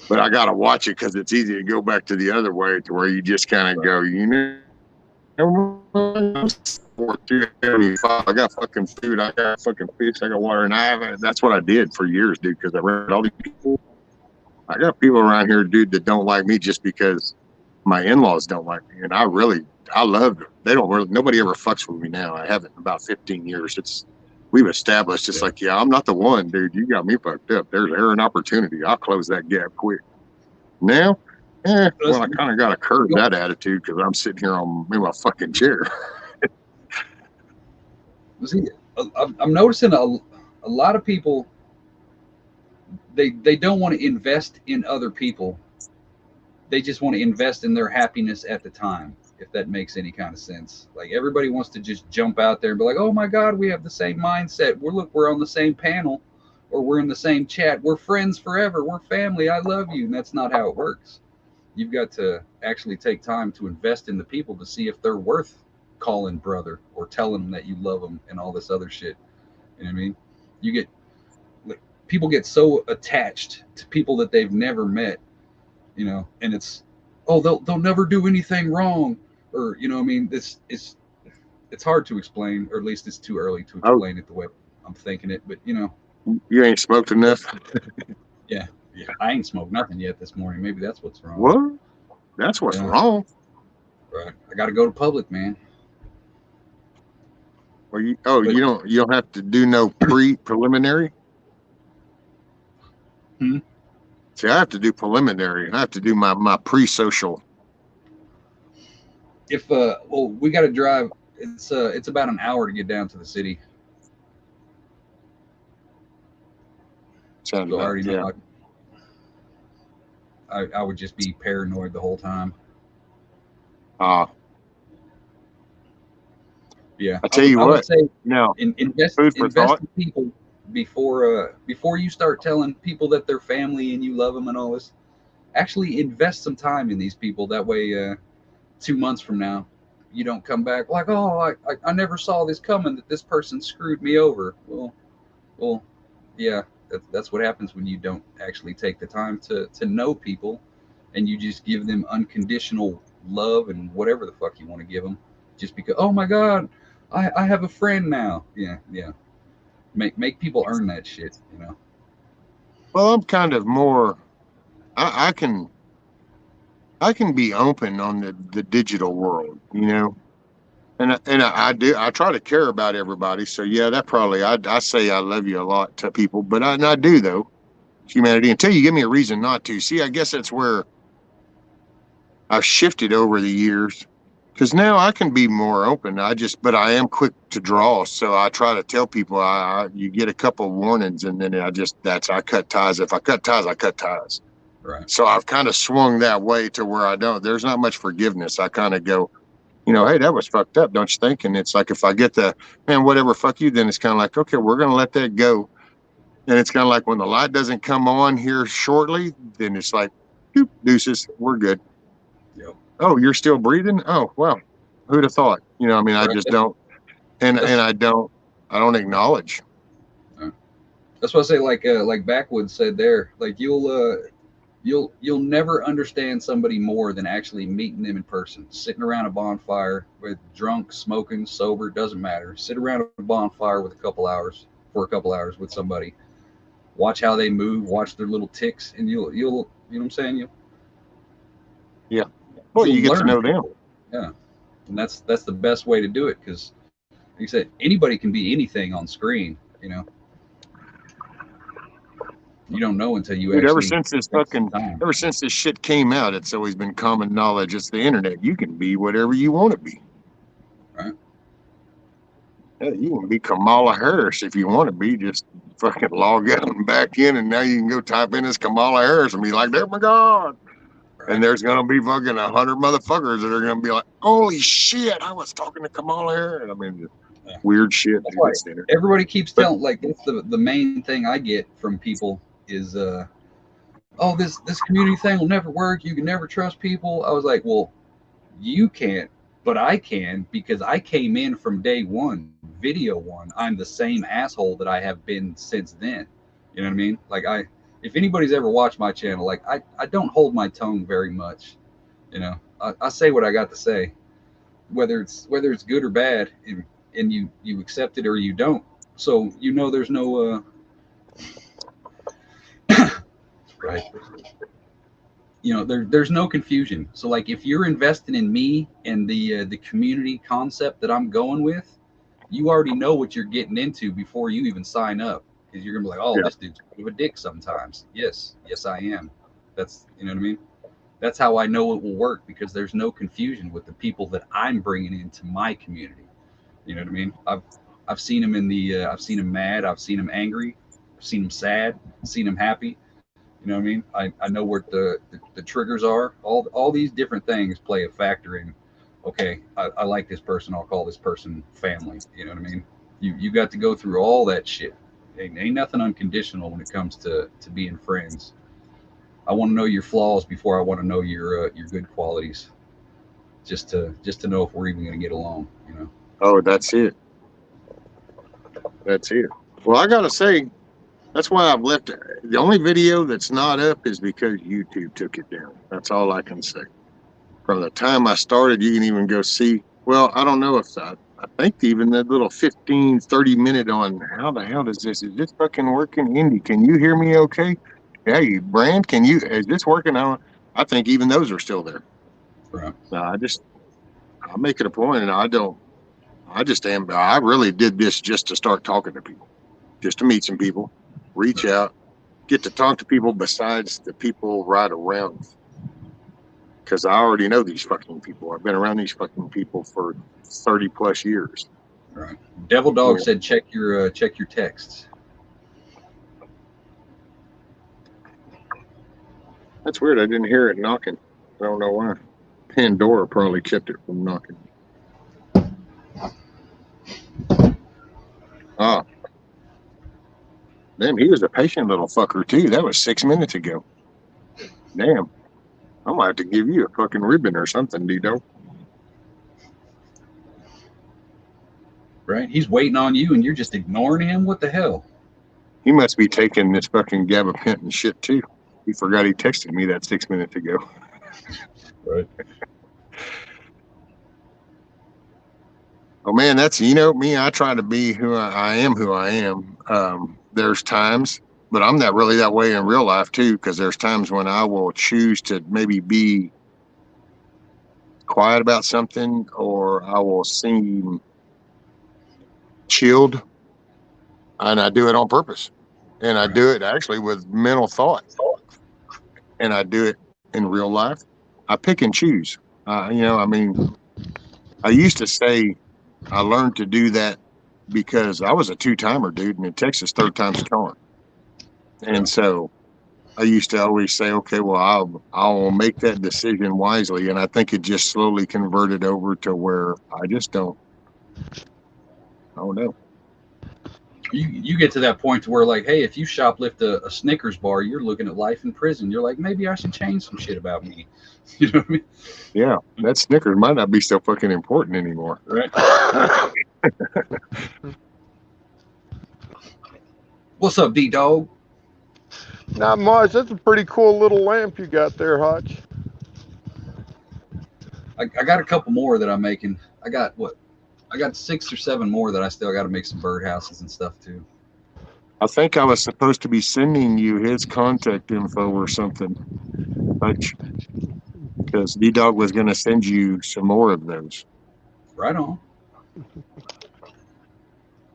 But I got to watch it because it's easy to go back to the other way, to where you just kind of go, you know, I got fucking food, I got fucking fish, I got water, and that's what I did for years, dude. Because I read all these people. I got people around here, dude, that don't like me just because my in-laws don't like me, and I love them. They don't really. Nobody ever fucks with me now. I haven't in about 15 years. We've established. It's like, yeah, I'm not the one, dude. You got me fucked up. There's an opportunity. I'll close that gap quick. Now, well, I kind of got to curb that attitude because I'm sitting here in my fucking chair. See, I'm noticing a lot of people. They don't want to invest in other people. They just want to invest in their happiness at the time, if that makes any kind of sense. Like everybody wants to just jump out there and be like, "Oh my God, we have the same mindset. We're on the same panel, or we're in the same chat. We're friends forever. We're family. I love you." And that's not how it works. You've got to actually take time to invest in the people to see if they're worth calling brother or telling them that you love them and all this other shit. You know what I mean? People get so attached to people that they've never met, you know, and it's, oh, they'll never do anything wrong, or you know what I mean? It's hard to explain, or at least it's too early to explain it the way I'm thinking it. But you know, you ain't smoked enough. Yeah, I ain't smoked nothing yet this morning. Maybe that's what's wrong. What? That's what's wrong. Right. I got to go to public, man. Well, you don't have to do no preliminary. See, I have to do preliminary. I have to do my pre-social. If well, we got to drive. It's about an hour to get down to the city. Sounds so I already know. Yeah. I would just be paranoid the whole time. Yeah. I tell you what. I would say no. Invest in people before you start telling people that they're family and you love them and all this. Actually, invest some time in these people. That way, 2 months from now, you don't come back like, oh, I never saw this coming, that this person screwed me over. Well, yeah, that's what happens when you don't actually take the time to know people, and you just give them unconditional love and whatever the fuck you want to give them, just because, oh my God, I have a friend now. Yeah. Make people earn that shit, you know. Well, I'm kind of more. I can be open on the digital world, you know, and I do. I try to care about everybody. So yeah, that probably I say I love you a lot to people, but I do though. humanity until you give me a reason not to. See, I guess that's where I've shifted over the years, because now I can be more open. But I am quick to draw, so I try to tell people you get a couple warnings, and then I cut ties. If I cut ties, I cut ties. Right. So I've kind of swung that way to where I don't. There's not much forgiveness. I kind of go, hey, that was fucked up, don't you think? And it's like if I get the man, whatever, fuck you, then it's kind of like, okay, we're gonna let that go. And it's kind of like when the light doesn't come on here shortly, then it's like, doop, deuces, we're good. Yep. Oh, you're still breathing? Oh, well, who'd have thought? I mean, I just don't, and I don't acknowledge. That's what I say. Like Backwoods said there, like you'll never understand somebody more than actually meeting them in person, sitting around a bonfire with drunk, smoking, sober, doesn't matter. Sit around a bonfire for a couple hours with somebody. Watch how they move, watch their little ticks, and you'll you know what I'm saying? Well, you get to know them. Yeah. And that's the best way to do it, because like you said, anybody can be anything on screen, You don't know until you actually. Ever since this shit came out, it's always been common knowledge. It's the internet. You can be whatever you want to be. Right. Yeah, you can be Kamala Harris if you want to be. Just fucking log out and back in, and now you can go type in as Kamala Harris and be like, "Oh my God." Right. And there's gonna be fucking 100 motherfuckers that are gonna be like, "Holy shit, I was talking to Kamala Harris." I mean, weird shit. Everybody keeps telling, like, that's the main thing I get from people is, this community thing will never work. You can never trust people. I was like, well, you can't, but I can, because I came in from day one, video one. I'm the same asshole that I have been since then. You know what I mean? Like, if anybody's ever watched my channel, like, I don't hold my tongue very much. I say what I got to say, whether it's good or bad, and you accept it or you don't. So there's no right. There's no confusion. So like if you're investing in me and the community concept that I'm going with, you already know what you're getting into before you even sign up, because you're gonna be like, oh, this dude's a dick sometimes. Yes, I am. That's, you know what I mean? That's how I know it will work, because there's no confusion with the people that I'm bringing into my community. You know what I mean? I've seen him I've seen him mad, I've seen him angry, I've seen him sad, I've seen him happy. You know what I mean? I know what the triggers are. All these different things play a factor in, okay, I like this person, I'll call this person family. You know what I mean? You got to go through all that shit. Ain't nothing unconditional when it comes to being friends. I want to know your flaws before I want to know your good qualities. Just to know if we're even going to get along, Oh, that's it. That's it. Well, I gotta say, that's why I've left it. The only video that's not up is because YouTube took it down. That's all I can say. From the time I started, you can even go see. Well, I don't know if I think even that little 15, 30 minute on how the hell is this fucking working? Indy, can you hear me okay? Hey, Brand, is this working? I think even those are still there. Right. No, I make it a point, and I really did this just to start talking to people, just to meet some people, reach out, get to talk to people besides the people right around me. Because I already know these fucking people. I've been around these fucking people for 30 plus years. Right. Devil Dog said, check your texts. That's weird. I didn't hear it knocking. I don't know why. Pandora probably kept it from knocking. Ah. Damn, he was a patient little fucker too. That was 6 minutes ago. Damn. I might have to give you a fucking ribbon or something, Dido. Right? He's waiting on you and you're just ignoring him? What the hell? He must be taking this fucking gabapentin shit too. He forgot he texted me that 6 minutes ago. Right. Oh man, that's, me, I try to be who I am. There's times, but I'm not really that way in real life too, because there's times when I will choose to maybe be quiet about something, or I will seem chilled, and I do it on purpose. and I do it actually with mental thought, and I do it in real life. I pick and choose. I mean, I used to say I learned to do that because I was a two-timer, dude, and in Texas, third time's a charm. And so I used to always say, okay, well, I'll make that decision wisely, and I think it just slowly converted over to where I just don't. I don't know. You get to that point to where, like, hey, if you shoplift a Snickers bar, you're looking at life in prison. You're like, maybe I should change some shit about me. You know what I mean? Yeah, that Snickers might not be so fucking important anymore. Right. What's up, D Dog? Not much. That's a pretty cool little lamp you got there, Hutch. I got a couple more that I'm making. I got 6 or 7 more that I still got to make some birdhouses and stuff too. I think I was supposed to be sending you his contact info or something, because D Dog was going to send you some more of those. Right on.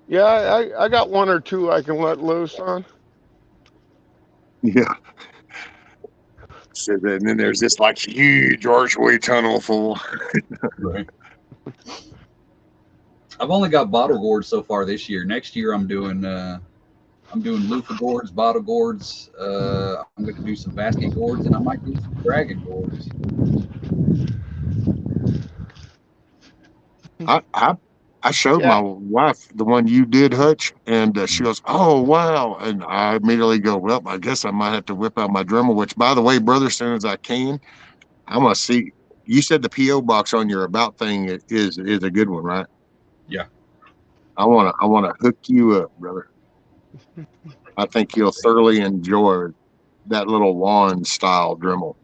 Yeah, I got 1 or 2 I can let loose on. Yeah. So then there's this like huge archway tunnel full. Right. I've only got bottle gourds so far this year. Next year I'm doing loofah gourds, bottle gourds. I'm going to do some basket gourds, and I might do some dragon gourds. I showed my wife the one you did, Hutch, and she goes, "Oh wow!" And I immediately go, "Well, I guess I might have to whip out my Dremel." Which, by the way, brother, as soon as I can, I'm gonna see. You said the PO box on your about thing is a good one, right? Yeah. I wanna hook you up, brother. I think you'll thoroughly enjoy that little wand style Dremel.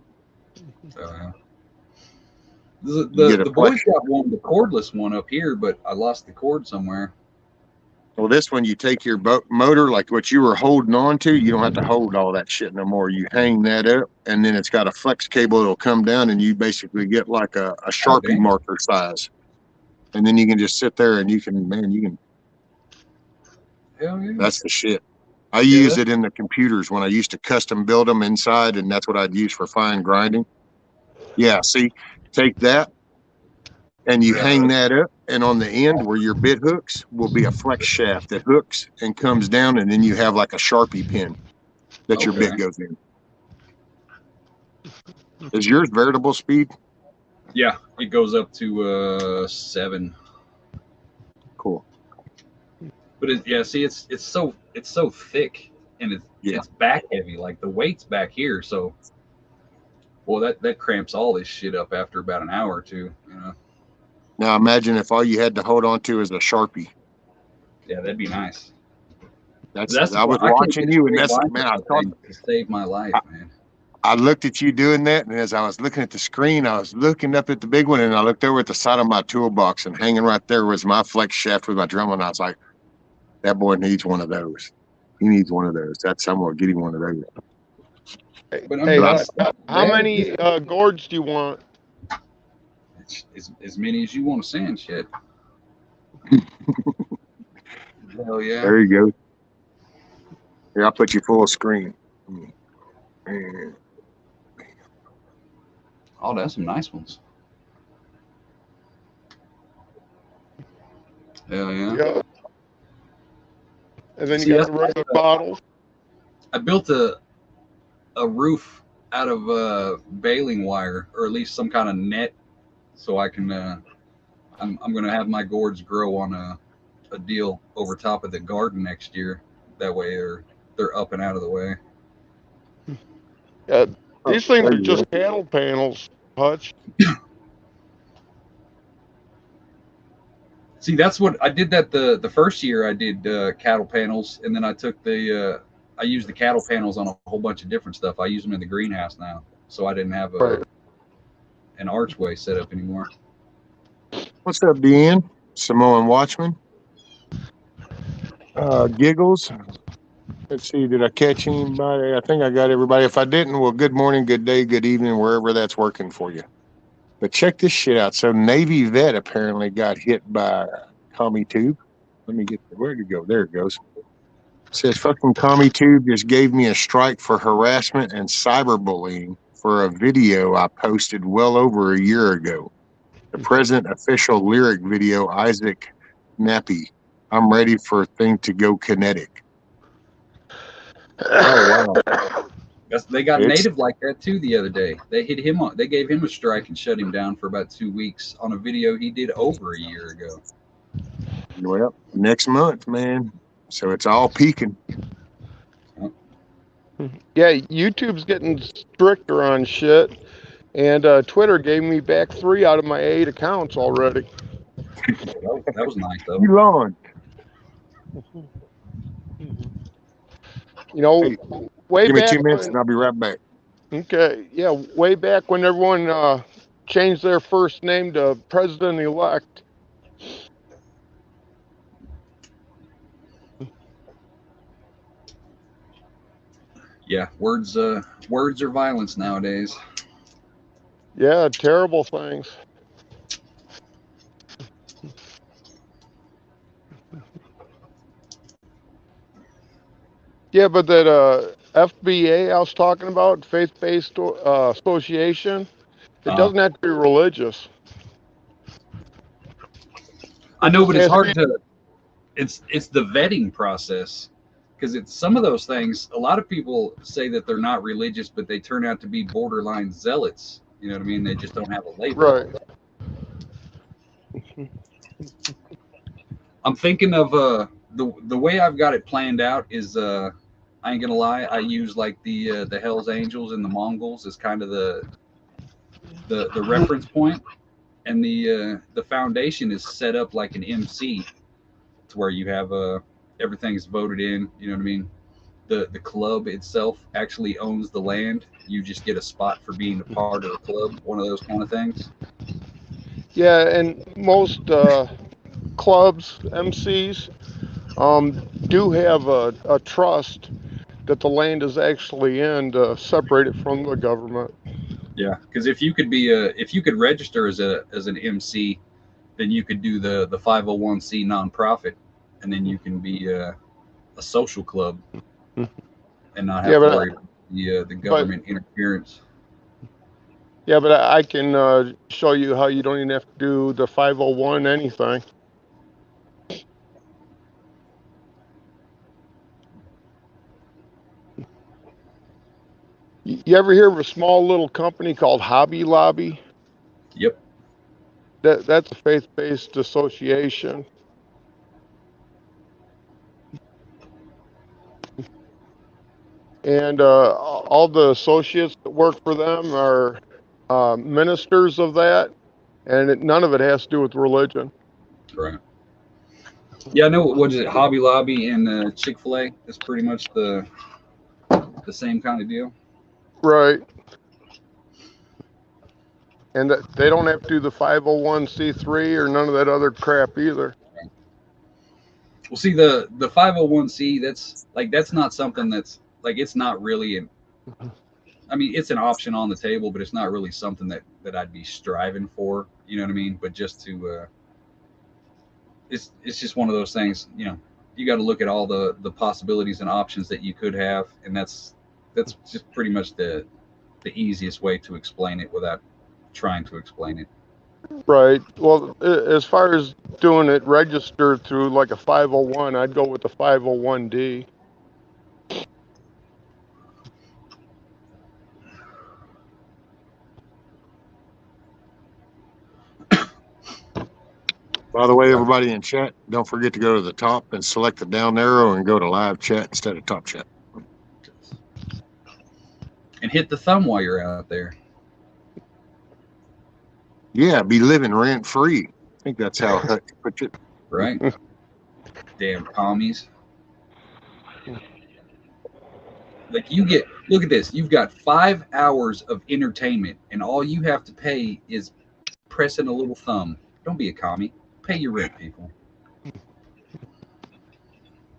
The boys got one, the cordless one up here, but I lost the cord somewhere. Well, this one, you take your motor, like what you were holding on to, you don't have to hold all that shit no more. You hang that up, and then it's got a flex cable that'll come down, and you basically get like a Sharpie marker size. And then you can just sit there and you can. Hell yeah. That's the shit. I use it in the computers when I used to custom build them inside, and that's what I'd use for fine grinding. Yeah, see, take that, and you hang that up, and on the end where your bit hooks will be a flex shaft that hooks and comes down, and then you have like a Sharpie pin that your bit goes in. Is yours variable speed? Yeah, it goes up to 7. Cool. But it's so thick, and it's back heavy. Like the weight's back here, so well that cramps all this shit up after about an hour or two. You know. Now imagine if all you had to hold on to is a Sharpie. Yeah, that'd be nice. I was watching you, and that's man. I thought to save my life, man. I looked at you doing that, and as I was looking at the screen, I was looking up at the big one, and I looked over at the side of my toolbox, and hanging right there was my flex shaft with my Dremel, and I was like, that boy needs one of those. He needs one of those. I'm going to get him one of those. Hey, how many gourds do you want? As many as you want to send, shit. Hell yeah. There you go. Here, I'll put you full screen. Oh, that's some nice ones. Hell yeah. And then you got the regular bottles. I built a roof out of baling wire, or at least some kind of net, so I can. I'm going to have my gourds grow on a deal over top of the garden next year. That way, they're up and out of the way. Yeah, these things are just cattle panels, Hutch. See, that's what I did. That the first year I did cattle panels, and then I took I used the cattle panels on a whole bunch of different stuff. I use them in the greenhouse now, so I didn't have an archway set up anymore. What's up, Deanne? Samoan Watchman. Giggles. Let's see, did I catch anybody? I think I got everybody. If I didn't, well, good morning, good day, good evening, wherever that's working for you. But check this shit out. So Navy vet apparently got hit by a commie tube. Let me get where'd it go? There it goes. Says fucking CommieTube just gave me a strike for harassment and cyberbullying for a video I posted well over a year ago. The present official lyric video, Isaac Nappy. I'm ready for thing to go kinetic. Oh wow. They got It's- Native like that too the other day. They hit him on. They gave him a strike and shut him down for about 2 weeks on a video he did over a year ago. Well, next month, man. So it's all peaking. Yeah, YouTube's getting stricter on shit, and Twitter gave me back 3 out of my 8 accounts already. That was nice though. You launched. You know, Hey, way give me back 2 minutes when, and I'll be right back. okay, yeah, way back when everyone changed their first name to President-elect. Yeah, words are violence nowadays. Yeah, terrible things. Yeah, but that FBA I was talking about, faith-based association, it doesn't have to be religious. I know, but it's Yes, hard to. It's the vetting process, because it's some of those things. A lot of people say that they're not religious, but they turn out to be borderline zealots. You know what I mean? They just don't have a label. Right. I'm thinking of the way I've got it planned out is I ain't gonna lie, I use like the Hell's Angels and the Mongols as kind of the reference point, and the foundation is set up like an MC, to where you have everything's voted in. You know what I mean? The club itself actually owns the land. You just get a spot for being a part of the club. One of those kind of things. Yeah, and most clubs, MCs, do have a trust that the land is actually in to separate it from the government. Yeah, because if you could register as an MC, then you could do the 501c nonprofit, and then you can be a social club and not have to worry about the government interference. Yeah, but I can show you how you don't even have to do the 501 anything. You ever hear of a small little company called Hobby Lobby? Yep. That's a faith-based association. And all the associates that work for them are ministers of that, and none of it has to do with religion. Right. Yeah, I know. What is it? Hobby Lobby and Chick-fil-A. It's pretty much the same kind of deal. Right. And they don't have to do the 501c3 or none of that other crap either. Well, see, the 501c, that's not something that's like, it's not really I mean, it's an option on the table, but it's not really something that I'd be striving for. You know what I mean? But just to it's just one of those things. You know, you got to look at all the possibilities and options that you could have, and that's just pretty much the easiest way to explain it without trying to explain it. Right. Well, as far as doing it registered through like a 501, I'd go with the 501d. By the way, everybody in chat, don't forget to go to the top and select the down arrow and go to live chat instead of top chat. And hit the thumb while you're out there. Yeah, be living rent free. I think that's how Huck put it. Right. Damn commies. Like, look at this. You've got 5 hours of entertainment, and all you have to pay is pressing a little thumb. Don't be a commie. Pay your rent, people.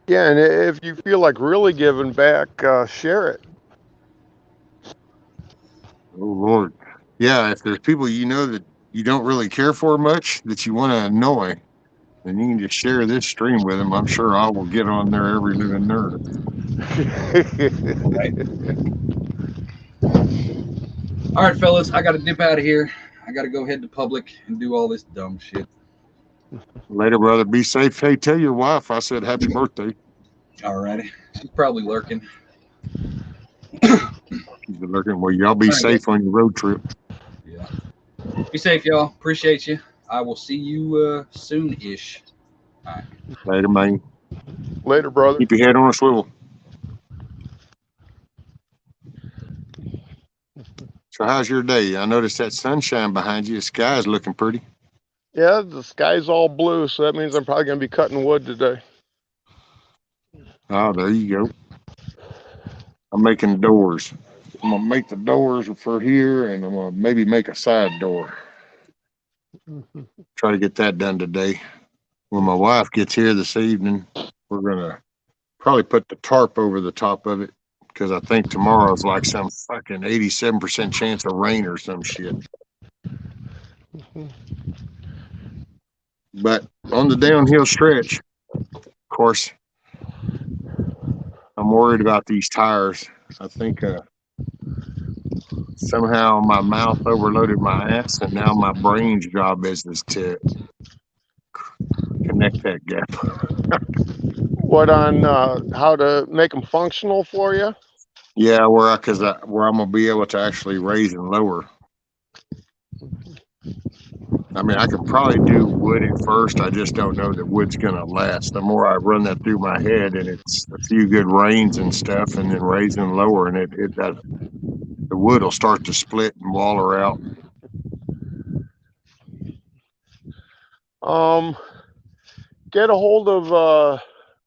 Yeah, and if you feel like really giving back, share it. Oh Lord, yeah. If there's people you know that you don't really care for much that you want to annoy, and you can just share this stream with them. I'm sure I will get on there every living nerve. All right, fellas, I got to dip out of here. I got to go head to public and do all this dumb shit. Later, brother. Be safe. Hey, tell your wife I said happy birthday. All righty. She's probably lurking. She's lurking. Well, y'all be safe on your road trip. Yeah. Be safe, y'all. Appreciate you. I will see you soon-ish. All right. Later, man. Later, brother. Keep your head on a swivel. So how's your day? I noticed that sunshine behind you. The sky's looking pretty. Yeah, the sky's all blue, so that means I'm probably going to be cutting wood today. Oh, there you go. I'm making doors. I'm going to make the doors for here, and I'm going to maybe make a side door. Try to get that done today. When my wife gets here this evening, we're going to probably put the tarp over the top of it, because I think tomorrow's like some fucking 87% chance of rain or some shit. But on the downhill stretch, of course, I'm worried about these tires. I think somehow my mouth overloaded my ass, and now my brain's job is to connect that gap. What on how to make them functional for you? Yeah, where I'm gonna be able to actually raise and lower. I mean, I could probably do wood at first. I just don't know that wood's gonna last. The more I run that through my head, and it's a few good rains and stuff, and then raise and lower, and the wood will start to split and waller out. Get a hold of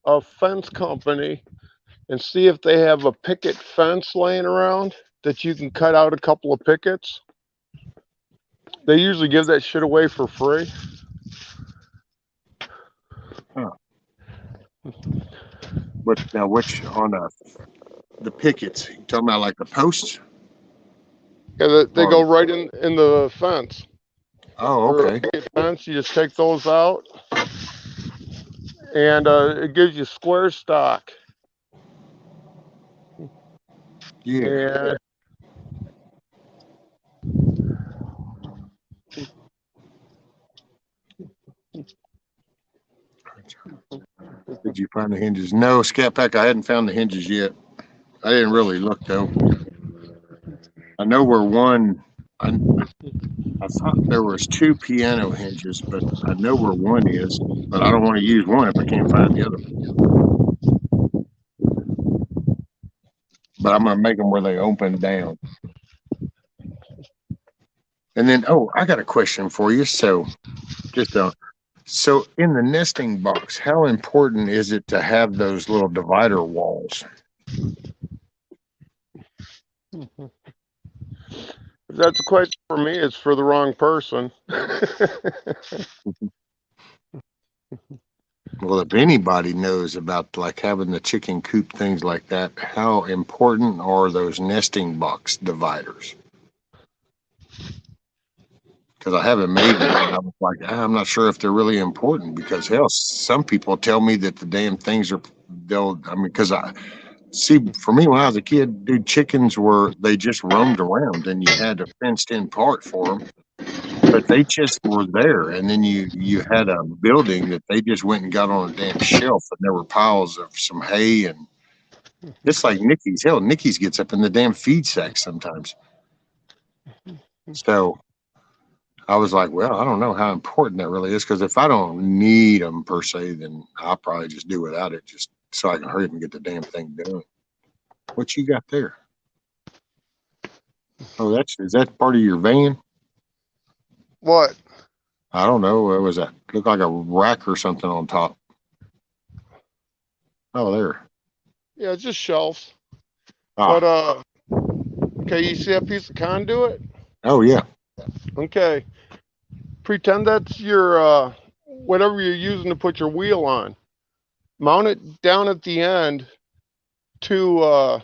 a fence company and see if they have a picket fence laying around that you can cut out a couple of pickets. They usually give that shit away for free. Huh. But now, which on the pickets? You talking about like the posts? Yeah, they go right in the fence. Oh, okay. Picket fence, you just take those out, and it gives you square stock. Yeah. Did you find the hinges? No, Scat Pack, I hadn't found the hinges yet. I didn't really look though. I know where one. I thought there was two piano hinges, but I know where one is. But I don't want to use one if I can't find the other one. But I'm gonna make them where they open down. And then, I got a question for you. So, so in the nesting box, how important is it to have those little divider walls? If that's a question for me, it's for the wrong person. Well, if anybody knows about like having the chicken coop, things like that, how important are those nesting box dividers? Because I haven't made one. I was like, I'm not sure if they're really important because hell, some people tell me that the damn things because I see, for me, when I was a kid, dude, chickens they just roamed around and you had a fenced in part for them, but they just were there. And then you had a building that they just went and got on a damn shelf, and there were piles of some hay, and it's like Nikki's. Hell, Nikki's gets up in the damn feed sack sometimes. So I was like, well, I don't know how important that really is, because if I don't need them per se, then I'll probably just do without it, just so I can hurry up and get the damn thing done. What you got there? Oh, is that part of your van? What? I don't know. It looked like a rack or something on top. Oh, there. Yeah, it's just shelves. Ah. But okay, you see that piece of conduit? Oh yeah. Okay. Pretend that's your whatever you're using to put your wheel on. Mount it down at the end to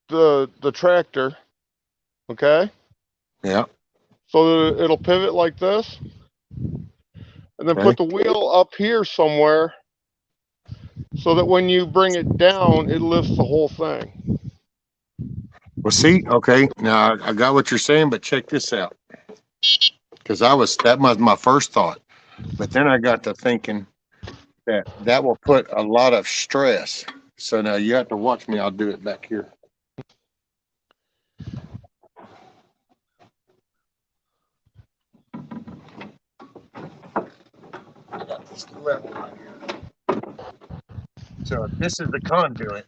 the tractor. Okay? Yeah. So that it'll pivot like this. And and then Okay. put the wheel up here somewhere so that when you bring it down, it lifts the whole thing. Well, see, okay, now I got what you're saying, but check this out. Because that was my first thought. But then I got to thinking that will put a lot of stress. So now you have to watch me. I'll do it back here. I got this level right here. So if this is the conduit,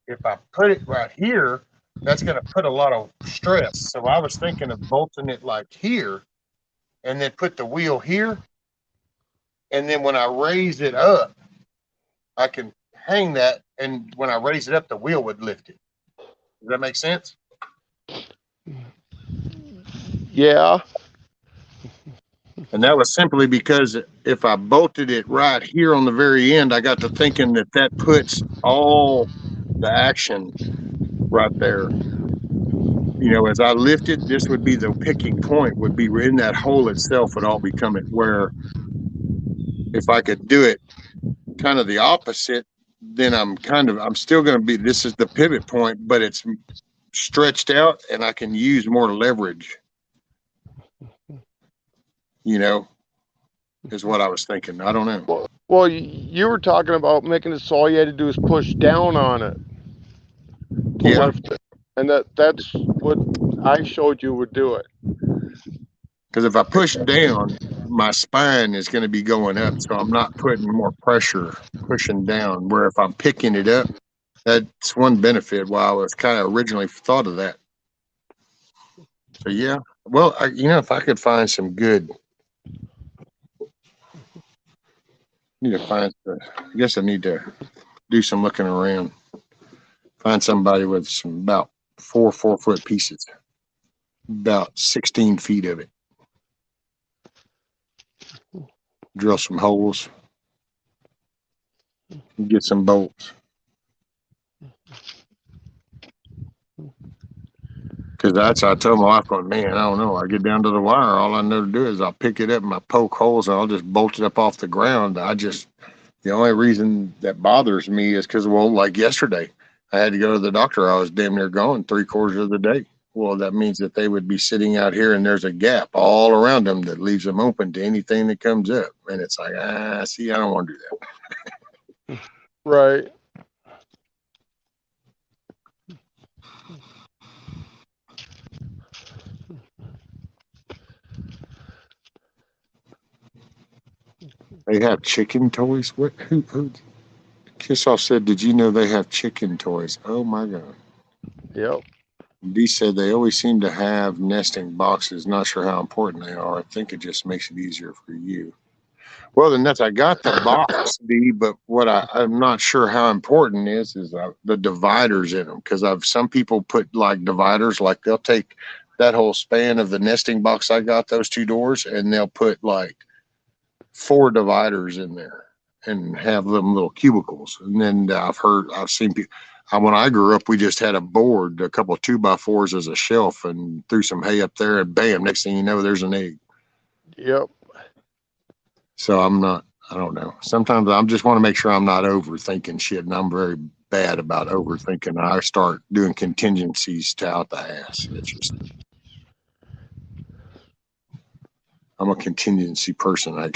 if I put it right here, that's going to put a lot of stress. So I was thinking of bolting it like here and then put the wheel here. And then when I raise it up, I can hang that. And when I raise it up, the wheel would lift it. Does that make sense? Yeah. And that was simply because if I bolted it right here on the very end, I got to thinking that puts all the action right there. You know, as I lifted, this would be the picking point, would be in that hole itself, would all become it. Where if I could do it kind of the opposite, then I'm still going to be, this is the pivot point, but it's stretched out and I can use more leverage, you know, is what I was thinking. I don't know. Well, you were talking about making it so all you had to do is push down on it to Yeah. lift it. And that's what I showed you would do it. Because if I push down, my spine is going to be going up. So I'm not putting more pressure pushing down. Where if I'm picking it up, that's one benefit why I was kind of originally thought of that. So, yeah. Well, if I could find some good, I guess I need to do some looking around. Find somebody with some about 4-foot pieces, about 16 feet of it. Drill some holes, get some bolts. Because I told my wife, man, I don't know. I get down to the wire. All I know to do is I'll pick it up and I poke holes and I'll just bolt it up off the ground. The only reason that bothers me is because, well, like yesterday, I had to go to the doctor. I was damn near gone 3/4 of the day. Well, that means that they would be sitting out here and there's a gap all around them that leaves them open to anything that comes up. And it's like, see, I don't want to do that. Right. They have chicken toys? What? Who? Kissoff said, did you know they have chicken toys? Oh, my God. Yep. Dee said they always seem to have nesting boxes. Not sure how important they are. I think it just makes it easier for you. Well, then I got the box, Dee, but what I'm not sure how important is the dividers in them. Because some people put like dividers, like they'll take that whole span of the nesting box I got, those 2 doors, and they'll put like 4 dividers in there and have them little cubicles. And then I've seen people. When I grew up, we just had a board, a couple of 2x4s as a shelf, and threw some hay up there, and bam! Next thing you know, there's an egg. Yep. So I don't know. Sometimes I just want to make sure I'm not overthinking shit, and I'm very bad about overthinking. I start doing contingencies to out the ass. It's just, I'm a contingency person.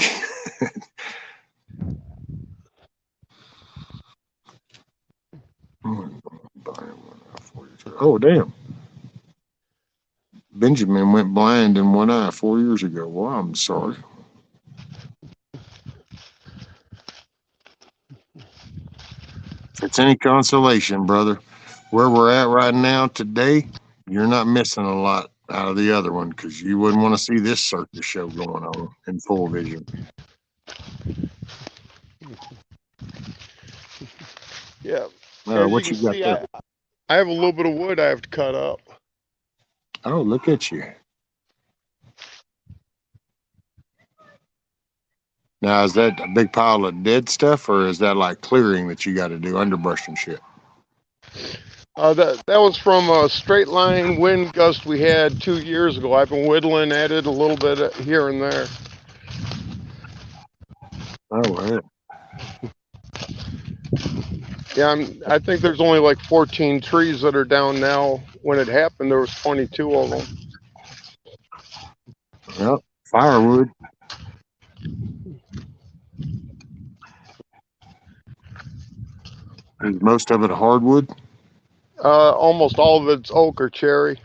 Oh, damn. Benjamin went blind in one eye 4 years ago. Well, I'm sorry. If it's any consolation, brother, where we're at right now today, you're not missing a lot out of the other one, because you wouldn't want to see this circus show going on in full vision. Yeah. As What you you can got see, there? I have a little bit of wood I have to cut up. Oh, look at you. Now, is that a big pile of dead stuff, or is that like clearing that you got to do, underbrush and shit? That was from a straight line wind gust we had 2 years ago. I've been whittling at it a little bit here and there. Oh, yeah. Yeah, I think there's only like 14 trees that are down now. When it happened, there was 22 of them. Well, firewood. Is most of it hardwood? Almost all of it's oak or cherry.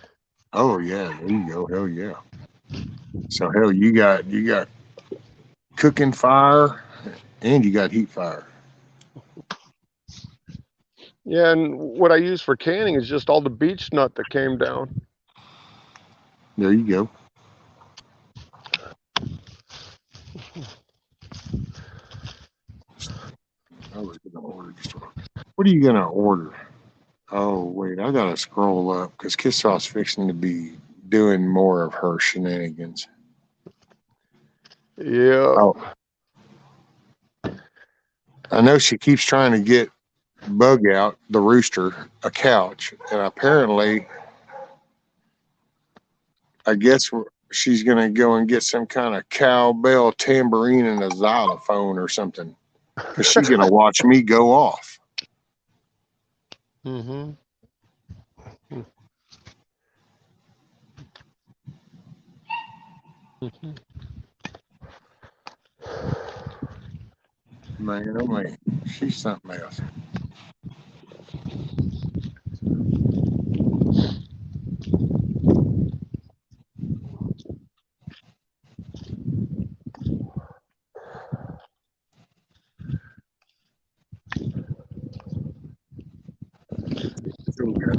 Oh yeah, there you go. Hell yeah. So hell, you got cooking fire and you got heat fire. Yeah, and what I use for canning is just all the beech nut that came down. There you go. I was gonna order just what are you gonna order? Oh wait, I gotta scroll up because Kissaw's fixing to be doing more of her shenanigans. Yeah. Oh, I know she keeps trying to get Bug Out, the rooster, a couch, and apparently, I guess she's gonna go and get some kind of cowbell tambourine and a xylophone or something because she's gonna watch me go off. Mm-hmm. Man, oh man, she's something else. Still got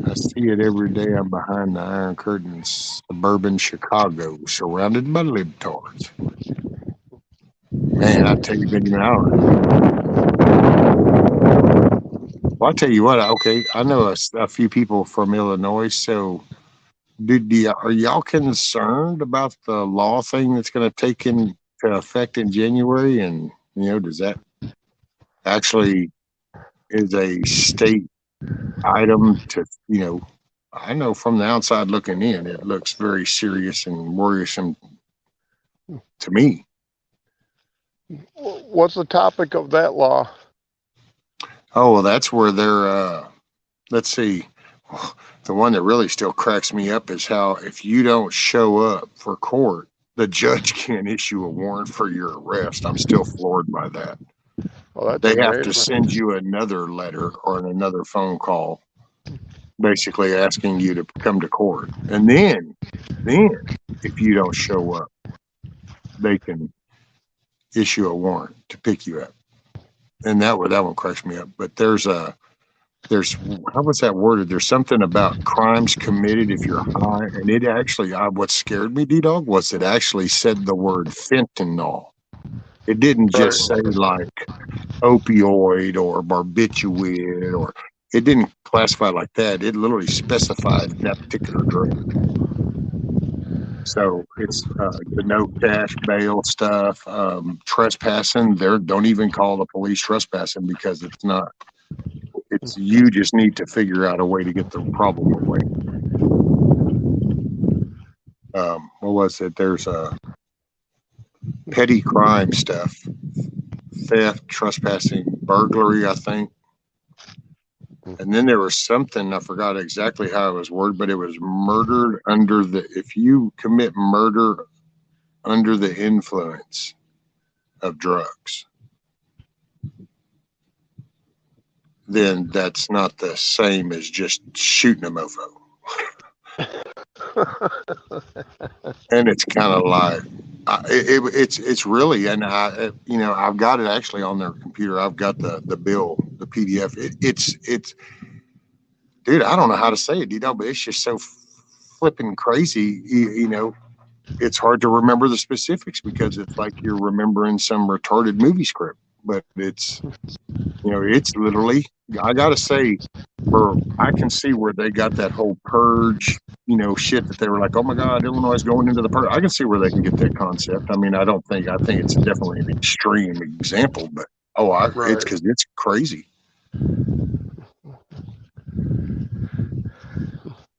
I see it every day. I'm behind the Iron Curtain, suburban Chicago, surrounded by libtards. Man, I tell you, Benjamin, I don't. Well, I tell you what. Okay, I know a few people from Illinois. So, are y'all concerned about the law thing that's going to take into effect in January? And does that actually is a state item to I know from the outside looking in, it looks very serious and worrisome to me. What's the topic of that law? Oh, well, that's where they're, let's see, the one that really still cracks me up is how if you don't show up for court, the judge can't issue a warrant for your arrest. I'm still floored by that. Well, that's They have to amazing. send you another letter or another phone call, basically asking you to come to court. And then if you don't show up, they can issue a warrant to pick you up. And that one cracks me up. But there's how was that worded? There's something about crimes committed if you're high, and it actually what scared me, D-Dog, was it actually said the word fentanyl. It didn't Right. just say like opioid or barbiturate, or it didn't classify like that. It literally specified that particular drug. So it's the no cash bail stuff, trespassing. Don't even call the police trespassing because it's not. It's you just need to figure out a way to get the problem away. What was it? There's petty crime stuff, theft, trespassing, burglary, I think. And then there was something, I forgot exactly how it was worded, but it was murdered if you commit murder under the influence of drugs, then that's not the same as just shooting a mofo. And it's kind of like it's really, and I've got it actually on their computer. I've got the bill, the PDF. It's dude, I don't know how to say it, but it's just so flipping crazy. It's hard to remember the specifics because it's like you're remembering some retarded movie script. But it's literally, I gotta say, I can see where they got that whole purge, shit that they were like, oh my God, Illinois is going into the purge. I can see where they can get that concept. I mean, I think it's definitely an extreme example, but Right. it's because it's crazy.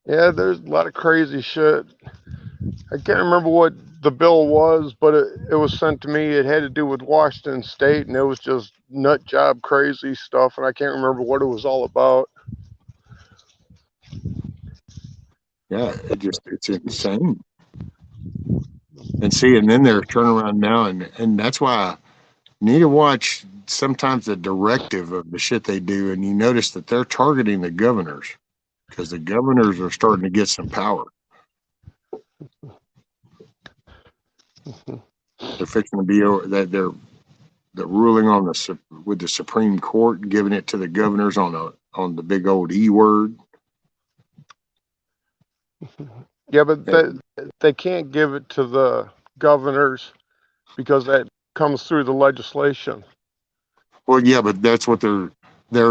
Yeah, there's a lot of crazy shit. I can't remember what the bill was, but it was sent to me. It had to do with Washington State, and it was just nut job crazy stuff, and I can't remember what it was all about. Yeah, it's insane. And see, and then they're turning around now, and that's why I need to watch sometimes the directive of the shit they do, and you notice that they're targeting the governors because the governors are starting to get some power. They're fixing to be that they're ruling on with the Supreme Court, giving it to the governors on the big old E word. Yeah, but they can't give it to the governors because that comes through the legislation. Well, yeah, but that's what they're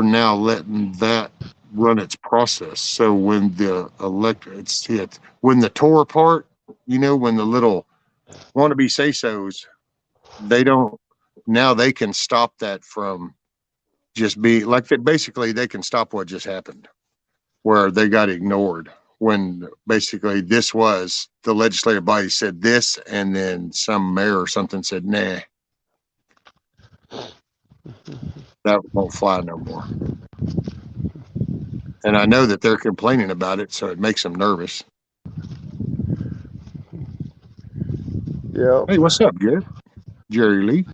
now letting that run its process. So when the when the Torah part, when the little wannabe say-sos, they don't, now they can stop that from just be like that. Basically, they can stop what just happened where they got ignored when basically this was the legislative body said this, and then some mayor or something said, nah, that won't fly no more. And I know that they're complaining about it, so it makes them nervous. Yeah. Hey, what's up, Jerry Lee?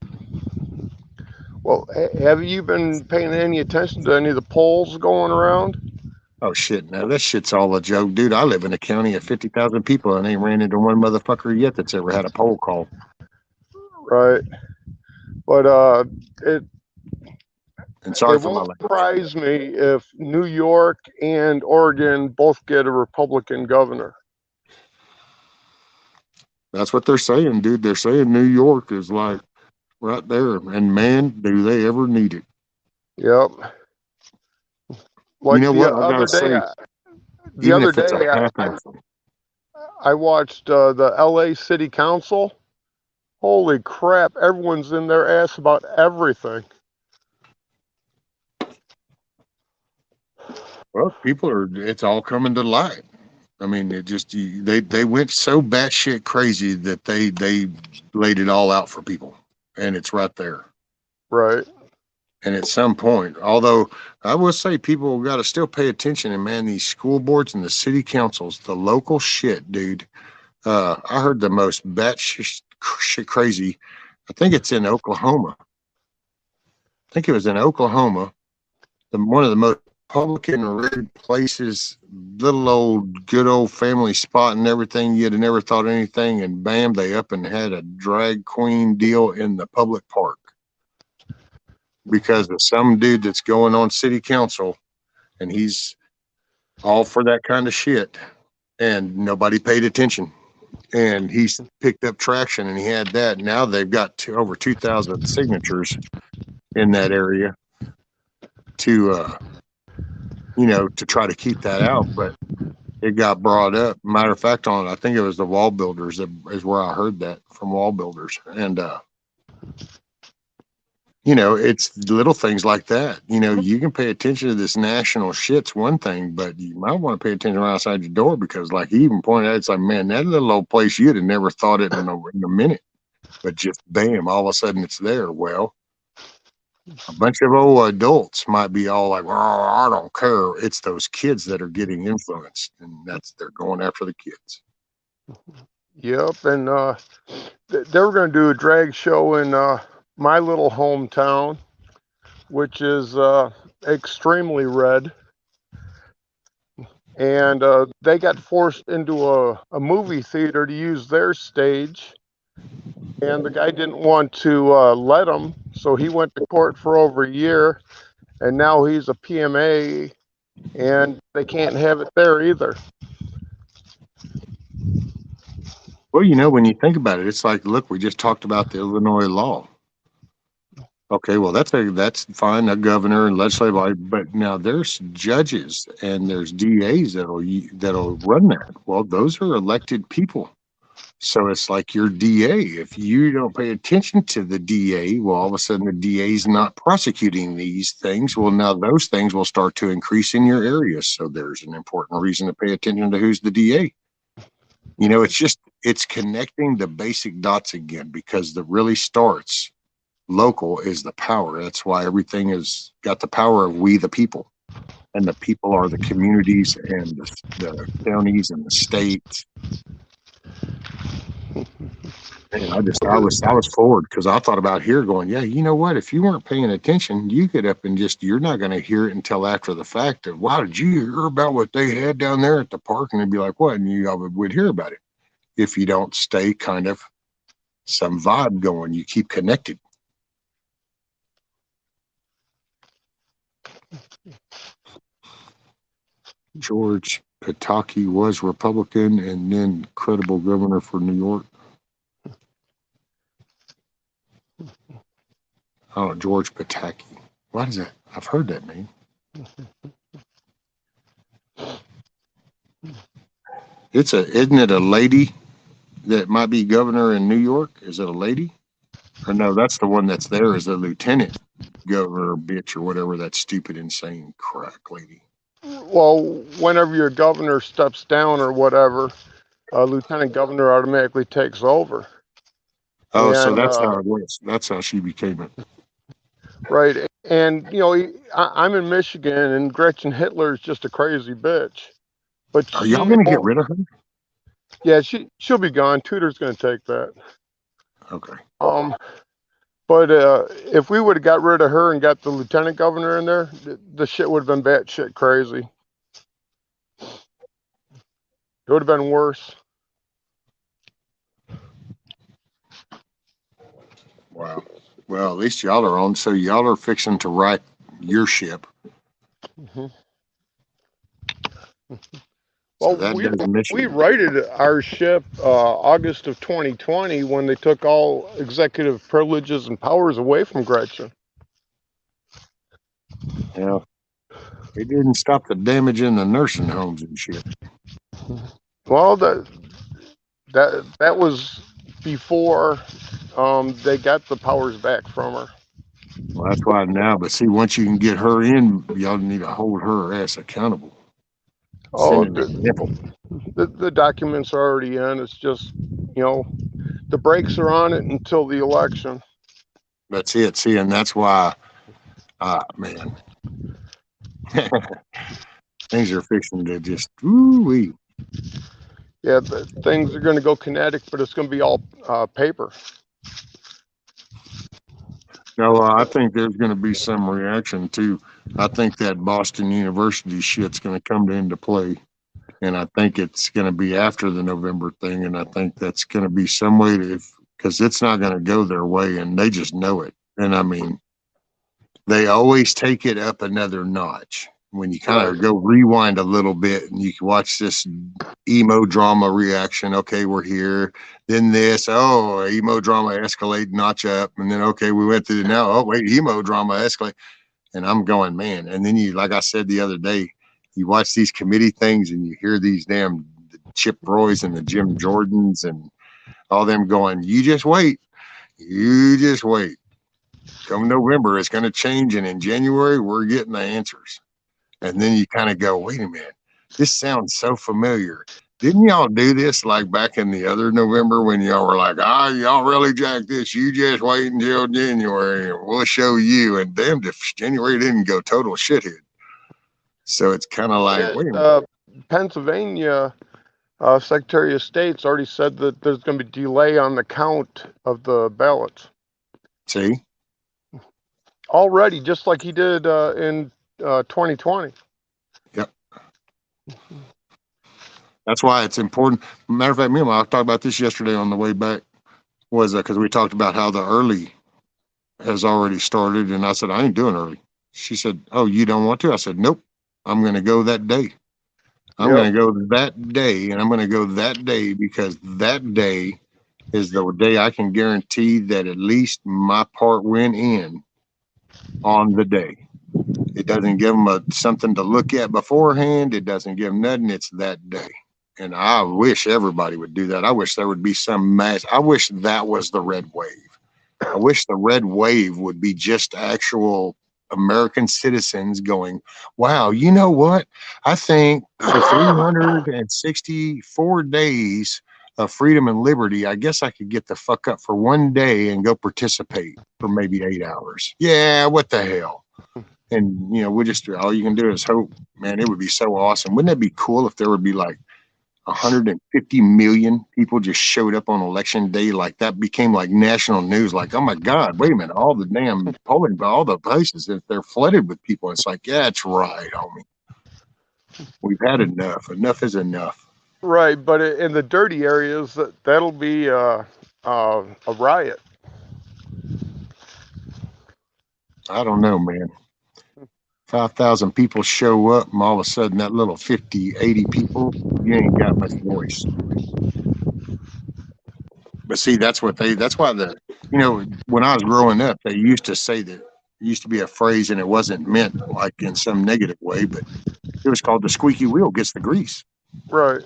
Well, have you been paying any attention to any of the polls going around? Oh, shit, no, that shit's all a joke. Dude, I live in a county of 50,000 people and ain't ran into one motherfucker yet that's ever had a poll call. Right. But And sorry it for my won't language. surprise me if New York and Oregon both get a Republican governor. That's what they're saying, dude. They're saying New York is like right there. And man, do they ever need it. Yep. Like You know the what? I other gotta day, say, even if it's a half I watched the LA City Council. Holy crap, everyone's in their ass about everything. well, it's all coming to light. I mean, they went so batshit crazy that they laid it all out for people, and it's right there. Right. And at some point, although I will say people got to still pay attention, and man, these school boards and the city councils, the local shit, dude. I heard the most batshit shit crazy. I think it's in Oklahoma. I think it was in Oklahoma. One of the most Republican red places, little old good old family spot and everything. You'd have never thought anything, and bam, they up and had a drag queen deal in the public park because of some dude that's going on city council, and he's all for that kind of shit, and nobody paid attention. And he's picked up traction, and he had that. Now they've got over 2,000 signatures in that area to to try to keep that out, but it got brought up. Matter of fact, I think it was the wall builders that is where I heard that from wall builders. And, it's little things like that. You can pay attention to this national shit's one thing, but you might want to pay attention outside your door because, like he even pointed out, it's like, man, that little old place, you'd have never thought it in a minute, but just bam, all of a sudden it's there. Well, a bunch of old adults might be all like, well, I don't care. It's those kids that are getting influenced, and they're going after the kids. Yep. And they were going to do a drag show in my little hometown, which is extremely red. And they got forced into a movie theater to use their stage. And the guy didn't want to let him, so he went to court for over a year, and now he's a PMA, and they can't have it there either. Well, when you think about it, it's like, look, we just talked about the Illinois law. Okay, well, that's fine, a governor and legislative body, but now there's judges and there's DAs that'll run that. Well, those are elected people. So it's like your DA. If you don't pay attention to the DA, well, all of a sudden the DA is not prosecuting these things. Well, now those things will start to increase in your area. So there's an important reason to pay attention to who's the DA. You know, it's connecting the basic dots again because the really starts local is the power. That's why everything is got the power of we the people, and the people are the communities and the counties and the states. And I was forward because I thought about here going, yeah, you know what? If you weren't paying attention, you get up and just you're not going to hear it until after the fact of, wow, did you hear about what they had down there at the park? And they'd be like, what? And you would hear about it if you don't stay kind of some vibe going. You keep connected. George Pataki was Republican and then credible governor for New York. Oh, George Pataki. What is that? I've heard that name. Isn't it a lady that might be governor in New York? Is it a lady? Or no, that's the one that's there is a lieutenant governor bitch or whatever that stupid insane crack lady. Well, whenever your governor steps down or whatever, lieutenant governor automatically takes over. Oh, so And that's how it was. That's how she became it. right, and you know, I'm in Michigan, and Gretchen Hitler is just a crazy bitch. But Are y'all she, gonna get rid of her? yeah, she'll be gone. Tudor's going to take that. Okay. But if we would have got rid of her and got the lieutenant governor in there, the shit would have been batshit crazy. It would have been worse. Wow. Well, at least y'all are on. So y'all are fixing to right your ship. Mm-hmm. So Well, that does we Michigan. righted our ship August of 2020 when they took all executive privileges and powers away from Gretchen. Yeah. It didn't stop the damage in the nursing homes and shit. Well, that was before they got the powers back from her. Well, that's why now. But see, once you can get her in, y'all need to hold her ass accountable. Oh, Send an example. the documents are already in. It's just, you know, the brakes are on it until the election. That's it. See, and that's why, man, things are fixing to just woo-wee. Yeah, things are going to go kinetic, but it's going to be all paper. No, I think there's going to be some reaction too. I think that Boston University shit's going to come into play, and I think it's going to be after the November thing, and I think that's going to be some way to, because it's not going to go their way, and they just know it. And I mean, they always take it up another notch. When you kind of go rewind a little bit and you can watch this emo drama reaction. Okay, we're here. Then this, oh, emo drama escalate notch up. And then, okay, we went through now. Oh, wait, emo drama escalate. And I'm going, man. And then you, like I said the other day, you watch these committee things and you hear these damn Chip Roys and the Jim Jordans and all them going, you just wait. You just wait. Come November, it's going to change. And in January, we're getting the answers. And then you kind of go, wait a minute, this sounds so familiar. Didn't y'all do this like back in the other November when y'all were like, y'all really jacked this? You just wait until January and we'll show you. And damn, if January didn't go total shithead. So it's kind of like, wait a minute. Pennsylvania Secretary of State's already said that there's going to be delay on the count of the ballots. See? Already, just like he did in 2020. Yep. That's why it's important. Matter of fact, me and I talked about this yesterday on the way back, was because we talked about how the early has already started. And I said, I ain't doing early. She said, oh, you don't want to? I said, nope. I'm going to go that day. I'm going to go that day. And I'm going to go that day because that day is the day I can guarantee that at least my part went in on the day. It doesn't give them something to look at beforehand. It doesn't give them nothing. It's that day. And I wish everybody would do that. I wish there would be some mass. I wish that was the red wave. I wish the red wave would be just actual American citizens going, wow, you know what? I think for 364 days of freedom and liberty, I guess I could get the fuck up for one day and go participate for maybe 8 hours. Yeah, what the hell? And, we just, all you can do is hope, man, it would be so awesome. Wouldn't that be cool if there would be like 150 million people just showed up on election day? Like that became like national news. Like, oh my God, wait a minute, all the damn polling, all the places, if they're flooded with people, it's like, yeah, that's right, homie. We've had enough. Enough is enough. Right, but in the dirty areas, that'll be a riot. I don't know, man. 5,000 people show up, and all of a sudden that little 50, 80 people, you ain't got much voice. But see, that's why when I was growing up, they used to say that, it used to be a phrase, and it wasn't meant like in some negative way, but it was called the squeaky wheel gets the grease. Right.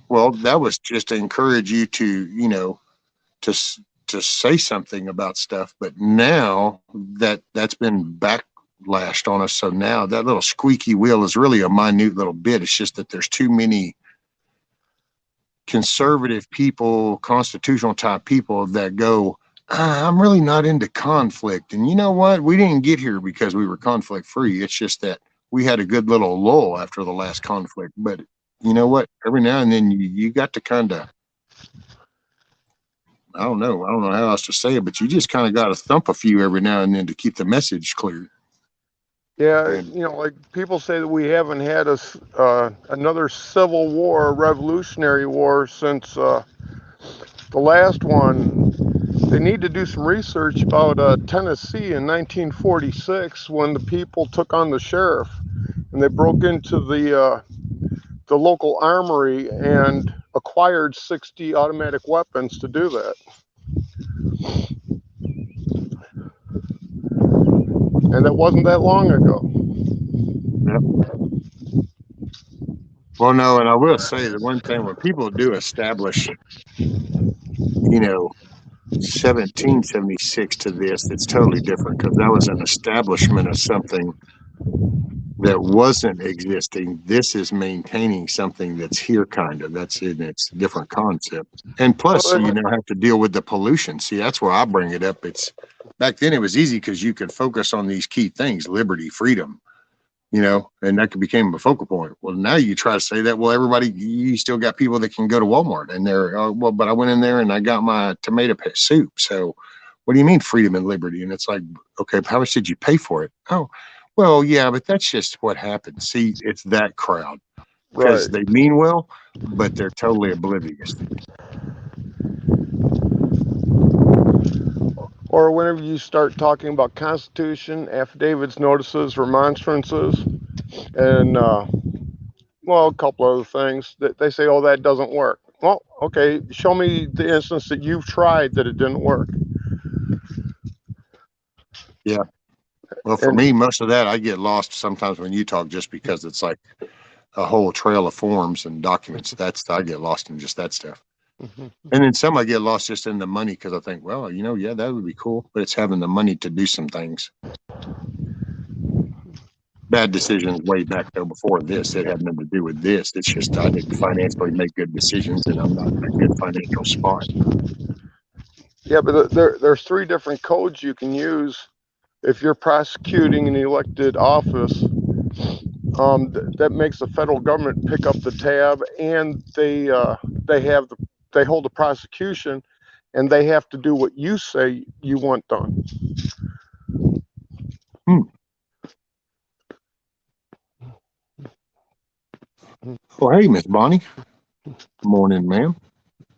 Well, that was just to encourage you to, to say something about stuff. But now that's been backlashed on us. So now that little squeaky wheel is really a minute little bit. It's just that there's too many conservative people, constitutional type people that go, I'm really not into conflict. And you know what? We didn't get here because we were conflict free. It's just that we had a good little lull after the last conflict. But you know what? Every now and then you got to kind of, I don't know how else to say it, but you just kind of got to thump a few every now and then to keep the message clear. Yeah, like people say that we haven't had another civil war, revolutionary war since the last one. They need to do some research about Tennessee in 1946 when the people took on the sheriff and they broke into the local armory and acquired 60 automatic weapons to do that. And that wasn't that long ago. Yep. Well, no, and I will say the one thing when people do establish, 1776 to this, that's totally different because that was an establishment of something that wasn't existing. This is maintaining something that's here, kind of. That's it. It's a different concept. And plus, you now have to deal with the pollution. See, that's where I bring it up. It's back then it was easy because you could focus on these key things: liberty, freedom, and that became a focal point. Well, now you try to say that, well, everybody, you still got people that can go to Walmart and they're, well, but I went in there and I got my tomato soup. So what do you mean freedom and liberty? And it's like, okay, how much did you pay for it? Oh, well, yeah, but that's just what happens. See, it's that crowd because they mean well, but they're totally oblivious. Or whenever you start talking about Constitution, affidavits, notices, remonstrances, and, a couple other things, that they say, oh, that doesn't work. Well, okay, show me the instance that you've tried that it didn't work. Yeah. Well, for me, most of that, I get lost sometimes when you talk just because it's like a whole trail of forms and documents. I get lost in just that stuff. Mm-hmm. And then some I get lost just in the money because I think, well, yeah, that would be cool. But it's having the money to do some things. Bad decisions way back though before this. It had nothing to do with this. It's just I didn't financially make good decisions and I'm not in a good financial spot. Yeah, but there's 3 different codes you can use if you're prosecuting an elected office. That makes the federal government pick up the tab, and they hold the prosecution, and they have to do what you say you want done. Well, hey, Miss Bonnie. Good morning, ma'am.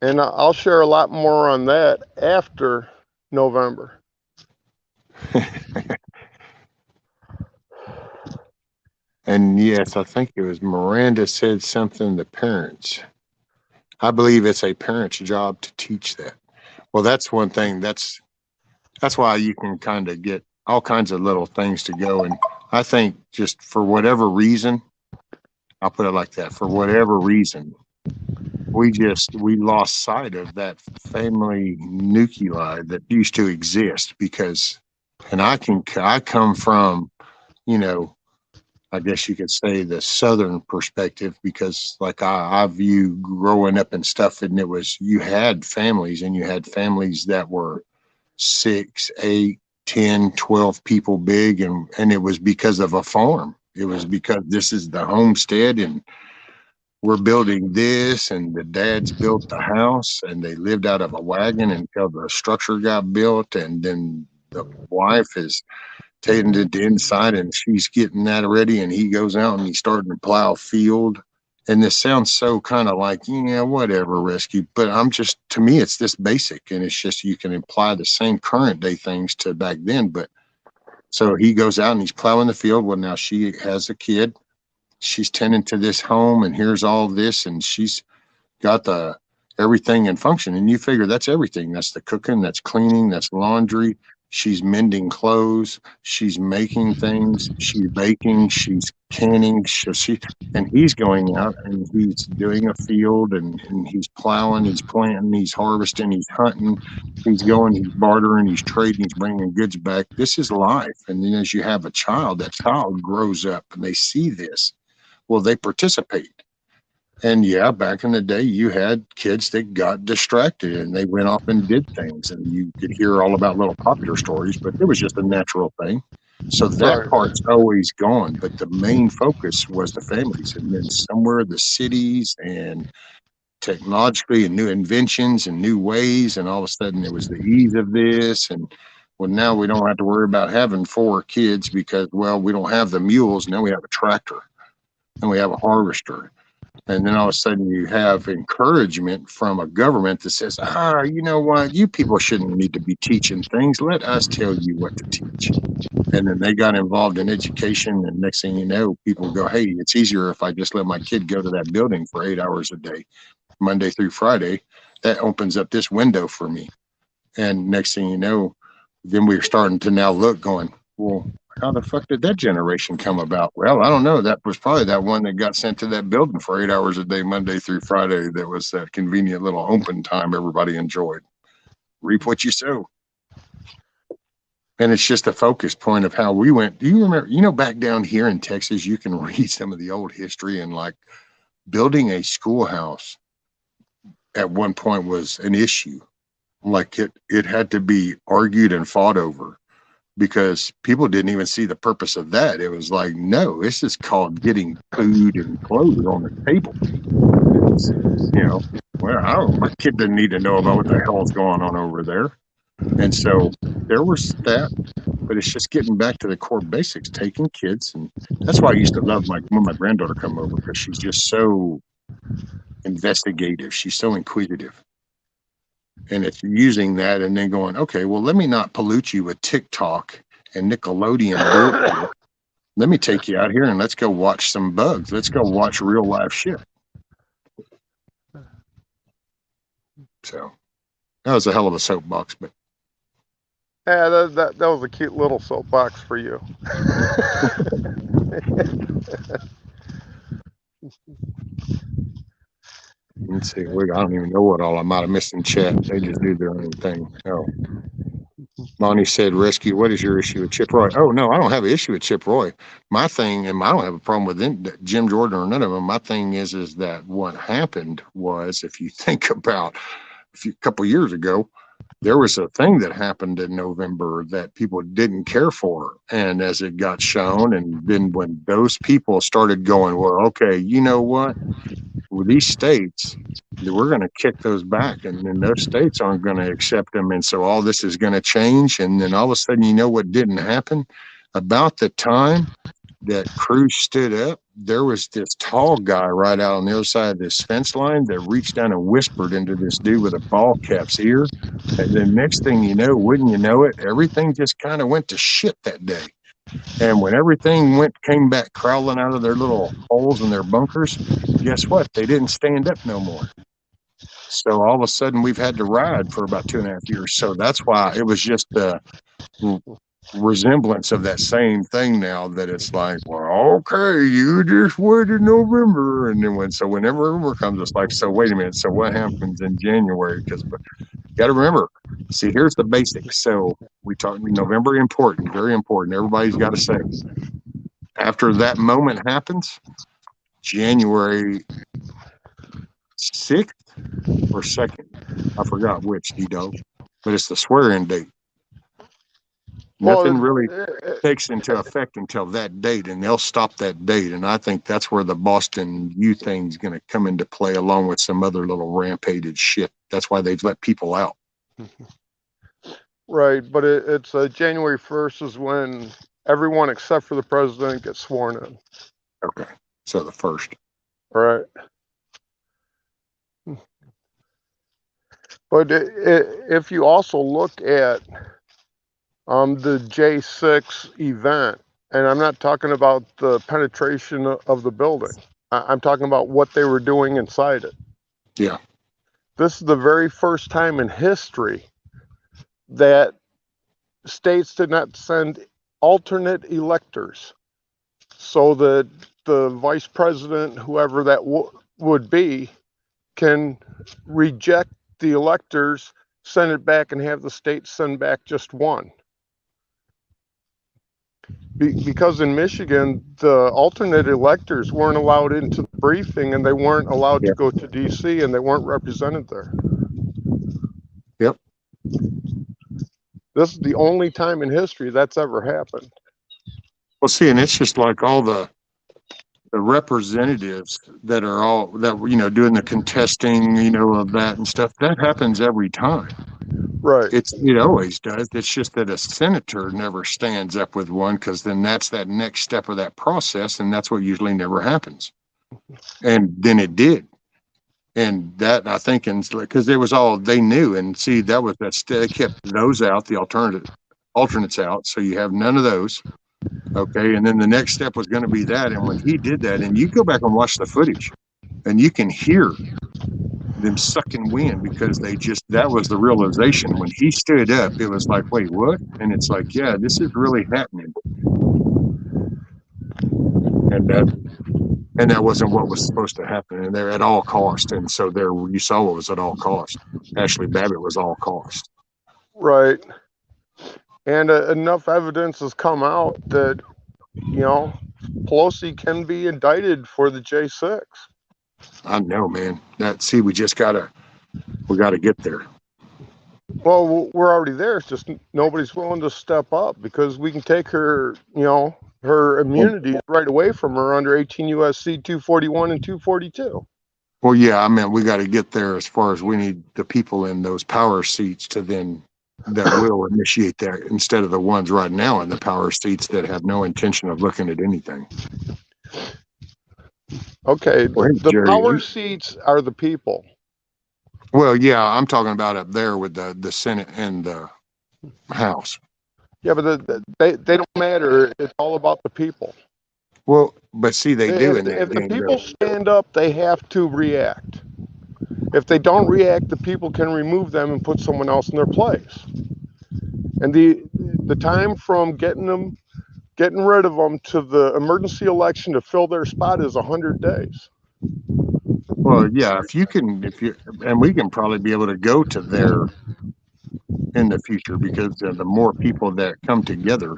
And I'll share a lot more on that after November. And yes, I think it was Miranda said something to parents. I believe it's a parent's job to teach that. Well, that's one thing. That's why you can kind of get all kinds of little things to go. And I think just for whatever reason, I'll put it like that, for whatever reason, we lost sight of that family nuclei that used to exist because, and I come from you know, I guess you could say the southern perspective, because like I view growing up and stuff, and it was, you had families, and you had families that were 6, 8, 10, 12 people big, and it was because of a farm. It was because this is the homestead, and we're building this, and the dads built the house, and they lived out of a wagon until the structure got built, and then the wife is taking it to inside, and she's getting that ready, and he goes out and he's starting to plow field. And this sounds so kind of like, yeah, whatever, rescue, but I'm just, to me it's this basic, and it's just, you can apply the same current day things to back then. But so he goes out and he's plowing the field. Well, now she has a kid, she's tending to this home, and here's all this, and she's got the everything in function. And you figure that's everything. That's the cooking, that's cleaning, that's laundry. She's mending clothes, she's making things, she's baking, she's canning. And he's going out and he's doing a field, and he's plowing, he's planting, he's harvesting, he's hunting, he's going, he's bartering, he's trading, he's bringing goods back. This is life. And then as you have a child, that child grows up and they see this. Well, they participate. And yeah, back in the day, you had kids that got distracted and they went off and did things, and you could hear all about little popular stories, but it was just a natural thing. So that Right. part's always gone, but the main focus was the families, and then somewhere the cities and technologically and new inventions and new ways, and all of a sudden it was the ease of this. And well, now we don't have to worry about having 4 kids because, well, we don't have the mules. Now we have a tractor and we have a harvester. And then all of a sudden you have encouragement from a government that says, you know what, you people shouldn't need to be teaching things. Let us tell you what to teach. And then they got involved in education. And next thing you know, people go, hey, it's easier if I just let my kid go to that building for 8 hours a day, Monday through Friday. That opens up this window for me. And next thing you know, then we're starting to now look going, well, how the fuck did that generation come about? Well, I don't know. That was probably that one that got sent to that building for 8 hours a day, Monday through Friday. That was that convenient little open time everybody enjoyed. Reap what you sow. And it's just a focus point of how we went. Do you remember, back down here in Texas, you can read some of the old history, and like building a schoolhouse at one point was an issue. Like it had to be argued and fought over, because people didn't even see the purpose of that. It was like, no, this is called getting food and clothes on the table. It's, well, I don't, my kid didn't need to know about what the hell's going on over there. And so there was that, but it's just getting back to the core basics, taking kids. And that's why I used to love when my granddaughter come over, because she's just so investigative. She's so inquisitive. And it's using that and then going, okay, well, let me not pollute you with TikTok and Nickelodeon bullshit. Let me take you out here and let's go watch some bugs. Let's go watch real life shit. So that was a hell of a soapbox, but Yeah, that was a cute little soapbox for you. let's see. I don't even know what all I might have missed in chat. They just do their own thing. Oh. Monty said, rescue, what is your issue with Chip Roy? Oh, no, I don't have an issue with Chip Roy. My thing, and I don't have a problem with Jim Jordan or none of them. My thing is that what happened was, if you think about a couple years ago, there was a thing that happened in November that people didn't care for. And as it got shown, and then when those people started going, well, okay, you know what? With these states, we're going to kick those back, and then those states aren't going to accept them. And so all this is going to change. And then all of a sudden, you know what didn't happen? About the time that Cruz stood up, there was this tall guy right out on the other side of this fence line that reached down and whispered into this dude with a ball cap's ear. And then next thing you know, wouldn't you know it, everything just kind of went to shit that day. And when everything came back crawling out of their little holes in their bunkers, guess what? They didn't stand up no more. So all of a sudden, we've had to ride for about 2.5 years. So that's why it was just the resemblance of that same thing now, that it's like, well, okay, you just waited November. And then when November comes, it's like, so wait a minute. So what happens in January? Because you got to remember, see, here's the basics. So we talked November, important, very important. Everybody's got to say, after that moment happens, January 6th or 2nd, I forgot which, D-Dog, but it's the swear-in date. Nothing Well, really takes into effect until that date, and they'll stop that date. And I think that's where the Boston U thing's going to come into play, along with some other little rampated shit. That's why they've let people out. right, but it's January 1st is when everyone except for the president gets sworn in. Okay, so the 1st. Right. But if you also look at the J6 event, and I'm not talking about the penetration of the building, I'm talking about what they were doing inside it. Yeah. This is the very first time in history that states did not send alternate electors, so that the vice president, whoever that would be, can reject the electors, send it back, and have the state send back just one. Because in Michigan, the alternate electors weren't allowed into the briefing, and they weren't allowed to go to DC, and they weren't represented there. Yep. This is the only time in history that's ever happened. Well, see, and it's just like all the representatives that are all that, doing the contesting, of that and stuff. That happens every time. Right. It always does. It's just that a senator never stands up with one, because then that's that next step of that process, and that's what usually never happens. And then it did. And that, I think, because it was all they knew, and see, that was they kept those out, the alternates out, so you have none of those. Okay, and then the next step was going to be that, and when he did that, and you go back and watch the footage, and you can hear them sucking wind, because that was the realization. When he stood up, it was like, wait, what? And it's like, yeah, this is really happening. And that wasn't what was supposed to happen, and they're at all cost. And so there, you saw what was at all cost. Ashley Babbitt was all cost. Right. And enough evidence has come out that, Pelosi can be indicted for the J6. I know, man. We got to get there. Well, we're already there. It's just nobody's willing to step up, because we can take her, her immunity right away from her under 18 U.S.C. 241 and 242. Well, yeah, I mean, we got to get there as far as we need the people in those power seats that will initiate that, instead of the ones right now in the power seats that have no intention of looking at anything. Okay, Well, hey, the Jerry, power seats are the people. Well, yeah, I'm talking about up there with the Senate and the House. Yeah, but they don't matter. It's all about the people. Well, but see, they do in that If the game. people stand up, they have to react. If they don't react, the people can remove them and put someone else in their place. And the time from getting rid of them to the emergency election to fill their spot is 100 days. Well, yeah, and we can probably be able to go to there in the future, because the more people that come together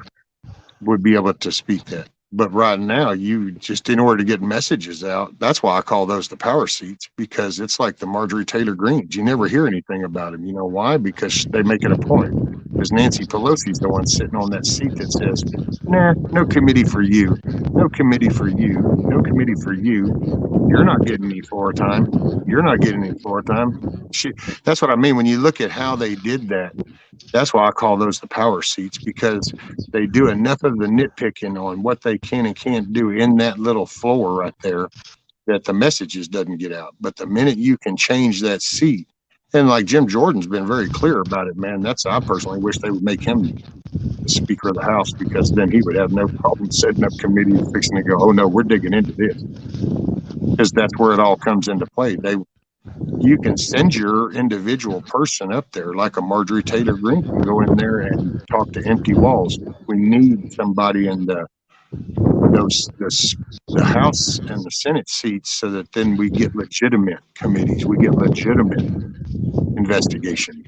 would be able to speak that. But right now, you just, in order to get messages out, that's why I call those the power seats, because it's like the Marjorie Taylor Greens. You never hear anything about them. You know why? Because they make it a point. Because Nancy Pelosi's the one sitting on that seat that says, nah, no committee for you. No committee for you. No committee for you. You're not getting any floor time. You're not getting any floor time. That's what I mean. When you look at how they did that, that's why I call those the power seats, because they do enough of the nitpicking on what they can and can't do in that little floor right there, that the messages doesn't get out. But the minute you can change that seat, and like Jim Jordan's been very clear about it, man, I personally wish they would make him the Speaker of the House, because then he would have no problem setting up committees fixing to go, oh no, we're digging into this. Because that's where it all comes into play. You can send your individual person up there, like a Marjorie Taylor Greene can go in there and talk to empty walls. We need somebody in the House and the Senate seats, so that then we get legitimate committees, we get legitimate investigation.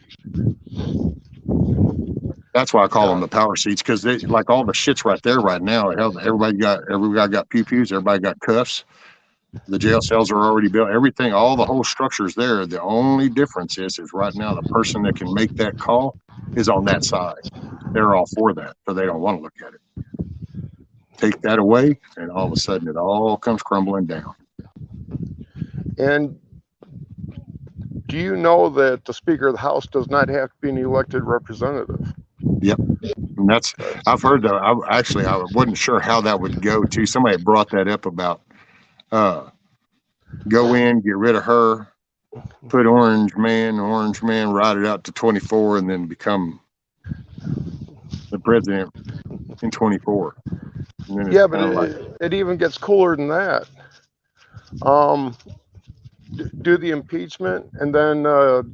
That's why I call them the power seats, because they like all the shit's right there right now. Hell, everybody got pew pews, everybody got cuffs. The jail cells are already built. Everything, all the whole structure's there. The only difference is right now the person that can make that call is on that side. They're all for that, so they don't want to look at it. Take that away, and all of a sudden it all comes crumbling down. And do you know that the Speaker of the House does not have to be an elected representative? Yep. And I've heard that. I wasn't sure how that would go too. Somebody brought that up about go in, get rid of her, put Orange Man, ride it out to 24, and then become the president in 24. Yeah, but it even gets cooler than that. Do the impeachment and then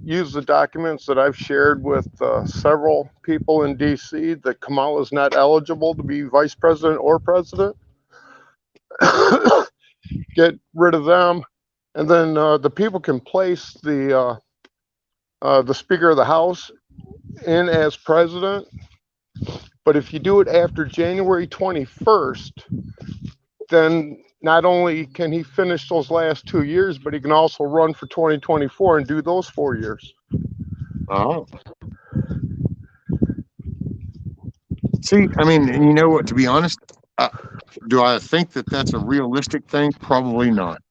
use the documents that I've shared with several people in D.C. that Kamala is not eligible to be vice president or president. Get rid of them, and then the people can place the Speaker of the House in as president. But if you do it after January 21st, then not only can he finish those last 2 years, but he can also run for 2024 and do those 4 years. Oh. See, I mean, and you know what, to be honest, do I think that that's a realistic thing? Probably not.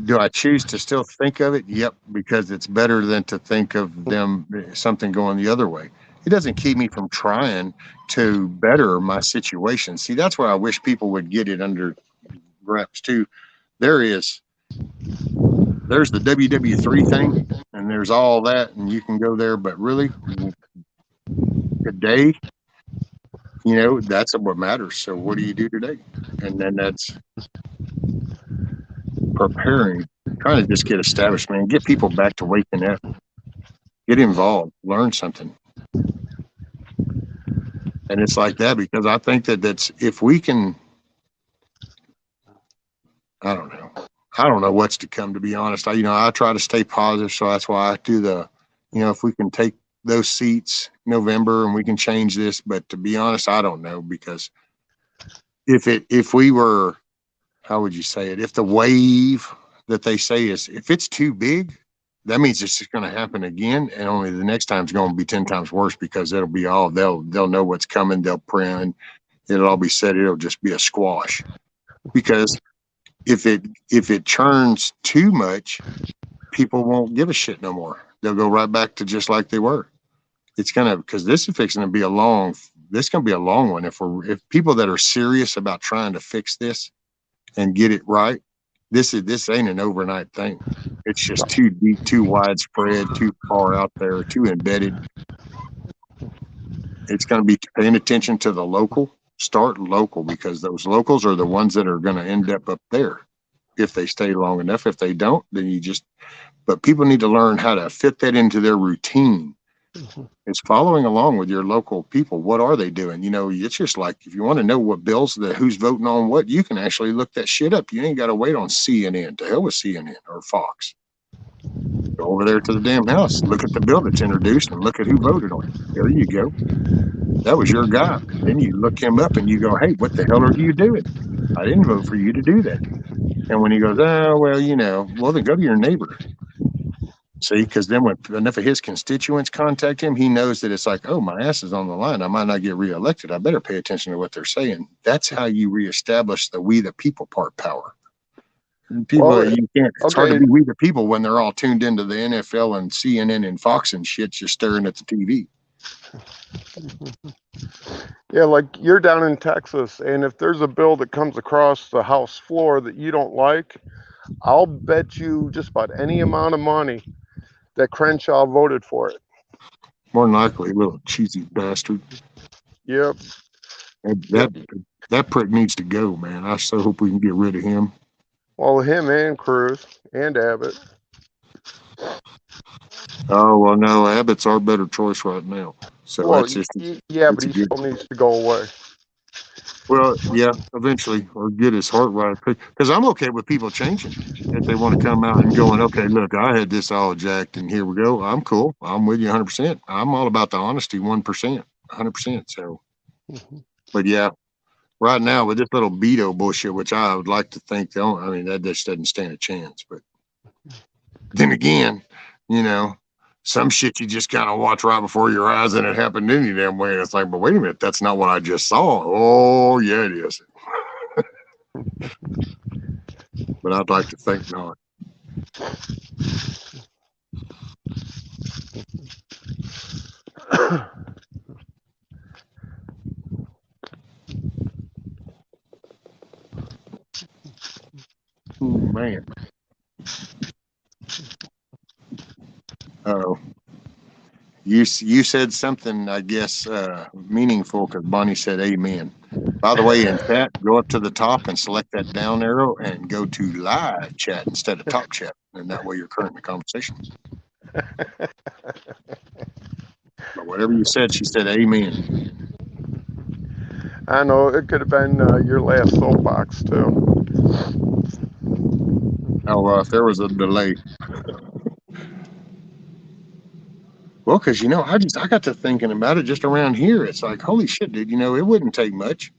Do I choose to still think of it? Yep, because it's better than to think of them something going the other way. It doesn't keep me from trying to better my situation. See, that's where I wish people would get it under grasp too. There's the WW3 thing, and there's all that, and you can go there, but really, today, that's what matters. So what do you do today? And then that's preparing, trying to just get established, man, get people back to waking up, get involved, learn something. And it's like that because I think that's if we can, I don't know what's to come, to be honest. I try to stay positive, so that's why I do if we can take those seats November and we can change this. But to be honest, I don't know, because if we were, how would you say it? If the wave that they say if it's too big, that means it's just going to happen again, and only the next time is going to be 10 times worse, because it'll be they'll know what's coming. They'll print, it'll all be set. It'll just be a squash, because if it churns too much, people won't give a shit no more. They'll go right back to just like they were. It's because this is fixing to be a long one. If people that are serious about trying to fix this and get it right, this ain't an overnight thing. It's just too deep, too widespread, too far out there, too embedded. It's going to be paying attention to the local. Start local, because those locals are the ones that are going to end up there if they stay long enough. If they don't, then but people need to learn how to fit that into their routine. It's following along with your local people. What are they doing? It's just like, if you want to know what bills, who's voting on what, you can actually look that shit up. You ain't got to wait on CNN. To hell with CNN or Fox. Go over there to the damn house, look at the bill that's introduced, and look at who voted on it. There you go. That was your guy. Then you look him up and you go, hey, what the hell are you doing? I didn't vote for you to do that. And when he goes, oh, well, then go to your neighbor. See, because then when enough of his constituents contact him, he knows that it's like, oh, my ass is on the line. I might not get reelected. I better pay attention to what they're saying. That's how you reestablish the we the people part power. And people, you can't. It's hard to be we the people when they're all tuned into the NFL and CNN and Fox and shit, just staring at the TV. Yeah, like you're down in Texas, and if there's a bill that comes across the House floor that you don't like, I'll bet you just about any amount of money that Crenshaw voted for it. More than likely, little cheesy bastard. Yep. That prick needs to go, man. I so hope we can get rid of him. Well, him and Cruz and Abbott. Oh, well, no, Abbott's our better choice right now. So that's just but he still needs to go away. Well, yeah, eventually, or get his heart right. Because I'm okay with people changing if they want to come out and going, okay, look, I had this all jacked, and here we go. I'm cool. I'm with you 100%. I'm all about the honesty 1%. 100%. So, Mhm. but yeah, right now with this little Beto bullshit, which I would like to think, I mean, that just doesn't stand a chance. But then again, you know, some shit you just kind of watch right before your eyes and it happened any damn way. And it's like, but wait a minute, that's not what I just saw. Oh, yeah, it is. But I'd like to think not. Ooh, man. Oh, you said something, I guess, meaningful because Bonnie said amen. By the way, in chat, go up to the top and select that down arrow and go to live chat instead of top chat. And that way you're current in the conversation. But whatever you said, she said amen. I know it could have been your last soapbox too. Oh, if there was a delay. Well, because I got to thinking about it just around here. It's like, holy shit, dude. It wouldn't take much.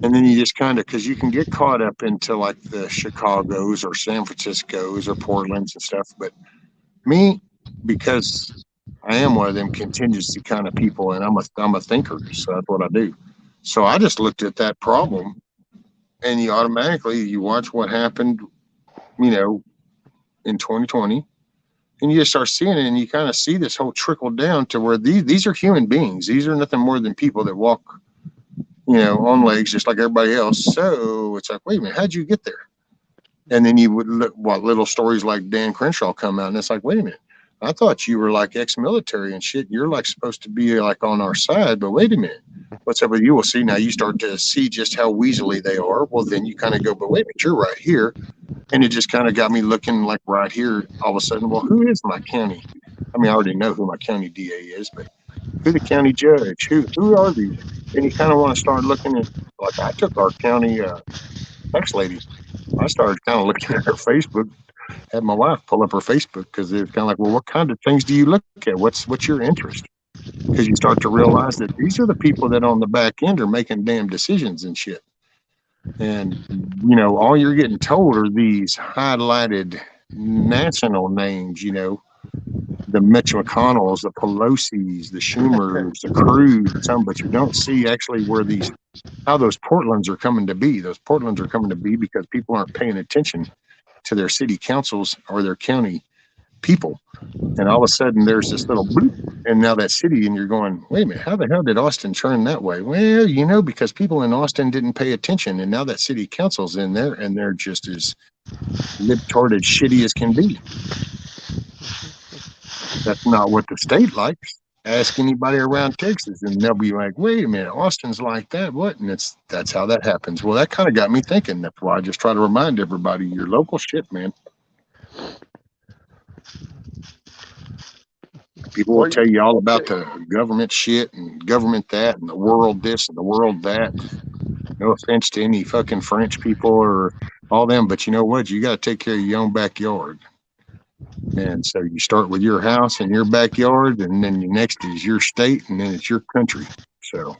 And then you just kind of, because you can get caught up into like the Chicago's or San Francisco's or Portland's and stuff. But me, because I am one of them contingency kind of people, and I'm a thinker, so that's what I do. So I just looked at that problem, and you automatically you watch what happened, in 2020, and you just start seeing it, and you kind of see this whole trickle down to where these are human beings. These are nothing more than people that walk, on legs just like everybody else. So it's like, wait a minute, how'd you get there? And then you would look what little stories like Dan Crenshaw come out, and it's like, wait a minute, I thought you were like ex-military and shit. You're like supposed to be like on our side, but wait a minute, what's up with you? We'll see. Now you start to see just how weaselly they are. Well, then you kind of go, but wait a minute, you're right here, and it just kind of got me looking like right here. All of a sudden, well, who is my county? I mean, I already know who my county DA is, but who the county judge? Who are these? And you kind of want to start looking at, like I took our county tax lady. I started kind of looking at her Facebook, had my wife pull up her Facebook because it's kind of like, well, what kind of things do you look at? What's your interest? Because you start to realize that these are the people that on the back end are making damn decisions and shit. And all you're getting told are these highlighted national names. The Mitch McConnells, the Pelosi's, the Schumers, the Cruz, some, but you don't see actually how those Portlands are coming to be. Those Portlands are coming to be because people aren't paying attention to their city councils or their county people. And all of a sudden there's this little bloop, and now that city, and you're going, wait a minute, how the hell did Austin turn that way? Well, because people in Austin didn't pay attention, and now that city council's in there, and they're just as libtarded shitty as can be. That's not what the state likes. Ask anybody around Texas, and they'll be like, wait a minute, Austin's like that. What? And that's how that happens. Well, that kind of got me thinking. That's why I just try to remind everybody your local shit, man. People will tell you all about the government shit and government that and the world this and the world that. No offense to any fucking French people or all them, but you know what? You got to take care of your own backyard. And so you start with your house and your backyard, and then your next is your state, and then it's your country. So.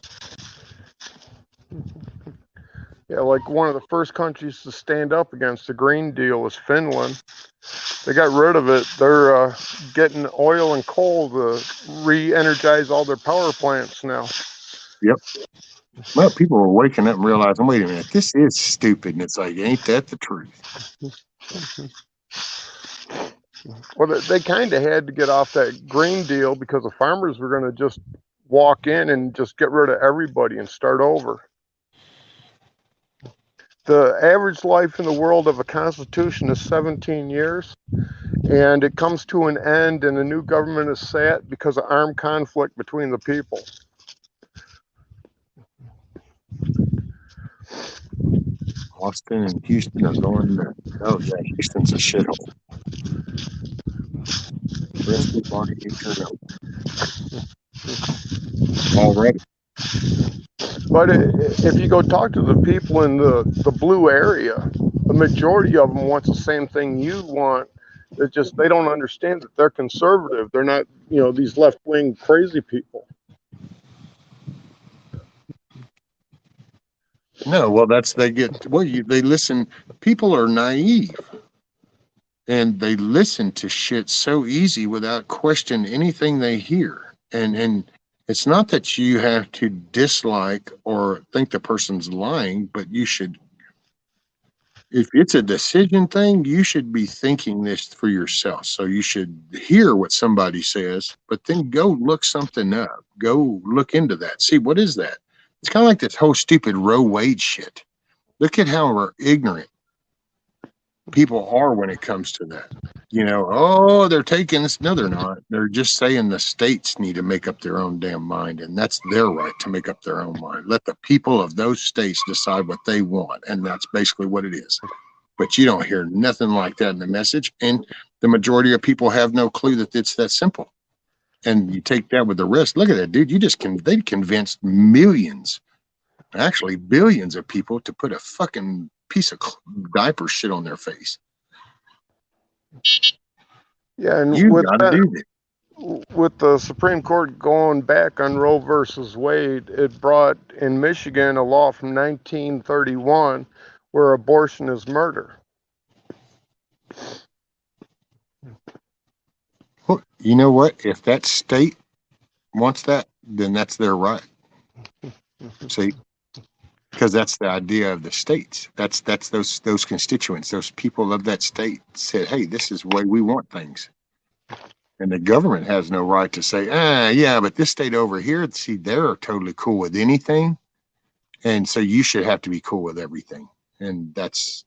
Yeah, like one of the first countries to stand up against the Green Deal was Finland. They got rid of it. They're getting oil and coal to re-energize all their power plants now. Yep. Well, people are waking up and realizing, wait a minute, this is stupid. And it's like, ain't that the truth? Well, they kind of had to get off that Green Deal because the farmers were going to just walk in and just get rid of everybody and start over. The average life in the world of a constitution is 17 years, and it comes to an end and a new government is sat because of armed conflict between the people. Austin and Houston are going to, oh yeah, Houston's a shithole. Brisket, Bonnie, already. But if you go talk to the people in the blue area, the majority of them want the same thing you want. They don't understand that they're conservative. They're not, these left-wing crazy people. No, well, they listen. People are naive and they listen to shit so easy without question anything they hear. And it's not that you have to dislike or think the person's lying, but you should, if it's a decision thing, you should be thinking this for yourself. So you should hear what somebody says, but then go look something up. Go look into that. See, what is that? It's kind of like this whole stupid Roe Wade shit. Look at how ignorant people are when it comes to that. Oh, they're taking this. No, they're not. They're just saying the states need to make up their own damn mind, and that's their right to make up their own mind. Let the people of those states decide what they want, and that's basically what it is. But you don't hear nothing like that in the message, and the majority of people have no clue that it's that simple. And you take that with the rest. Look at that, dude. They convinced millions, actually billions of people to put a fucking piece of diaper shit on their face. Yeah, and You got to do that. with the Supreme Court going back on Roe versus Wade, it brought in Michigan a law from 1931 where abortion is murder. Well, you know what? If that state wants that, then that's their right. See, because that's the idea of the states. That's those constituents, those people of that state said, "Hey, this is the way we want things." And the government has no right to say, yeah, but this state over here, see, they're totally cool with anything. And so you should have to be cool with everything. And that's.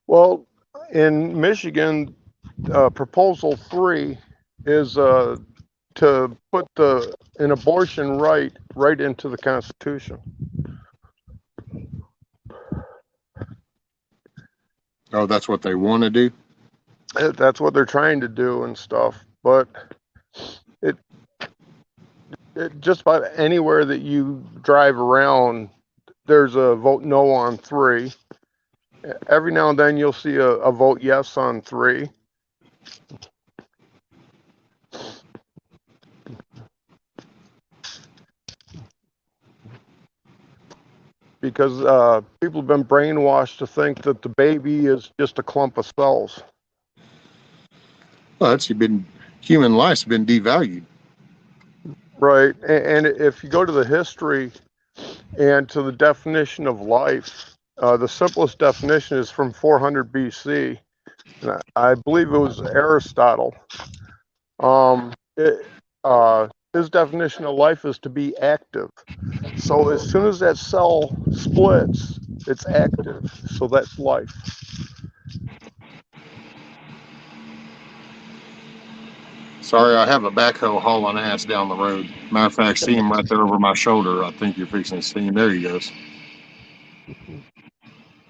Well, in Michigan, Proposal 3 is to put an abortion right into the Constitution. Oh, that's what they want to do? That's what they're trying to do and stuff. But it just about anywhere that you drive around, there's a vote no on 3. Every now and then you'll see a vote yes on 3. Because people have been brainwashed to think that the baby is just a clump of cells. Well, human life's been devalued. Right. And if you go to the history and to the definition of life, the simplest definition is from 400 BC. And I believe it was Aristotle. His definition of life is to be active. So as soon as that cell splits, it's active. So that's life. Sorry, I have a backhoe hauling ass down the road. Matter of fact, see him right there over my shoulder. I think you're fixing to see him. There he goes.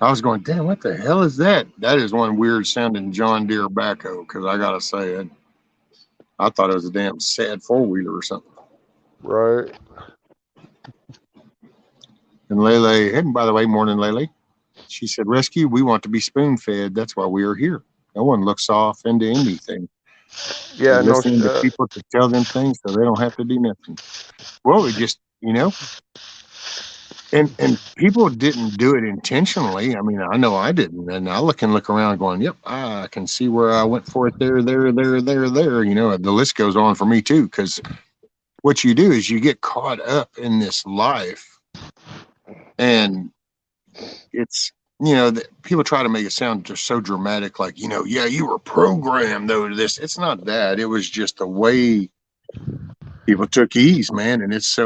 I was going, damn, what the hell is that? That is one weird sounding John Deere backhoe, because I got to say it. I thought it was a damn sad four-wheeler or something. Right. And Lele, hey, by the way, morning, Lele. She said, Rescue, we want to be spoon-fed. That's why we are here. No one looks off into anything. Yeah, no listening shit. to people to tell them things so they don't have to do nothing. Well, we just, and people didn't do it intentionally. I mean, I know I didn't. And I look around going, yep, I can see where I went for it there. The list goes on for me too, because what you do is you get caught up in this life, and it's, people try to make it sound just so dramatic, like, yeah, you were programmed though to this. It's not that. It was just the way people took ease, man. And it's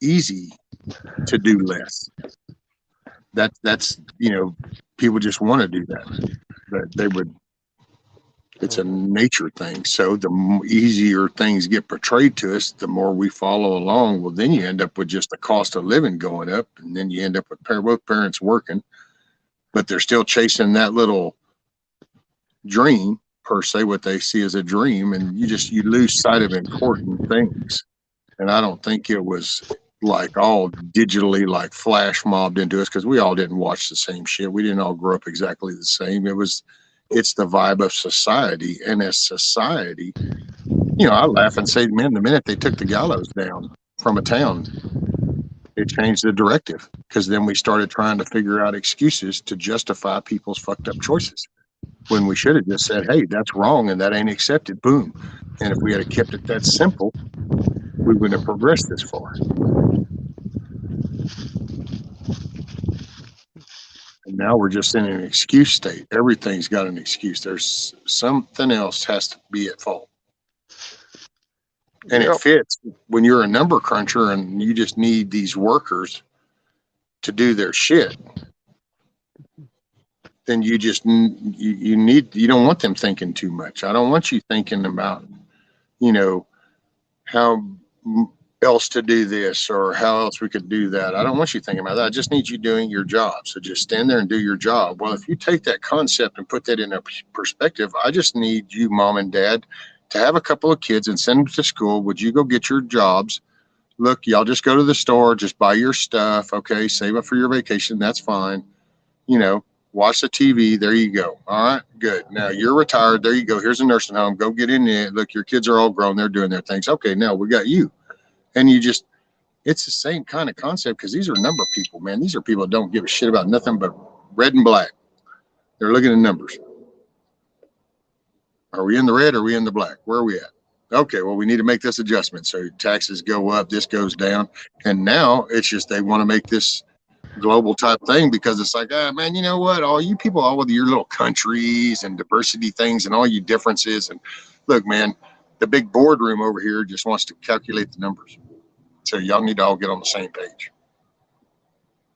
easy to do less. That's people just want to do that. But they would. It's a nature thing. So the easier things get portrayed to us, the more we follow along. Well, then you end up with just the cost of living going up, and then you end up with both parents working, but they're still chasing that little dream, per se, what they see as a dream, and you lose sight of important things. And I don't think it was like all digitally like flash mobbed into us, because we all didn't watch the same shit. We didn't all grow up exactly the same. It's the vibe of society. And as society, I laugh and say, man, the minute they took the gallows down from a town, It changed the directive because then we started trying to figure out excuses to justify people's fucked up choices when we should have just said, hey, that's wrong and that ain't accepted. Boom. And if we had kept it that simple, we wouldn't have progressed this far. And now we're just in an excuse state. Everything's got an excuse. There's something else has to be at fault. And it fits when you're a number cruncher and you just need these workers to do their shit. Then you just you don't want them thinking too much. I don't want you thinking about, how else to do this or how else we could do that. I don't want you thinking about that. I just need you doing your job. So just stand there and do your job. Well, if you take that concept and put that in a perspective, I just need you, mom and dad, to have a couple of kids and send them to school. Would you go get your jobs? Look, y'all just go to the store, just buy your stuff. Okay. Save up for your vacation. That's fine. Watch the TV. There you go. All right, good. Now you're retired. There you go. Here's a nursing home. Go get in there. Look, your kids are all grown. They're doing their things. Okay, now we got you. And it's the same kind of concept because these are number people, man. These are people that don't give a shit about nothing but red and black. They're looking at numbers. Are we in the red or are we in the black? Where are we at? Okay, well, we need to make this adjustment. So taxes go up, this goes down. And now it's just they want to make this global type thing because it's like, man, you know what? All you people, all with your little countries and diversity things and all you differences. And look, man, the big boardroom over here just wants to calculate the numbers. So y'all need to all get on the same page.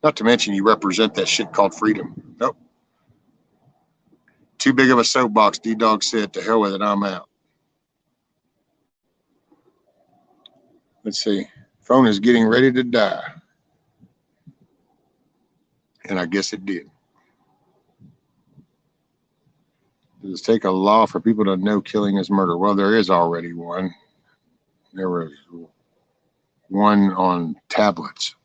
Not to mention you represent that shit called freedom. Nope. Too big of a soapbox. D-Dog said, to hell with it, I'm out. Let's see. Phone is getting ready to die. And I guess it did. Does it take a law for people to know killing is murder? Well, there is already one. There was one on tablets.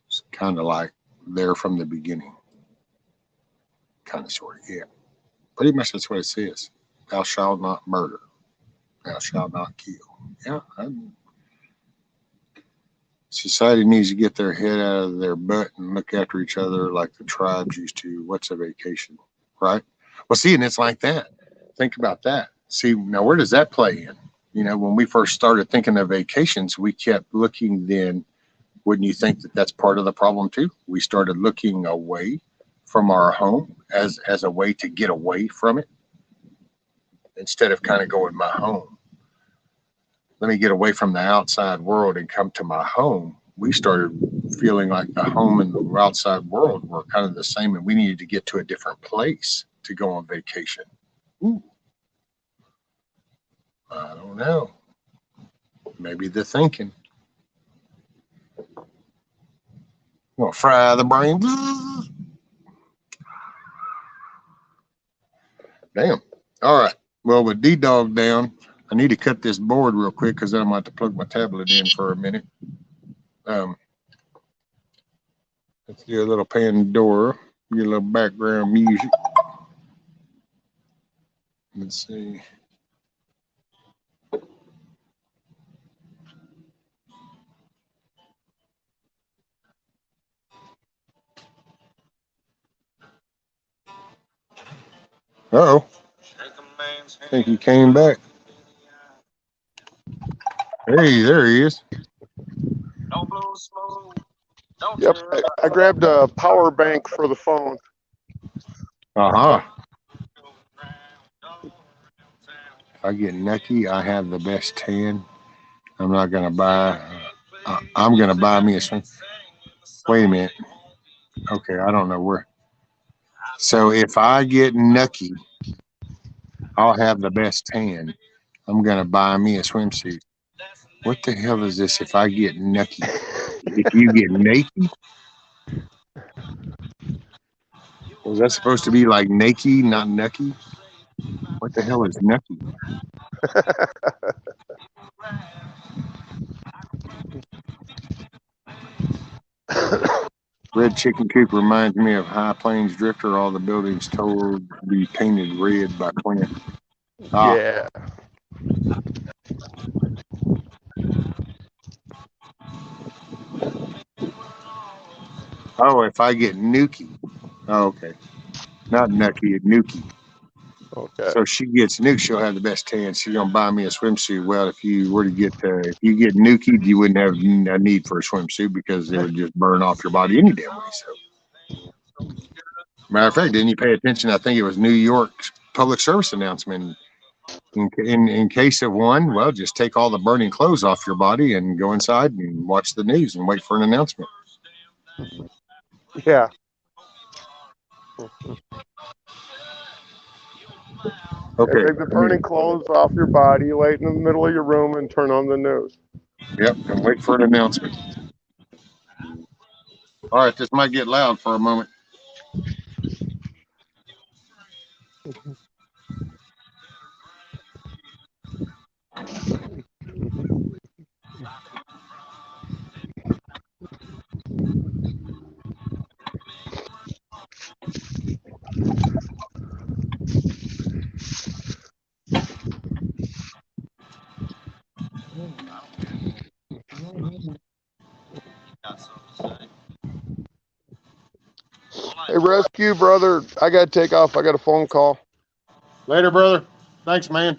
It's kind of like there from the beginning. Kind of, sort of, yeah. Pretty much that's what it says. Thou shalt not murder. Thou shalt not kill. Yeah. Society needs to get their head out of their butt and look after each other like the tribes used to. What's a vacation, right? Well, see, and it's like that. Think about that. See, now where does that play in? When we first started thinking of vacations, we kept looking then. Wouldn't you think that that's part of the problem too? We started looking away from our home as a way to get away from it instead of kind of going my home. Let me get away from the outside world and come to my home. We started feeling like the home and the outside world were kind of the same, and we needed to get to a different place to go on vacation. Ooh. I don't know. Maybe the thinking. Well, fry the brain. Damn. All right. Well, with D-Dog down, I need to cut this board real quick because then I'm going to have to plug my tablet in for a minute. Let's do a little Pandora, get a little background music. Let's see. Uh-oh. I think he came back. Hey, there he is. Yep, I grabbed a power bank for the phone. Uh-huh. If I get nucky, I have the best tan. I'm not going to buy, I'm going to buy me a swing. Wait a minute. Okay, I don't know where. So if I get nucky, I'll have the best tan. I'm going to buy me a swimsuit. What the hell is this if I get nucky? If you get naked? Was that supposed to be like naked, not nucky? What the hell is nucky? Red chicken coop reminds me of High Plains Drifter. All the buildings told to be painted red by Clint. Yeah. Oh, if I get Nuki. Oh, okay. Not Nucky, Nuki. Okay. So she gets Nuke, she'll have the best chance. She's gonna buy me a swimsuit. Well, if you were to get if you get Nuki, you wouldn't have a need for a swimsuit because it would just burn off your body any damn way. So, matter of fact, didn't you pay attention? I think it was New York's public service announcement. In case of one, well, just take all the burning clothes off your body and go inside and watch the news and wait for an announcement. Yeah. Okay. Take the burning clothes off your body, lay it in the middle of your room, and turn on the news. Yep, and wait for an announcement. All right, this might get loud for a moment. Hey, Rescue Brother, I got to take off. I got a phone call. Later, brother. Thanks, man.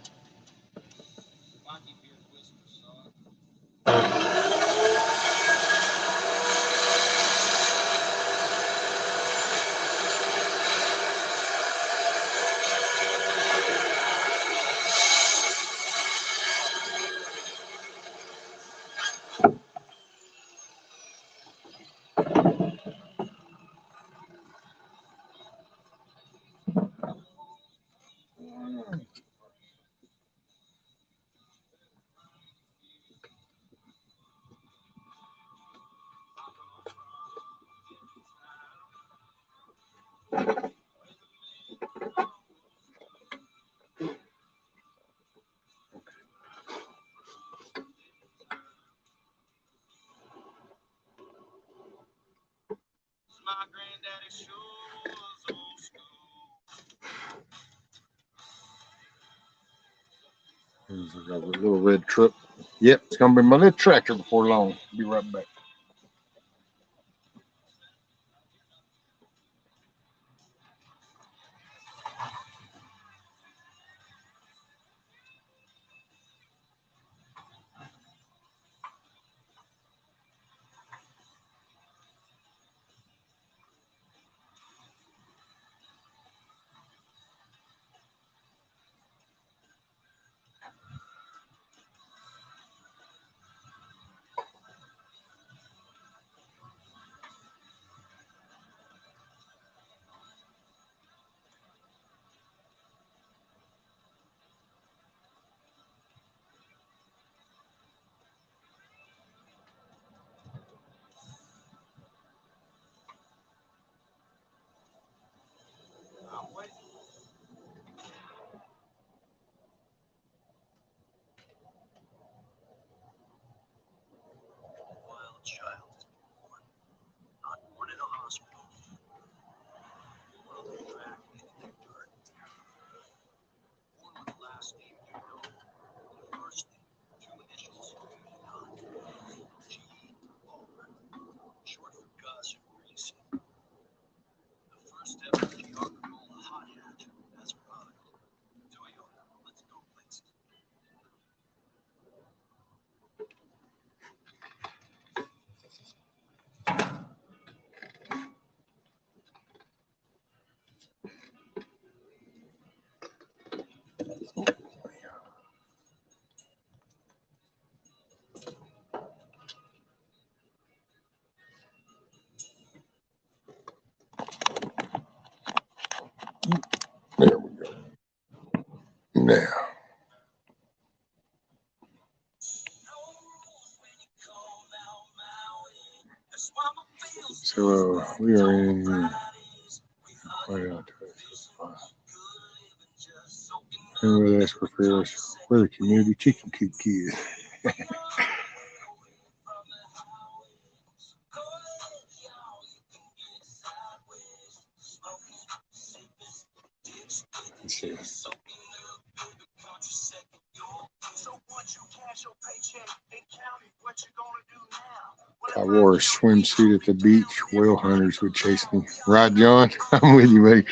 My granddaddy sure was old school. There's a little red truck. Yep, it's gonna be my little tractor before long. Be right back. Wild child is born, not born in a hospital. World of track in the garden. Born with the last name you know, the first name, two initials you do not. G. Baldwin, short for Gus or Greasy. The first ever geographical hot hat has arrived. Toyota, let's go places. There we go. Now, So we are in right out to it. And with us prefers where the community chicken coop is. Let's see. I wore a swimsuit at the beach. Whale hunters would chase me. Right, John? I'm with you, buddy.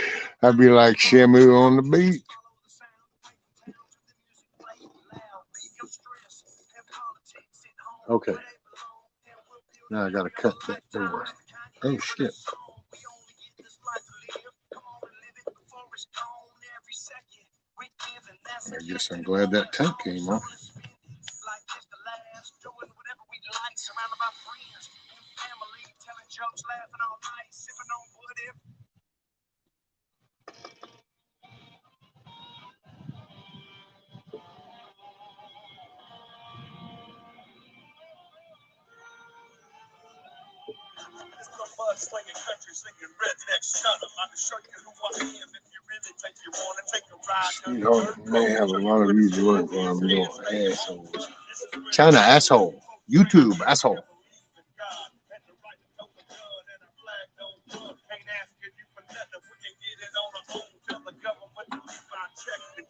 I'd be like Shamu on the beach. Okay. Now I got to cut that door. Oh, shit. I guess I'm glad that tank came off. Slinging country, singing redneck shut up. I can show you who I am if you really think you want to take a ride. Sweetheart may have a lot of these words when I'm doing assholes. China asshole. YouTube asshole.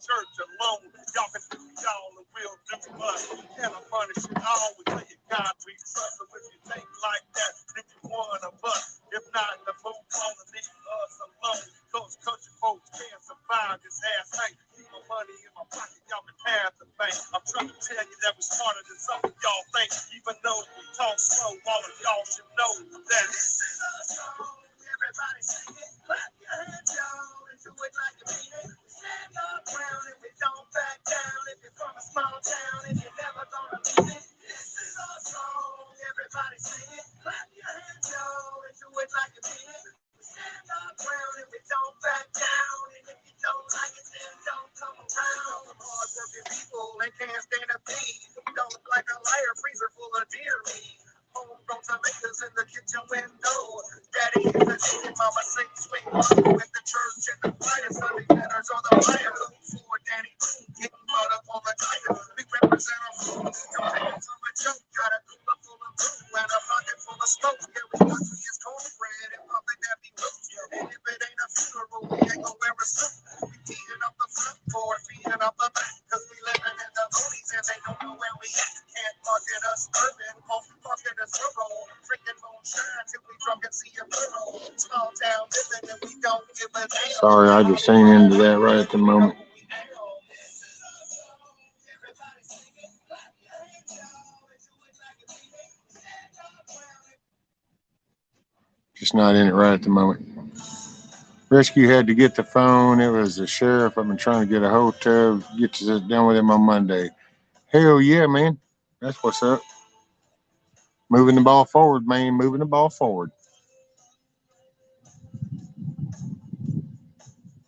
Church alone, y'all can do y'all and we'll do us. And I'm punishing all we tell you God we trust. So if you think like that, then you one of us. If not, the move on and leave us alone. Those country folks can't survive this ass thing. Keep my money in my pocket, y'all can have the bank. I'm trying to tell you that we're smarter than some of y'all think. Even though we talk slow, all of y'all should know that this is our song. Everybody sing it, clap your hands, y'all, and do it like you mean it. Stand up ground if we don't back down. If you're from a small town and you're never gonna leave it. This is our song. Everybody sing it. Clap your hands, y'all, and do it like you mean it. Stand up ground if we don't back down. And if you don't like it, then don't come around. Hard-working people, they can't stand a beat. Don't look like a liar, freezer full of deer meat. Homegrown tomatoes in the kitchen window. Daddy is a chicken, mama sing sweet low. At the church and the fire, Sunday dinners on the fire. For Danny, getting mud up on the tire. We represent our food. Don't take it to a joke. Got a cooler full of glue and a pocket full of smoke. Yeah, we got to use cornbread and pumping that be roast. And if it ain't a funeral, we ain't gonna wear a suit. We teeing up the front for feeding up the back. Cause we living in the boonies and they don't know where we at. Can't market us urban, home market us rural. Drinking moonshine till we drunk and see a burrow. Small town living and we don't give a damn. Sorry, I just ain't into that right at the moment. Just not in it right at the moment. Rescue had to get the phone. It was the sheriff. I've been trying to get a hold of. Get to sit down with him on Monday. Hell yeah, man. That's what's up. Moving the ball forward, man. Moving the ball forward.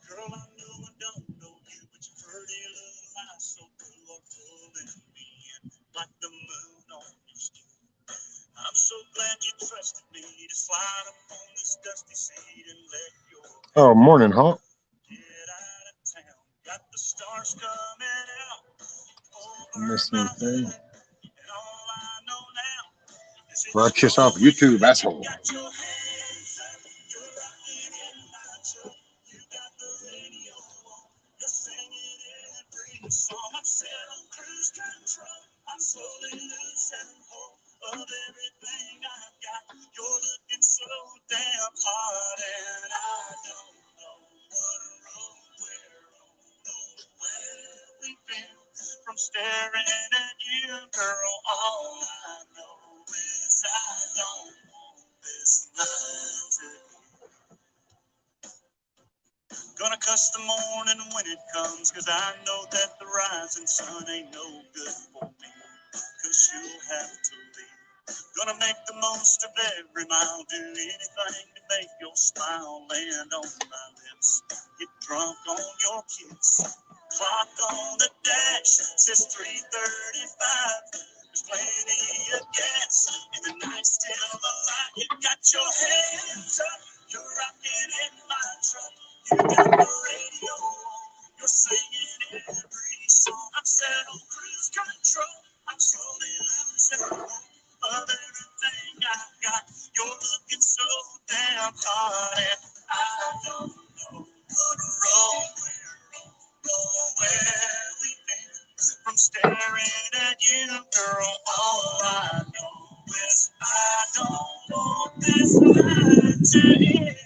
Girl, I know I don't know you, but you've heard a little lie, so good Lord pulling me in like the moon on your skin. I'm so glad you trusted me to slide up on this dusty seat and let your Oh, morning, Hawk. get out of town. Got the stars coming out This over my thing. hood, and all I know now is Well, I kiss off YouTube, asshole. got your hands up, you're rocking in my truck. You got the radio on, you're singing every song. I'm set on cruise control, I'm slowly losing hope of everything I've got. You're looking so damn hot, and I don't know what road we're on, know where we've been. From staring at you, girl, all I know is I don't want this night to end. Gonna cuss the morning when it comes, cause I know that the rising sun ain't no good for me, cause you'll have to leave. Gonna make the most of every mile, do anything to make your smile land on my lips. Get drunk on your kiss. Clock on the dash says 3:35. There's plenty of gas and the night's still alive. You got your hands up, you're rocking in my truck. You got the radio on, you're singing every song. I'm set on cruise control, I'm slowly losing hope of everything I've got. You're looking so damn hot, and I don't know what road we're on, know where we've been. From staring at you, you, girl. All I know is I don't want this night to end.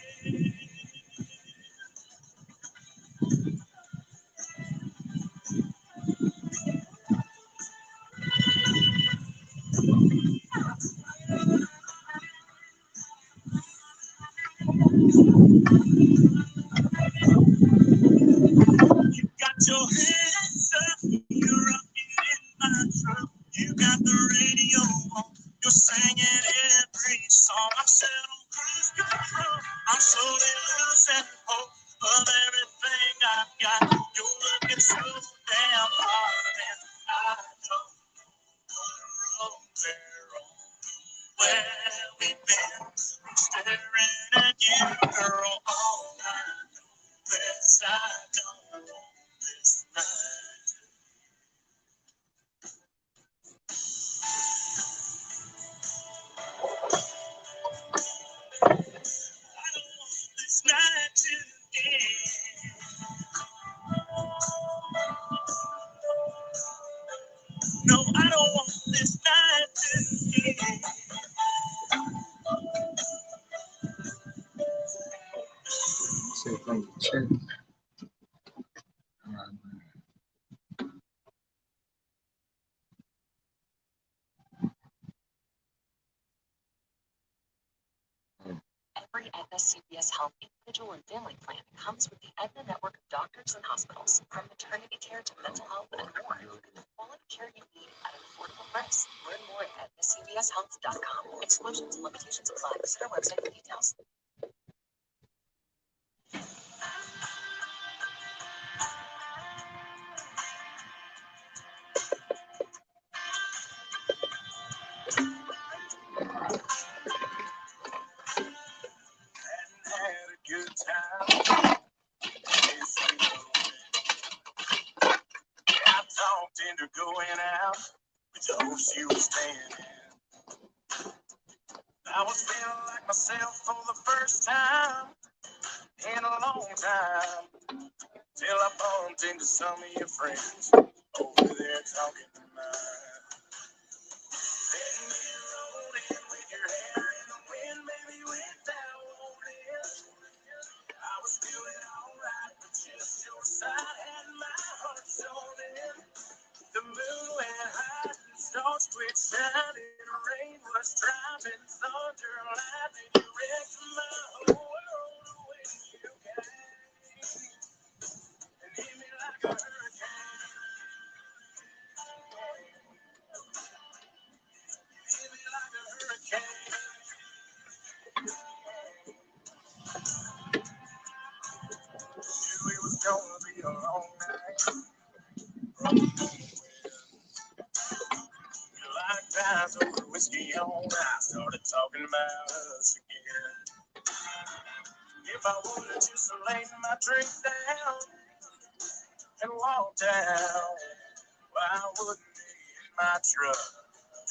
You got your hands up, you're rocking in my truck. You got the radio on, you're singing every song. I'm set on cruise control. I'm slowly losing hope of everything I've got. You're looking so damn hard, and I don't know where we've been. I'm staring at you, girl, all night. Yes, I don't want this night. I don't want this night to end. No, I don't want this night to end. See if I can check. Every Aetna CVS Health individual and family plan comes with the Aetna network of doctors and hospitals, from maternity care to mental health and more. The quality care you need at an affordable price. Learn more at aetnacvshealth.com. Exclusions and limitations apply. Visit our website for details. Had a good time. Yes, you know. I talked into going out with the hope she was standing. I was feeling like myself for the first time in a long time. Till I bumped into some of your friends over there talking to mine. Then you rolled in with your hair in the wind, maybe without warning. I was feeling alright, but just your side had my heart sewn in. The moon went high, stars quit shining, rain was driving, thunder, lightning, you wrecked my whole world when you came. And hit me like a hurricane. You hit me like a hurricane. Knew it was gonna be a long night. We locked eyes over whiskey on ice, started talking about us again. If I would've just laid my drink down and walked out, why wouldn't be in my truck,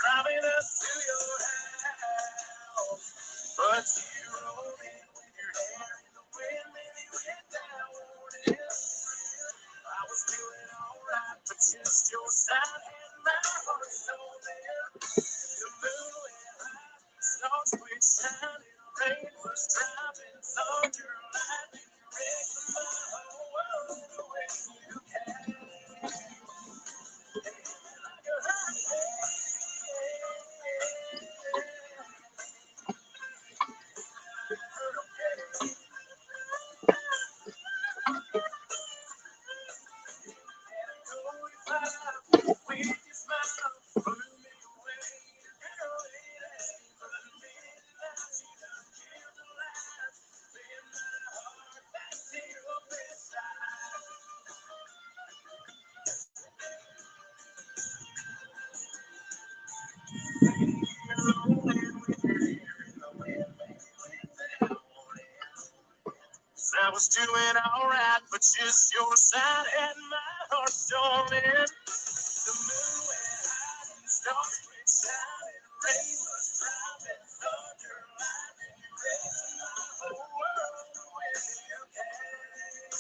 driving us to your house? But you rolled in with your hair in the wind, maybe without warning. I was feeling alright, but just your side had my heart sewn in. The moon went high, stars quit shining, rain was driving, thunder, lightning, wrecked my whole world when you came. And hit me like a hurricane. I was doing alright, but just your side had my heart torn in. The moon went high, stars quit shining, rain was driving, thunder, lightning, wrecked my whole world when you came.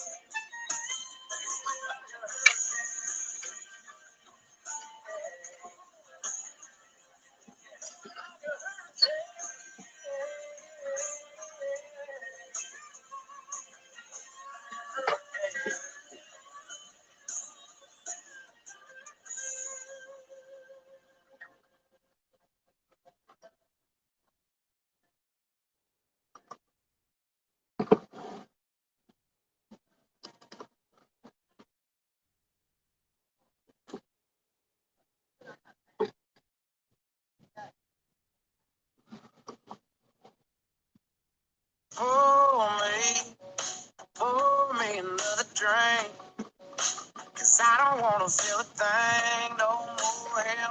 You feel like a hurricane.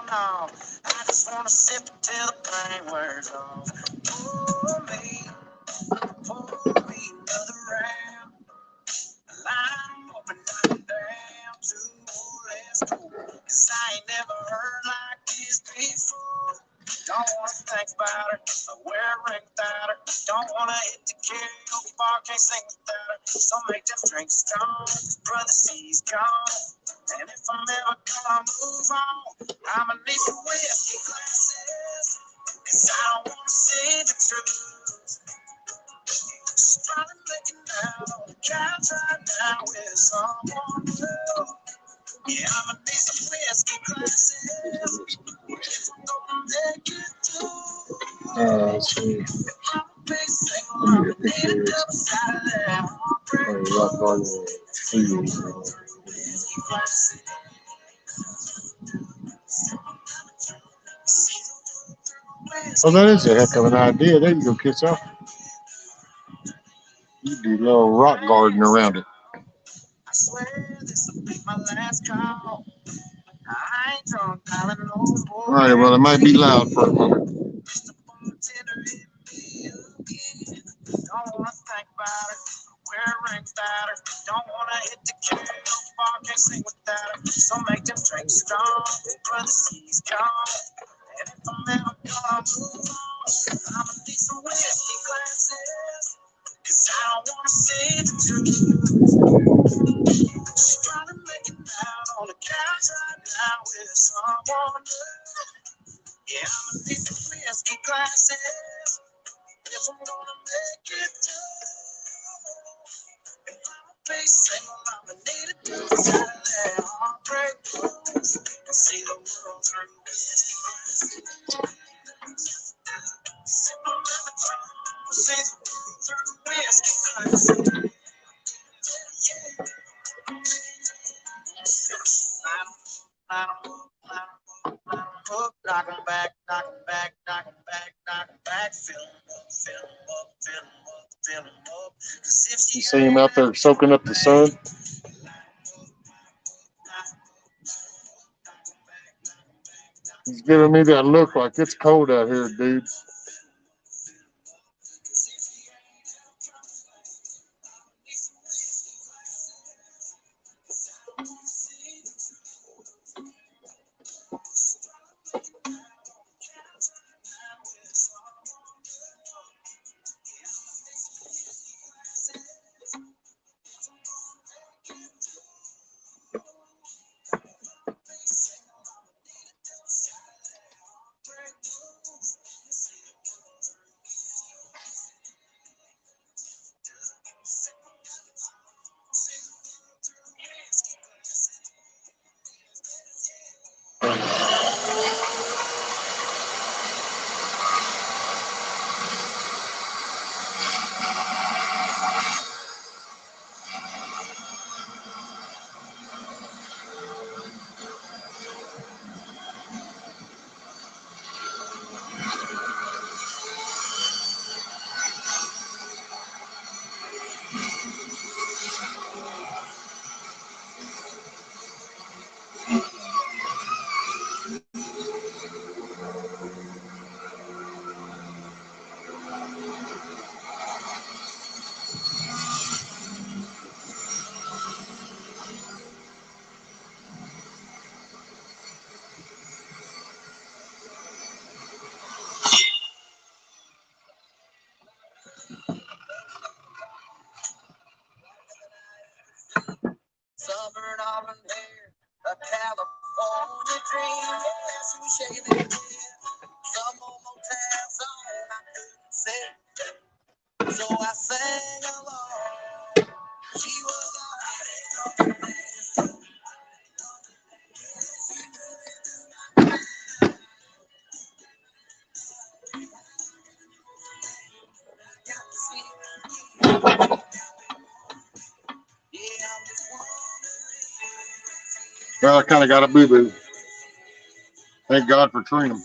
no. I just wanna sip till the pain wears off. Pour me another round. Line up and down to let's go. 'Cause I ain't never heard like this before. Don't wanna think about her, wear a ring without her. Don't wanna hit the karaoke bar, can't sing without her. So make them drinks strong, 'cause brother, she's gone. And if I'm ever gonna move on, I'ma need some whiskey glasses. 'Cause I don't wanna see the truth. Just trying to make it now on the couch right now with someone new. Yeah, I'ma need some whiskey glasses. If I'm gonna make it through. See. I'm a big single, I'ma need a double side of that heartbreak blues. Whiskey glasses. Oh, that is a heck of an idea. There you go, kiss off. You do a little rock garden around it. I swear this will be my last call. I ain't drunk, darling, no more. All right, well, it might be loud for a moment. Just a bartender in me again. Don't wanna think about it. Wear a ring without her. Don't wanna hit the karaoke bar, can't sing without her. So make them drinks strong. Brother, she's gone. And if I'm ever gonna move on, I'ma need some whiskey glasses. 'Cause I don't wanna see the truth. Just trying to make it out on the couch right now with someone new. Yeah, I'ma need some whiskey glasses if I'm gonna make it through. If I'm a big single, I'ma need a double side of that heartbreak blues. And see the world through whiskey glasses. Sip on the tongue, see the world through whiskey glasses. Yeah. Line 'em up, knock 'em back, knock 'em back, knock 'em back, knock 'em back, fill 'em up, fill 'em up, fill 'em up, fill 'em up. 'Cause if she You see him out there soaking up the sun? He's giving me that look like it's cold out here, dude. Southern Auburn hair, a California dream. Yes, she was shaking it. Some old Motown song I couldn't sing, so I sang along. She was a got to see her. Yeah, I'm just wondering. Well, I kind of got a boo-boo. Thank God for Trina.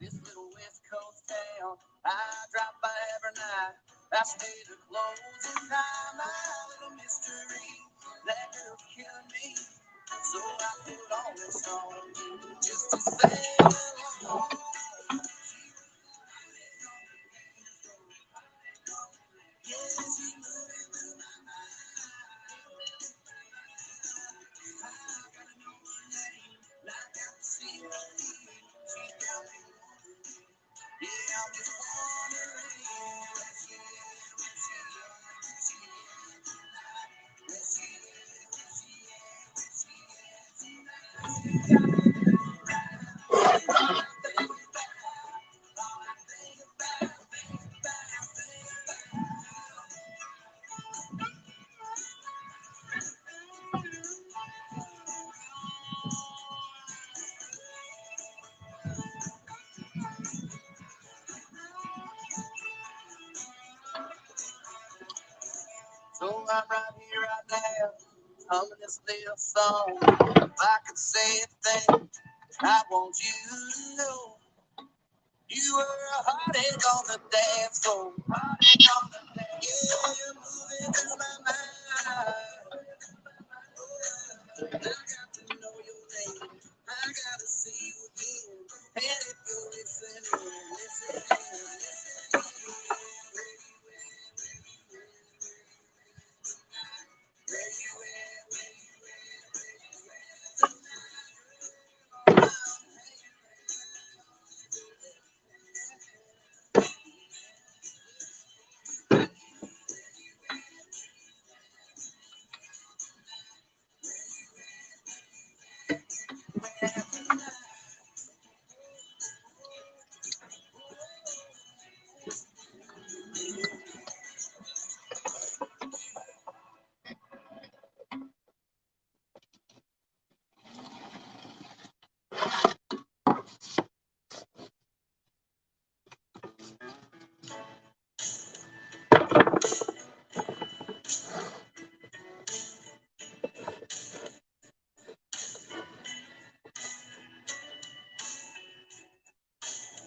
This That's way to close and time, my little mystery. That girl's killing me. So I put all this on just to say hello. So I'm right here, right now, humming this little song. If I could say a thing, I want you to know you were a heartache on the dance floor. Heartache on the dance floor. Yeah, you're moving through my mind. I got to know your name. I gotta see you again. And if you're listening,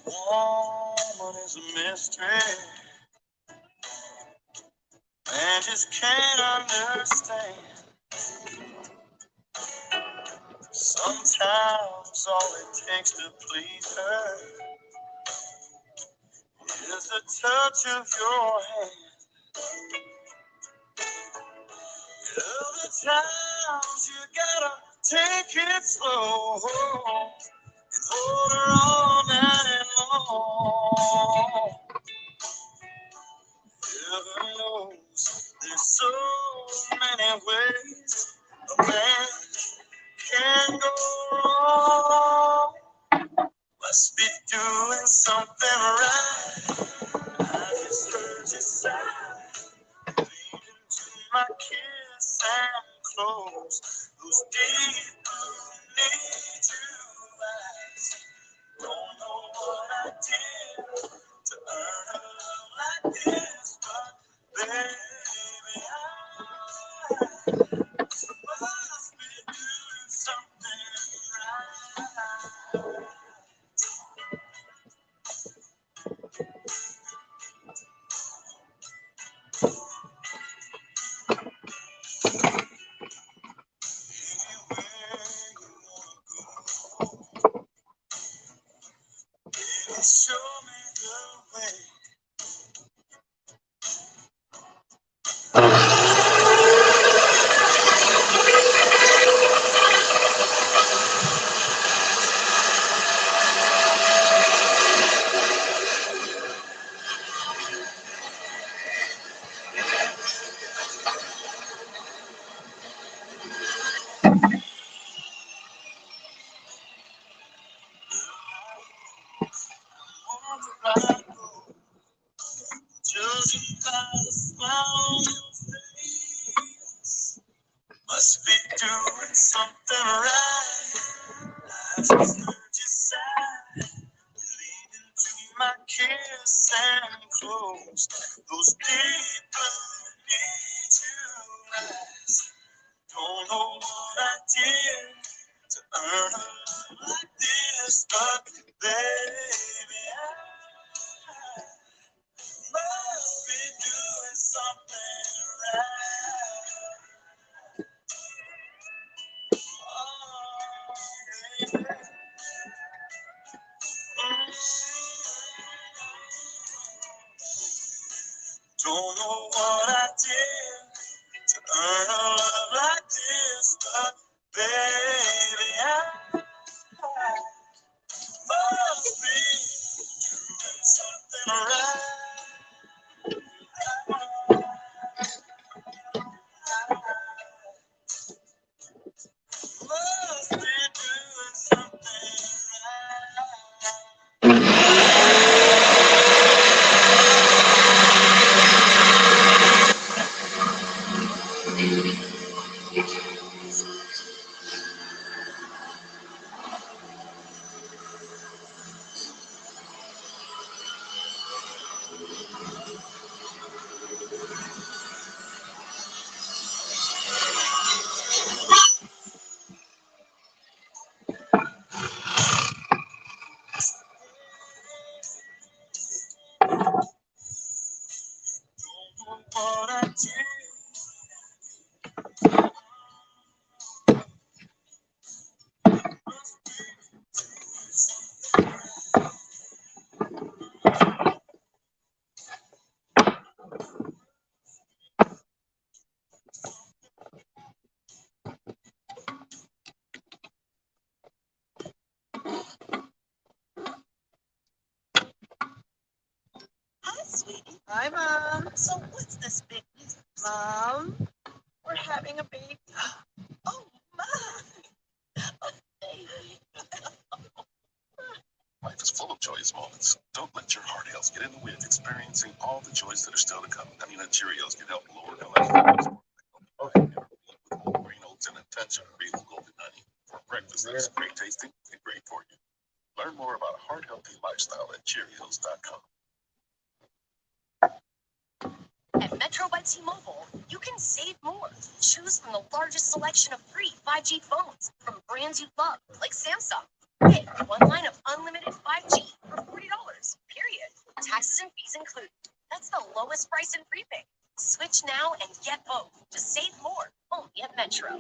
woman is a mystery. Man just can't understand. Sometimes all it takes to please her is the touch of your hand. Other times you gotta take it slow and hold her all night long. Heaven knows there's so many ways a man can go wrong. Must be doing something right. I just heard you sigh, lean into my kiss and close those deep blue need you eyes. Don't know what I did to earn a love like this, but baby, I must be doing something right. Show me the way. Judging by the smile on your face, must be doing something right. I just heard you sigh, lean into my kiss and close those deep blue need you eyes. Don't know what I did to earn a love like this, but baby, I must be doing Don't know what I did to earn a love like this, but baby, I must be doing something right. Must be doing something what I did. Hi, sweetie. Hi, Mom. So what's this big news? Mom, we're having a baby. Oh, my. A baby. Life is full of joyous moments. Don't let your heart health get in the way of experiencing all the joys that are still to come. I mean, Cheerios can help lower cholesterol. Whole grain oats and attention real golden honey for breakfast that's great tasting and great for you. Learn more about a heart healthy lifestyle at Cheerios.com. At Metro by T-Mobile, you can save more. Choose from the largest selection of free 5G phones from brands you love, like Samsung. Get one line of unlimited 5G for $40, period. Taxes and fees included. That's the lowest price in prepaid. Switch now and get both to save more only at Metro.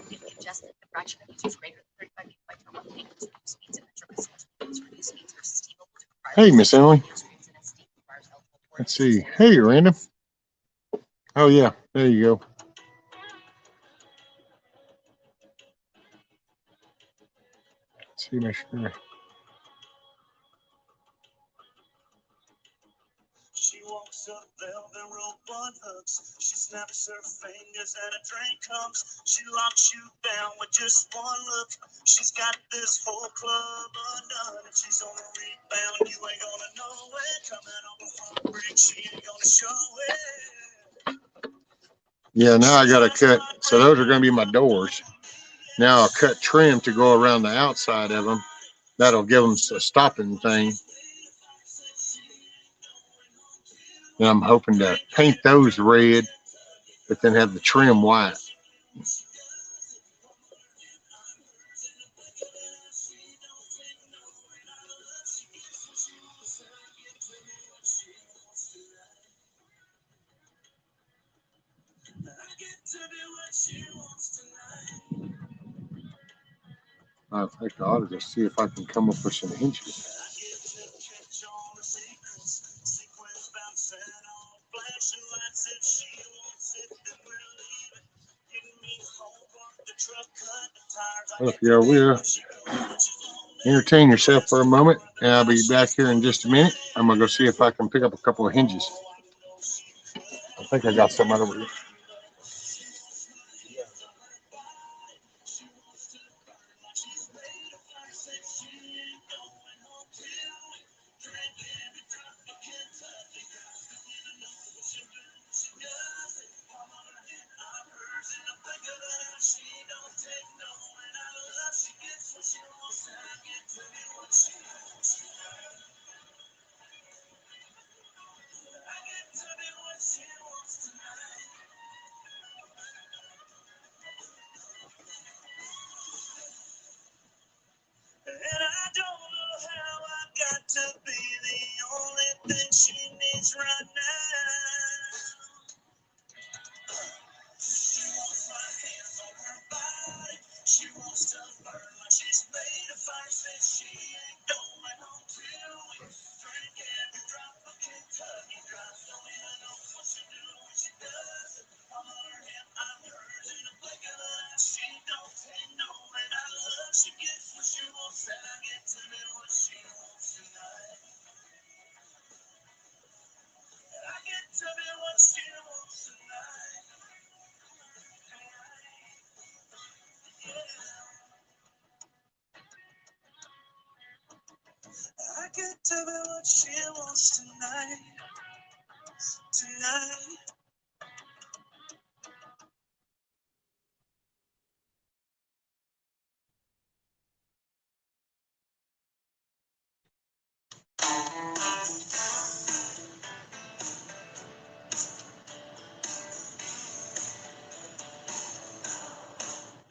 If you adjusted the fraction of users greater than 35 gigabytes per month, increase the speeds in Metro by reduce speeds versus T-Mobile. Hey, Miss Emily. Let's see. Hey, Random. Oh, yeah. There you go. Let's see, make sure. She walks up velvet rope on hooks. She snaps her fingers and a drink comes. She locks you down with just one look. She's got this whole club undone. And she's on the rebound. You ain't gonna know it. Coming on the front break. She ain't gonna show it. Yeah, now I got to cut. So those are going to be my doors. Now I'll cut trim to go around the outside of them. That'll give them a stopping thing. And I'm hoping to paint those red, but then have the trim white. I think I ought to just see if I can come up with some hinges. Well, if you will, entertain yourself for a moment, and I'll be back here in just a minute. I'm going to go see if I can pick up a couple of hinges. I think I got some over here. get to be what she wants tonight. Tonight.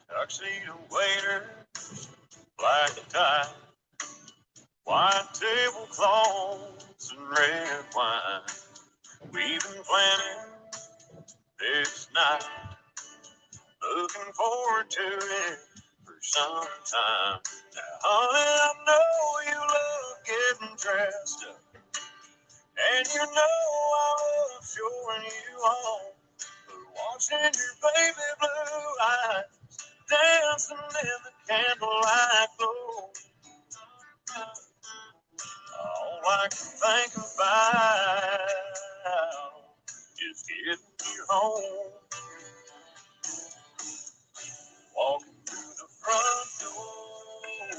Tuxedo waiter, black tie, white tablecloths and red wine. We've been planning this night, looking forward to it for some time. Now, honey, I know you love getting dressed up, and you know I love showing you home. But watching your baby blue eyes dancing in the candlelight glow, all I can think about is getting you home. Walking through the front door,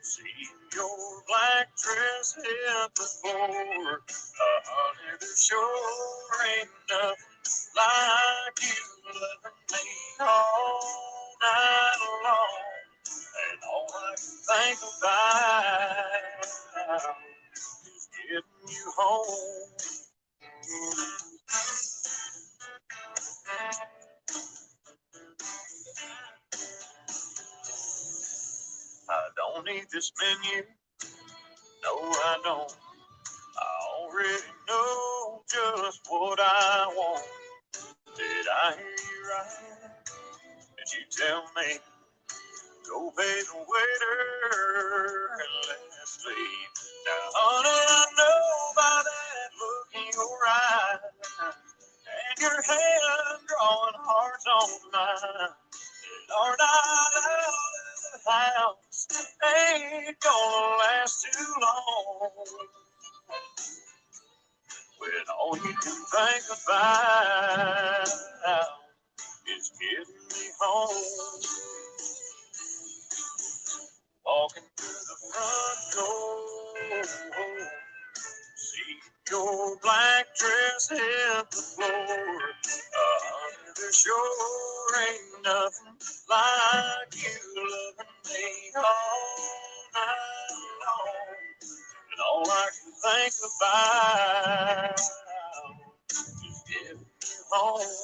see your black dress hit the floor. Honey, there sure ain't nothing like you loving me all night long. And all I can think about is getting you home. I don't need this menu, no I don't. I already know just what I want. Did I hear you right? Did you tell me, go pay the waiter and let's leave? Now honey, I know by that look in your eye and your hand drawing hearts on mine, our night out in the house ain't gonna last too long. When all you can think about is getting me home. Walking through the front door, see your black dress hit the floor. There sure ain't nothing like you loving me all night long. And all I can think about is getting you home.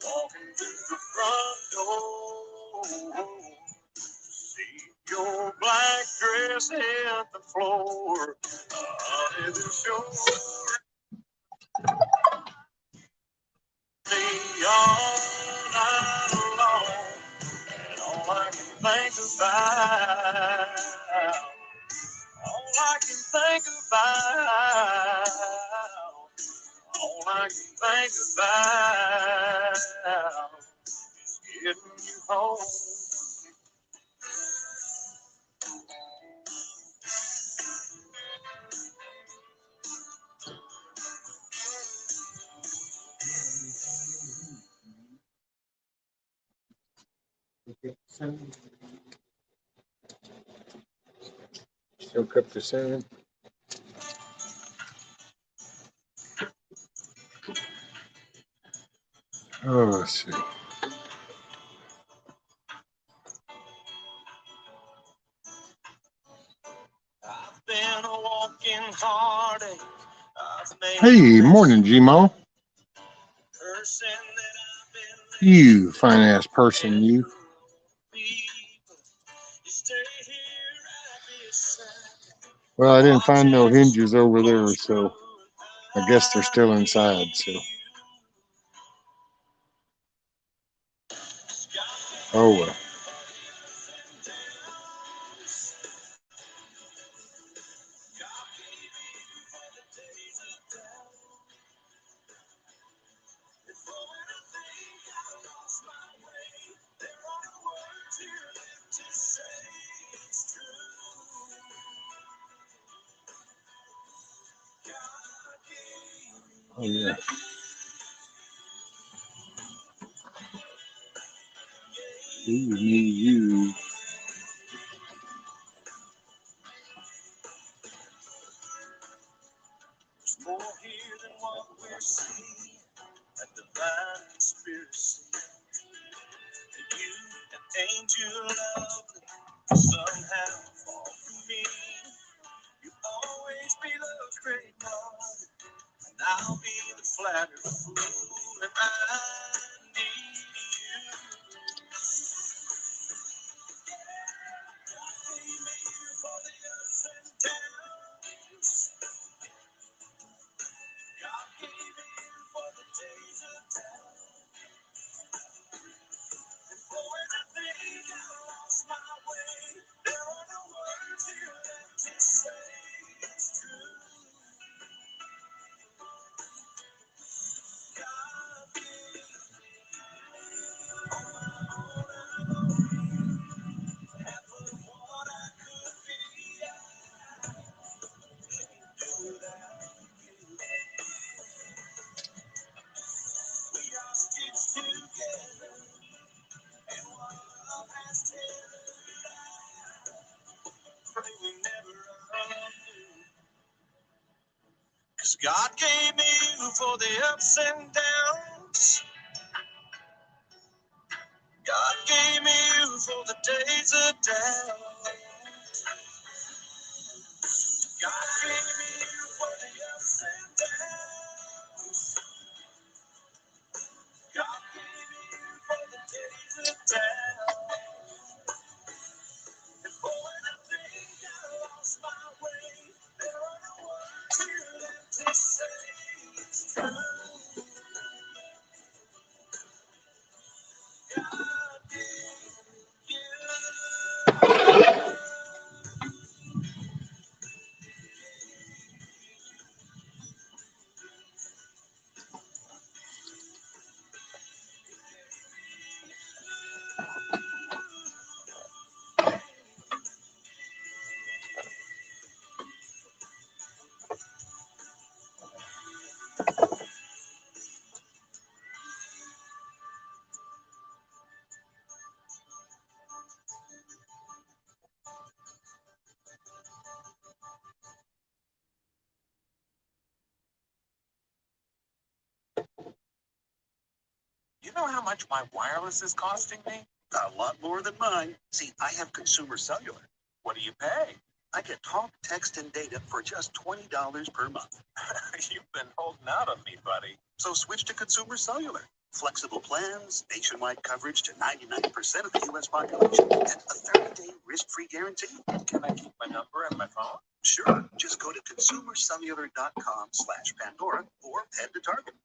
Walking through the front door, see your black dress hit the floor. Honey, there sure me all night long. And all I can think about, all I can think about, all I can think about is getting you home. Soak up the sand. Oh, let's see. I've been walking heartache. Hey, morning, Gmo. You fine ass person, you. Well, I didn't find no hinges over there, so I guess they're still inside. So, oh well. Oh yeah. Me, you. here than what we're seeing. A divine conspiracy. You, an angel lovely, somehow fall for me. You always be the great one, and I'll be the flattered fool, and I need you. God gave me you for the ups and downs. God gave me you for the days of doubt. And for when I think I lost my way, there are no words here left to say it's true. God gave me all I know. Half of what I could be, I can't do without you. We are stitched together, and one love has tethered. I pray we never undo. 'Cause God gave me you for the ups and downs. God gave me you for the days of doubt. God gave me you for the ups and downs. God gave me you for the days of doubt. And for when I think I lost my way, there are no words here left to say it's true. God gave you. You know how much my wireless is costing me? A lot more than mine. See, I have consumer cellular. What do you pay? I get talk, text, and data for just $20 per month. You've been holding out on me, buddy. So switch to consumer cellular. Flexible plans, nationwide coverage to 99% of the U.S. population, and a 30-day risk-free guarantee. Can I keep my number and my phone? Sure. Just go to consumercellular.com/Pandora or head to Target.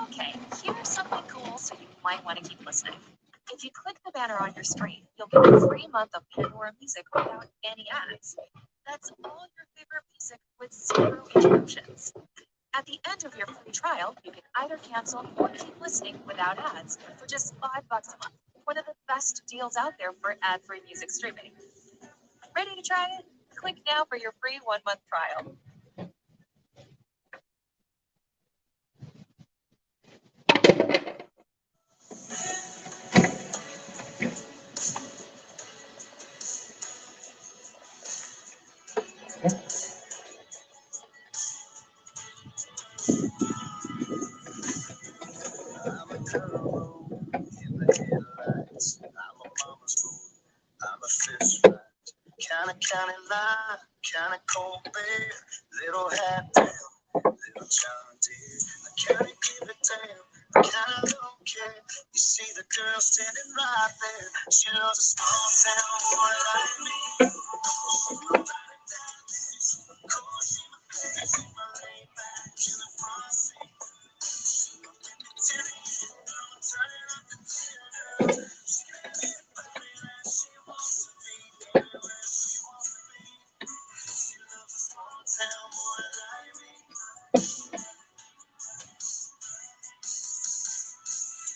Okay, here's something cool so you might want to keep listening. If you click the banner on your screen, you'll get a free month of Pandora music without any ads. That's all your favorite music with 0 interruptions. At the end of your free trial, you can either cancel or keep listening without ads for just $5 a month. One of the best deals out there for ad-free music streaming. Ready to try it? Click now for your free 1-month trial. I'm a girl in the headlights. I'm a mama's boy. I'm a fist fight. Kinda county line, kinda cold beer. Little hat down, little John Deere. I kinda give a damn, I kinda don't care. You see the girl standing right there. She loves a small town boy like me. She my ride or die bitch. Of course she my fancy, my laid back in the front seat. She my vegetarian, I'm turning up the dinner. She can get baby that she wants to be, anywhere she wants to be. She loves a small town boy like me.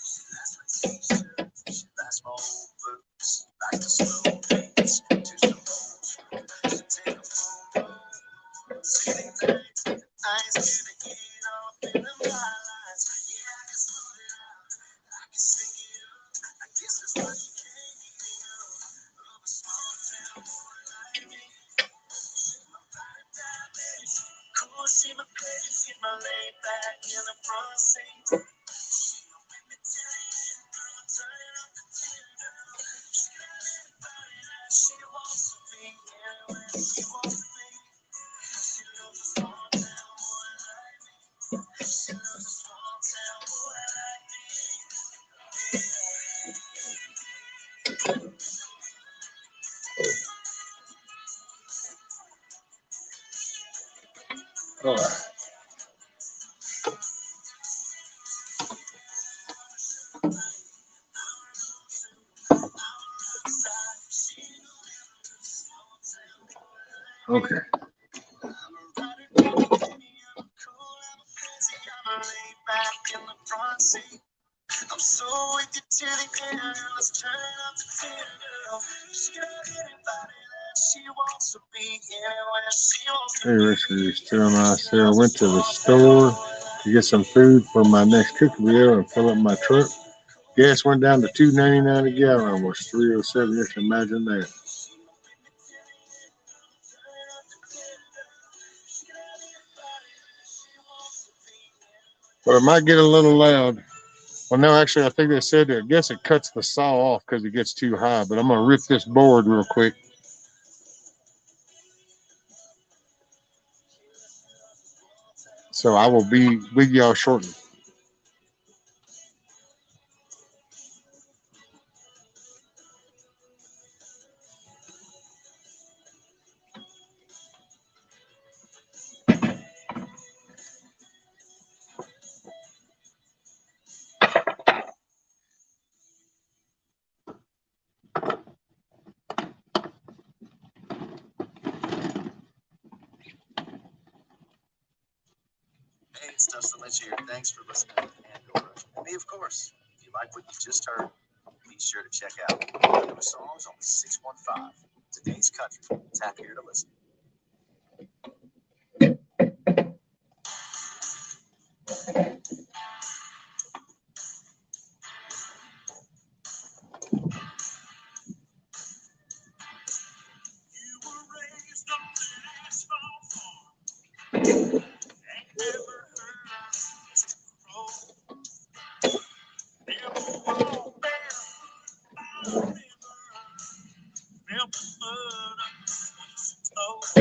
She likes my t-shirt, she likes my old boots, like the slow beats to some old school. She take a photo, city nights, I ain't scared to get off in the lights. Yeah, I can smooth it out, I can sing it up. I guess that's why she can't get enough of a small town boy Oh, okay. I'm so addicted to the air. Let's turn up the fear. She got anybody that she wants to be anywhere she wants Hey, to be. Richard is telling I said I went to the store to get some food for my next cookie meal and fill up my truck. Gas went down to $2.99 a gallon, almost 307. Just imagine that. But it might get a little loud. Well, no, actually, I think they said that. I guess it cuts the saw off because it gets too high. But I'm gonna rip this board real quick. So I will be with y'all shortly. Hey, it's Dustin Lynch here. Thanks for listening to Handover. And me, of course. If you like what you just heard, be sure to check out the songs on 615. Today's country. Tap here to listen. You were raised on an asphalt farm. Ain't never heard of road. Never walked there by the river. Felt the mud under his toes.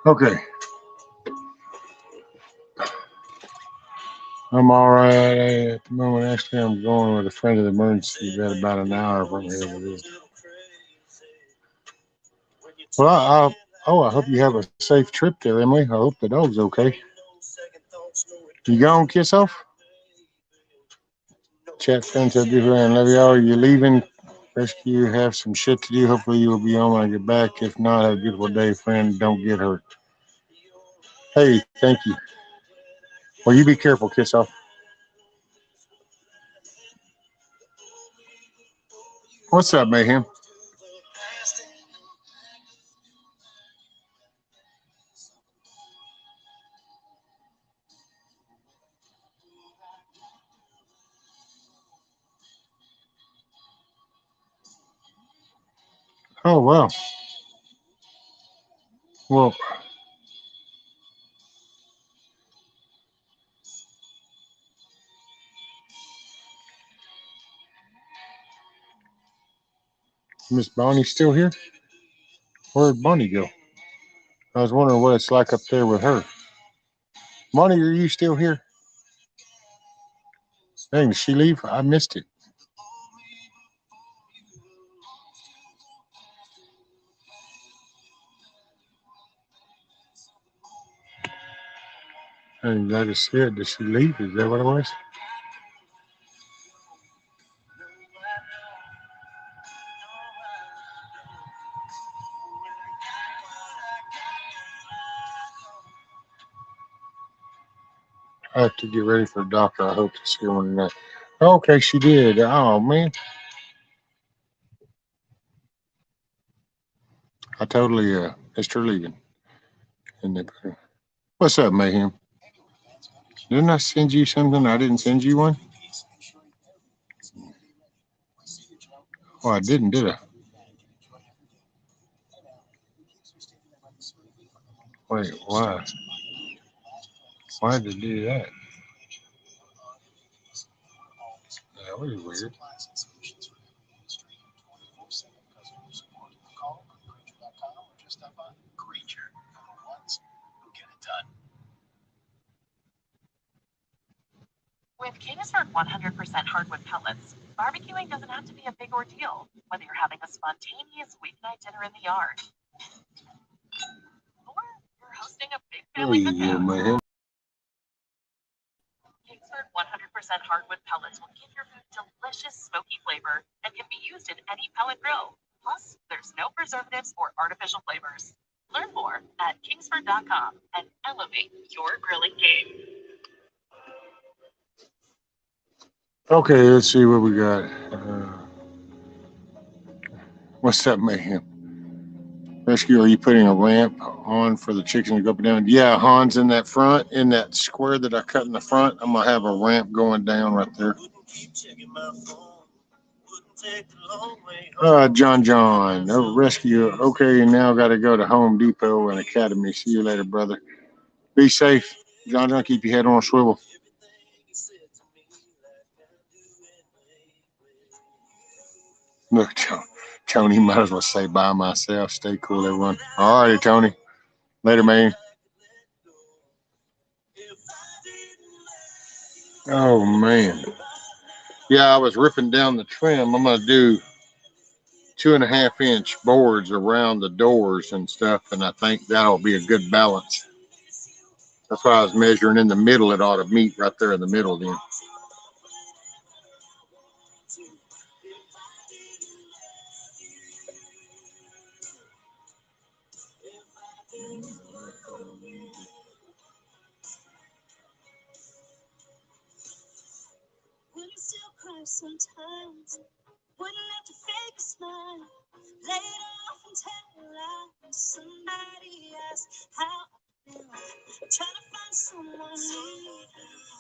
Okay. I'm all right at the moment. Actually, I'm going with a friend of the emergency vet about an hour from here. Well, I hope you have a safe trip there, Emily. I hope the dog's okay. You gone, kiss off? Chat friends, I'll be around. Love y'all. Are you leaving? Rescue, have some shit to do. Hopefully you will be on when I get back. If not, have a beautiful day, friend. Don't get hurt. Hey, thank you. Well, you be careful, kiss off. What's up, Mayhem? Oh, wow. Well, Miss Bonnie's still here? Where'd Bonnie go? I was wondering what it's like up there with her. Bonnie, are you still here? Dang, did she leave? I missed it. And I just said, did she leave? Is that what it was? I have to get ready for the doctor. I hope to see one tonight. Okay, she did. Oh, man. I totally missed her leaving. What's up, Mayhem? Didn't I send you something? I didn't send you one? Oh, I didn't, did I? Wait, why? Why did I do that? That was weird. With Kingsford 100% hardwood pellets, barbecuing doesn't have to be a big ordeal, whether you're having a spontaneous weeknight dinner in the yard or you're hosting a big family cookout. Mayhem. Kingsford 100% hardwood pellets will give your food delicious smoky flavor and can be used in any pellet grill. Plus, there's no preservatives or artificial flavors. Learn more at kingsford.com and elevate your grilling game. Okay, let's see what we got. What's up, Mayhem? Rescue, are you putting a ramp on for the chicken to go up and down? Yeah, Han's in that front, in that square that I cut in the front. I'm going to have a ramp going down right there. John. Oh, Rescue. Okay, now got to go to Home Depot and Academy. See you later, brother. Be safe. John, keep your head on a swivel. Look, Tony, might as well say bye myself. Stay cool, everyone. All righty, Tony. Later, man. Oh, man. Yeah, I was ripping down the trim. I'm going to do 2.5-inch boards around the doors and stuff, and I think that'll be a good balance. That's why I was measuring in the middle. It ought to meet right there in the middle then. Sometimes wouldn't have to fake a smile, lay it off and tell lies. Somebody asked how I feel, trying to find someone new.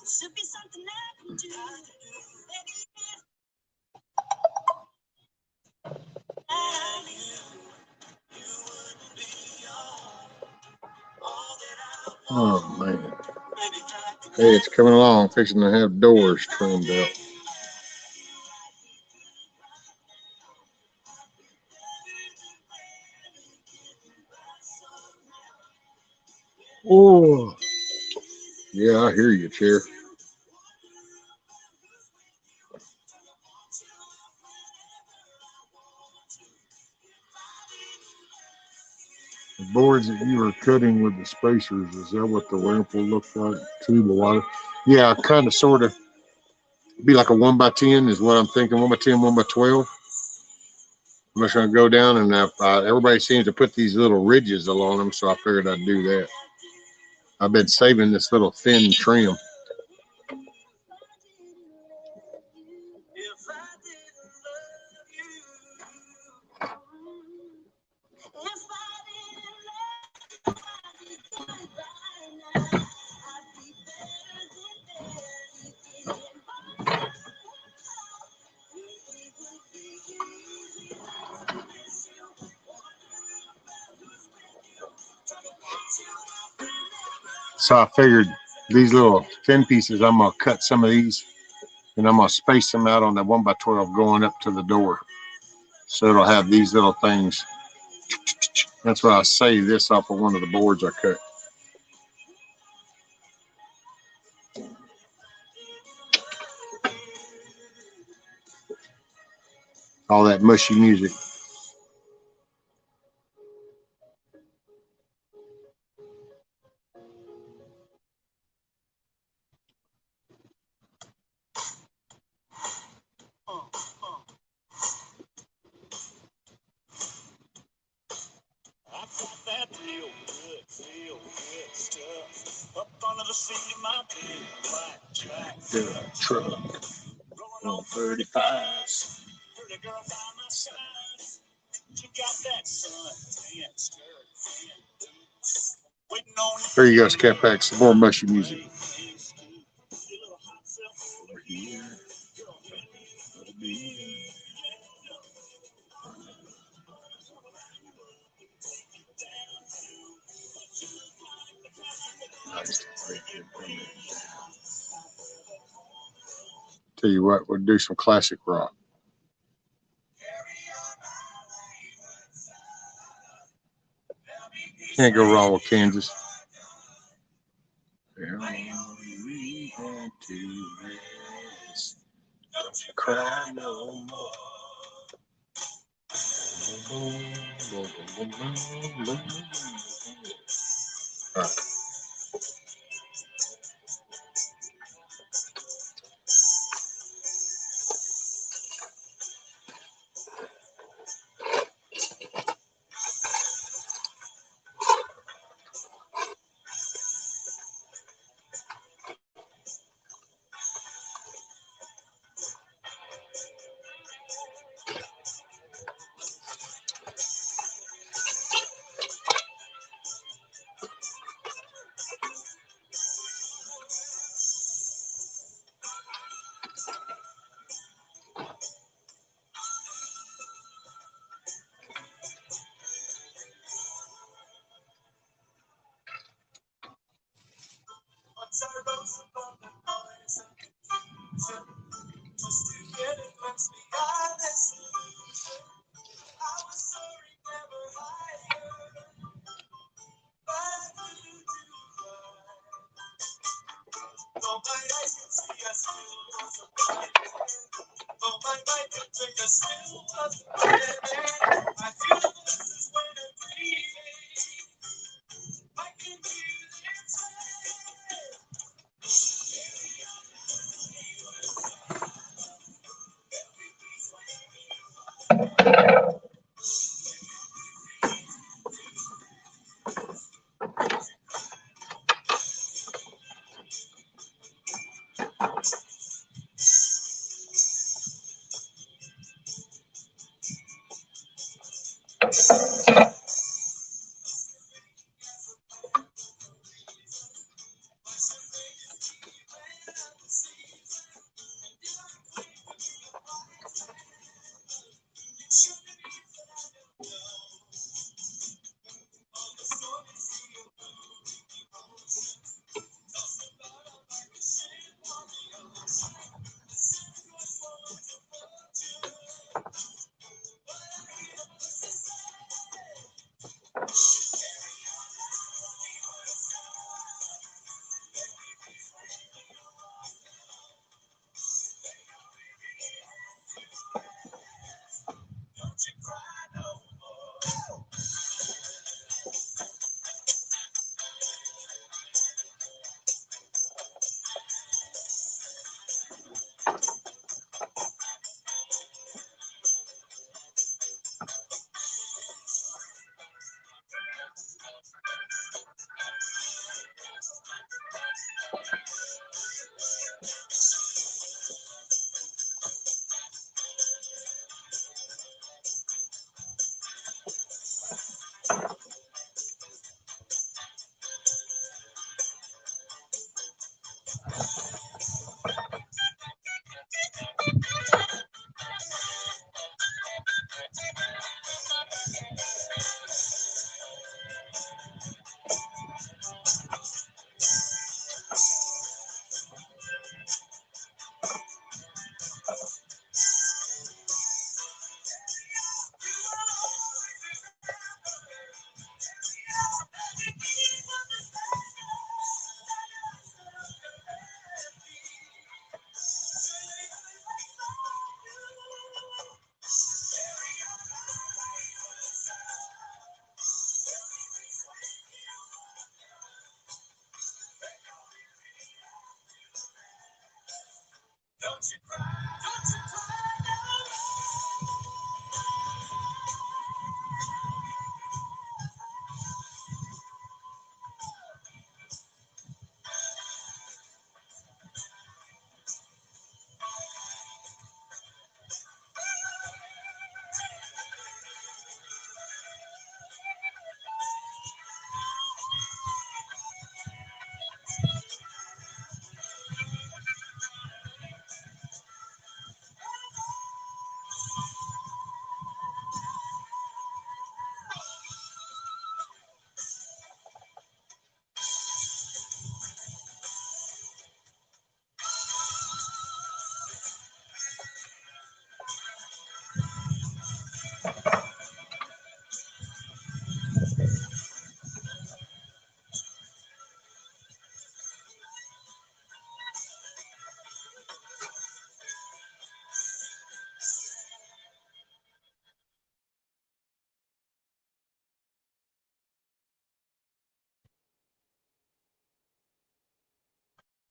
Should be something I can do. Oh, man. Hey, it's coming along, fixing to have doors trimmed up. Oh, yeah, I hear you, Chair. The boards that you were cutting with the spacers, is that what the lamp will look like? Tube of wire? Yeah, kind of, sort of. Be like a 1x10 is what I'm thinking. 1x10, 1x12. I'm just going to go down and everybody seems to put these little ridges along them, so I figured I'd do that. I've been saving this little thin trim. So I figured these little thin pieces, I'm going to cut some of these and I'm going to space them out on that 1x12 going up to the door. So it'll have these little things. That's why I saved this off of one of the boards I cut. All that mushy music. That feel good stuff. Up under the seat of my big black jack Truck rolling on 35s. Pretty girl by my side. She got that sun tan skirt and boots. Waiting on you. There you go, Scat Pack. Some more mushy music. Your little hot self over here. Girl, can you be? Tell you what, we'll do some classic rock. Can't go wrong with Kansas. We had to rest. Don't you cry no more. All right.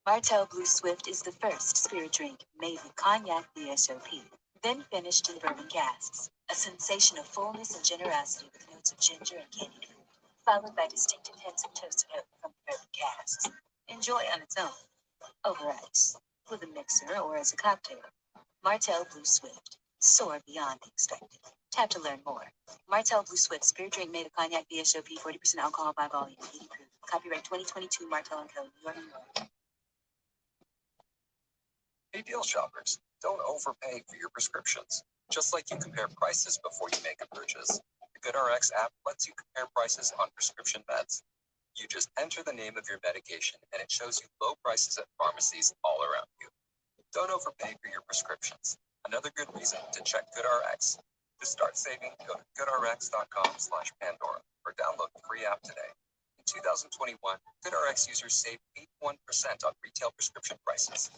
Martell Blue Swift is the first spirit drink made with cognac VSOP, then finished in bourbon casks. A sensation of fullness and generosity with notes of ginger and candied fruit, followed by distinctive hints of toasted oak from the bourbon casks. Enjoy on its own, over ice, with a mixer or as a cocktail. Martell Blue Swift. Soar beyond the expected. Tap to learn more. Martell Blue Swift spirit drink made of cognac VSOP, 40% alcohol by volume, 80 proof. Copyright 2022 Martell & Co. New York, New York. Hey, deal shoppers, don't overpay for your prescriptions. Just like you compare prices before you make a purchase, the GoodRx app lets you compare prices on prescription meds. You just enter the name of your medication and it shows you low prices at pharmacies all around you. Don't overpay for your prescriptions. Another good reason to check GoodRx. To start saving, go to goodrx.com/Pandora or download the free app today. In 2021, GoodRx users saved 81% on retail prescription prices.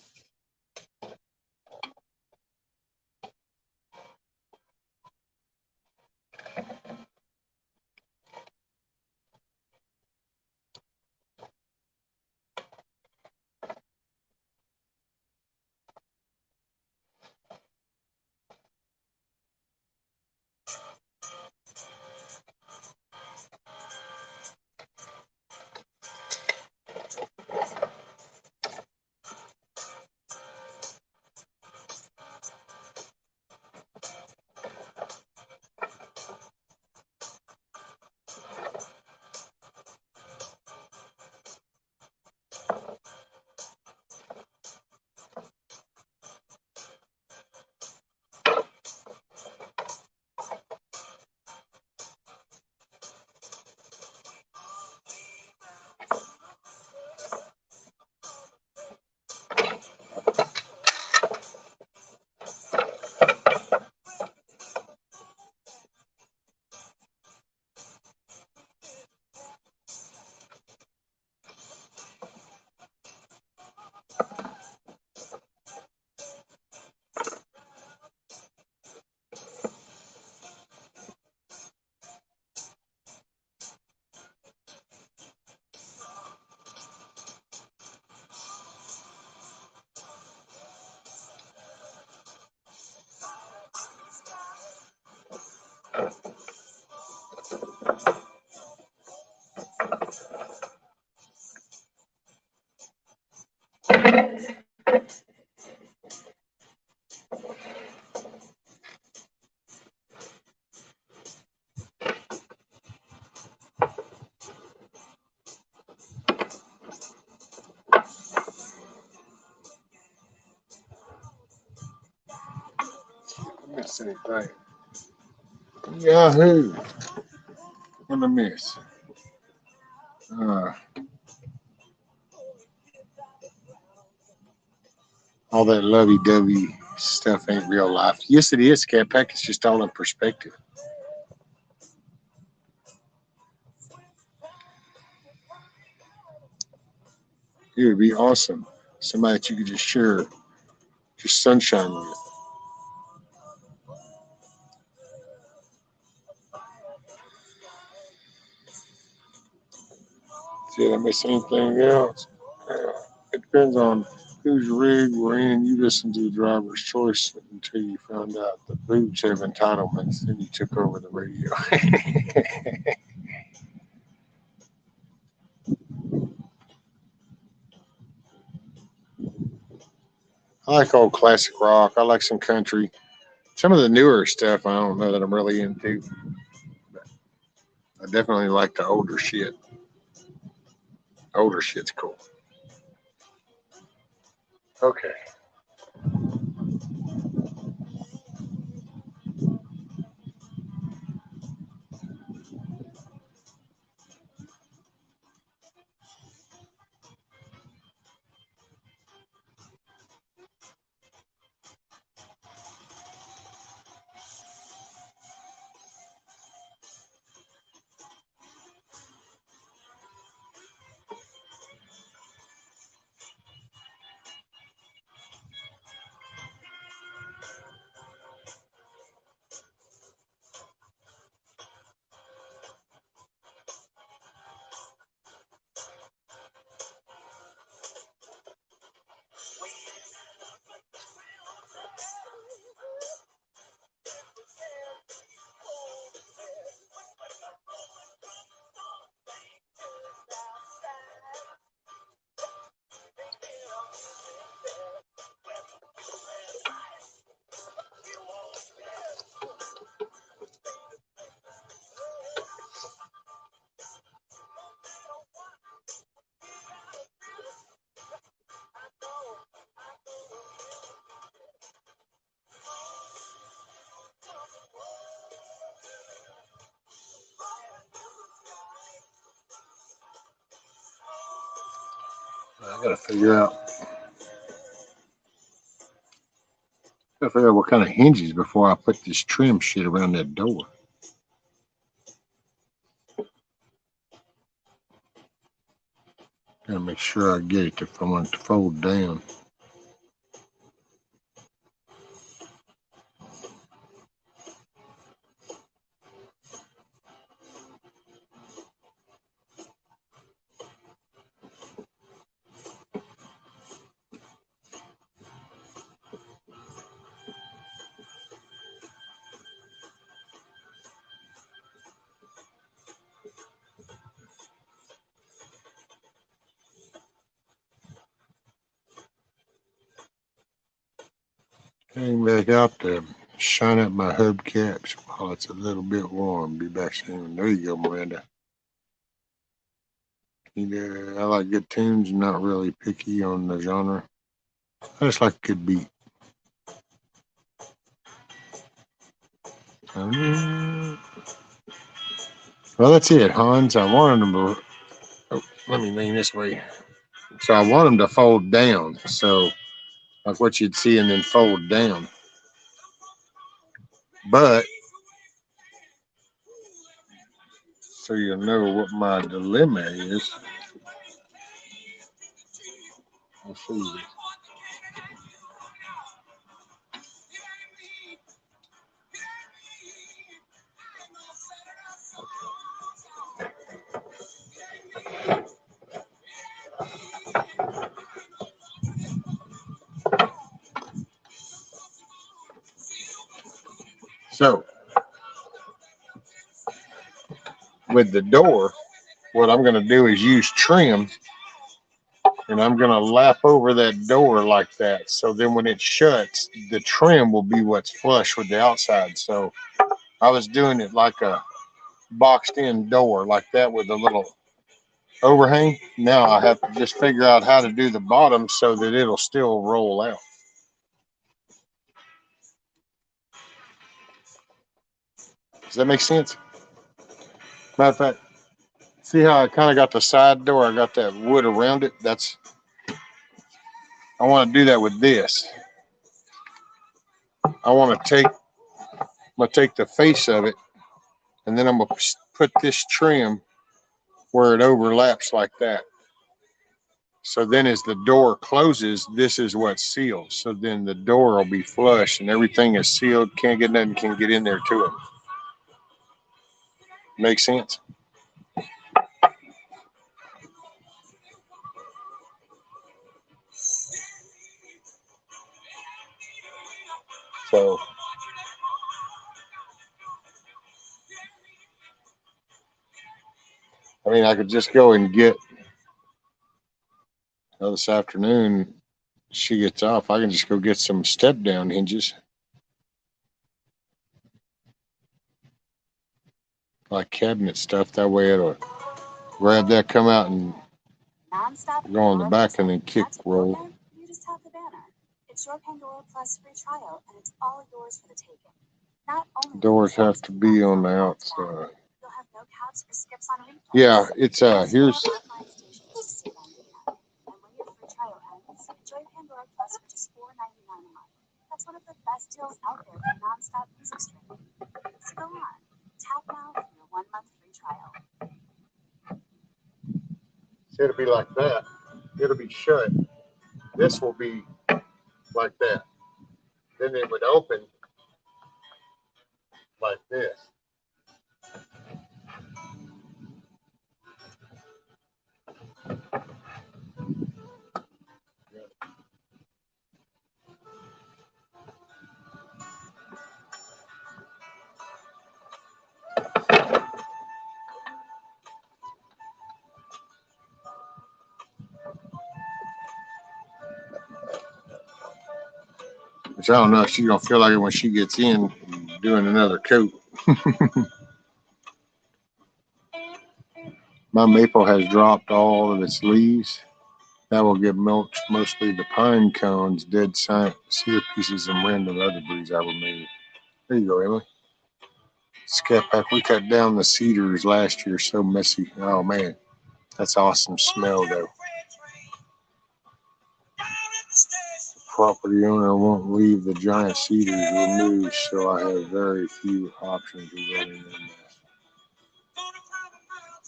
Miss anything. Yahoo! What I miss? All that lovey-dovey stuff ain't real life. Yes, it is, Cat Pack. It's just all in perspective. It would be awesome. Somebody that you could just share just sunshine with. Did I miss anything else? It depends on whose rig we're in, you listened to the driver's choice until you found out the boots have entitlements. Then you took over the radio. I like old classic rock. I like some country. Some of the newer stuff I don't know that I'm really into. But I definitely like the older shit. Older shit's cool. Okay. I gotta figure out. Gotta figure out what kind of hinges before I put this trim shit around that door. Gotta make sure I get it if I want it to fold down. Came back out to shine up my hubcaps while it's a little bit warm. Be back soon. There you go, Miranda. I like good tunes, not really picky on the genre. I just like a good beat. Well, that's it, Hans. I wanted them to. Oh, let me lean this way. So I want them to fold down. So, like what you'd see, and then fold down. But, so you'll know what my dilemma is. Let's see. So, with the door, what I'm going to do is use trim, and I'm going to lap over that door like that. So then when it shuts, the trim will be what's flush with the outside. So I was doing it like a boxed in door like that with a little overhang. Now I have to just figure out how to do the bottom so that it'll still roll out. Does that make sense? Matter of fact, see how I kind of got the side door? I got that wood around it. I want to do that with this. I want to take the face of it, and then I'm going to put this trim where it overlaps like that. So then as the door closes, this is what's sealed. So then the door will be flush and everything is sealed. Nothing can get in there to it. Make sense? So I mean, I could just go and get this afternoon. She gets off. I can just go get some step down hinges, like cabinet stuff. That way it'll grab that, come out, and go on the back, and then kick roll. You just tap the banner. It's your Pandora Plus free trial, and it's all yours for the taking. Not only Doors have to be on the outside. you'll have no caps or skips on replays. Yeah, it's here's Online stations to see them. And when your free trial ends, enjoy Pandora Plus for just $4.99 a month. That's one of the best deals out there for nonstop music streaming. So go on, tap now for your 1 month free trial. it'll be like that. It'll be shut. This will be like that. Then it would open like this. Which I don't know if she's gonna feel like it when she gets in doing another coat. My maple has dropped all of its leaves. That will give mulch mostly the pine cones, dead cedar pieces, and random other breeds I removed. There you go, Emily. Scat pack. We cut down the cedars last year, so messy. Oh man, that's awesome smell though. Property owner won't leave the giant cedars removed, so I have very few options regarding them.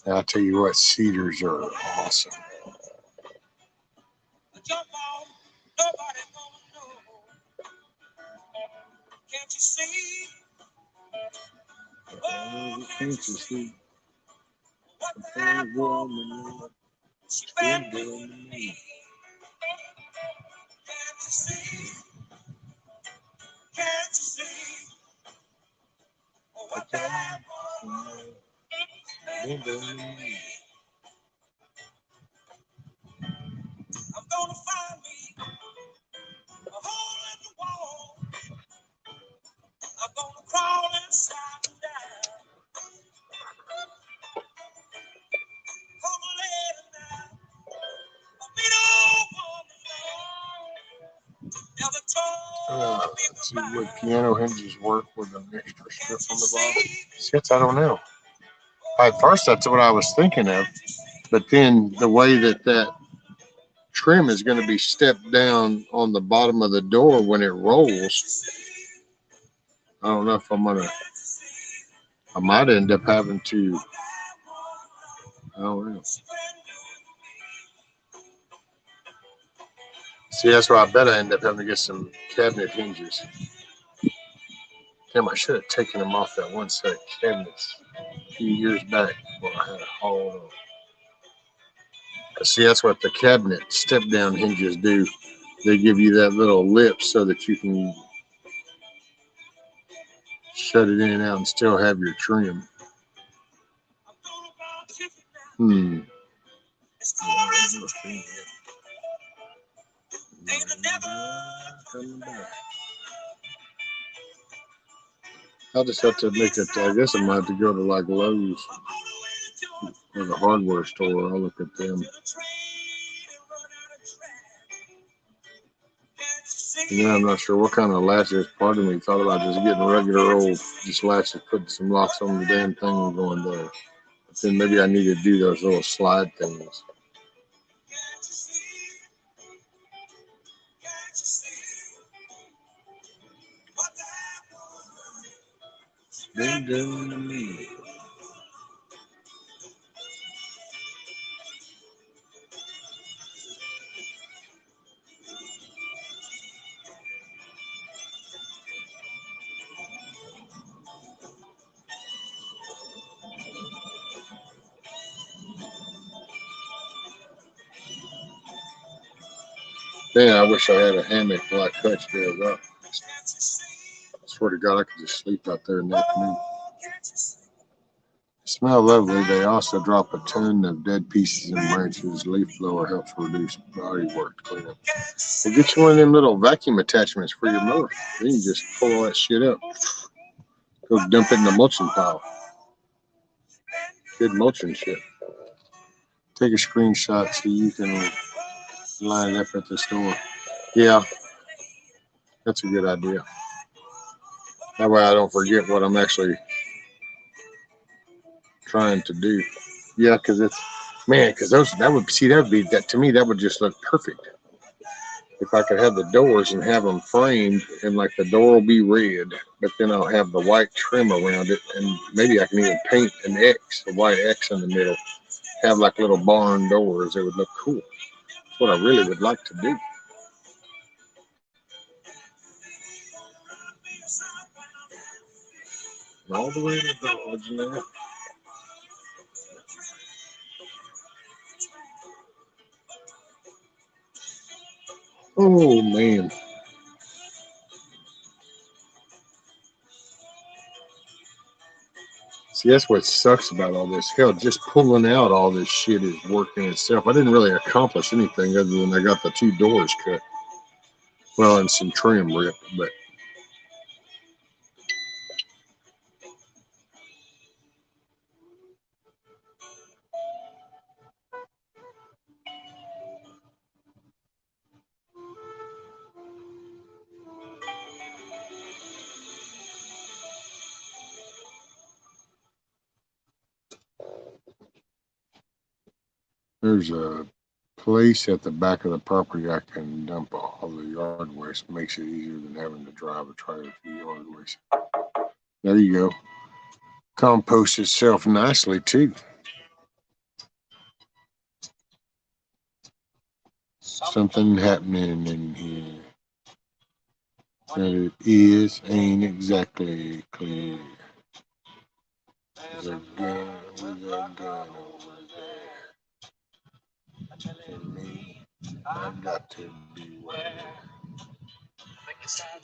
And I'll tell you what, cedars are awesome. Can't you see? Can't you see? What that woman she's been doing to me? Can't you see? Can't you see? What that woman been doing to me? I'm gonna find me a hole in the wall. I'm gonna crawl inside and down. Come later now. A big old woman never told me Let's see, goodbye. would piano hinges work with an extra strip on the bottom? Shit, I don't know. At first, that's what I was thinking of, but then the way that trim is going to be stepped down on the bottom of the door when it rolls, I don't know if I might end up having to, I don't know. See, that's why I bet I end up having to get some cabinet hinges. Damn, I should have taken them off that one set of cabinets a few years back when I had a haul on. See, that's what the cabinet step-down hinges do. They give you that little lip so that you can shut it in and out and still have your trim. I'll just have to make it, I guess I might have to go to like Lowe's or the hardware store. I'll look at them. Yeah, I'm not sure what kind of latches. Part of me thought about just getting regular old just latches, putting some locks on the damn thing and going there. But then maybe I need to do those little slide things. Been doing to me. Man, I wish I had a hammock like Hutch does up. Swear to God, I could just sleep out there in the afternoon. They smell lovely. They also drop a ton of dead pieces and branches. Leaf blower helps reduce body work to clean up. Well, get you one of them little vacuum attachments for your mower. Then you just pull all that shit up. Go dump it in the mulching pile. Good mulching shit. Take a screenshot so you can line it up at the store. Yeah, that's a good idea. That way I don't forget what I'm actually trying to do. Yeah, because it's, man, because that would be, that to me, that would just look perfect. If I could have the doors and have them framed, and like the door will be red, but then I'll have the white trim around it, and maybe I can even paint an X, a white X in the middle, have like little barn doors. It would look cool. That's what I really would like to do. All the way to Dodge now. Oh man. See, that's what sucks about all this. Hell, just pulling out all this shit is work in itself. I didn't really accomplish anything other than I got the 2 doors cut. Well, and some trim ripped, but there's a place at the back of the property I can dump all the yard waste. Makes it easier than having to drive a trailer to the yard waste. There you go. Composts itself nicely too. Something happening in here. That it is ain't exactly clear. There's a gun over there. And me, I've got to beware.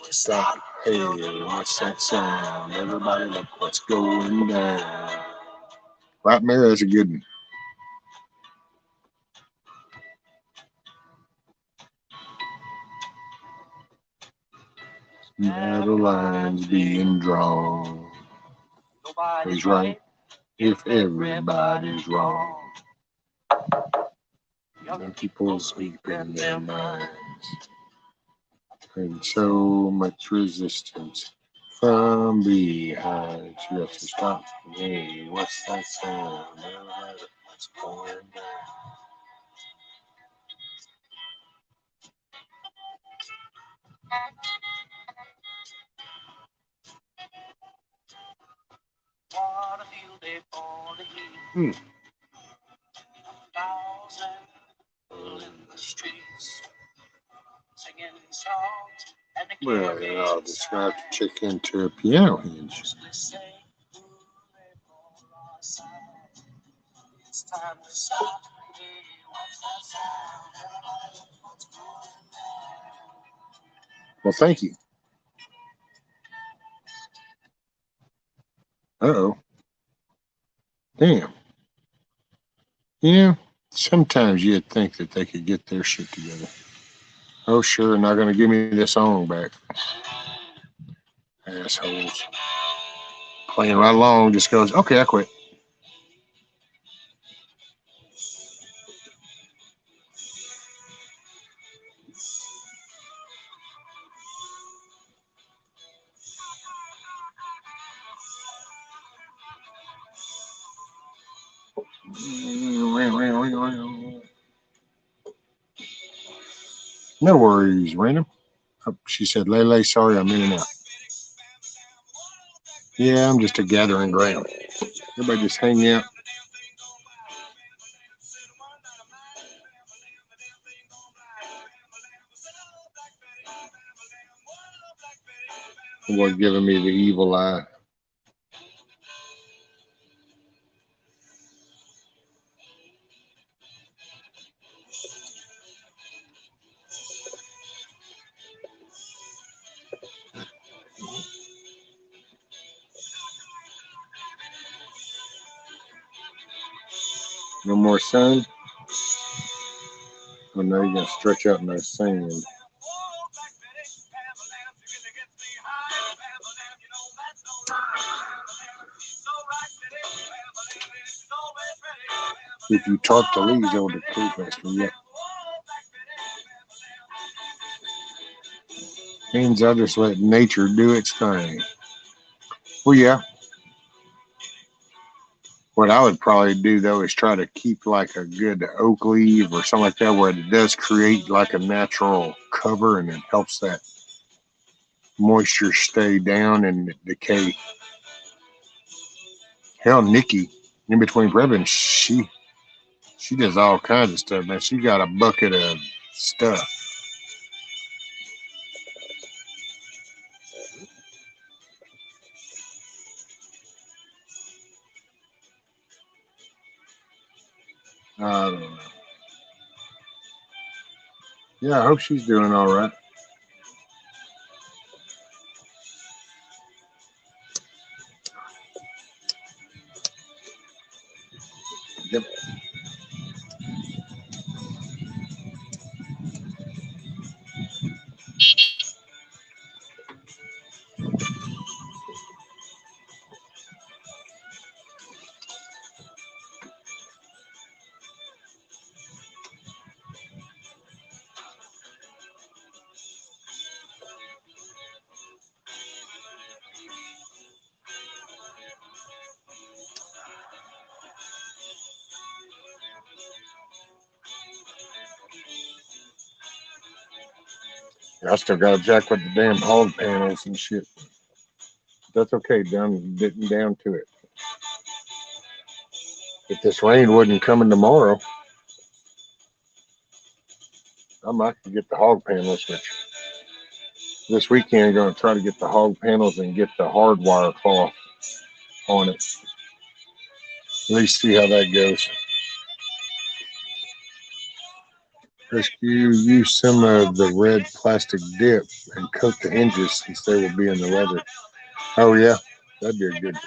Stop, hey, what's that sound? Everybody look what's going down. Right, Mary, that's a good one. Battle lines being drawn. Nobody's right if everybody's wrong. Young people sleep in their minds. And so much resistance from behind. You have to stop. Hey, what's that sound? What's going down? Hmm. Well, then I'll just have to check into a piano hinge. Well, thank you. Uh-oh. Damn. You know, sometimes you'd think that they could get their shit together. Oh, sure, not going to give me this song back. Assholes. Playing right along, just goes, okay, I quit. No worries, random. Oh, she said, Lele, sorry, I'm in and out. Yeah, I'm just a gathering ground. Everybody just hang out. Boy giving me the evil eye. No more sun. Oh, now you're gonna stretch out in that sand. If you talk to Lee's, it'll deplete us from you. Means I just let nature do its thing. Well, yeah. What I would probably do though is try to keep like a good oak leaf or something like that, where it does create like a natural cover and it helps that moisture stay down and decay. Hell, Nikki, in between prepping, she does all kinds of stuff, man. She got a bucket of stuff. I don't know. Yeah, I hope she's doing all right. Yep. I still got to jack with the damn hog panels and shit. That's okay, getting down to it. If this rain wasn't coming tomorrow, I might get the hog panels, which this weekend I'm going to try to get the hog panels and get the hardwire cloth on it. At least see how that goes. Rescue, use some of the red plastic dip and coat the hinges since they will be in the leather. Oh yeah, that'd be good.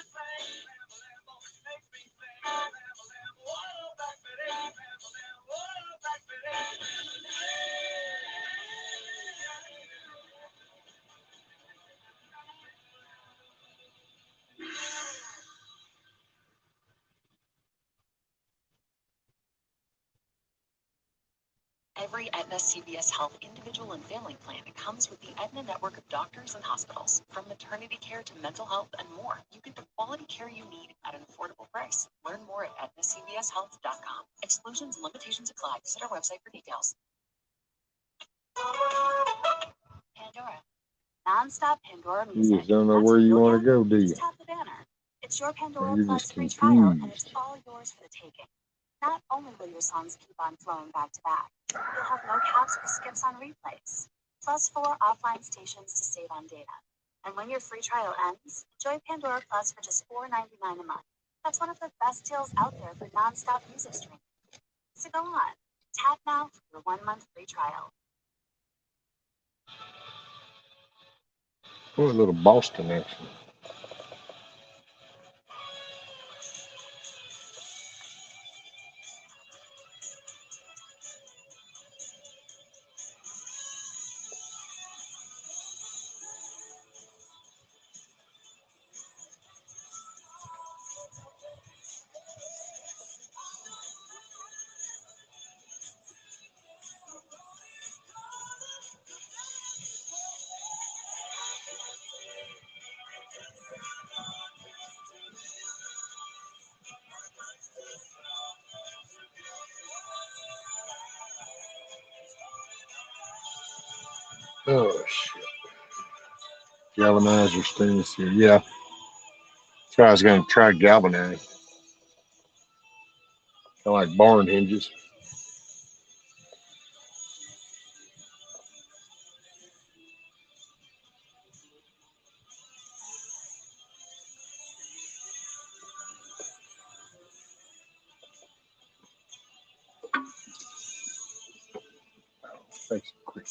Every Aetna CVS Health individual and family plan comes with the Aetna network of doctors and hospitals. From maternity care to mental health and more, you get the quality care you need at an affordable price. Learn more at aetnacvshealth.com. Exclusions and limitations apply. Visit our website for details. Pandora. Non-stop Pandora music. You just don't know where you want to go, do you? Just tap the banner. It's your Pandora You're Plus just free trial, and confused. it's all yours for the taking. Not only will your songs keep on flowing back to back, you'll have no caps or skips on replays, plus 4 offline stations to save on data. And when your free trial ends, enjoy Pandora Plus for just $4.99 a month. That's one of the best deals out there for non-stop music streaming. So go on, tap now for your 1-month free trial. Oh, a little Boston action. Oh shit. Galvanizer stainless steel. Yeah. So I was going to try galvanize. Kind of like barn hinges. Thanks. Quick.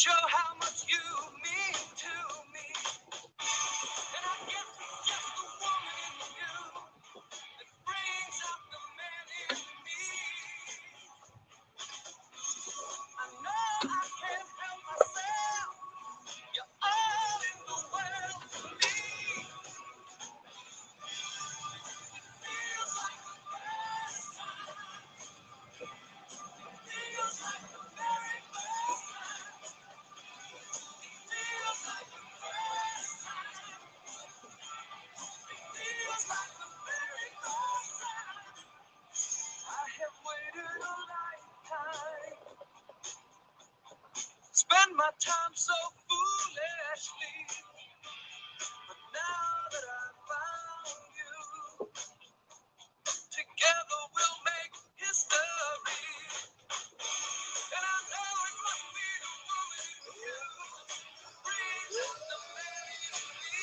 show how much you mean to me. And I guess it's just the woman in you that brings out the man in me. I know I can't help myself. You're all in the world to me. Feels like the first time. Feels like the very first time. Feels like the first time. Feels like the very first time. I have waited a lifetime. Spend my time so foolishly. But now that I found you, together we'll make history. And I know it must be the woman in you. Brings out the man in me.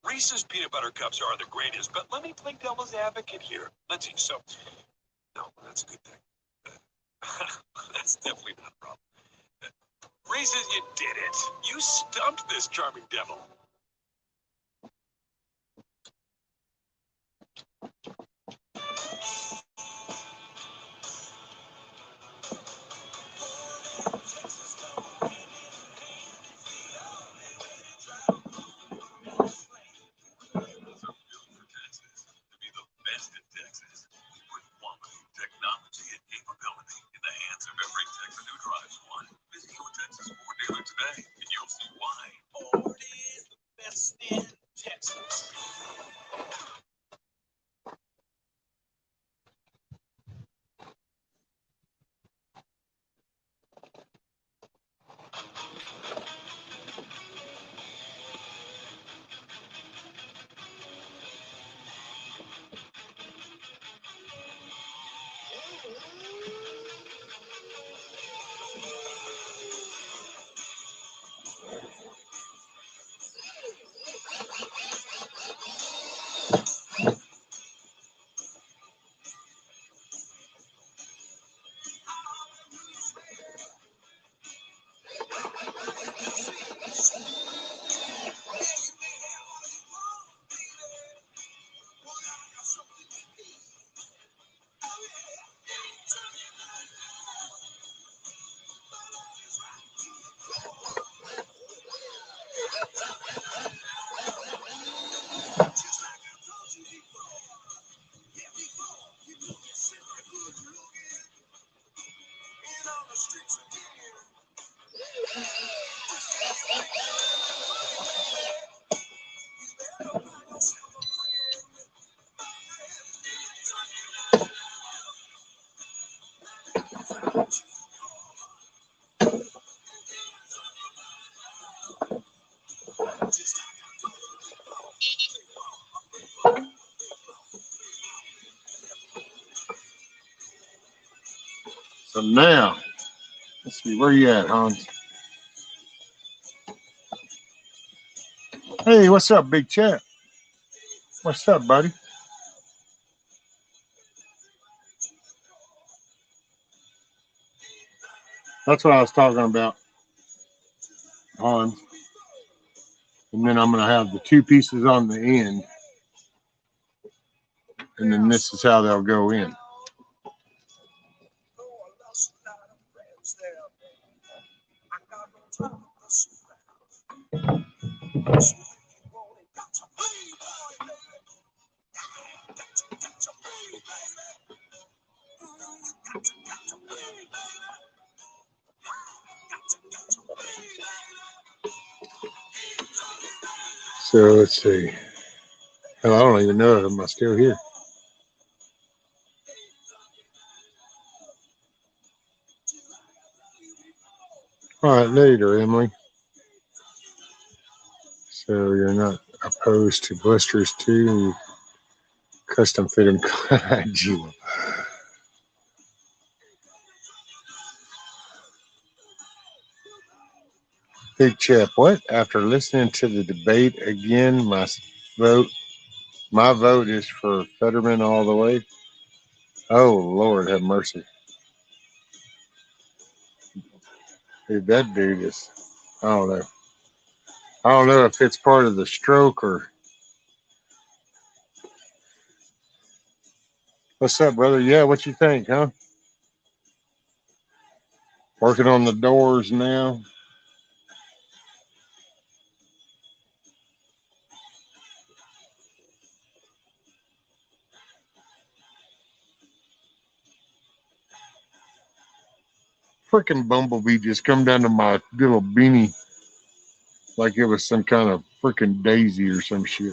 Reese's peanut butter cups are the greatest, but let me play devil's advocate here. Let's see. So, no, that's a good thing. That's definitely not a problem. Reese's, you did it. You stumped this charming devil. To be the best in Texas, we put quality, technology, and capability in the hands of every Texan who drives one. Visit your Texas Ford dealer today, and you'll see why. Ford is the best in Texas. So now, let's see, where you at, Hans? Hey, what's up, big chat? What's up, buddy? That's what I was talking about, Hans. And then I'm going to have the two pieces on the end. And then this is how they'll go in. So let's see. Hell, I don't even know if I'm still here. All right, later, Emily. So you're not opposed to blisters too? You custom fit them. Gee. Big Chip, what? After listening to the debate again, my vote is for Fetterman all the way. Oh Lord, have mercy, dude. That dude is. I don't know. I don't know if it's part of the stroke or. What's up, brother? Yeah, what you think, huh? Working on the doors now. Freaking bumblebee just come down to my little beanie like it was some kind of freaking daisy or some shit.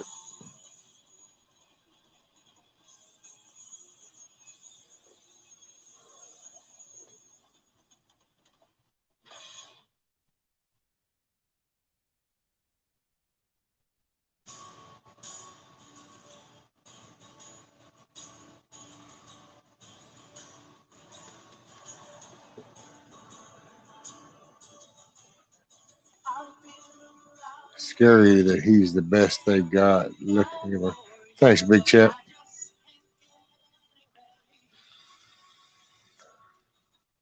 Scary that he's the best they got. Look, thanks, big chap.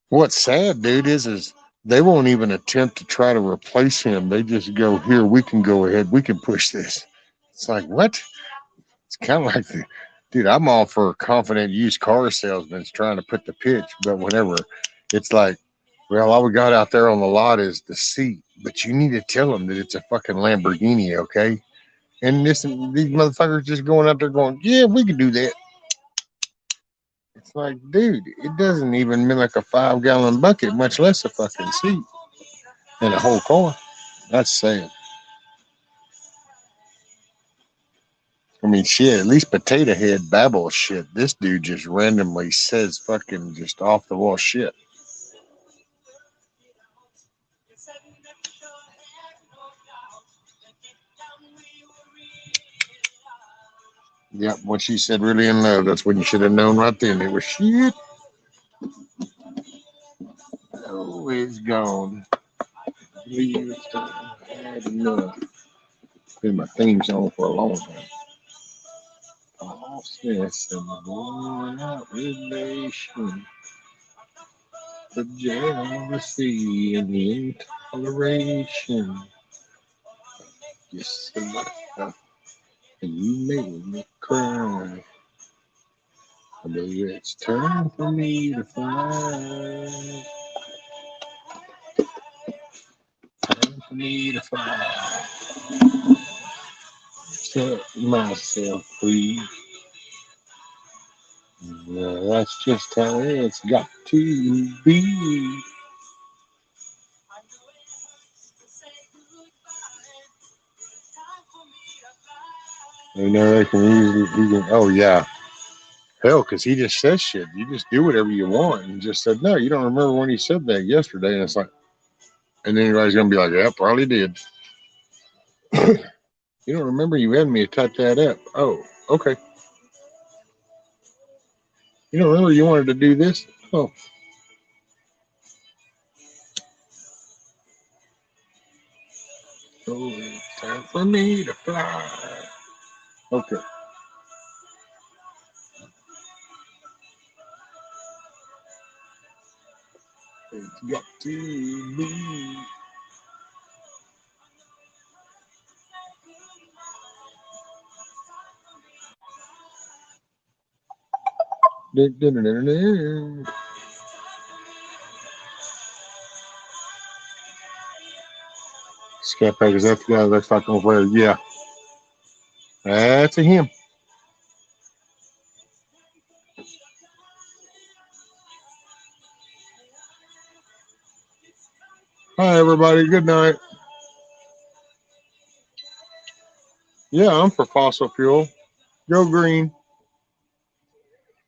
What's sad, dude, is they won't even attempt to try to replace him. They just go, here, we can go ahead. We can push this. It's like, what? It's kind of like dude, I'm all for confident used car salesmen trying to put the pitch, but whenever it's like, well, all we got out there on the lot is the seat, but you need to tell them that it's a fucking Lamborghini, okay? And these motherfuckers just going out there going, yeah, we can do that. It's like, dude, it doesn't even mean like a 5-gallon bucket, much less a fucking seat and a whole car. That's sad. I mean, shit, at least Potato Head babbles shit. This dude just randomly says fucking just off the wall shit. Yep, what she said, really in love. That's when you should have known right then. It was shit. Oh, it's gone. Had enough. Been my theme song for a long time. Falseness and worn out relation. The jealousy and the intoleration. Yes, and you made me cry. I believe it's time for me to fly. Time for me to fly. Set myself free. That's just how it's got to be. You know, they can easily, oh yeah. Hell, because he just says shit. You just do whatever you want. And just said, no, you don't remember when he said that yesterday. And it's like, and then everybody's going to be like, yeah, probably did. You don't remember you had me to type that up. Oh, okay. You don't remember you wanted to do this? Oh. Oh, it's time for me to fly. Okay. It's got to be. Scat pack, is that the guy that looks like on player? Yeah, that's a him. Hi, everybody. Good night. Yeah, I'm for fossil fuel. Go green.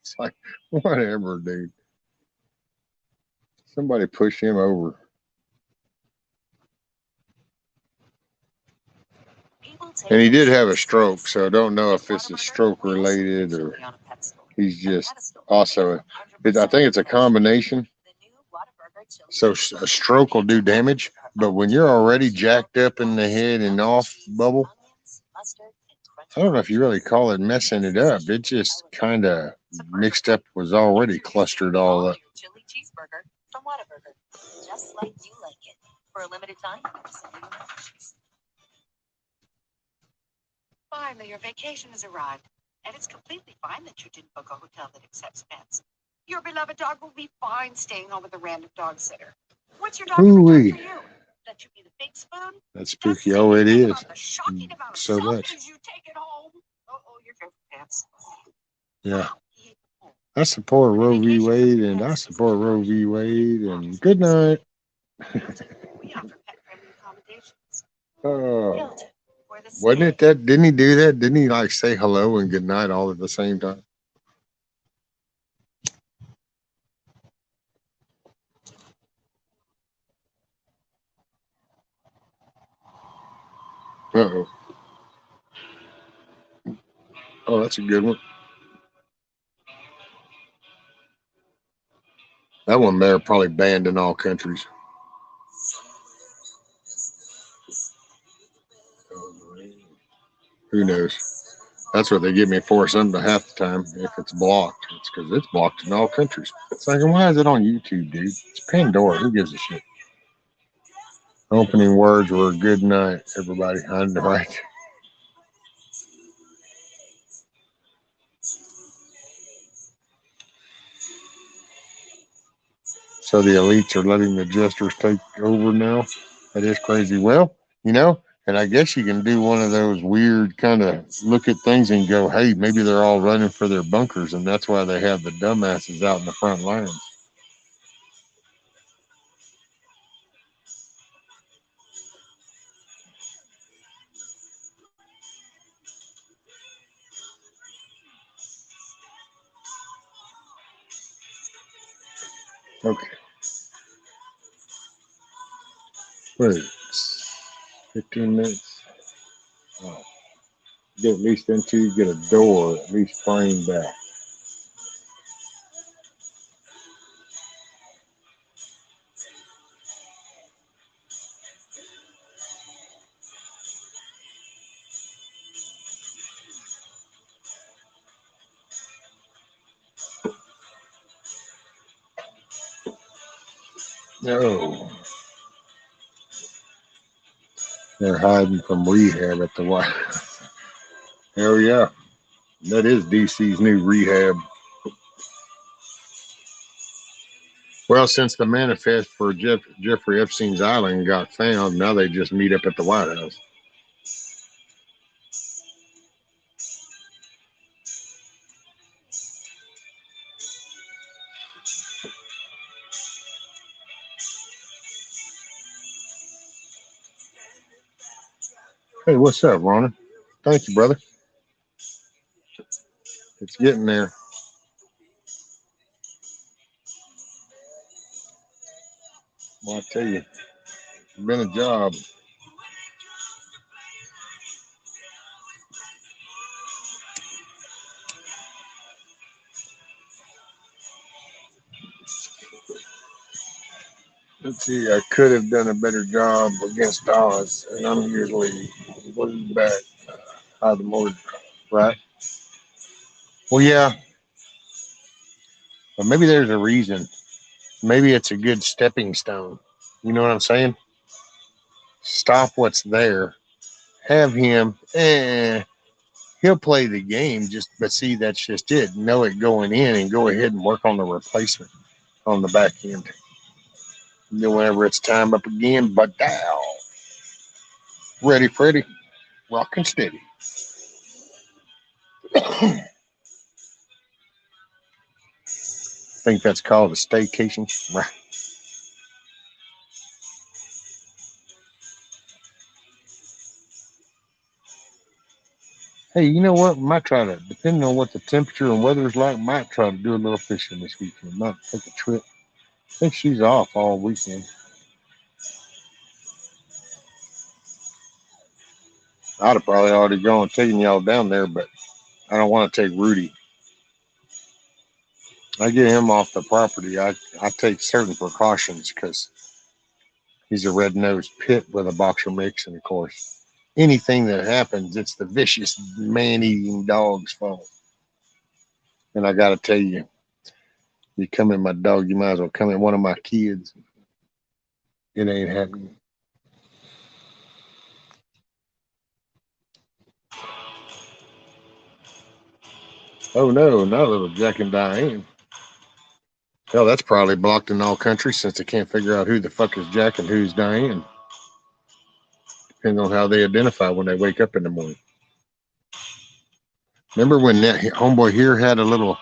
It's like, whatever, dude. Somebody push him over. And he did have a stroke, so I don't know if this is stroke related or he's just also. I think it's a combination. So a stroke will do damage, but when you're already jacked up in the head and off bubble, I don't know if you really call it messing it up. It just kind of mixed up, was already clustered all up. Chili cheeseburger from Whataburger, just like you like it. For a limited time, finally, your vacation has arrived, and it's completely fine that you didn't book a hotel that accepts pets. Your beloved dog will be fine staying home with a random dog sitter. What's your dog in return Ooh-wee. for you? Let you be the big spoon? That's spooky. Oh, it is. So So much. you take it home. Oh, your favorite pets. Yeah. I support Roe v. Wade, and I support Roe v. Wade, and good night. We offer pet-friendly accommodations. Oh, Hilton, where the wasn't it that? Didn't he do that? Didn't he like say hello and good night all at the same time? Uh-oh. Oh, that's a good one. That one there probably banned in all countries. Who knows? That's what they give me for something half the time. If it's blocked, it's because it's blocked in all countries. It's like, why is it on YouTube, dude? It's Pandora. Who gives a shit? Opening words were good night, everybody. I know, right? So the elites are letting the jesters take over now. That is crazy. Well, and I guess you can do one of those weird kind of look at things and go, hey, maybe they're all running for their bunkers, and that's why they have the dumbasses out in the front lines. Okay. Wait, 15 minutes. Oh, get at least into, get a door, at least frame back. No. They're hiding from rehab at the White House. Hell yeah. That is DC's new rehab. Well, since the manifest for Jeffrey Epstein's island got found, now they just meet up at the White House. Hey, what's up, Ronnie? Thank you, brother. It's getting there. Well, I tell you, it's been a job. Let's see, I could have done a better job against Oz, and I'm usually way back out of the motor, right? Well, yeah, but maybe there's a reason. Maybe it's a good stepping stone. You know what I'm saying? Stop what's there. Have him. He'll play the game. Just but see, that's just it. Know it going in, and go ahead and work on the replacement on the back end. And then whenever it's time up again, but down. Ready, Freddy. Rockin' steady. I think that's called a staycation. Right. Hey, you know what? Might try to, depending on what the temperature and weather is like, might try to do a little fishing this weekend. Might take a trip. I think she's off all weekend. I'd have probably already gone taking y'all down there, but I don't want to take Rudy. I get him off the property. I take certain precautions because he's a red-nosed pit with a boxer mix, and of course, anything that happens, it's the vicious man-eating dog's fault. And I got to tell you, you come at my dog, you might as well come at one of my kids. It ain't happening. Oh no, not little Jack and Diane. Hell, that's probably blocked in all countries since they can't figure out who the fuck is Jack and who's Diane. Depending on how they identify when they wake up in the morning. Remember when that homeboy here had a little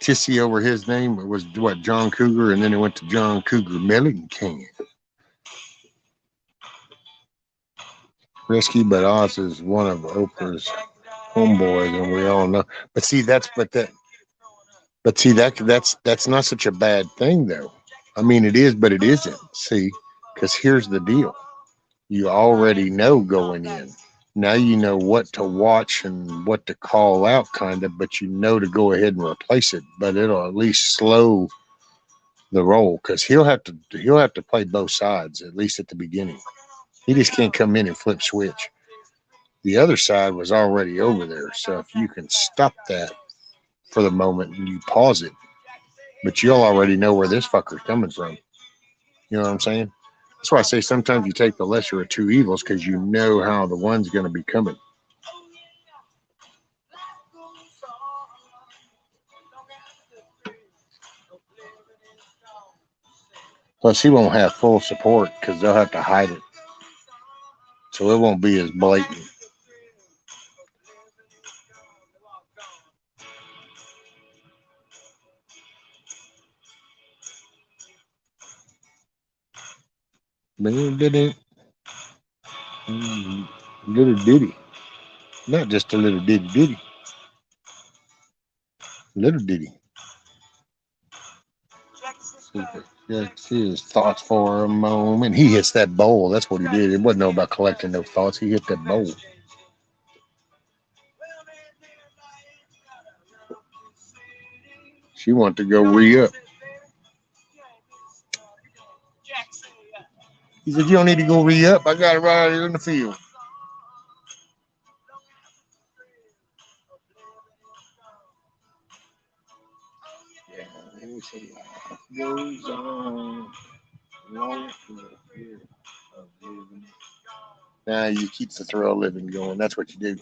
tissy over his name? It was what, John Cougar, and then it went to John Cougar Millington. Risky, but Oz is one of Oprah's homeboys, and we all know. But see, that's not such a bad thing, though. I mean, it is, but it isn't. See, because here's the deal: you already know going in. Now you know what to watch and what to call out, kind of, but you know to go ahead and replace it. But it'll at least slow the roll because he'll have to play both sides at least at the beginning. He just can't come in and flip switch. The other side was already over there, so if you can stop that for the moment and you pause it, but you'll already know where this fucker's coming from. You know what I'm saying? That's why I say sometimes you take the lesser of two evils because you know how the one's going to be coming. Plus, he won't have full support because they'll have to hide it. So it won't be as blatant. Little ditty. Not just a little ditty ditty. Little ditty. That's his thoughts for a moment. He hits that bowl. That's what he did. It wasn't no about collecting no thoughts. He hit that bowl. She wanted to go re-up. He said, you don't need to go re-up. I got it right out here in the field. Yeah, let me see. Goes on. Now you keep the thrill of living going. That's what you do.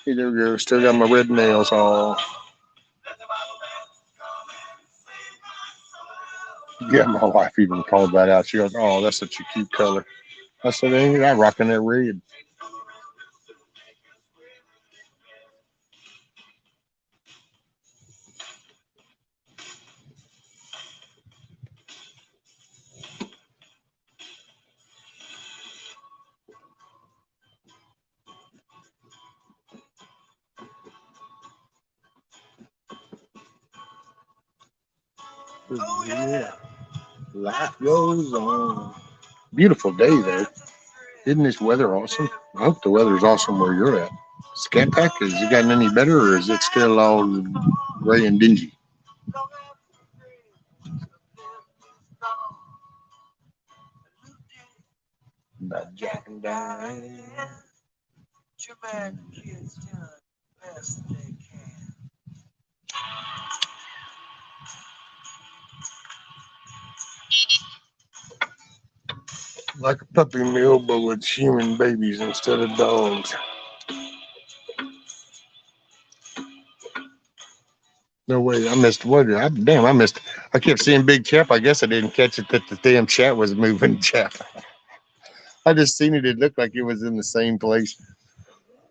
Hey, there we go. Still got my red nails all. Yeah, my wife even called that out. She goes, "Oh, that's such a cute color." I said, "Ain't I rocking that red?" Yeah, life goes on. Beautiful day though. Isn't this weather awesome? I hope the weather's awesome where you're at. Scat Pack, has it gotten any better, or is it still all gray and dingy? About Jack and Diane. Jamaican kids doing the best they can. Like a puppy mill, but with human babies instead of dogs. No way, I missed what? Damn, I missed. I kept seeing Big Chap. I guess I didn't catch it that the damn chat was moving. Chap. I just seen it. It looked like it was in the same place.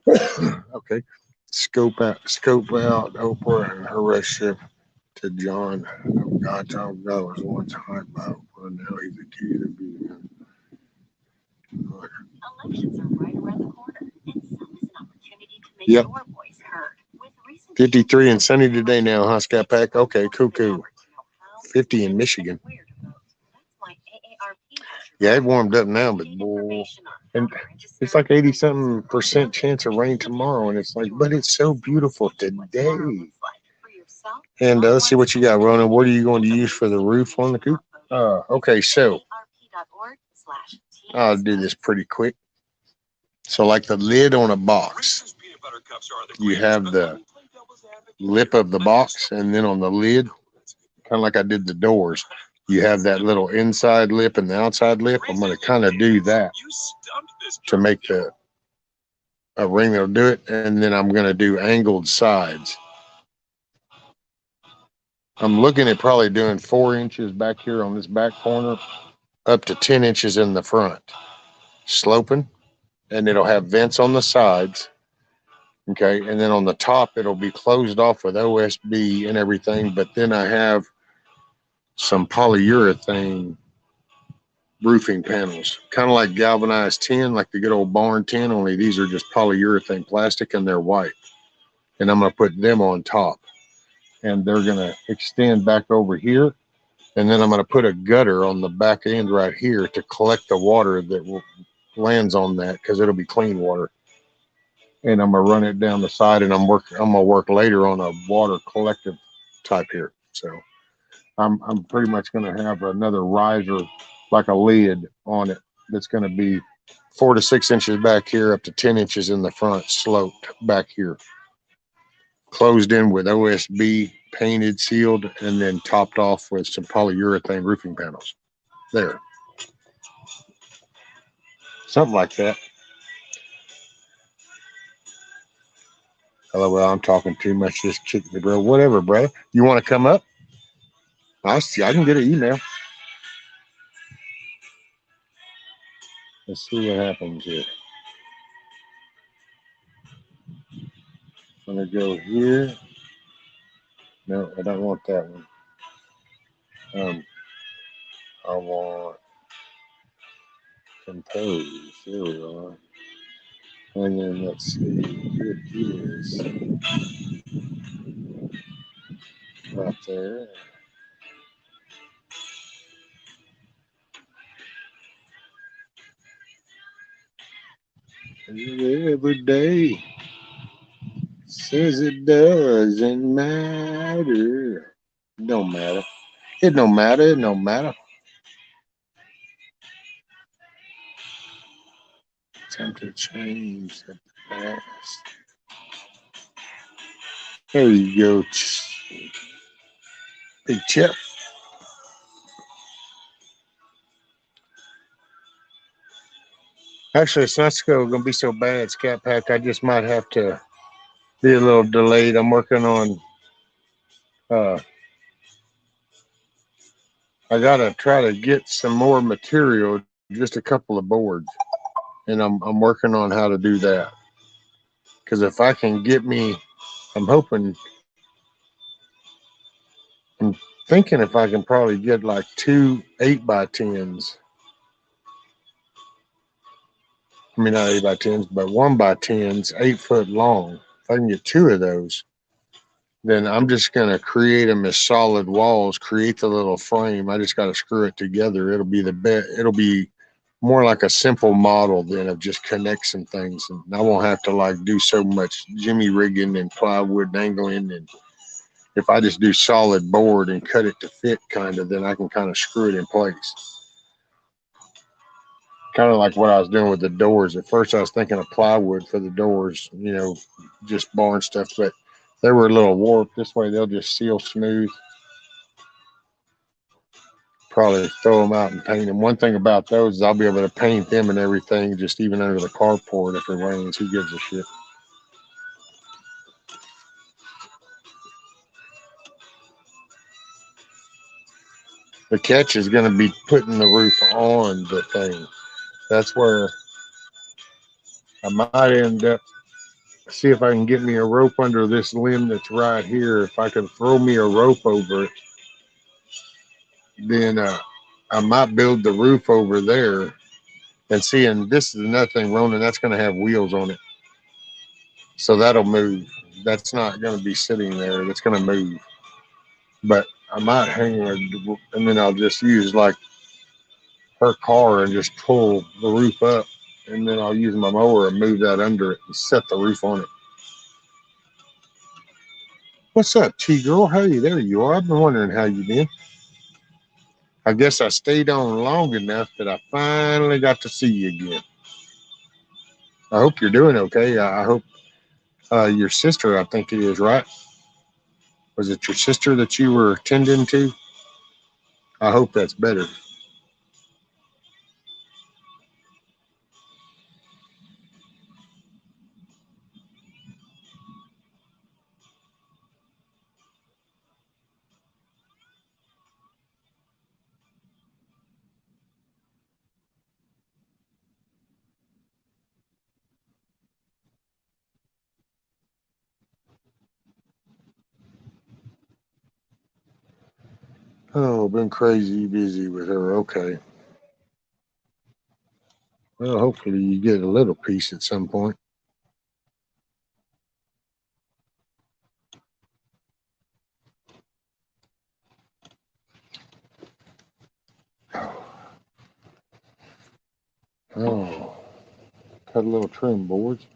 Okay. Scope out, Oprah and her rest ship to John. Oh God, Tom God was once high by Oprah. Now he's a key to be. Elections are right around the corner, and so is an opportunity to make Yep. your voice heard. With recent 53 and sunny today now, huh, Scat Pack? Okay, cool. 50 in Michigan. Yeah, it warmed up now, but boy, and it's like 80 something% chance of rain tomorrow, and it's like, but it's so beautiful today. And let's see what you got, Ronan. What are you going to use for the roof on the coop? Okay, so I'll do this pretty quick. So, like the lid on a box, you have the lip of the box, and then on the lid, kind of like I did the doors, you have that little inside lip and the outside lip. I'm going to kind of do that to make a ring that'll do it, and then I'm going to do angled sides. I'm looking at probably doing 4 inches back here on this back corner, up to 10 inches in the front, sloping, and it'll have vents on the sides. Okay, and then on the top, it'll be closed off with OSB and everything, but then I have some polyurethane roofing panels, kind of like galvanized tin, like the good old barn tin, only these are just polyurethane plastic and they're white. And I'm going to put them on top, and they're going to extend back over here. And then I'm going to put a gutter on the back end right here to collect the water that lands on that, because it'll be clean water. And I'm going to run it down the side, and I'm going to work later on a water collective type here. So I'm pretty much going to have another riser, like a lid on it, that's going to be 4 to 6 inches back here, up to 10 inches in the front, sloped back here, closed in with OSB, painted, sealed, and then topped off with some polyurethane roofing panels. There, something like that. Hello, well, I'm talking too much. Just kick the bro. Whatever, brother. You want to come up? I can get an email. Let's see what happens here. I'm gonna go here. No, I don't want that one. I want compose. There we are. And then let's see. Here it is. Right there. Every day says it doesn't matter. It don't matter. It don't matter. It don't matter. Time to change the past. There you go, Big Chip. Actually, it's not going to be so bad, Scat Pack. I just might have to be a little delayed. I'm working on. I gotta try to get some more material, just a couple of boards, and I'm working on how to do that. Because if I can get me, I'm hoping. I'm thinking if I can probably get like 2 8x10s. I mean, not 8x10s, but 1x10s, 8 foot long. If I can get 2 of those, then I'm just going to create them as solid walls, create the little frame. I just got to screw it together. It'll be the best. It'll be more like a simple model then of just connect some things, and I won't have to like do so much jimmy rigging and plywood angling. And if I just do solid board and cut it to fit, kind of, then I can kind of screw it in place. Kind of like what I was doing with the doors. At first, I was thinking of plywood for the doors, just barn stuff, but they were a little warped. This way, they'll just seal smooth. Probably throw them out and paint them. One thing about those is I'll be able to paint them and everything, just even under the carport if it rains. Who gives a shit? The catch is going to be putting the roof on the thing. That's where I might end up. See if I can get me a rope under this limb that's right here. If I can throw me a rope over it, then I might build the roof over there. And see, and this is another thing, Ronan, that's going to have wheels on it. So that'll move. That's not going to be sitting there. That's going to move. But I might hang her, and then I'll just use like her car and just pull the roof up. And then I'll use my mower and move that under it and set the roof on it. What's up, T girl? Hey, there you are. I've been wondering how you been. I guess I stayed on long enough that I finally got to see you again. I hope you're doing okay. I hope your sister, I think it is, right? Was it your sister that you were tending to? I hope that's better. Oh, been crazy busy with her. Okay. Well, hopefully you get a little peace at some point. Oh, cut a little trim boards.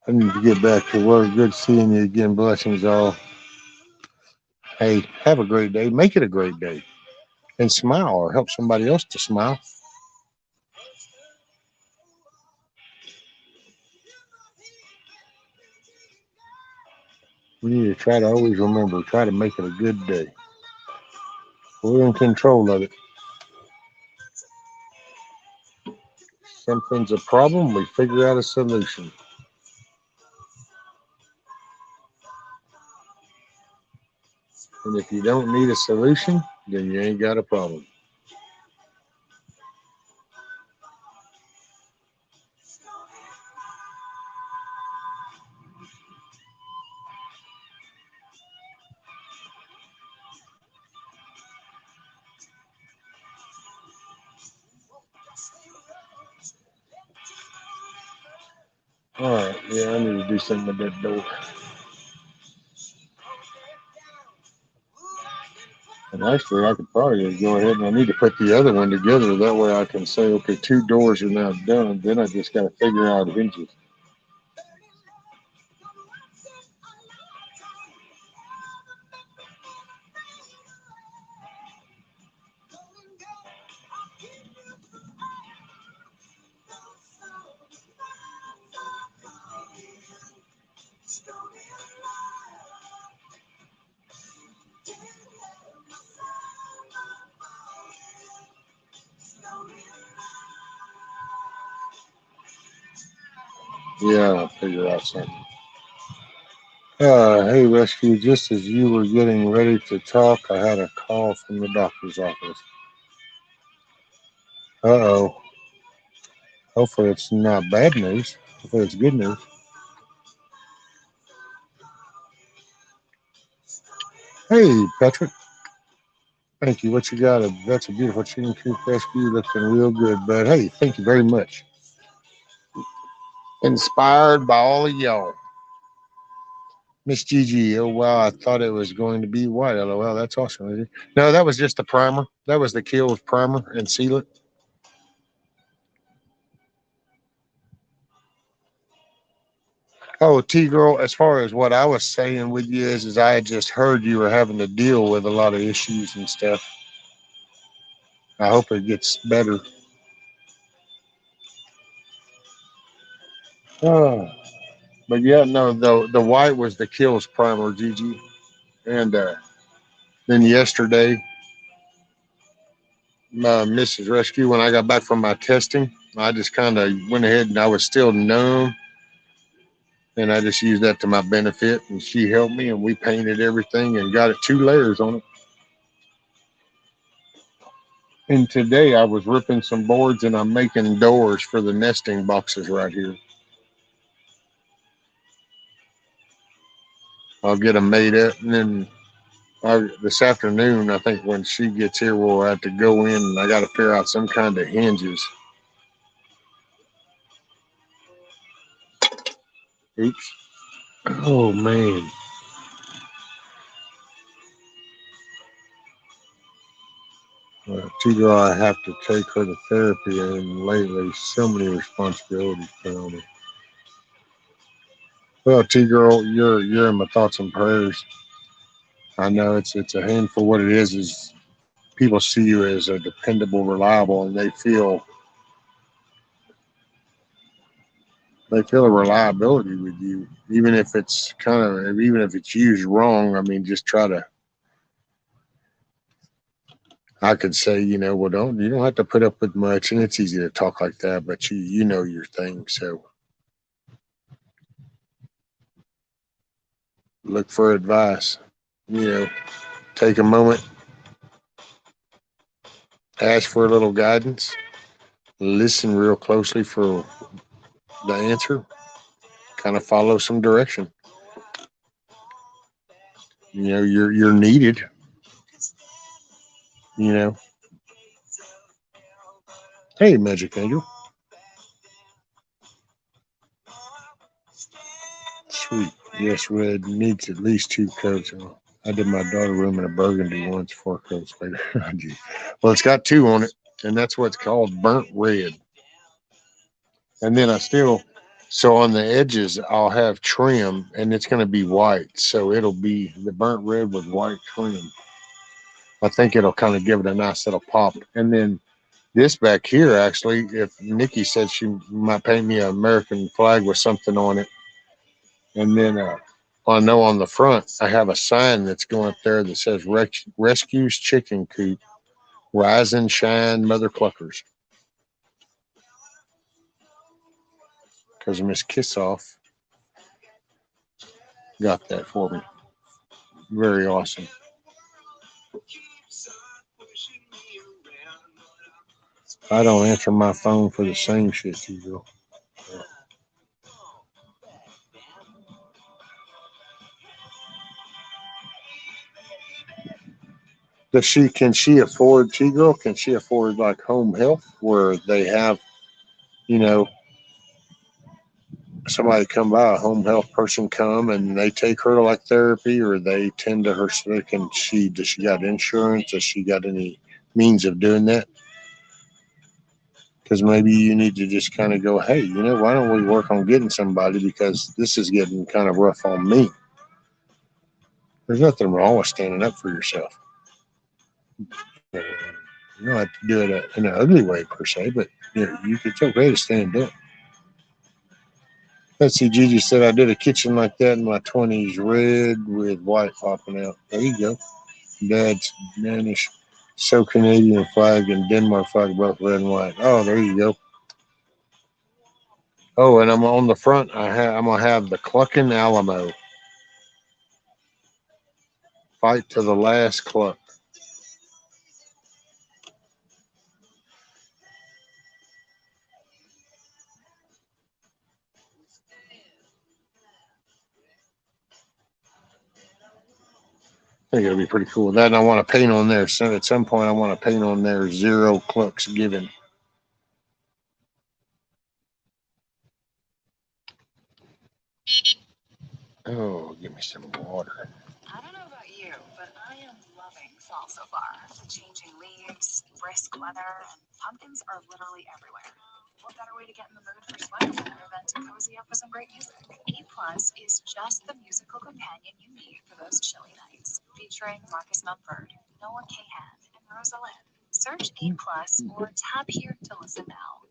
I need to get back to work. Good seeing you again. Blessings all. Hey, have a great day. Make it a great day. And smile or help somebody else to smile. We need to try to always remember, try to make it a good day. We're in control of it. Something's a problem, we figure out a solution. And if you don't need a solution, then you ain't got a problem. All right, yeah, I need to do something with that door. And actually, I could probably go ahead and I need to put the other one together. That way I can say, okay, two doors are now done. Then I just got to figure out hinges. Yeah, I'll figure out something. Hey, Rescue, just as you were getting ready to talk, I had a call from the doctor's office. Uh-oh. Hopefully it's not bad news. Hopefully it's good news. Hey, Patrick. Thank you. What you got? That's a beautiful chicken coop rescue. Looking real good, bud. Hey, thank you very much. Inspired by all of y'all. Miss Gigi, oh wow, I thought it was going to be white. LOL, that's awesome. No, that was just the primer. That was the Kills primer and sealant. Oh, T girl, as far as what I was saying with you is I had just heard you were having to deal with a lot of issues and stuff. I hope it gets better. Oh, but yeah, no, the white was the Kills primer, Gigi, and then yesterday, my Mrs. Rescue, when I got back from my testing, I just kind of went ahead and I was still numb, and I just used that to my benefit. And she helped me, and we painted everything and got it 2 layers on it. And today I was ripping some boards and I'm making doors for the nesting boxes right here. I'll get them made up, and then this afternoon, I think when she gets here, we'll have to go in and I got to figure out some kind of hinges. Oops. Oh, man. T-Girl, I have to take her to therapy, and lately so many responsibilities put on her. Well, T-Girl, you're in my thoughts and prayers. I know it's a handful. What it is people see you as a dependable, reliable, and they feel a reliability with you, even if it's even if it's used wrong. I mean, just try to. I could say, well, you don't have to put up with much, and it's easy to talk like that, but you know your thing, so look for advice. Take a moment, ask for a little guidance, listen real closely for the answer, kind of follow some direction. You're needed. You know. Hey, Magic Angel. Sweet. Yes, red needs at least 2 coats. I did my daughter room in a burgundy once, 4 coats later. Well, it's got 2 on it, and that's what's called burnt red. And then so on the edges, I'll have trim, and it's going to be white. So it'll be the burnt red with white trim. I think it'll kind of give it a nice little pop. And then this back here, actually, if Nikki said she might paint me an American flag with something on it, and then I know on the front I have a sign that's going up there that says "Rescues Chicken Coop, Rise and Shine, Mother Cluckers." Because Miss Kissoff got that for me. Very awesome. I don't answer my phone for the same shit you do. Can she afford T-Girl? Can she afford like home health where they have, you know, somebody come by, a home health person come and they take her to like therapy, or they tend to her sick? And does she got insurance? Does she got any means of doing that? Because maybe you need to just kind of go, hey, why don't we work on getting somebody, because this is getting kind of rough on me. There's nothing wrong with standing up for yourself. You don't have to do it in an ugly way per se, but it's okay to stand up. Let's see, Gigi said I did a kitchen like that in my 20s, red with white popping out. There you go. Dad's Danish, so Canadian flag and Denmark flag, both red and white. Oh, there you go. Oh, and I'm on the front. I'm gonna have the Clucking Alamo. Fight to the last cluck. I think it'll be pretty cool. That, and I want to paint on there. So at some point, I want to paint on there 0 clucks given. Oh, give me some water. I don't know about you, but I am loving fall so far. Changing leaves, brisk weather, and pumpkins are literally everywhere. What better way to get in the mood for sweater weather than to cozy up with some great music? E Plus is just the musical companion you need for those chilly nights. Featuring Marcus Mumford, Noah Kahan, and Rosa Lynn. Search E Plus or tap here to listen now.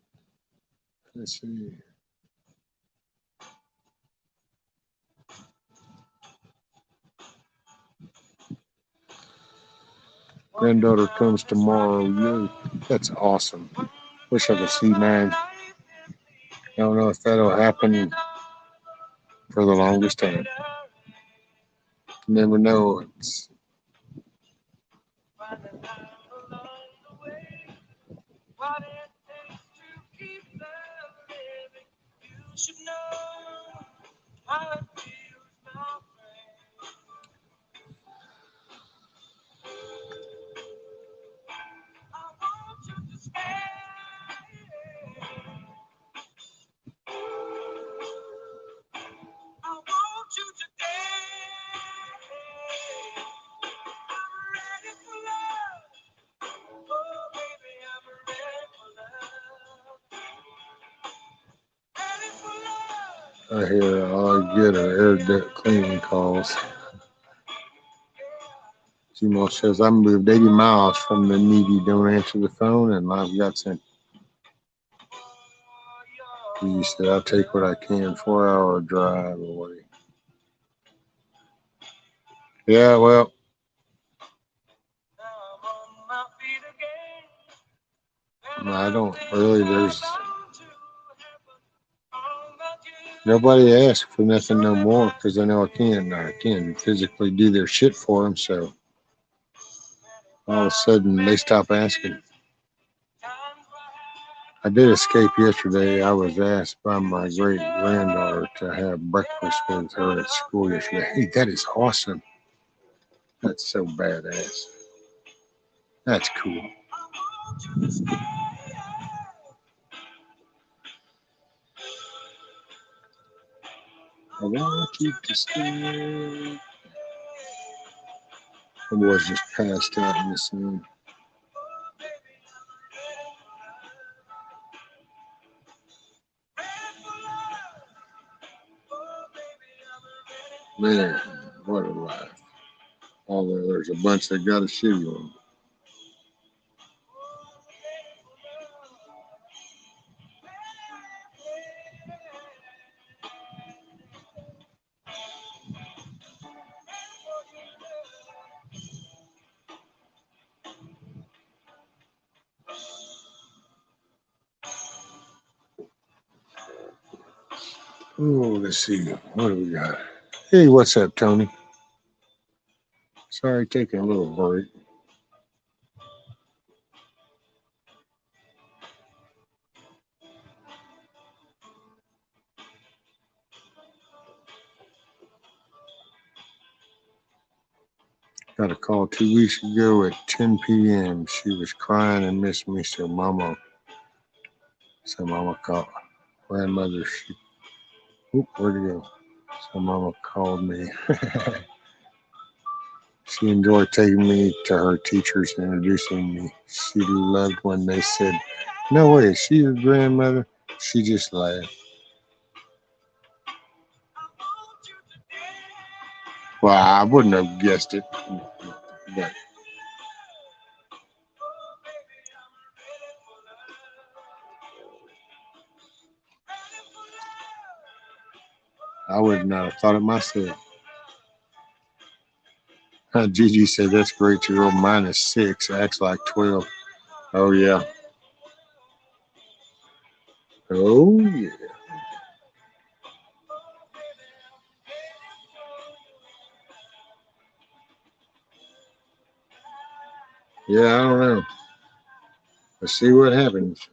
Let's see. Granddaughter comes tomorrow. Yay. That's awesome. Wish I could see mine. I don't know if that'll happen for the longest time. Never know. I hear all I get are air duct cleaning calls. Gmo says I moved 80 miles from the needy don't answer the phone, and I've got sent. He said I'll take what I can, 4-hour drive away. Yeah, well, I don't really. There's nobody asks for nothing no more because I know I can physically do their shit for them. So all of a sudden they stop asking. I did escape yesterday. I was asked by my great granddaughter to have breakfast with her at school yesterday. Hey, that is awesome. That's so badass. That's cool. I want you to stay. The boys just passed out in the sun. Man, what a life. Although there's a bunch that got a shitty one. Oh, let's see. What do we got? Hey, what's up, Tony? Sorry, taking a little break. Got a call 2 weeks ago at 10 p.m. She was crying and missed me, so Mama called. Grandmother, where'd it go? So Mama called me. She enjoyed taking me to her teachers and introducing me. She loved when they said, "No way, is she your grandmother?" She just laughed. Well, I wouldn't have guessed it, but I would not have thought it myself. Gigi said, "That's great. Your old mine is 6, acts like 12. Oh, yeah. Oh, yeah. Yeah, I don't know. Let's see what happens.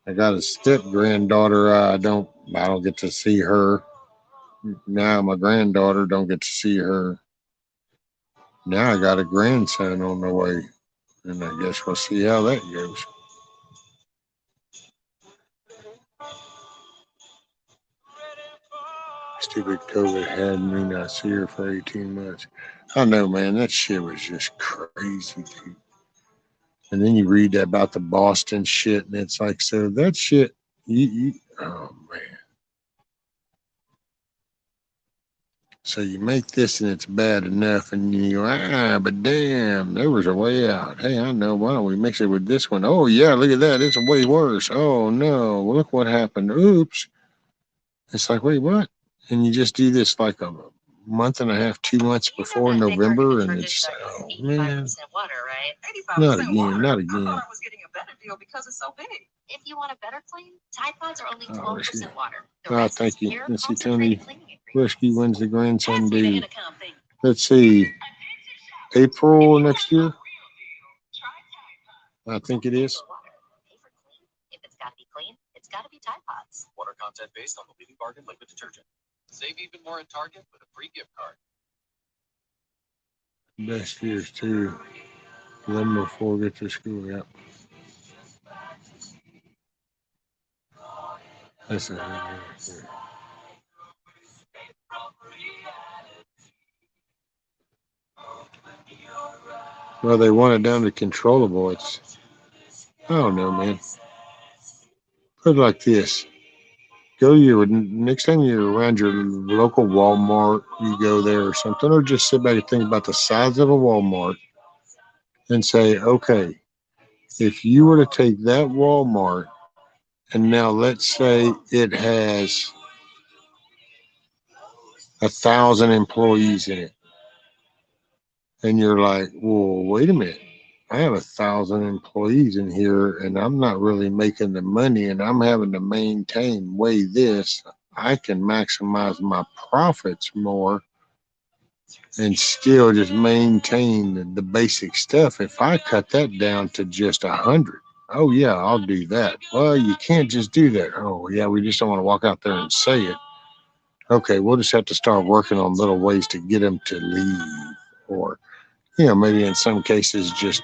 I got a step granddaughter. I don't get to see her. Now my granddaughter don't get to see her. Now I got a grandson on the way, and I guess we'll see how that goes. Stupid COVID had me not see her for 18 months. I know, man. That shit was just crazy, dude. And then you read about the Boston shit, and it's like, so that shit, oh man. So you make this and it's bad enough, and you go, but damn, there was a way out. Hey, I know. Why don't we mix it with this one? Oh yeah, look at that. It's way worse. Oh no, well, look what happened. Oops. It's like, wait, what? And you just do this like a month and a half, 2 months before November, and it's oh man, water, right? not again, not again. I was getting a better deal because it's so big. If you want a better clean, Tide Pods are only 12% water. Thank you. Let's see, Tony Whiskey wins the grandson dude. Let's see, April next year. I think it is. If it's got to be clean, it's got to be Tide Pods. Water content based on the leading bargain liquid detergent. Save even more at Target with a free gift card. Best years too. Then before we get to school, yep. That's it. Well, they want it down to controllable. It's, I don't know, man. Put it like this. Go to your, next time you're around your local Walmart, you go there or something, or just sit back and think about the size of a Walmart and say, okay, if you were to take that Walmart and now let's say it has 1,000 employees in it, and you're like, well, wait a minute. I have 1,000 employees in here and I'm not really making the money and I'm having to maintain weigh this. I can maximize my profits more and still just maintain the basic stuff. If I cut that down to just 100, oh yeah, I'll do that. Well, you can't just do that. Oh yeah, we just don't want to walk out there and say it. Okay, we'll just have to start working on little ways to get them to leave, or maybe in some cases just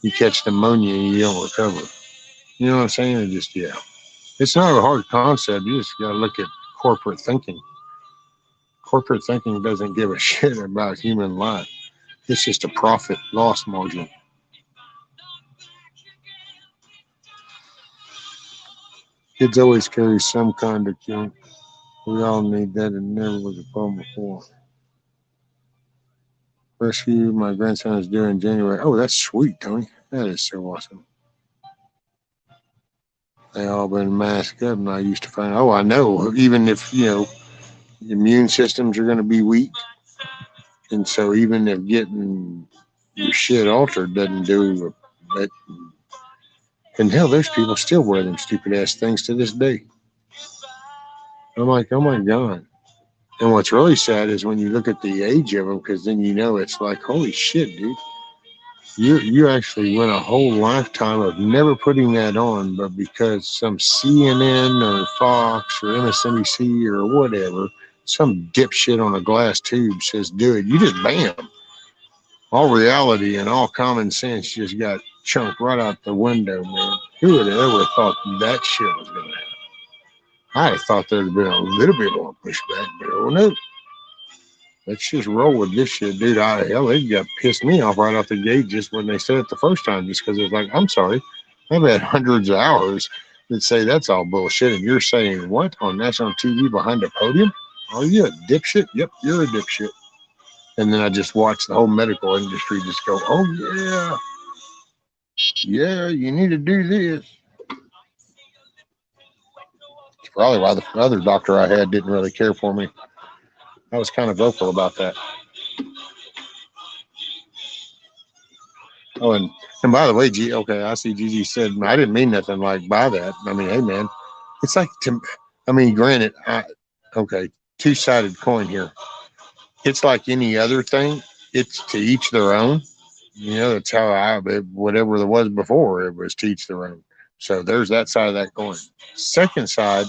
you catch pneumonia and you don't recover. You know what I'm saying? It just, yeah. It's not a hard concept. You just got to look at corporate thinking. Corporate thinking doesn't give a shit about human life. It's just a profit loss margin. Kids always carry some kind of junk. We all need that. It never was a problem before. Rescue my grandson is due in January. Oh, that's sweet, Tony. That is so awesome. They all been masked up, and I used to find, I know, even if, immune systems are going to be weak. And so even if getting your shit altered doesn't do it, and hell, there's people still wear them stupid ass things to this day. I'm like, oh my God. And what's really sad is when you look at the age of them, because then it's like, holy shit, dude. You actually went a whole lifetime of never putting that on, but because some CNN or Fox or MSNBC or whatever, some dipshit on a glass tube says do it, you just bam. All reality and all common sense just got chunked right out the window, man. Who would have ever thought that shit was going to happen? I thought there'd been a little bit more pushback, but oh no. Let's just roll with this shit, dude. Hell, it got pissed me off right off the gate just when they said it the first time, just because it's like, I'm sorry, I've had hundreds of hours that say that's all bullshit, and you're saying what on national TV behind a podium? Are you a dipshit? Yep, you're a dipshit. And then I just watched the whole medical industry just go, oh yeah, you need to do this. It's probably why the other doctor I had didn't really care for me. I was kind of vocal about that. Oh, and by the way, I see Gigi said, I didn't mean nothing like by that. I mean, hey, man, it's like, granted, two-sided coin here. It's like any other thing. It's to each their own. That's how whatever there was before, it was to each their own. So there's that side of that coin. Second side,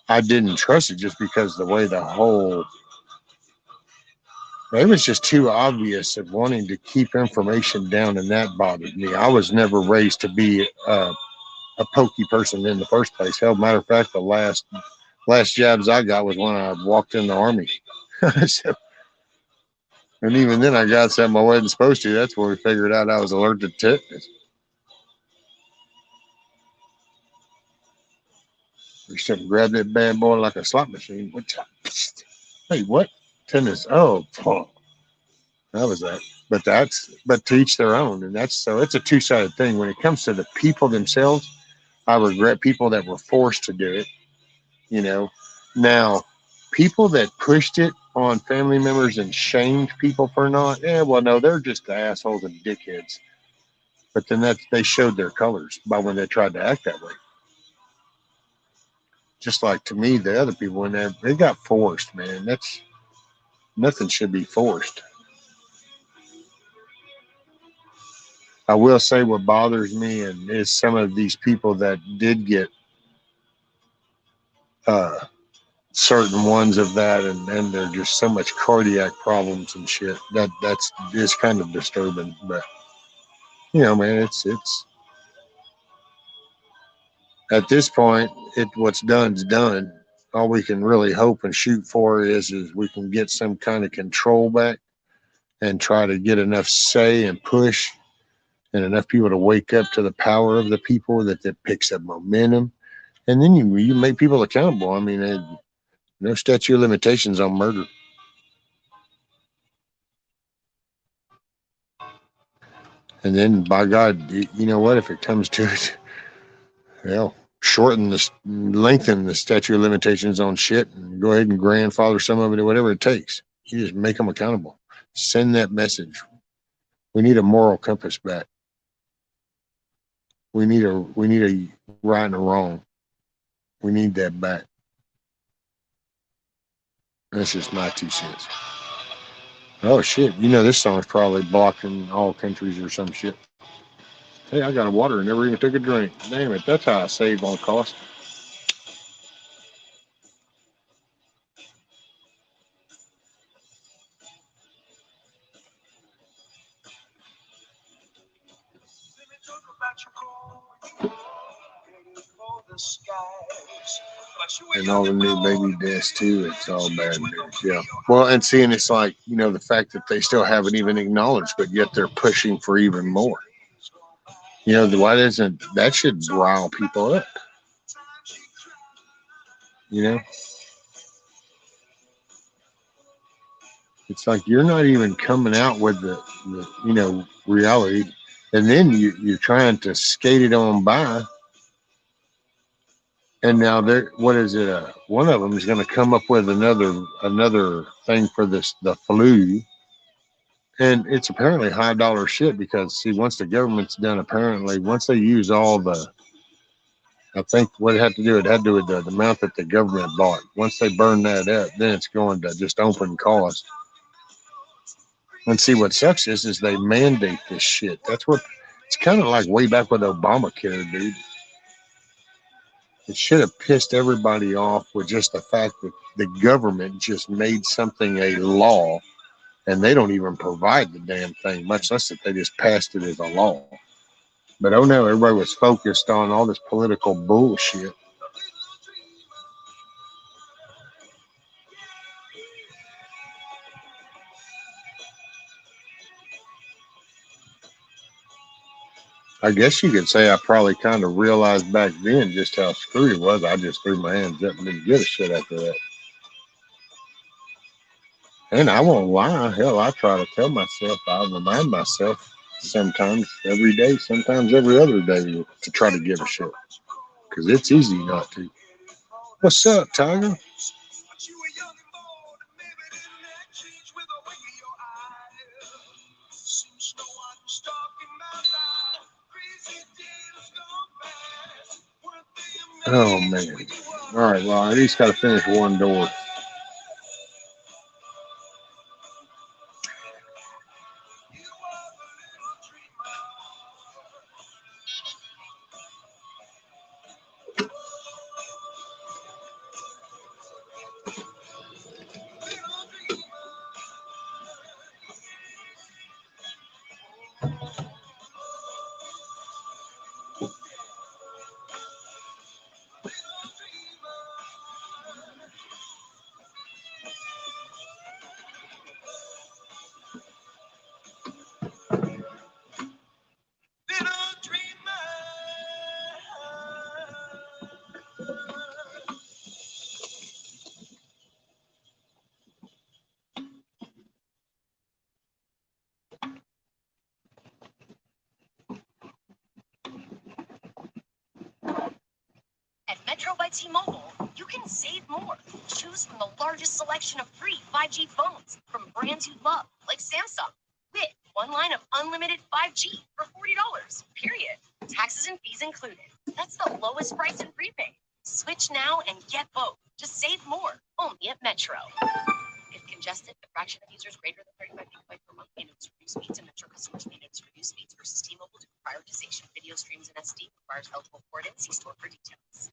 I didn't trust it just because the way the whole, it was just too obvious of wanting to keep information down, and that bothered me. I was never raised to be a pokey person in the first place. Hell, matter of fact, the last Last jabs I got was when I walked in the army. So, and even then, I got something I wasn't supposed to. That's where we figured out I was allergic to tetanus. We should grab that bad boy like a slot machine. Hey, what? Tennis. Oh, fuck. That was that. But to each their own. And that's so it's a two-sided thing. When it comes to the people themselves, I regret people that were forced to do it, you know. Now, people that pushed it on family members and shamed people for not, well, no, they're just assholes and dickheads. But then they showed their colors by when they tried to act that way. Just like to me, the other people in there, they got forced, man. That's nothing should be forced. I will say what bothers me and is some of these people that did get uh, certain ones of that, and they're just so much cardiac problems and shit. That's is kind of disturbing. But man, it's at this point, what's done's done. All we can really hope and shoot for is we can get some kind of control back and try to get enough say and push and enough people to wake up to the power of the people that picks up momentum, and then you make people accountable. I mean, no statute of limitations on murder. And then, by God, you know what? If it comes to it, well, lengthen the statute of limitations on shit, and go ahead and grandfather some of it or whatever it takes. You just make them accountable. Send that message. We need a moral compass back. We need a right and a wrong. We need that back. That's just my 2 cents. Oh shit! This song's probably blocked in all countries or some shit. Hey, I got a water and never even took a drink. Damn it! That's how I save on cost. And all the new baby deaths too. It's all bad news. Yeah. Well, and seeing it's like the fact that they still haven't even acknowledged, but yet they're pushing for even more. Why doesn't that should rile people up? You know, it's like you're not even coming out with the reality, and then you're trying to skate it on by. And now what is it? One of them is going to come up with another thing for the flu, and it's apparently high dollar shit because see, once the government's done, apparently once they use all I think what it had to do with the amount that the government bought. Once they burn that up, then it's going to just open cost. And see, what sucks is they mandate this shit. That's what it's kind of like way back with Obamacare, dude. It should have pissed everybody off with just the fact that the government just made something a law and they don't even provide the damn thing, much less that they just passed it as a law. But oh no, everybody was focused on all this political bullshit. I guess you could say I probably kind of realized back then just how screwed it was. I just threw my hands up and didn't give a shit after that. And I won't lie. Hell, I try to tell myself, I remind myself sometimes every day, sometimes every other day to try to give a shit. Because it's easy not to. What's up, Tiger? Oh, man. All right, well, I at least got to finish one door. Metro by T-Mobile, you can save more. Choose from the largest selection of free 5G phones from brands you love, like Samsung, with one line of unlimited 5G for $40, period. Taxes and fees included. That's the lowest price in prepaid. Switch now and get both. Just save more, only at Metro. If congested, the fraction of users greater than 35 gigabytes per month may notice reduced speeds, and Metro customers may notice reduced speeds versus T-Mobile due to prioritization. Video streams in SD requires eligible port-in. See store for details.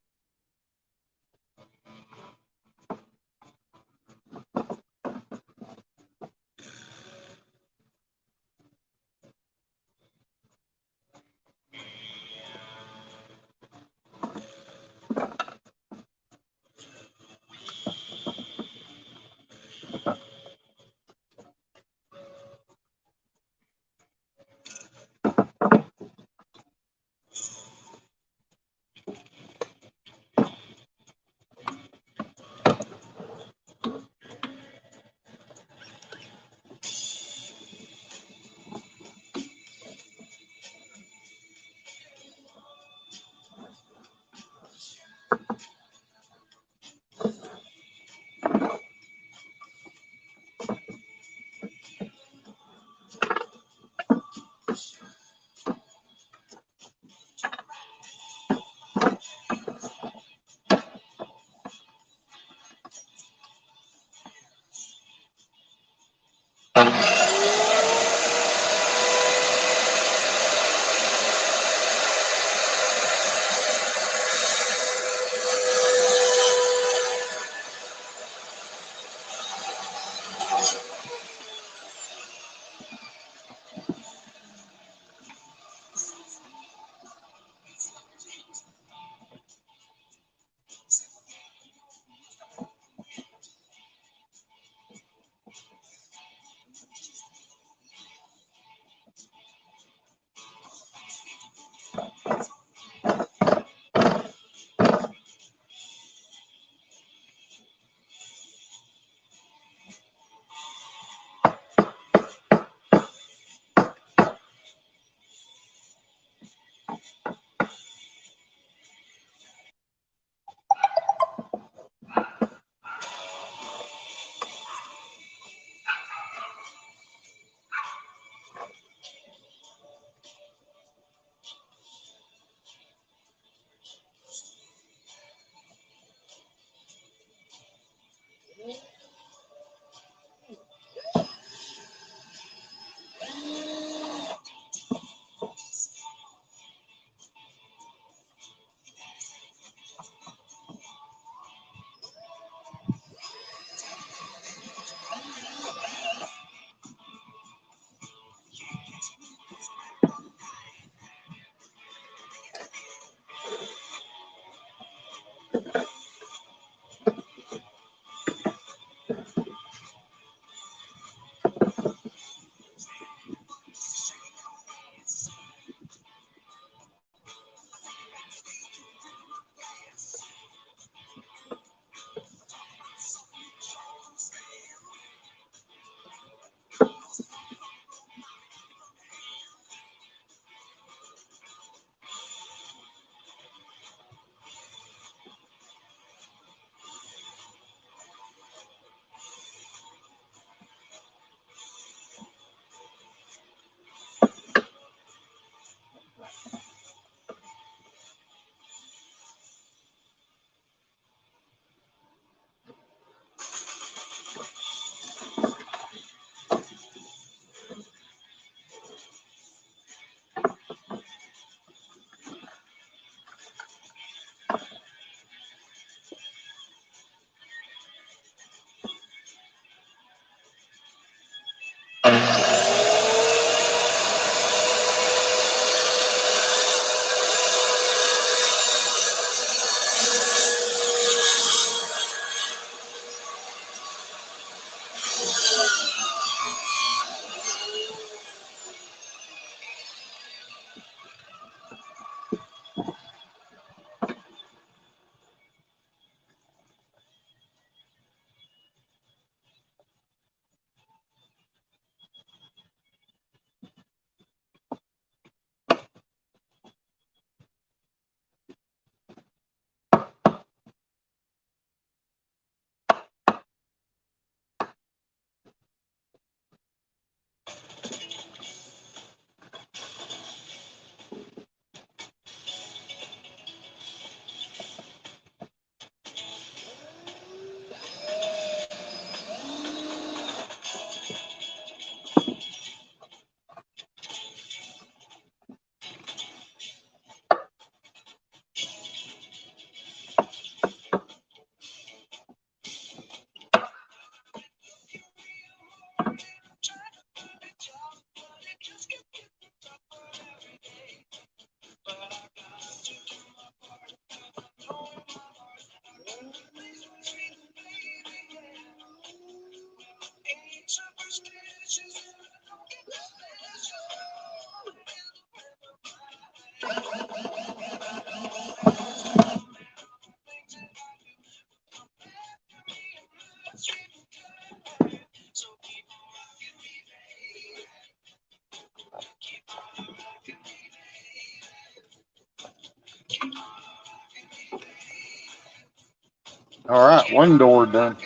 All right, one door done.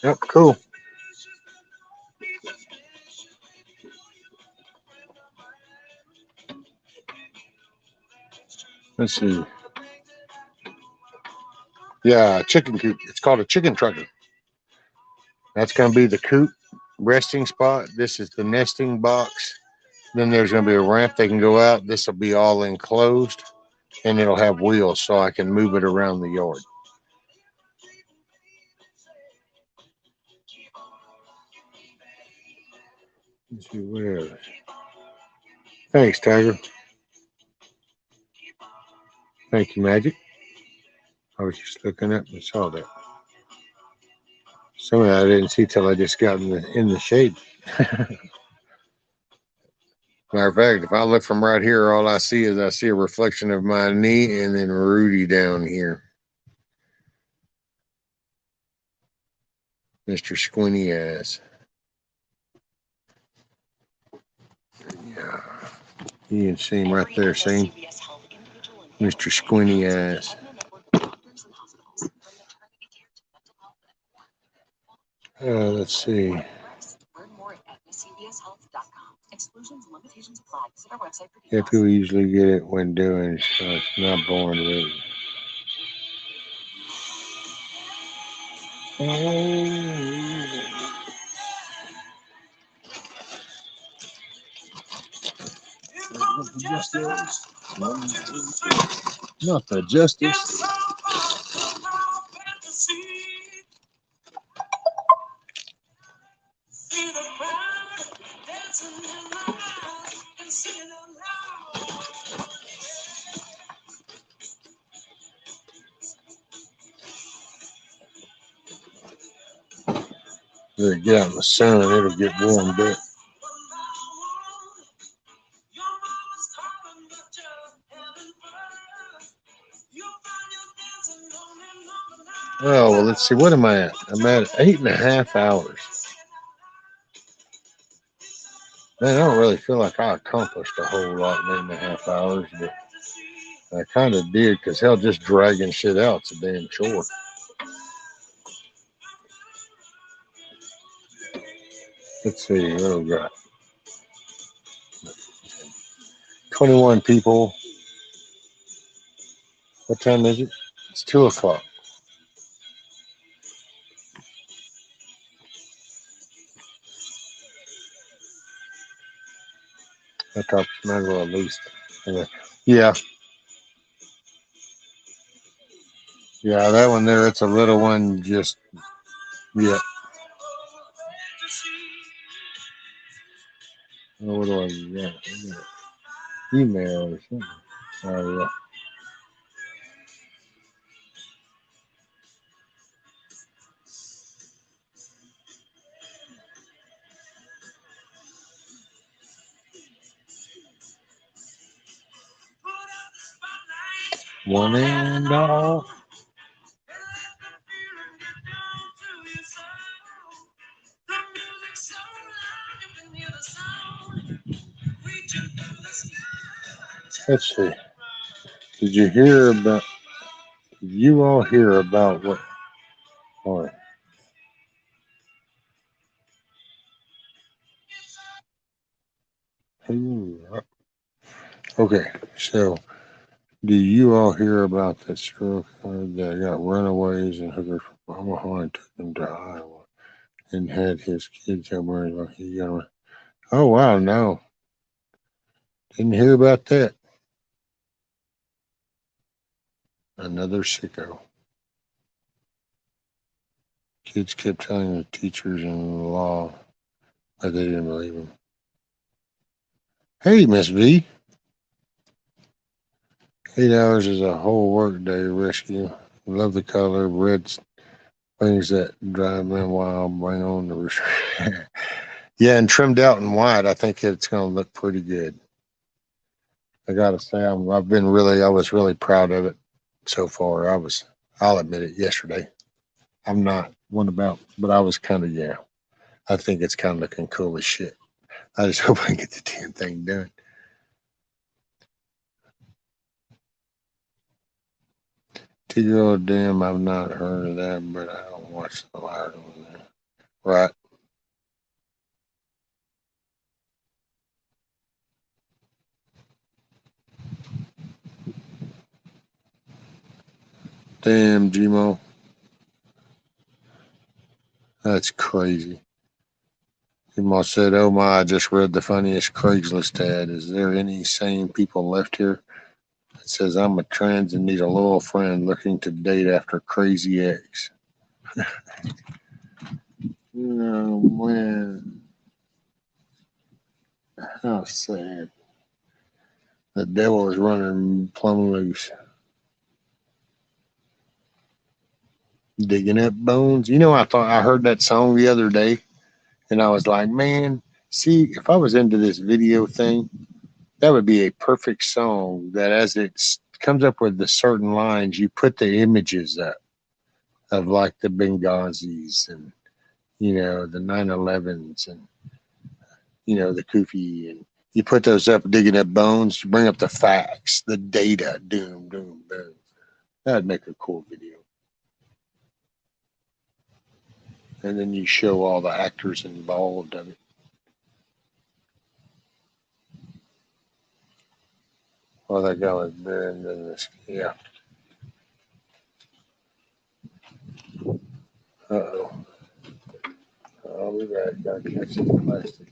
Yep, cool. Let's see. Yeah, chicken coop. It's called a chicken trucker. That's going to be the coop resting spot. This is the nesting box. Then there's going to be a ramp they can go out. This will be all enclosed, and it'll have wheels so I can move it around the yard. Let's see where. Thanks, Tiger. Thank you, Magic. I was just looking up and saw that. Some of that I didn't see till I just got in the shade. Matter of fact, if I look from right here, all I see is a reflection of my knee and then Rudy down here. Mr. Squinty Ass. Yeah. You can see him right there, see him? Mr. Squinty Ass. Let's see. Yeah, people usually get it when doing, so it's not born with Not the justice. Let it get out in the sun, it'll get warmed up. Oh, well, let's see. What am I at? I'm at 8.5 hours. Man, I don't really feel like I accomplished a whole lot in 8.5 hours, but I kind of did because hell, just dragging shit out, it's a damn chore. Let's see, what do we got? 21 people. What time is it? It's 2 o'clock. I thought might as well at least. Yeah. Yeah, that one there, it's a little one, just, yeah. Oh, what do I got? Email or something. Oh, yeah. One and all. Let's see. Did you all hear about what? All right. Okay, so do you all hear about that stroke that got runaways and hookers from Omaha and took them to Iowa and had his kids somewhere like he got? Oh wow, no. Didn't hear about that. Another sicko. Kids kept telling the teachers in the law, but they didn't believe them. Hey, Miss V. 8 hours is a whole workday rescue. Love the color. Red things that drive them wild. Bring on the rooster. Yeah, and trimmed out in white, I think it's going to look pretty good. I got to say, I was really proud of it so far. I'll admit it, yesterday. I'm not one about, but I was kind of, yeah. I think it's kind of looking cool as shit. I just hope I can get the damn thing done. Two-year-old damn, I've not heard of that, but I don't watch the live on there. Right. Damn, Gmo. That's crazy. Gmo said, oh my, I just read the funniest Craigslist ad. Is there any sane people left here? It says, I'm a trans and need a loyal friend looking to date after crazy ex. Oh, man. How sad. The devil is running plumb loose. Digging up bones. You know, I heard that song the other day, and I was like, man, see, if I was into this video thing, that would be a perfect song that as it comes up with the certain lines, you put the images up of like the Benghazis and, the 9/11s and, the Kufi, and you put those up, digging up bones, you bring up the facts, the data, doom, doom, boom. That'd make a cool video. And then you show all the actors involved of it. Well, that guy was buried in this. Yeah. Uh-oh. I'll be back. Gotta catch some plastic.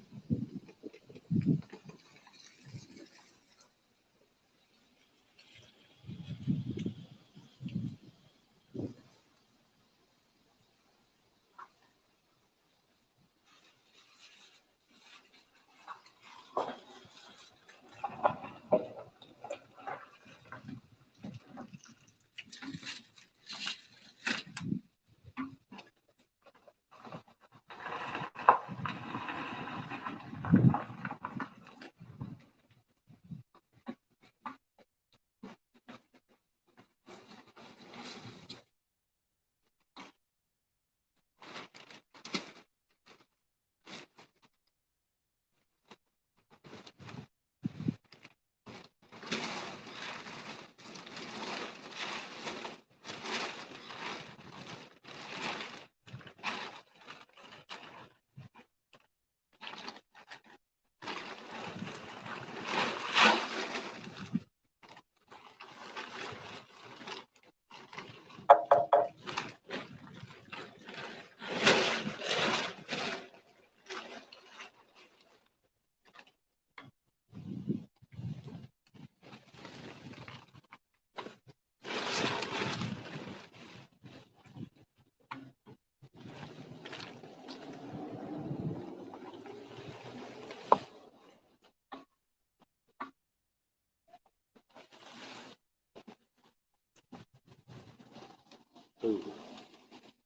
Ooh.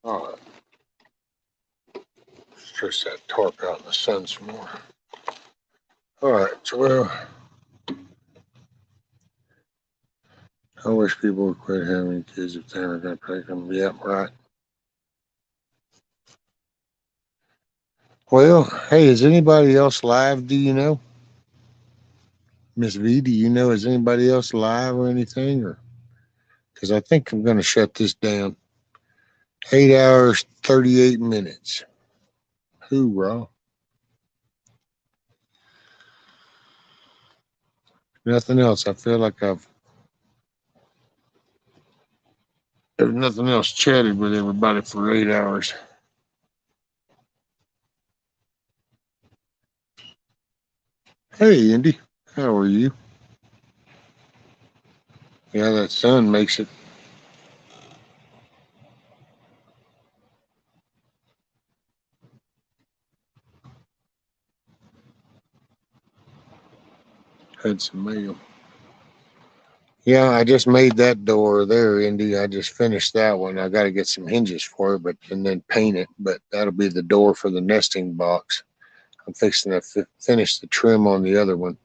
All right. Stretch that tarp out in the sun some more. All right. So, well, I wish people would quit having kids if they were going to take them. Yep, right. Well, hey, is anybody else live? Do you know? Miss V, do you know, is anybody else live or anything? Or because I think I'm going to shut this down. 8 hours, 38 minutes. Hoorah. Nothing else. I feel like there's nothing else chatted with everybody for 8 hours. Hey, Indy. How are you? Yeah, that sun makes it. Had some mail. Yeah, I just made that door there, Indy. I just finished that one. I got to get some hinges for it, but and then paint it. But that'll be the door for the nesting box. I'm fixing to finish the trim on the other one.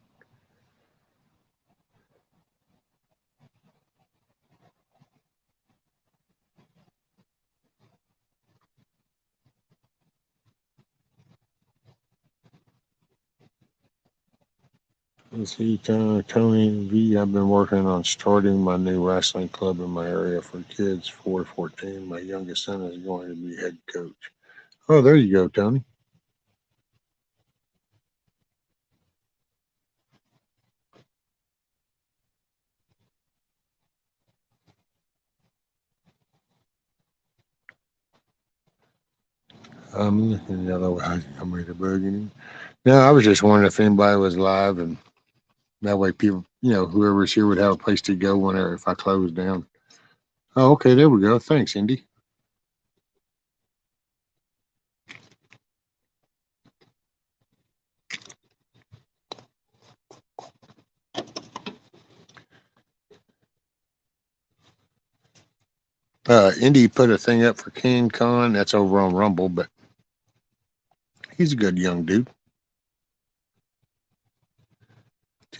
Let's see, Tony V. I've been working on starting my new wrestling club in my area for kids 4 to 14. My youngest son is going to be head coach. Oh, there you go, Tony. I'm ready to bug you. No, I was just wondering if anybody was live, and that way people, whoever's here would have a place to go whenever if I close down. Oh, okay, there we go. Thanks, Indy. Indy put a thing up for King Con. That's over on Rumble, but he's a good young dude.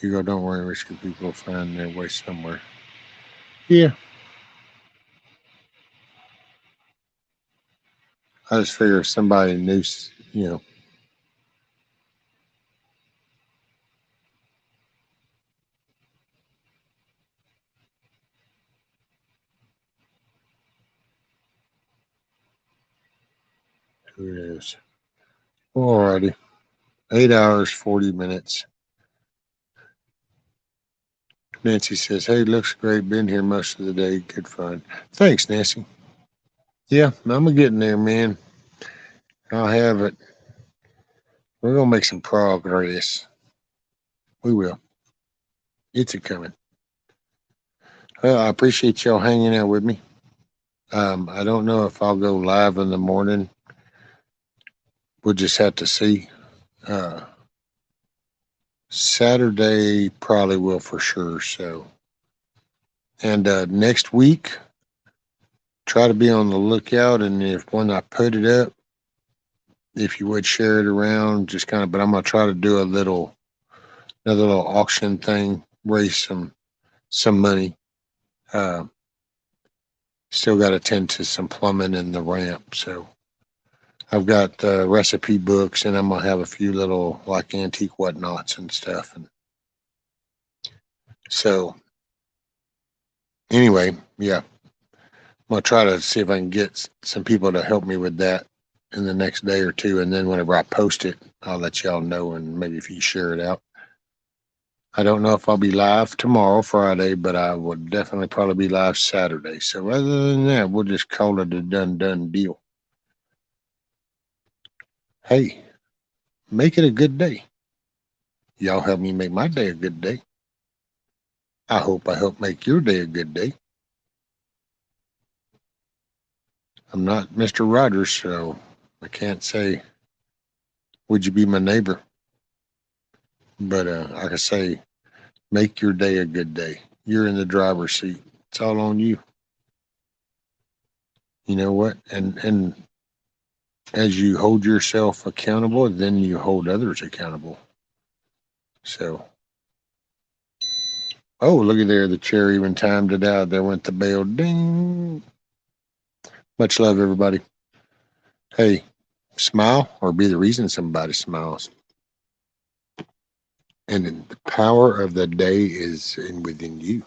Hugo, don't worry, risky people will find their way somewhere. Yeah. I just figure if somebody knew, who it is. Alrighty. 8 hours, 40 minutes. Nancy says, hey, looks great. Been here most of the day. Good fun. Thanks, Nancy. Yeah, I'm getting there, man. I'll have it. We're going to make some progress. We will. It's a coming. Well, I appreciate y'all hanging out with me. I don't know if I'll go live in the morning. We'll just have to see. Saturday probably will for sure. So, and next week, try to be on the lookout. And if when I put it up, if you would share it around, just kind of. But I'm gonna try to do another little auction thing, raise some money. Still got to tend to some plumbing and the ramp. So I've got recipe books, and I'm gonna have a few little like antique whatnots and stuff. And so anyway, yeah, I'm gonna try to see if I can get some people to help me with that in the next day or two, and then whenever I post it, I'll let y'all know, and maybe if you share it out. I don't know if I'll be live tomorrow, Friday, but I would definitely probably be live Saturday. So other than that, we'll just call it a done deal. Hey, make it a good day. Y'all help me make my day a good day. I hope I help make your day a good day. I'm not Mr. Rogers, so I can't say, would you be my neighbor? But I can say, make your day a good day. You're in the driver's seat. It's all on you. You know what? And as you hold yourself accountable, then you hold others accountable. So, oh, look at there. The chair even timed it out. There went the bell. Ding. Much love, everybody. Hey, smile or be the reason somebody smiles. And the power of the day is within you.